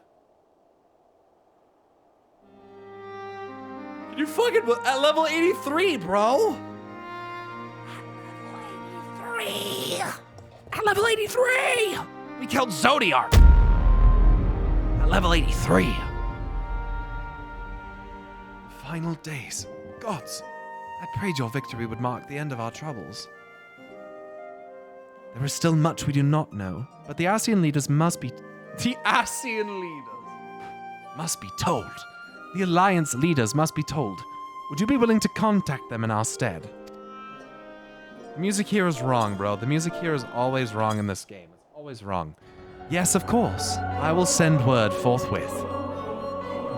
You're fucking at level 83, bro! At level 83! We killed Zodiark! At level 83! The final days. Gods, I prayed your victory would mark the end of our troubles. There is still much we do not know, but the Ascian leaders must be... The Ascian leaders must be told. The Alliance leaders must be told. Would you be willing to contact them in our stead? The music here is wrong, bro. The music here is always wrong in this game. It's always wrong. Yes, of course. I will send word forthwith.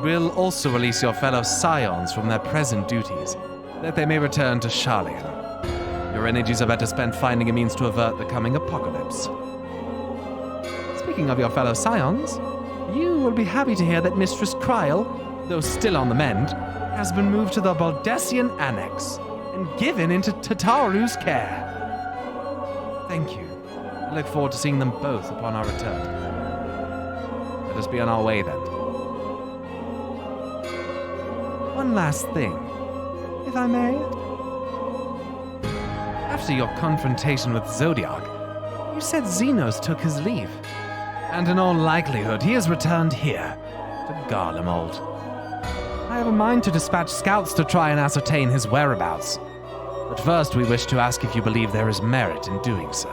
We'll also release your fellow scions from their present duties, that they may return to Sharlayan. Your energies are better spent finding a means to avert the coming apocalypse. Speaking of your fellow scions, you will be happy to hear that Mistress Kryl, though still on the mend, has been moved to the Baldessian Annex and given into Tataru's care. Thank you. I look forward to seeing them both upon our return. Let us be on our way then. One last thing, if I may. After your confrontation with Zodiark, you said Xenos took his leave, and in all likelihood he has returned here, to Garlemald. I have a mind to dispatch scouts to try and ascertain his whereabouts. But first we wish to ask if you believe there is merit in doing so.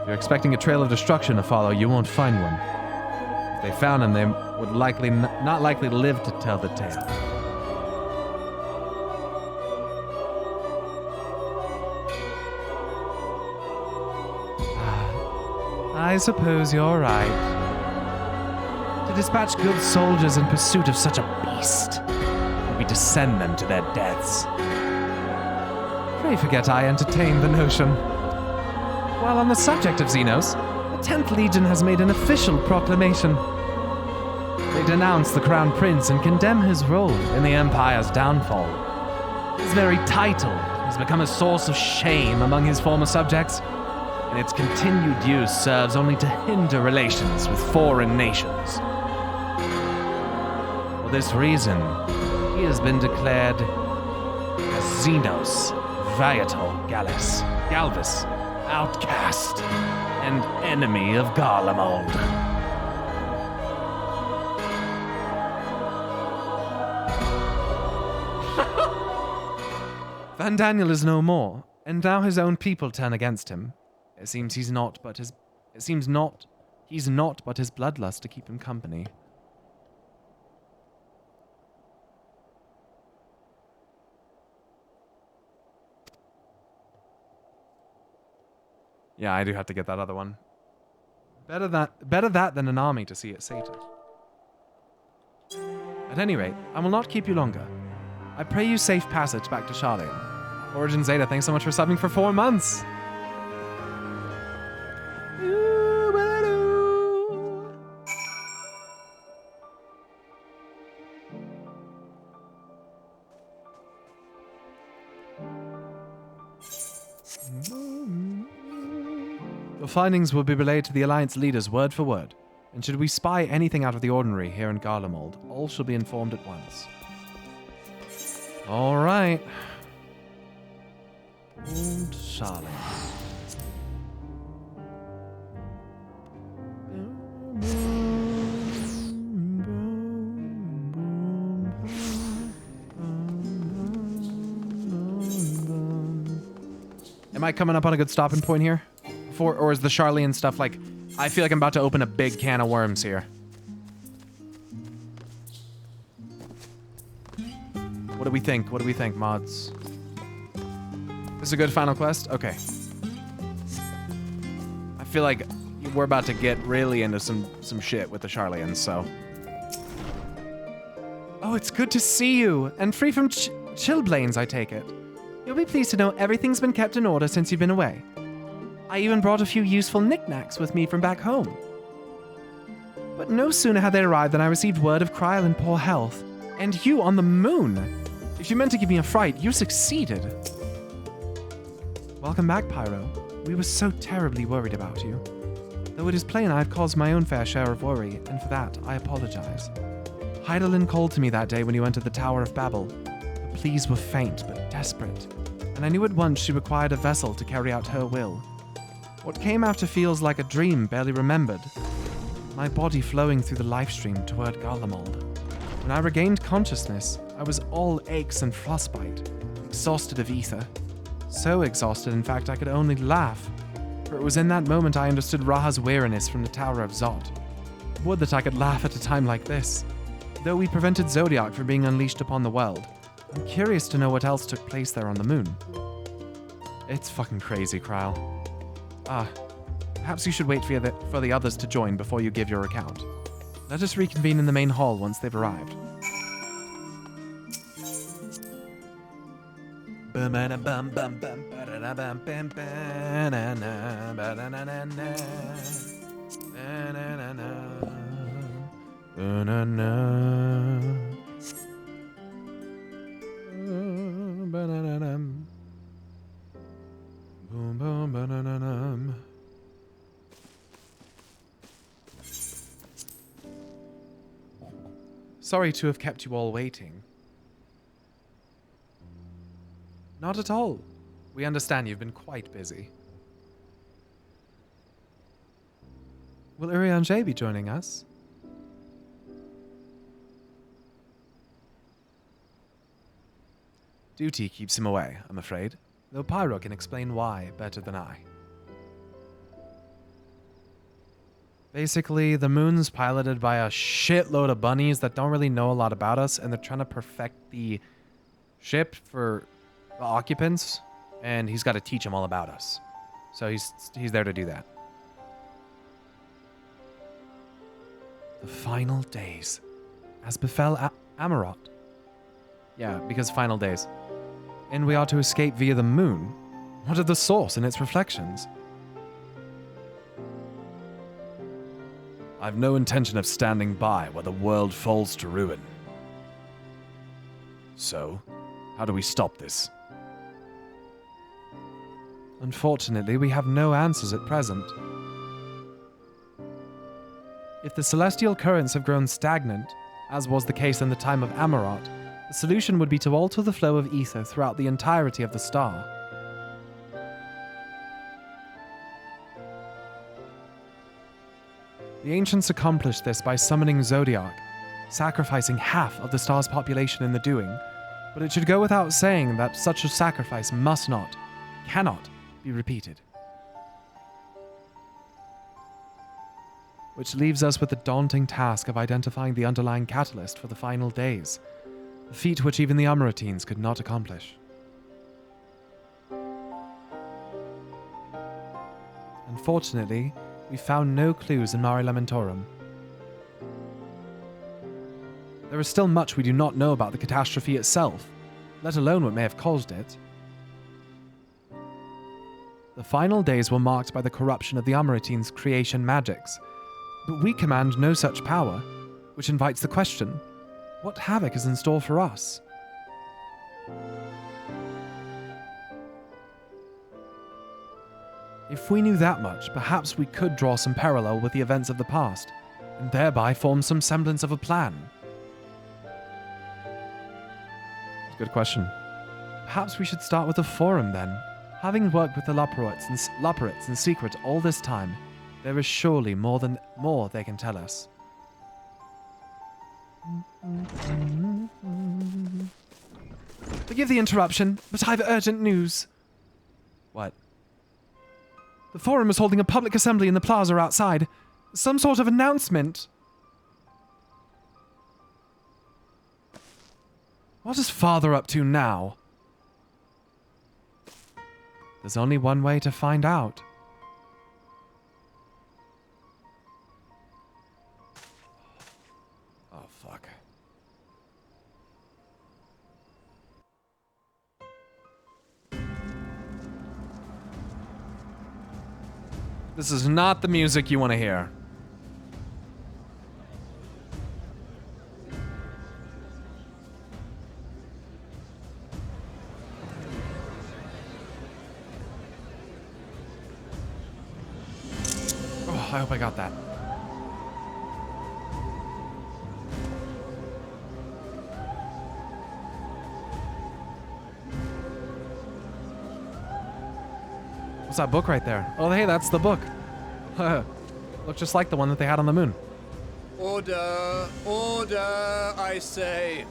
If you're expecting a trail of destruction to follow, you won't find one. If they found him, they would not likely live to tell the tale. I suppose you're right. To dispatch good soldiers in pursuit of such a beast would be to send them to their deaths. Pray forget I entertained the notion. While on the subject of Xenos, the 10th Legion has made an official proclamation. They denounce the Crown Prince and condemn his role in the Empire's downfall. His very title has become a source of shame among his former subjects, and its continued use serves only to hinder relations with foreign nations. For this reason, he has been declared as Xenos Viator Galvis, outcast and enemy of Garlemald. Van Daniel is no more, and now his own people turn against him. It seems he's not but his bloodlust to keep him company. Yeah, I do have to get that other one. Better that than an army to see it sated. At any rate, I will not keep you longer. I pray you safe passage back to Charlene. Origin Zeta, thanks so much for subbing for 4 months. Your findings will be relayed to the Alliance leaders word for word, and should we spy anything out of the ordinary here in Garlemald, all shall be informed at once. All right. Old Charlie. Am I coming up on a good stopping point here? Or is the Charlian stuff like... I feel like I'm about to open a big can of worms here. What do we think? What do we think, mods? This is a good final quest? Okay. I feel like we're about to get really into some shit with the Charlians, so... Oh, it's good to see you! And free from chilblains, I take it. You'll be pleased to know everything's been kept in order since you've been away. I even brought a few useful knickknacks with me from back home. But no sooner had they arrived than I received word of Kryl in poor health, and you on the moon. If you meant to give me a fright, you succeeded. Welcome back, Pyro. We were so terribly worried about you. Though it is plain I've caused my own fair share of worry, and for that I apologize. Hydaelyn called to me that day when you entered the Tower of Babel. The pleas were faint but desperate, and I knew at once she required a vessel to carry out her will. What came after feels like a dream barely remembered. My body flowing through the life stream toward Garlemald. When I regained consciousness, I was all aches and frostbite, exhausted of ether. So exhausted, in fact, I could only laugh. For it was in that moment I understood Raha's weariness from the Tower of Zot. Would that I could laugh at a time like this. Though we prevented Zodiac from being unleashed upon the world, I'm curious to know what else took place there on the moon. It's fucking crazy, Kryl. Perhaps you should wait for the others to join before you give your account. Let us reconvene in the main hall once they've arrived. Sorry to have kept you all waiting. Not at all. We understand you've been quite busy. Will Urianger be joining us? Duty keeps him away, I'm afraid, though Pyro can explain why better than I. Basically, the moon's piloted by a shitload of bunnies that don't really know a lot about us, and they're trying to perfect the ship for the occupants, and he's got to teach them all about us. So he's there to do that. The final days. As befell Amarot. Yeah, because final days. And we are to escape via the moon? What of the source and its reflections? I've no intention of standing by while the world falls to ruin. So, how do we stop this? Unfortunately, we have no answers at present. If the celestial currents have grown stagnant, as was the case in the time of Amarot, the solution would be to alter the flow of ether throughout the entirety of the star. The ancients accomplished this by summoning Zodiac, sacrificing half of the star's population in the doing, but it should go without saying that such a sacrifice must not, cannot, be repeated. Which leaves us with the daunting task of identifying the underlying catalyst for the final days, a feat which even the Amaratines could not accomplish. Unfortunately, we found no clues in Mare Lamentorum. There is still much we do not know about the catastrophe itself, let alone what may have caused it. The final days were marked by the corruption of the Amaratines' creation magics, but we command no such power, which invites the question, what havoc is in store for us? If we knew that much, perhaps we could draw some parallel with the events of the past, and thereby form some semblance of a plan. That's a good question. Perhaps we should start with a forum then. Having worked with the Loperites in secret all this time, there is surely more they can tell us. Forgive the interruption, but I've urgent news. What? The forum is holding a public assembly in the plaza outside. Some sort of announcement. What is Father up to now? There's only one way to find out. Oh, fuck. This is not the music you want to hear. Oh, I hope I got that. What's that book right there? Oh, hey, that's the book. Looks just like the one that they had on the moon. Order! Order, I say!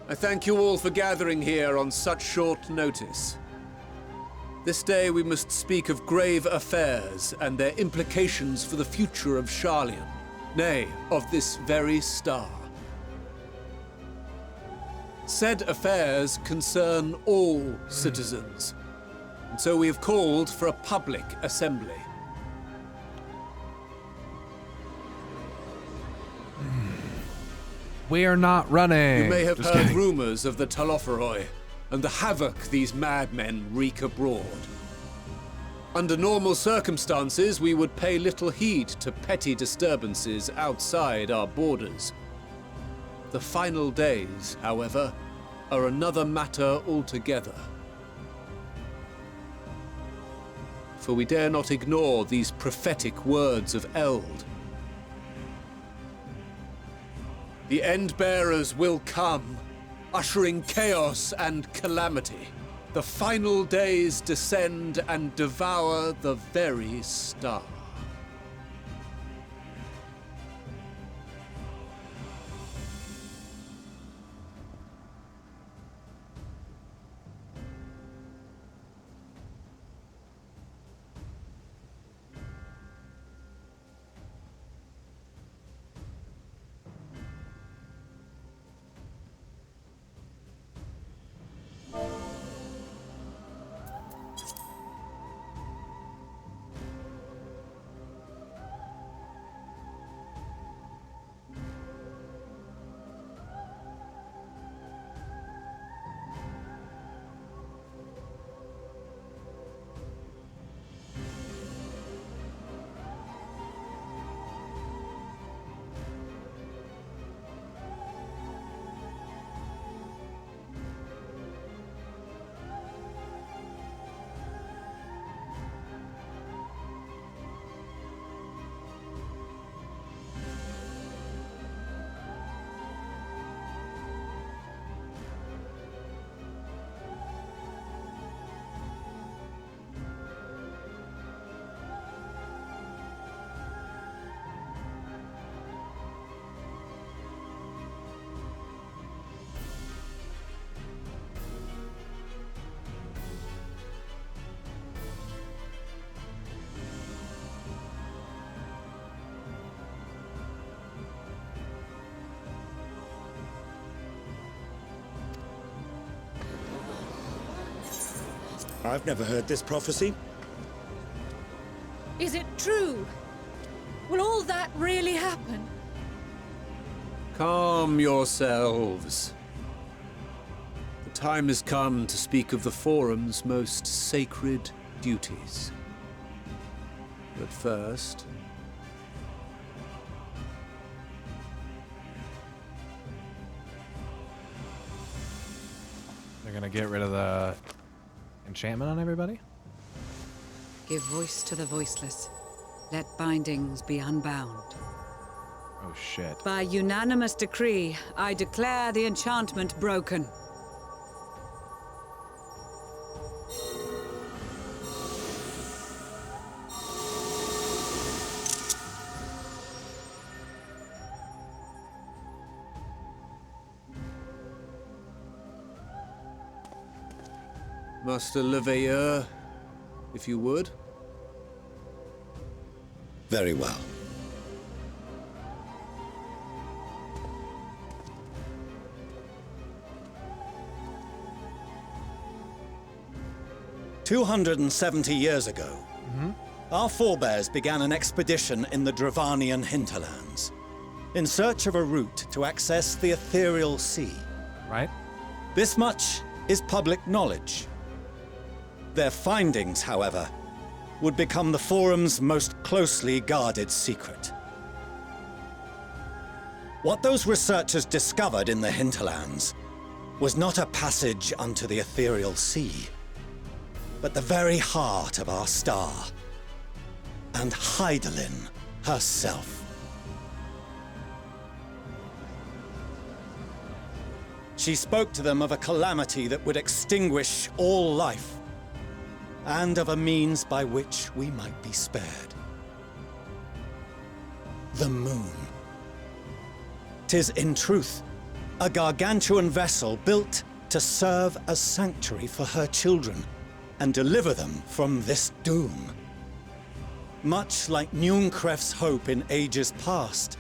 I thank you all for gathering here on such short notice. This day we must speak of grave affairs and their implications for the future of Sharlayan, nay, of this very star. Said affairs concern all citizens, and so we have called for a public assembly. We're not running. You may have Just heard kidding. rumors of the Telophoroi and the havoc these madmen wreak abroad. Under normal circumstances, we would pay little heed to petty disturbances outside our borders. The final days, however, are another matter altogether. For we dare not ignore these prophetic words of Eld. The End-Bearers will come, ushering chaos and calamity. The final days descend and devour the very star. I've never heard this prophecy. Is it true? Will all that really happen? Calm yourselves. The time has come to speak of the Forum's most sacred duties. But first... They're gonna get rid of the enchantment on everybody? Give voice to the voiceless. Let bindings be unbound. Oh shit. By unanimous decree, I declare the enchantment broken. Master Lv84, if you would. Very well. "270 years ago, our forebears began an expedition in the Dravanian hinterlands, in search of a route to access the ethereal sea. Right. This much is public knowledge. Their findings, however, would become the Forum's most closely guarded secret. What those researchers discovered in the hinterlands was not a passage unto the ethereal sea, but the very heart of our star, and Hydaelyn herself. She spoke to them of a calamity that would extinguish all life, and of a means by which we might be spared. The moon. 'Tis in truth a gargantuan vessel built to serve as sanctuary for her children and deliver them from this doom. Much like Nunkref's hope in ages past,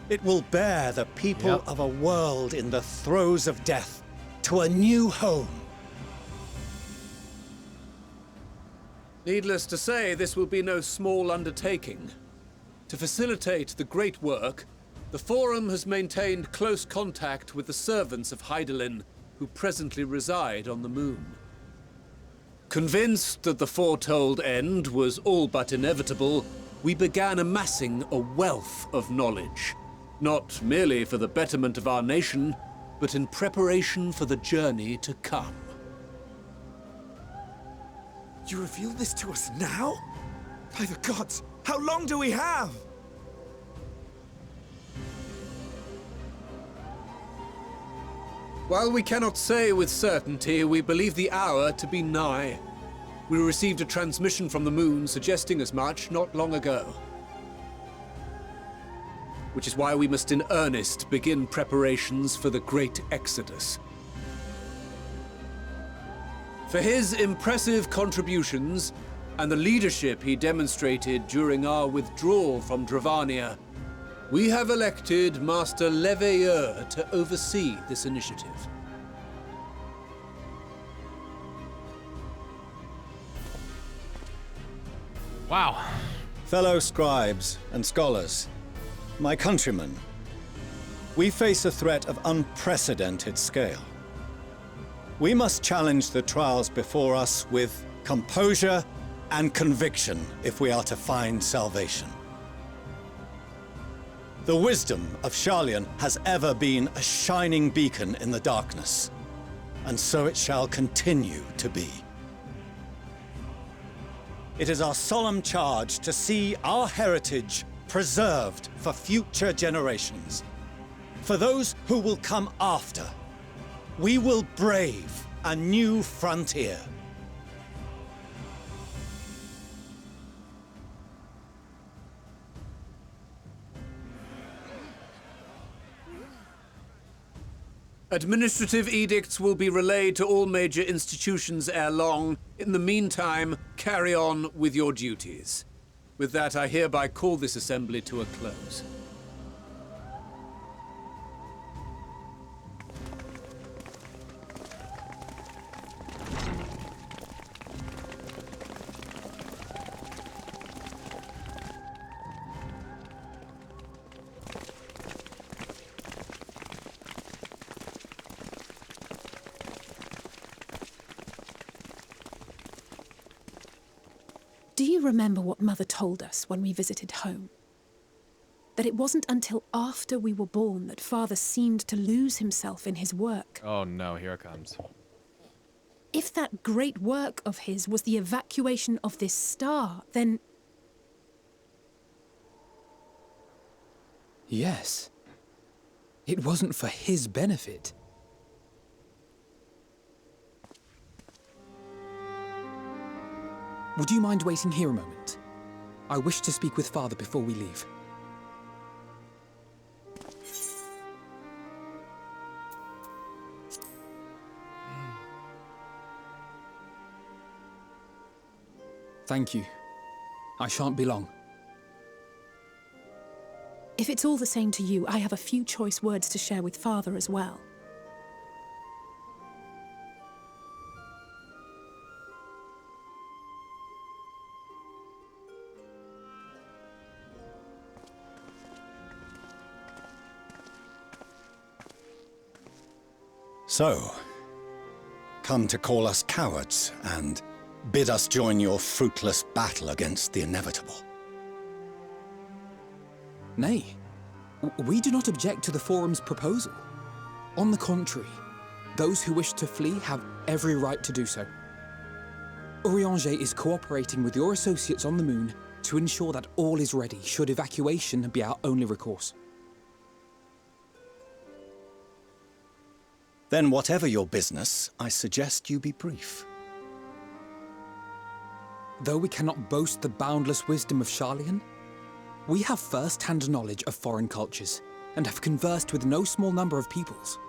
it will bear the people of a world in the throes of death to a new home. Needless to say, this will be no small undertaking. To facilitate the great work, the Forum has maintained close contact with the servants of Hydaelyn, who presently reside on the moon. Convinced that the foretold end was all but inevitable, we began amassing a wealth of knowledge, not merely for the betterment of our nation, but in preparation for the journey to come. You reveal this to us now? By the gods, how long do we have? While we cannot say with certainty, we believe the hour to be nigh. We received a transmission from the moon suggesting as much not long ago. Which is why we must in earnest begin preparations for the great exodus. For his impressive contributions and the leadership he demonstrated during our withdrawal from Dravania, we have elected Master Lv84 to oversee this initiative. Wow. Fellow scribes and scholars, my countrymen, we face a threat of unprecedented scale. We must challenge the trials before us with composure and conviction if we are to find salvation. The wisdom of Sharlayan has ever been a shining beacon in the darkness, and so it shall continue to be. It is our solemn charge to see our heritage preserved for future generations. For those who will come after, we will brave a new frontier. Administrative edicts will be relayed to all major institutions ere long. In the meantime, carry on with your duties. With that, I hereby call this assembly to a close. you remember what Mother told us when we visited home? That it wasn't until after we were born that Father seemed to lose himself in his work. Oh no, here it comes. If that great work of his was the evacuation of this star, then... Yes. It wasn't for his benefit. Would you mind waiting here a moment? I wish to speak with Father before we leave. Thank you. I shan't be long. If it's all the same to you, I have a few choice words to share with Father as well. So, come to call us cowards and bid us join your fruitless battle against the inevitable. Nay, we do not object to the Forum's proposal. On the contrary, those who wish to flee have every right to do so. Urianger is cooperating with your associates on the moon to ensure that all is ready should evacuation be our only recourse. Then whatever your business, I suggest you be brief. Though we cannot boast the boundless wisdom of Charlian, we have first-hand knowledge of foreign cultures and have conversed with no small number of peoples.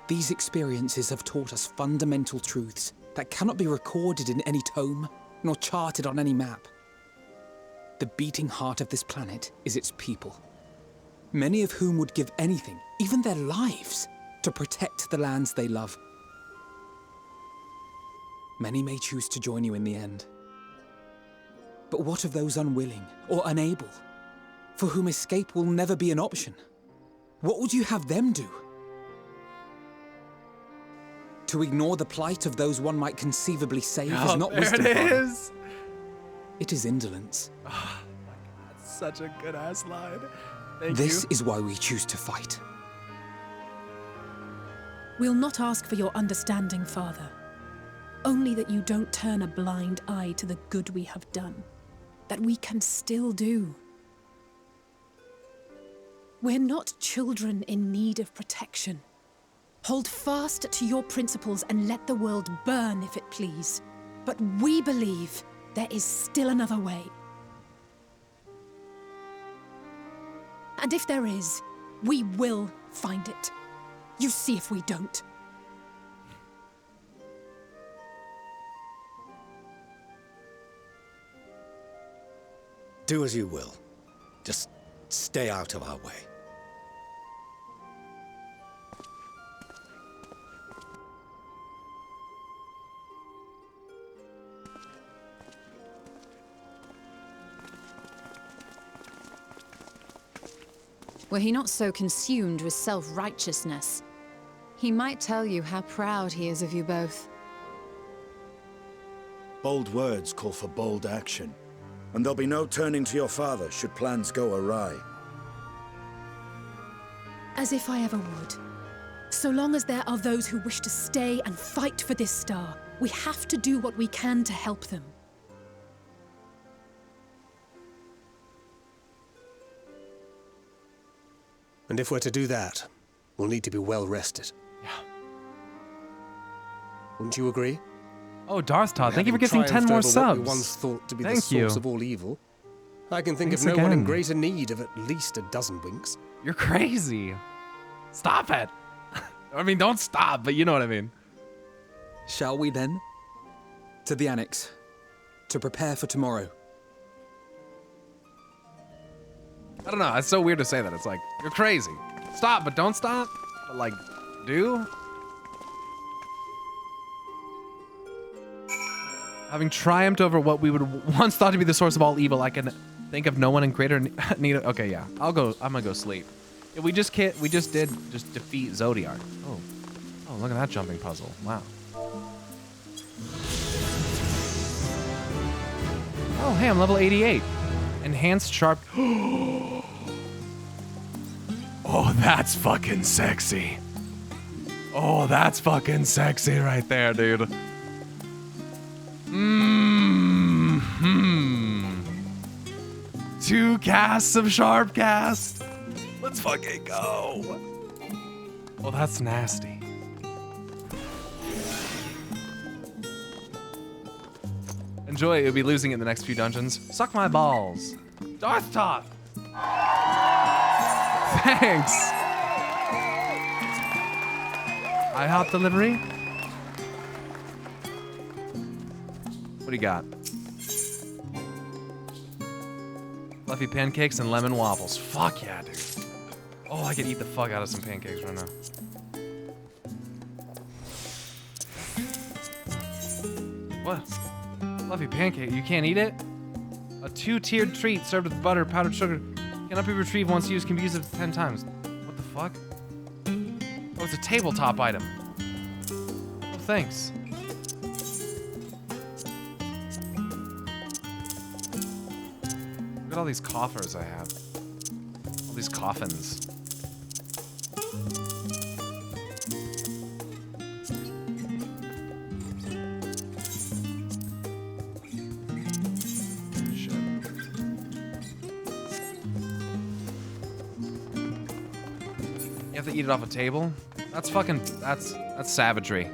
These experiences have taught us fundamental truths that cannot be recorded in any tome nor charted on any map. The beating heart of this planet is its people, many of whom would give anything, even their lives, to protect the lands they love. Many may choose to join you in the end. But what of those unwilling or unable, for whom escape will never be an option? What would you have them do? To ignore the plight of those one might conceivably save is not wisdom, There it Father. is. It is indolence. Oh my god, such a good ass line. Thank This you. is why we choose to fight. We'll not ask for your understanding, Father. Only that you don't turn a blind eye to the good we have done. That we can still do. We're not children in need of protection. Hold fast to your principles and let the world burn if it please. But we believe there is still another way. And if there is, we will find it. You see if we don't. Do as you will. Just stay out of our way. Were he not so consumed with self-righteousness, he might tell you how proud he is of you both. Bold words call for bold action. And there'll be no turning to your father should plans go awry. As if I ever would. So long as there are those who wish to stay and fight for this star, we have to do what we can to help them. And if we're to do that, we'll need to be well rested. Yeah. Wouldn't you agree? Oh, Darth Todd, thank you for Having gifting 10 triumphed more over subs. What we once thought to be the Thank you. source of all evil, I can think Thanks of no one in again. greater need of at least a dozen winks. You're crazy. Stop it. I mean, don't stop, but you know what I mean. Shall we then? To the Annex, to prepare for tomorrow. I don't know. It's so weird to say that. It's like, you're crazy. Stop, but don't stop. But like, do? Having triumphed over what we would once thought to be the source of all evil, I can think of no one in greater need of... Okay, yeah. I'm gonna go sleep. Yeah, we just did defeat Zodiark. Oh, look at that jumping puzzle. Wow. Oh, hey, I'm level 88. Enhanced sharp. Oh, that's fucking sexy. Oh, that's fucking sexy right there, dude. Mm-hmm. 2 casts of sharp cast. Let's fucking go. Oh, that's nasty. Enjoy, you'll be losing it in the next few dungeons. Suck my balls. Darth Top! Thanks! IHOP delivery? What do you got? Fluffy pancakes and lemon waffles. Fuck yeah, dude. Oh, I could eat the fuck out of some pancakes right now. What? Fluffy pancake, you can't eat it? A 2-tiered treat served with butter, powdered sugar. Cannot be retrieved once used, can be used up to 10 times. What the fuck? Oh, it's a tabletop item. Oh, thanks. Look at all these coffers I have. All these coffins. You have to eat it off a table? That's fucking, that's savagery.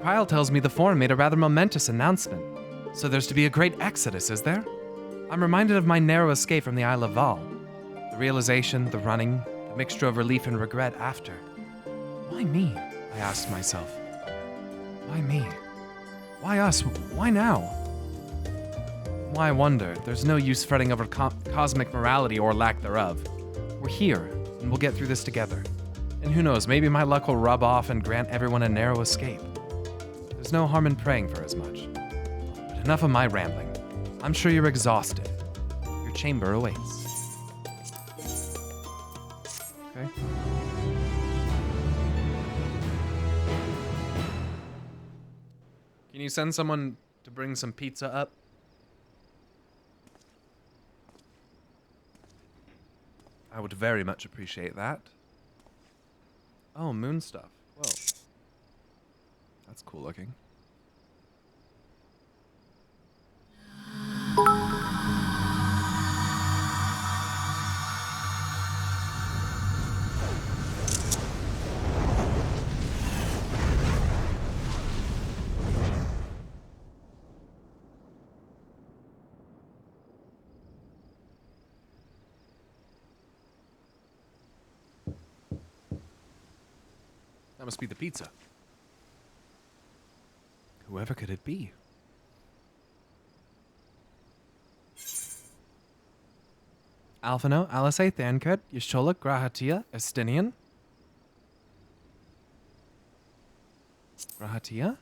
Kyle tells me the Forum made a rather momentous announcement. So there's to be a great exodus, is there? I'm reminded of my narrow escape from the Isle of Val. The realization, the running, the mixture of relief and regret after. Why me? I asked myself. Why me? Why us? Why now? Why wonder? There's no use fretting over cosmic morality or lack thereof. We're here, and we'll get through this together. And who knows, maybe my luck will rub off and grant everyone a narrow escape. There's no harm in praying for as much. But enough of my rambling. I'm sure you're exhausted. Your chamber awaits. Okay. Can you send someone to bring some pizza up? I would very much appreciate that. Oh, moon stuff. Whoa. That's cool looking. That must be the pizza. Whoever could it be? Alphano, Alisei, Thankert, Yashola, Grahatia, Estinian. Grahatia?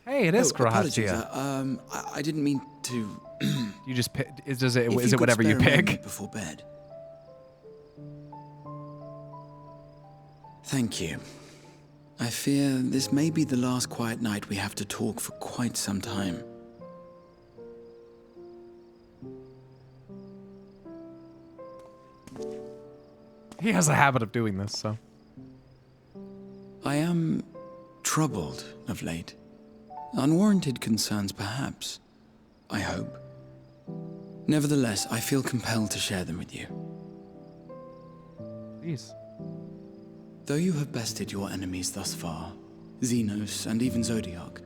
Hey, it is Grahatia. I didn't mean to. You just pick. Is it whatever you pick? Before bed. Thank you. I fear this may be the last quiet night we have to talk for quite some time. He has a habit of doing this, so. I am troubled of late. Unwarranted concerns, perhaps. I hope. Nevertheless, I feel compelled to share them with you. Please. Though you have bested your enemies thus far, Xenos and even Zodiac,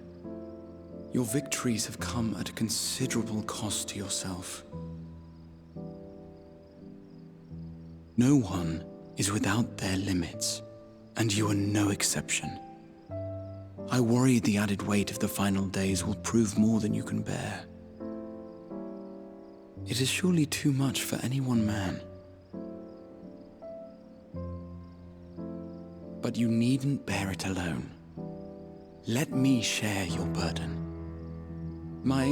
your victories have come at a considerable cost to yourself. No one is without their limits, and you are no exception. I worry the added weight of the final days will prove more than you can bear. It is surely too much for any one man. But you needn't bear it alone. Let me share your burden. My,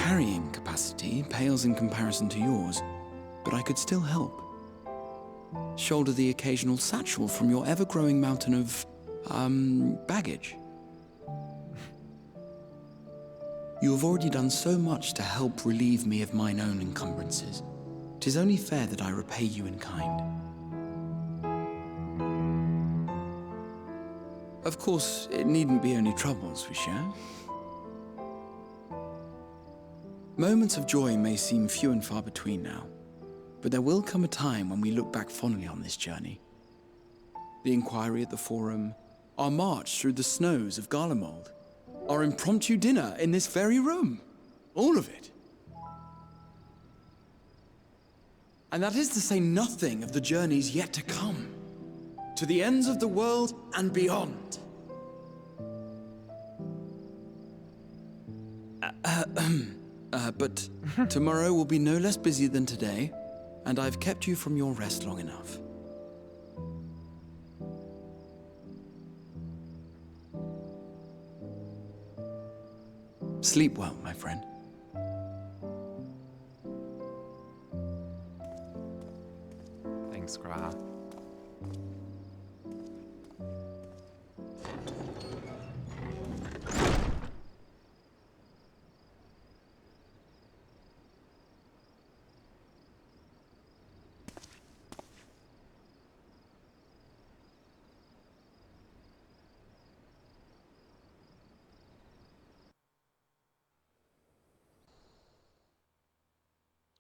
carrying capacity pales in comparison to yours, but I could still help. Shoulder the occasional satchel from your ever-growing mountain of, baggage. You have already done so much to help relieve me of mine own encumbrances. 'Tis only fair that I repay you in kind. Of course, it needn't be only troubles we share. Moments of joy may seem few and far between now, but there will come a time when we look back fondly on this journey. The inquiry at the Forum, our march through the snows of Garlemald, our impromptu dinner in this very room. All of it. And that is to say nothing of the journeys yet to come, to the ends of the world and beyond. But tomorrow will be no less busy than today, and I've kept you from your rest long enough. Sleep well, my friend. Thanks, Gra.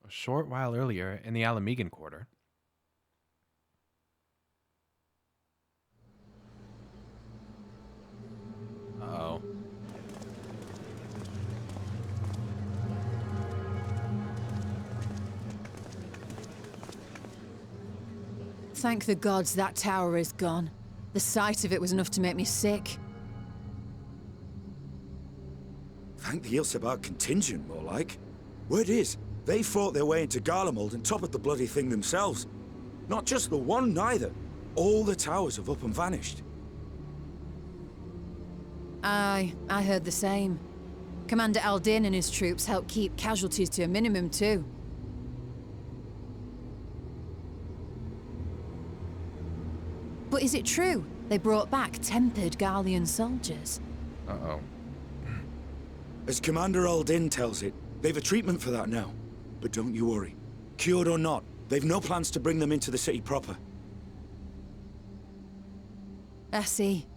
A short while earlier in the Alamegan Quarter. Uh-oh. Thank the gods that tower is gone. The sight of it was enough to make me sick. Thank the Ilsebar contingent, more like. Word is, they fought their way into Garlemald and toppled the bloody thing themselves. Not just the one, neither. All the towers have up and vanished. Aye, I heard the same. Commander Aldin and his troops helped keep casualties to a minimum, too. But is it true they brought back tempered Garlean soldiers? Uh-oh. As Commander Aldin tells it, they've a treatment for that now. But don't you worry. Cured or not, they've no plans to bring them into the city proper. I see.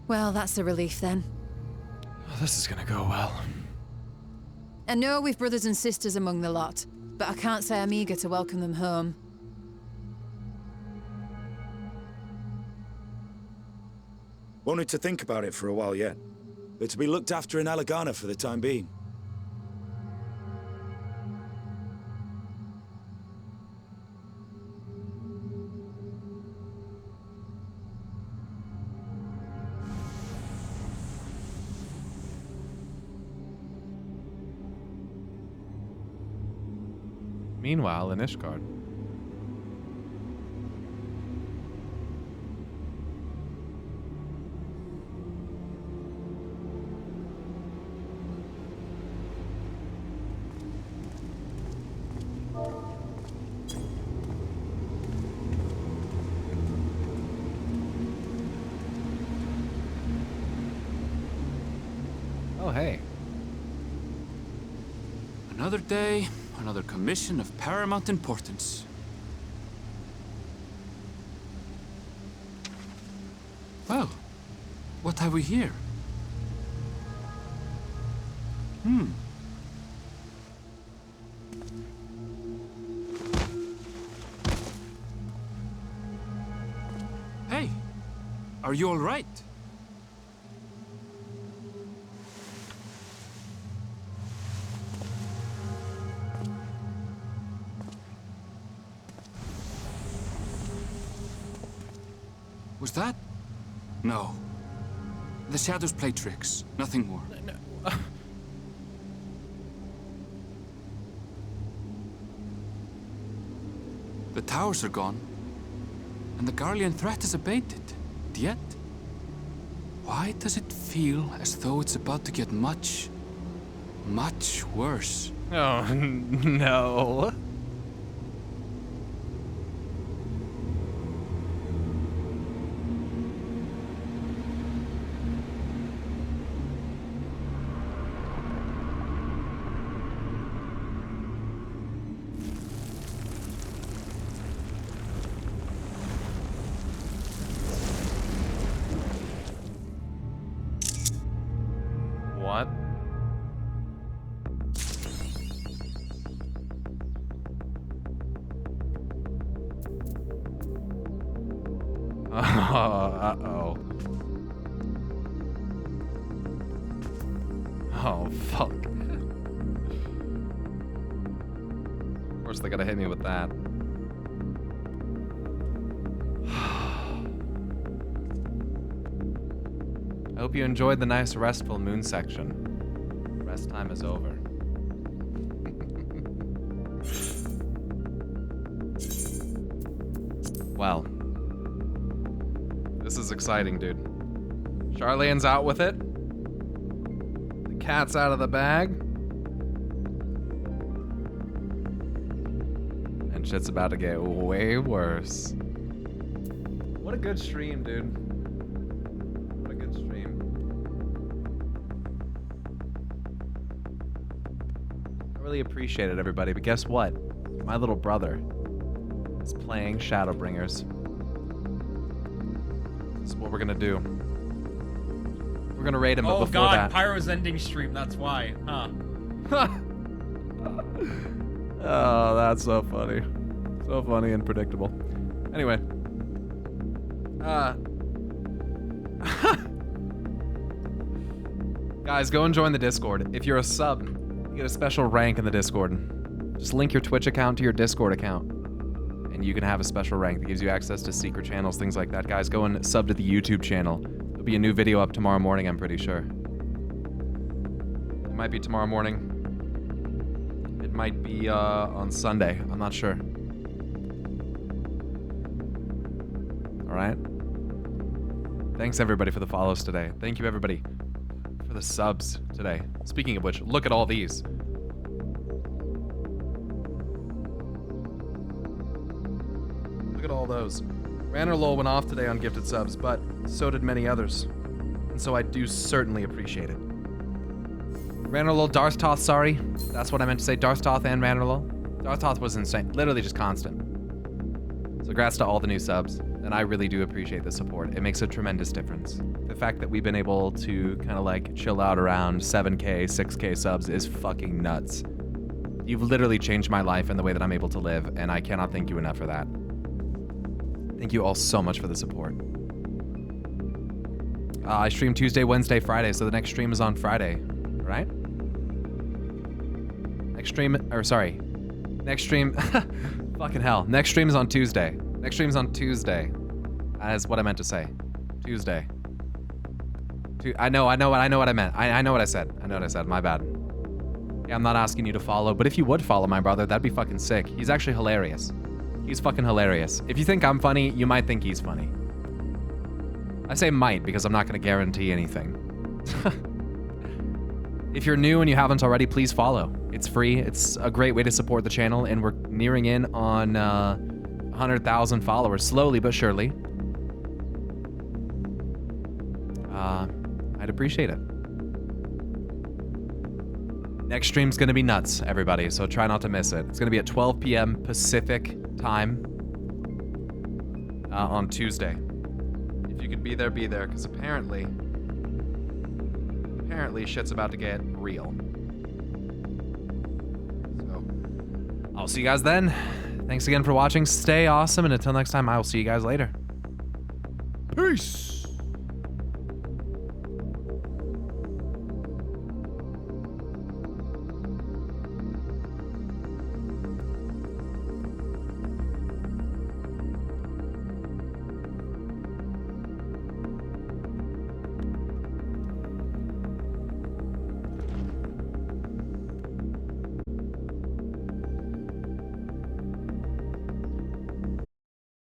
Well, that's a relief then. Oh, this is gonna go well. I know we've brothers and sisters among the lot, but I can't say I'm eager to welcome them home. Wanted to think about it for a while yet. They're to be looked after in Alagana for the time being. Meanwhile, in Ishgard. Oh, hey. Another day, another commission of paramount importance. Well, what have we here? Hey, are you all right? Was that? No. The shadows play tricks, nothing more. The towers are gone, and the Garlean threat is abated. Yet, why does it feel as though it's about to get much, much worse. Oh, no. What? Uh-oh. Oh, fuck. Of course they gotta hit me with that. I hope you enjoyed the nice restful moon section. Rest time is over. Well. This is exciting, dude. Charlene's out with it. The cat's out of the bag. And shit's about to get way worse. What a good stream, dude. What a good stream. I really appreciate it, everybody, but guess what? My little brother is playing Shadowbringers. This is what we're gonna do. We're gonna raid him, but Oh before god, that... Pyro's ending stream, that's why. Huh. Oh, that's so funny. So funny and predictable. Anyway. Guys, go and join the Discord. If you're a sub, you get a special rank in the Discord. Just link your Twitch account to your Discord account, and you can have a special rank that gives you access to secret channels, things like that. Guys, go and sub to the YouTube channel. There'll be a new video up tomorrow morning, I'm pretty sure. It might be tomorrow morning. It might be on Sunday. I'm not sure. All right. Thanks everybody for the follows today. Thank you everybody for the subs today. Speaking of which, look at all these. Look at all those. Rannerlol went off today on gifted subs, but so did many others. And so I do certainly appreciate it. Rannerlol, Darthtoth, sorry. That's what I meant to say. Darthtoth and Rannerlol. Darthtoth was insane. Literally just constant. So congrats to all the new subs. And I really do appreciate the support. It makes a tremendous difference. The fact that we've been able to kind of like chill out around 7K, 6K subs is fucking nuts. You've literally changed my life and the way that I'm able to live, and I cannot thank you enough for that. Thank you all so much for the support. I stream Tuesday, Wednesday, Friday, so the next stream is on Friday, right? Next stream, fucking hell. Next stream is on Tuesday. Next stream's on Tuesday. That is what I meant to say. Tuesday. I know what I meant. I know what I said. My bad. Yeah, I'm not asking you to follow, but if you would follow my brother, that'd be fucking sick. He's actually hilarious. He's fucking hilarious. If you think I'm funny, you might think he's funny. I say might because I'm not gonna guarantee anything. If you're new and you haven't already, please follow. It's free. It's a great way to support the channel, and we're nearing in on 100,000 followers, slowly but surely. I'd appreciate it. Next stream's gonna be nuts, everybody, so try not to miss it. It's gonna be at 12 p.m. Pacific time on Tuesday. If you could be there, because apparently shit's about to get real. So, I'll see you guys then. Thanks again for watching. Stay awesome, and until next time, I will see you guys later. Peace!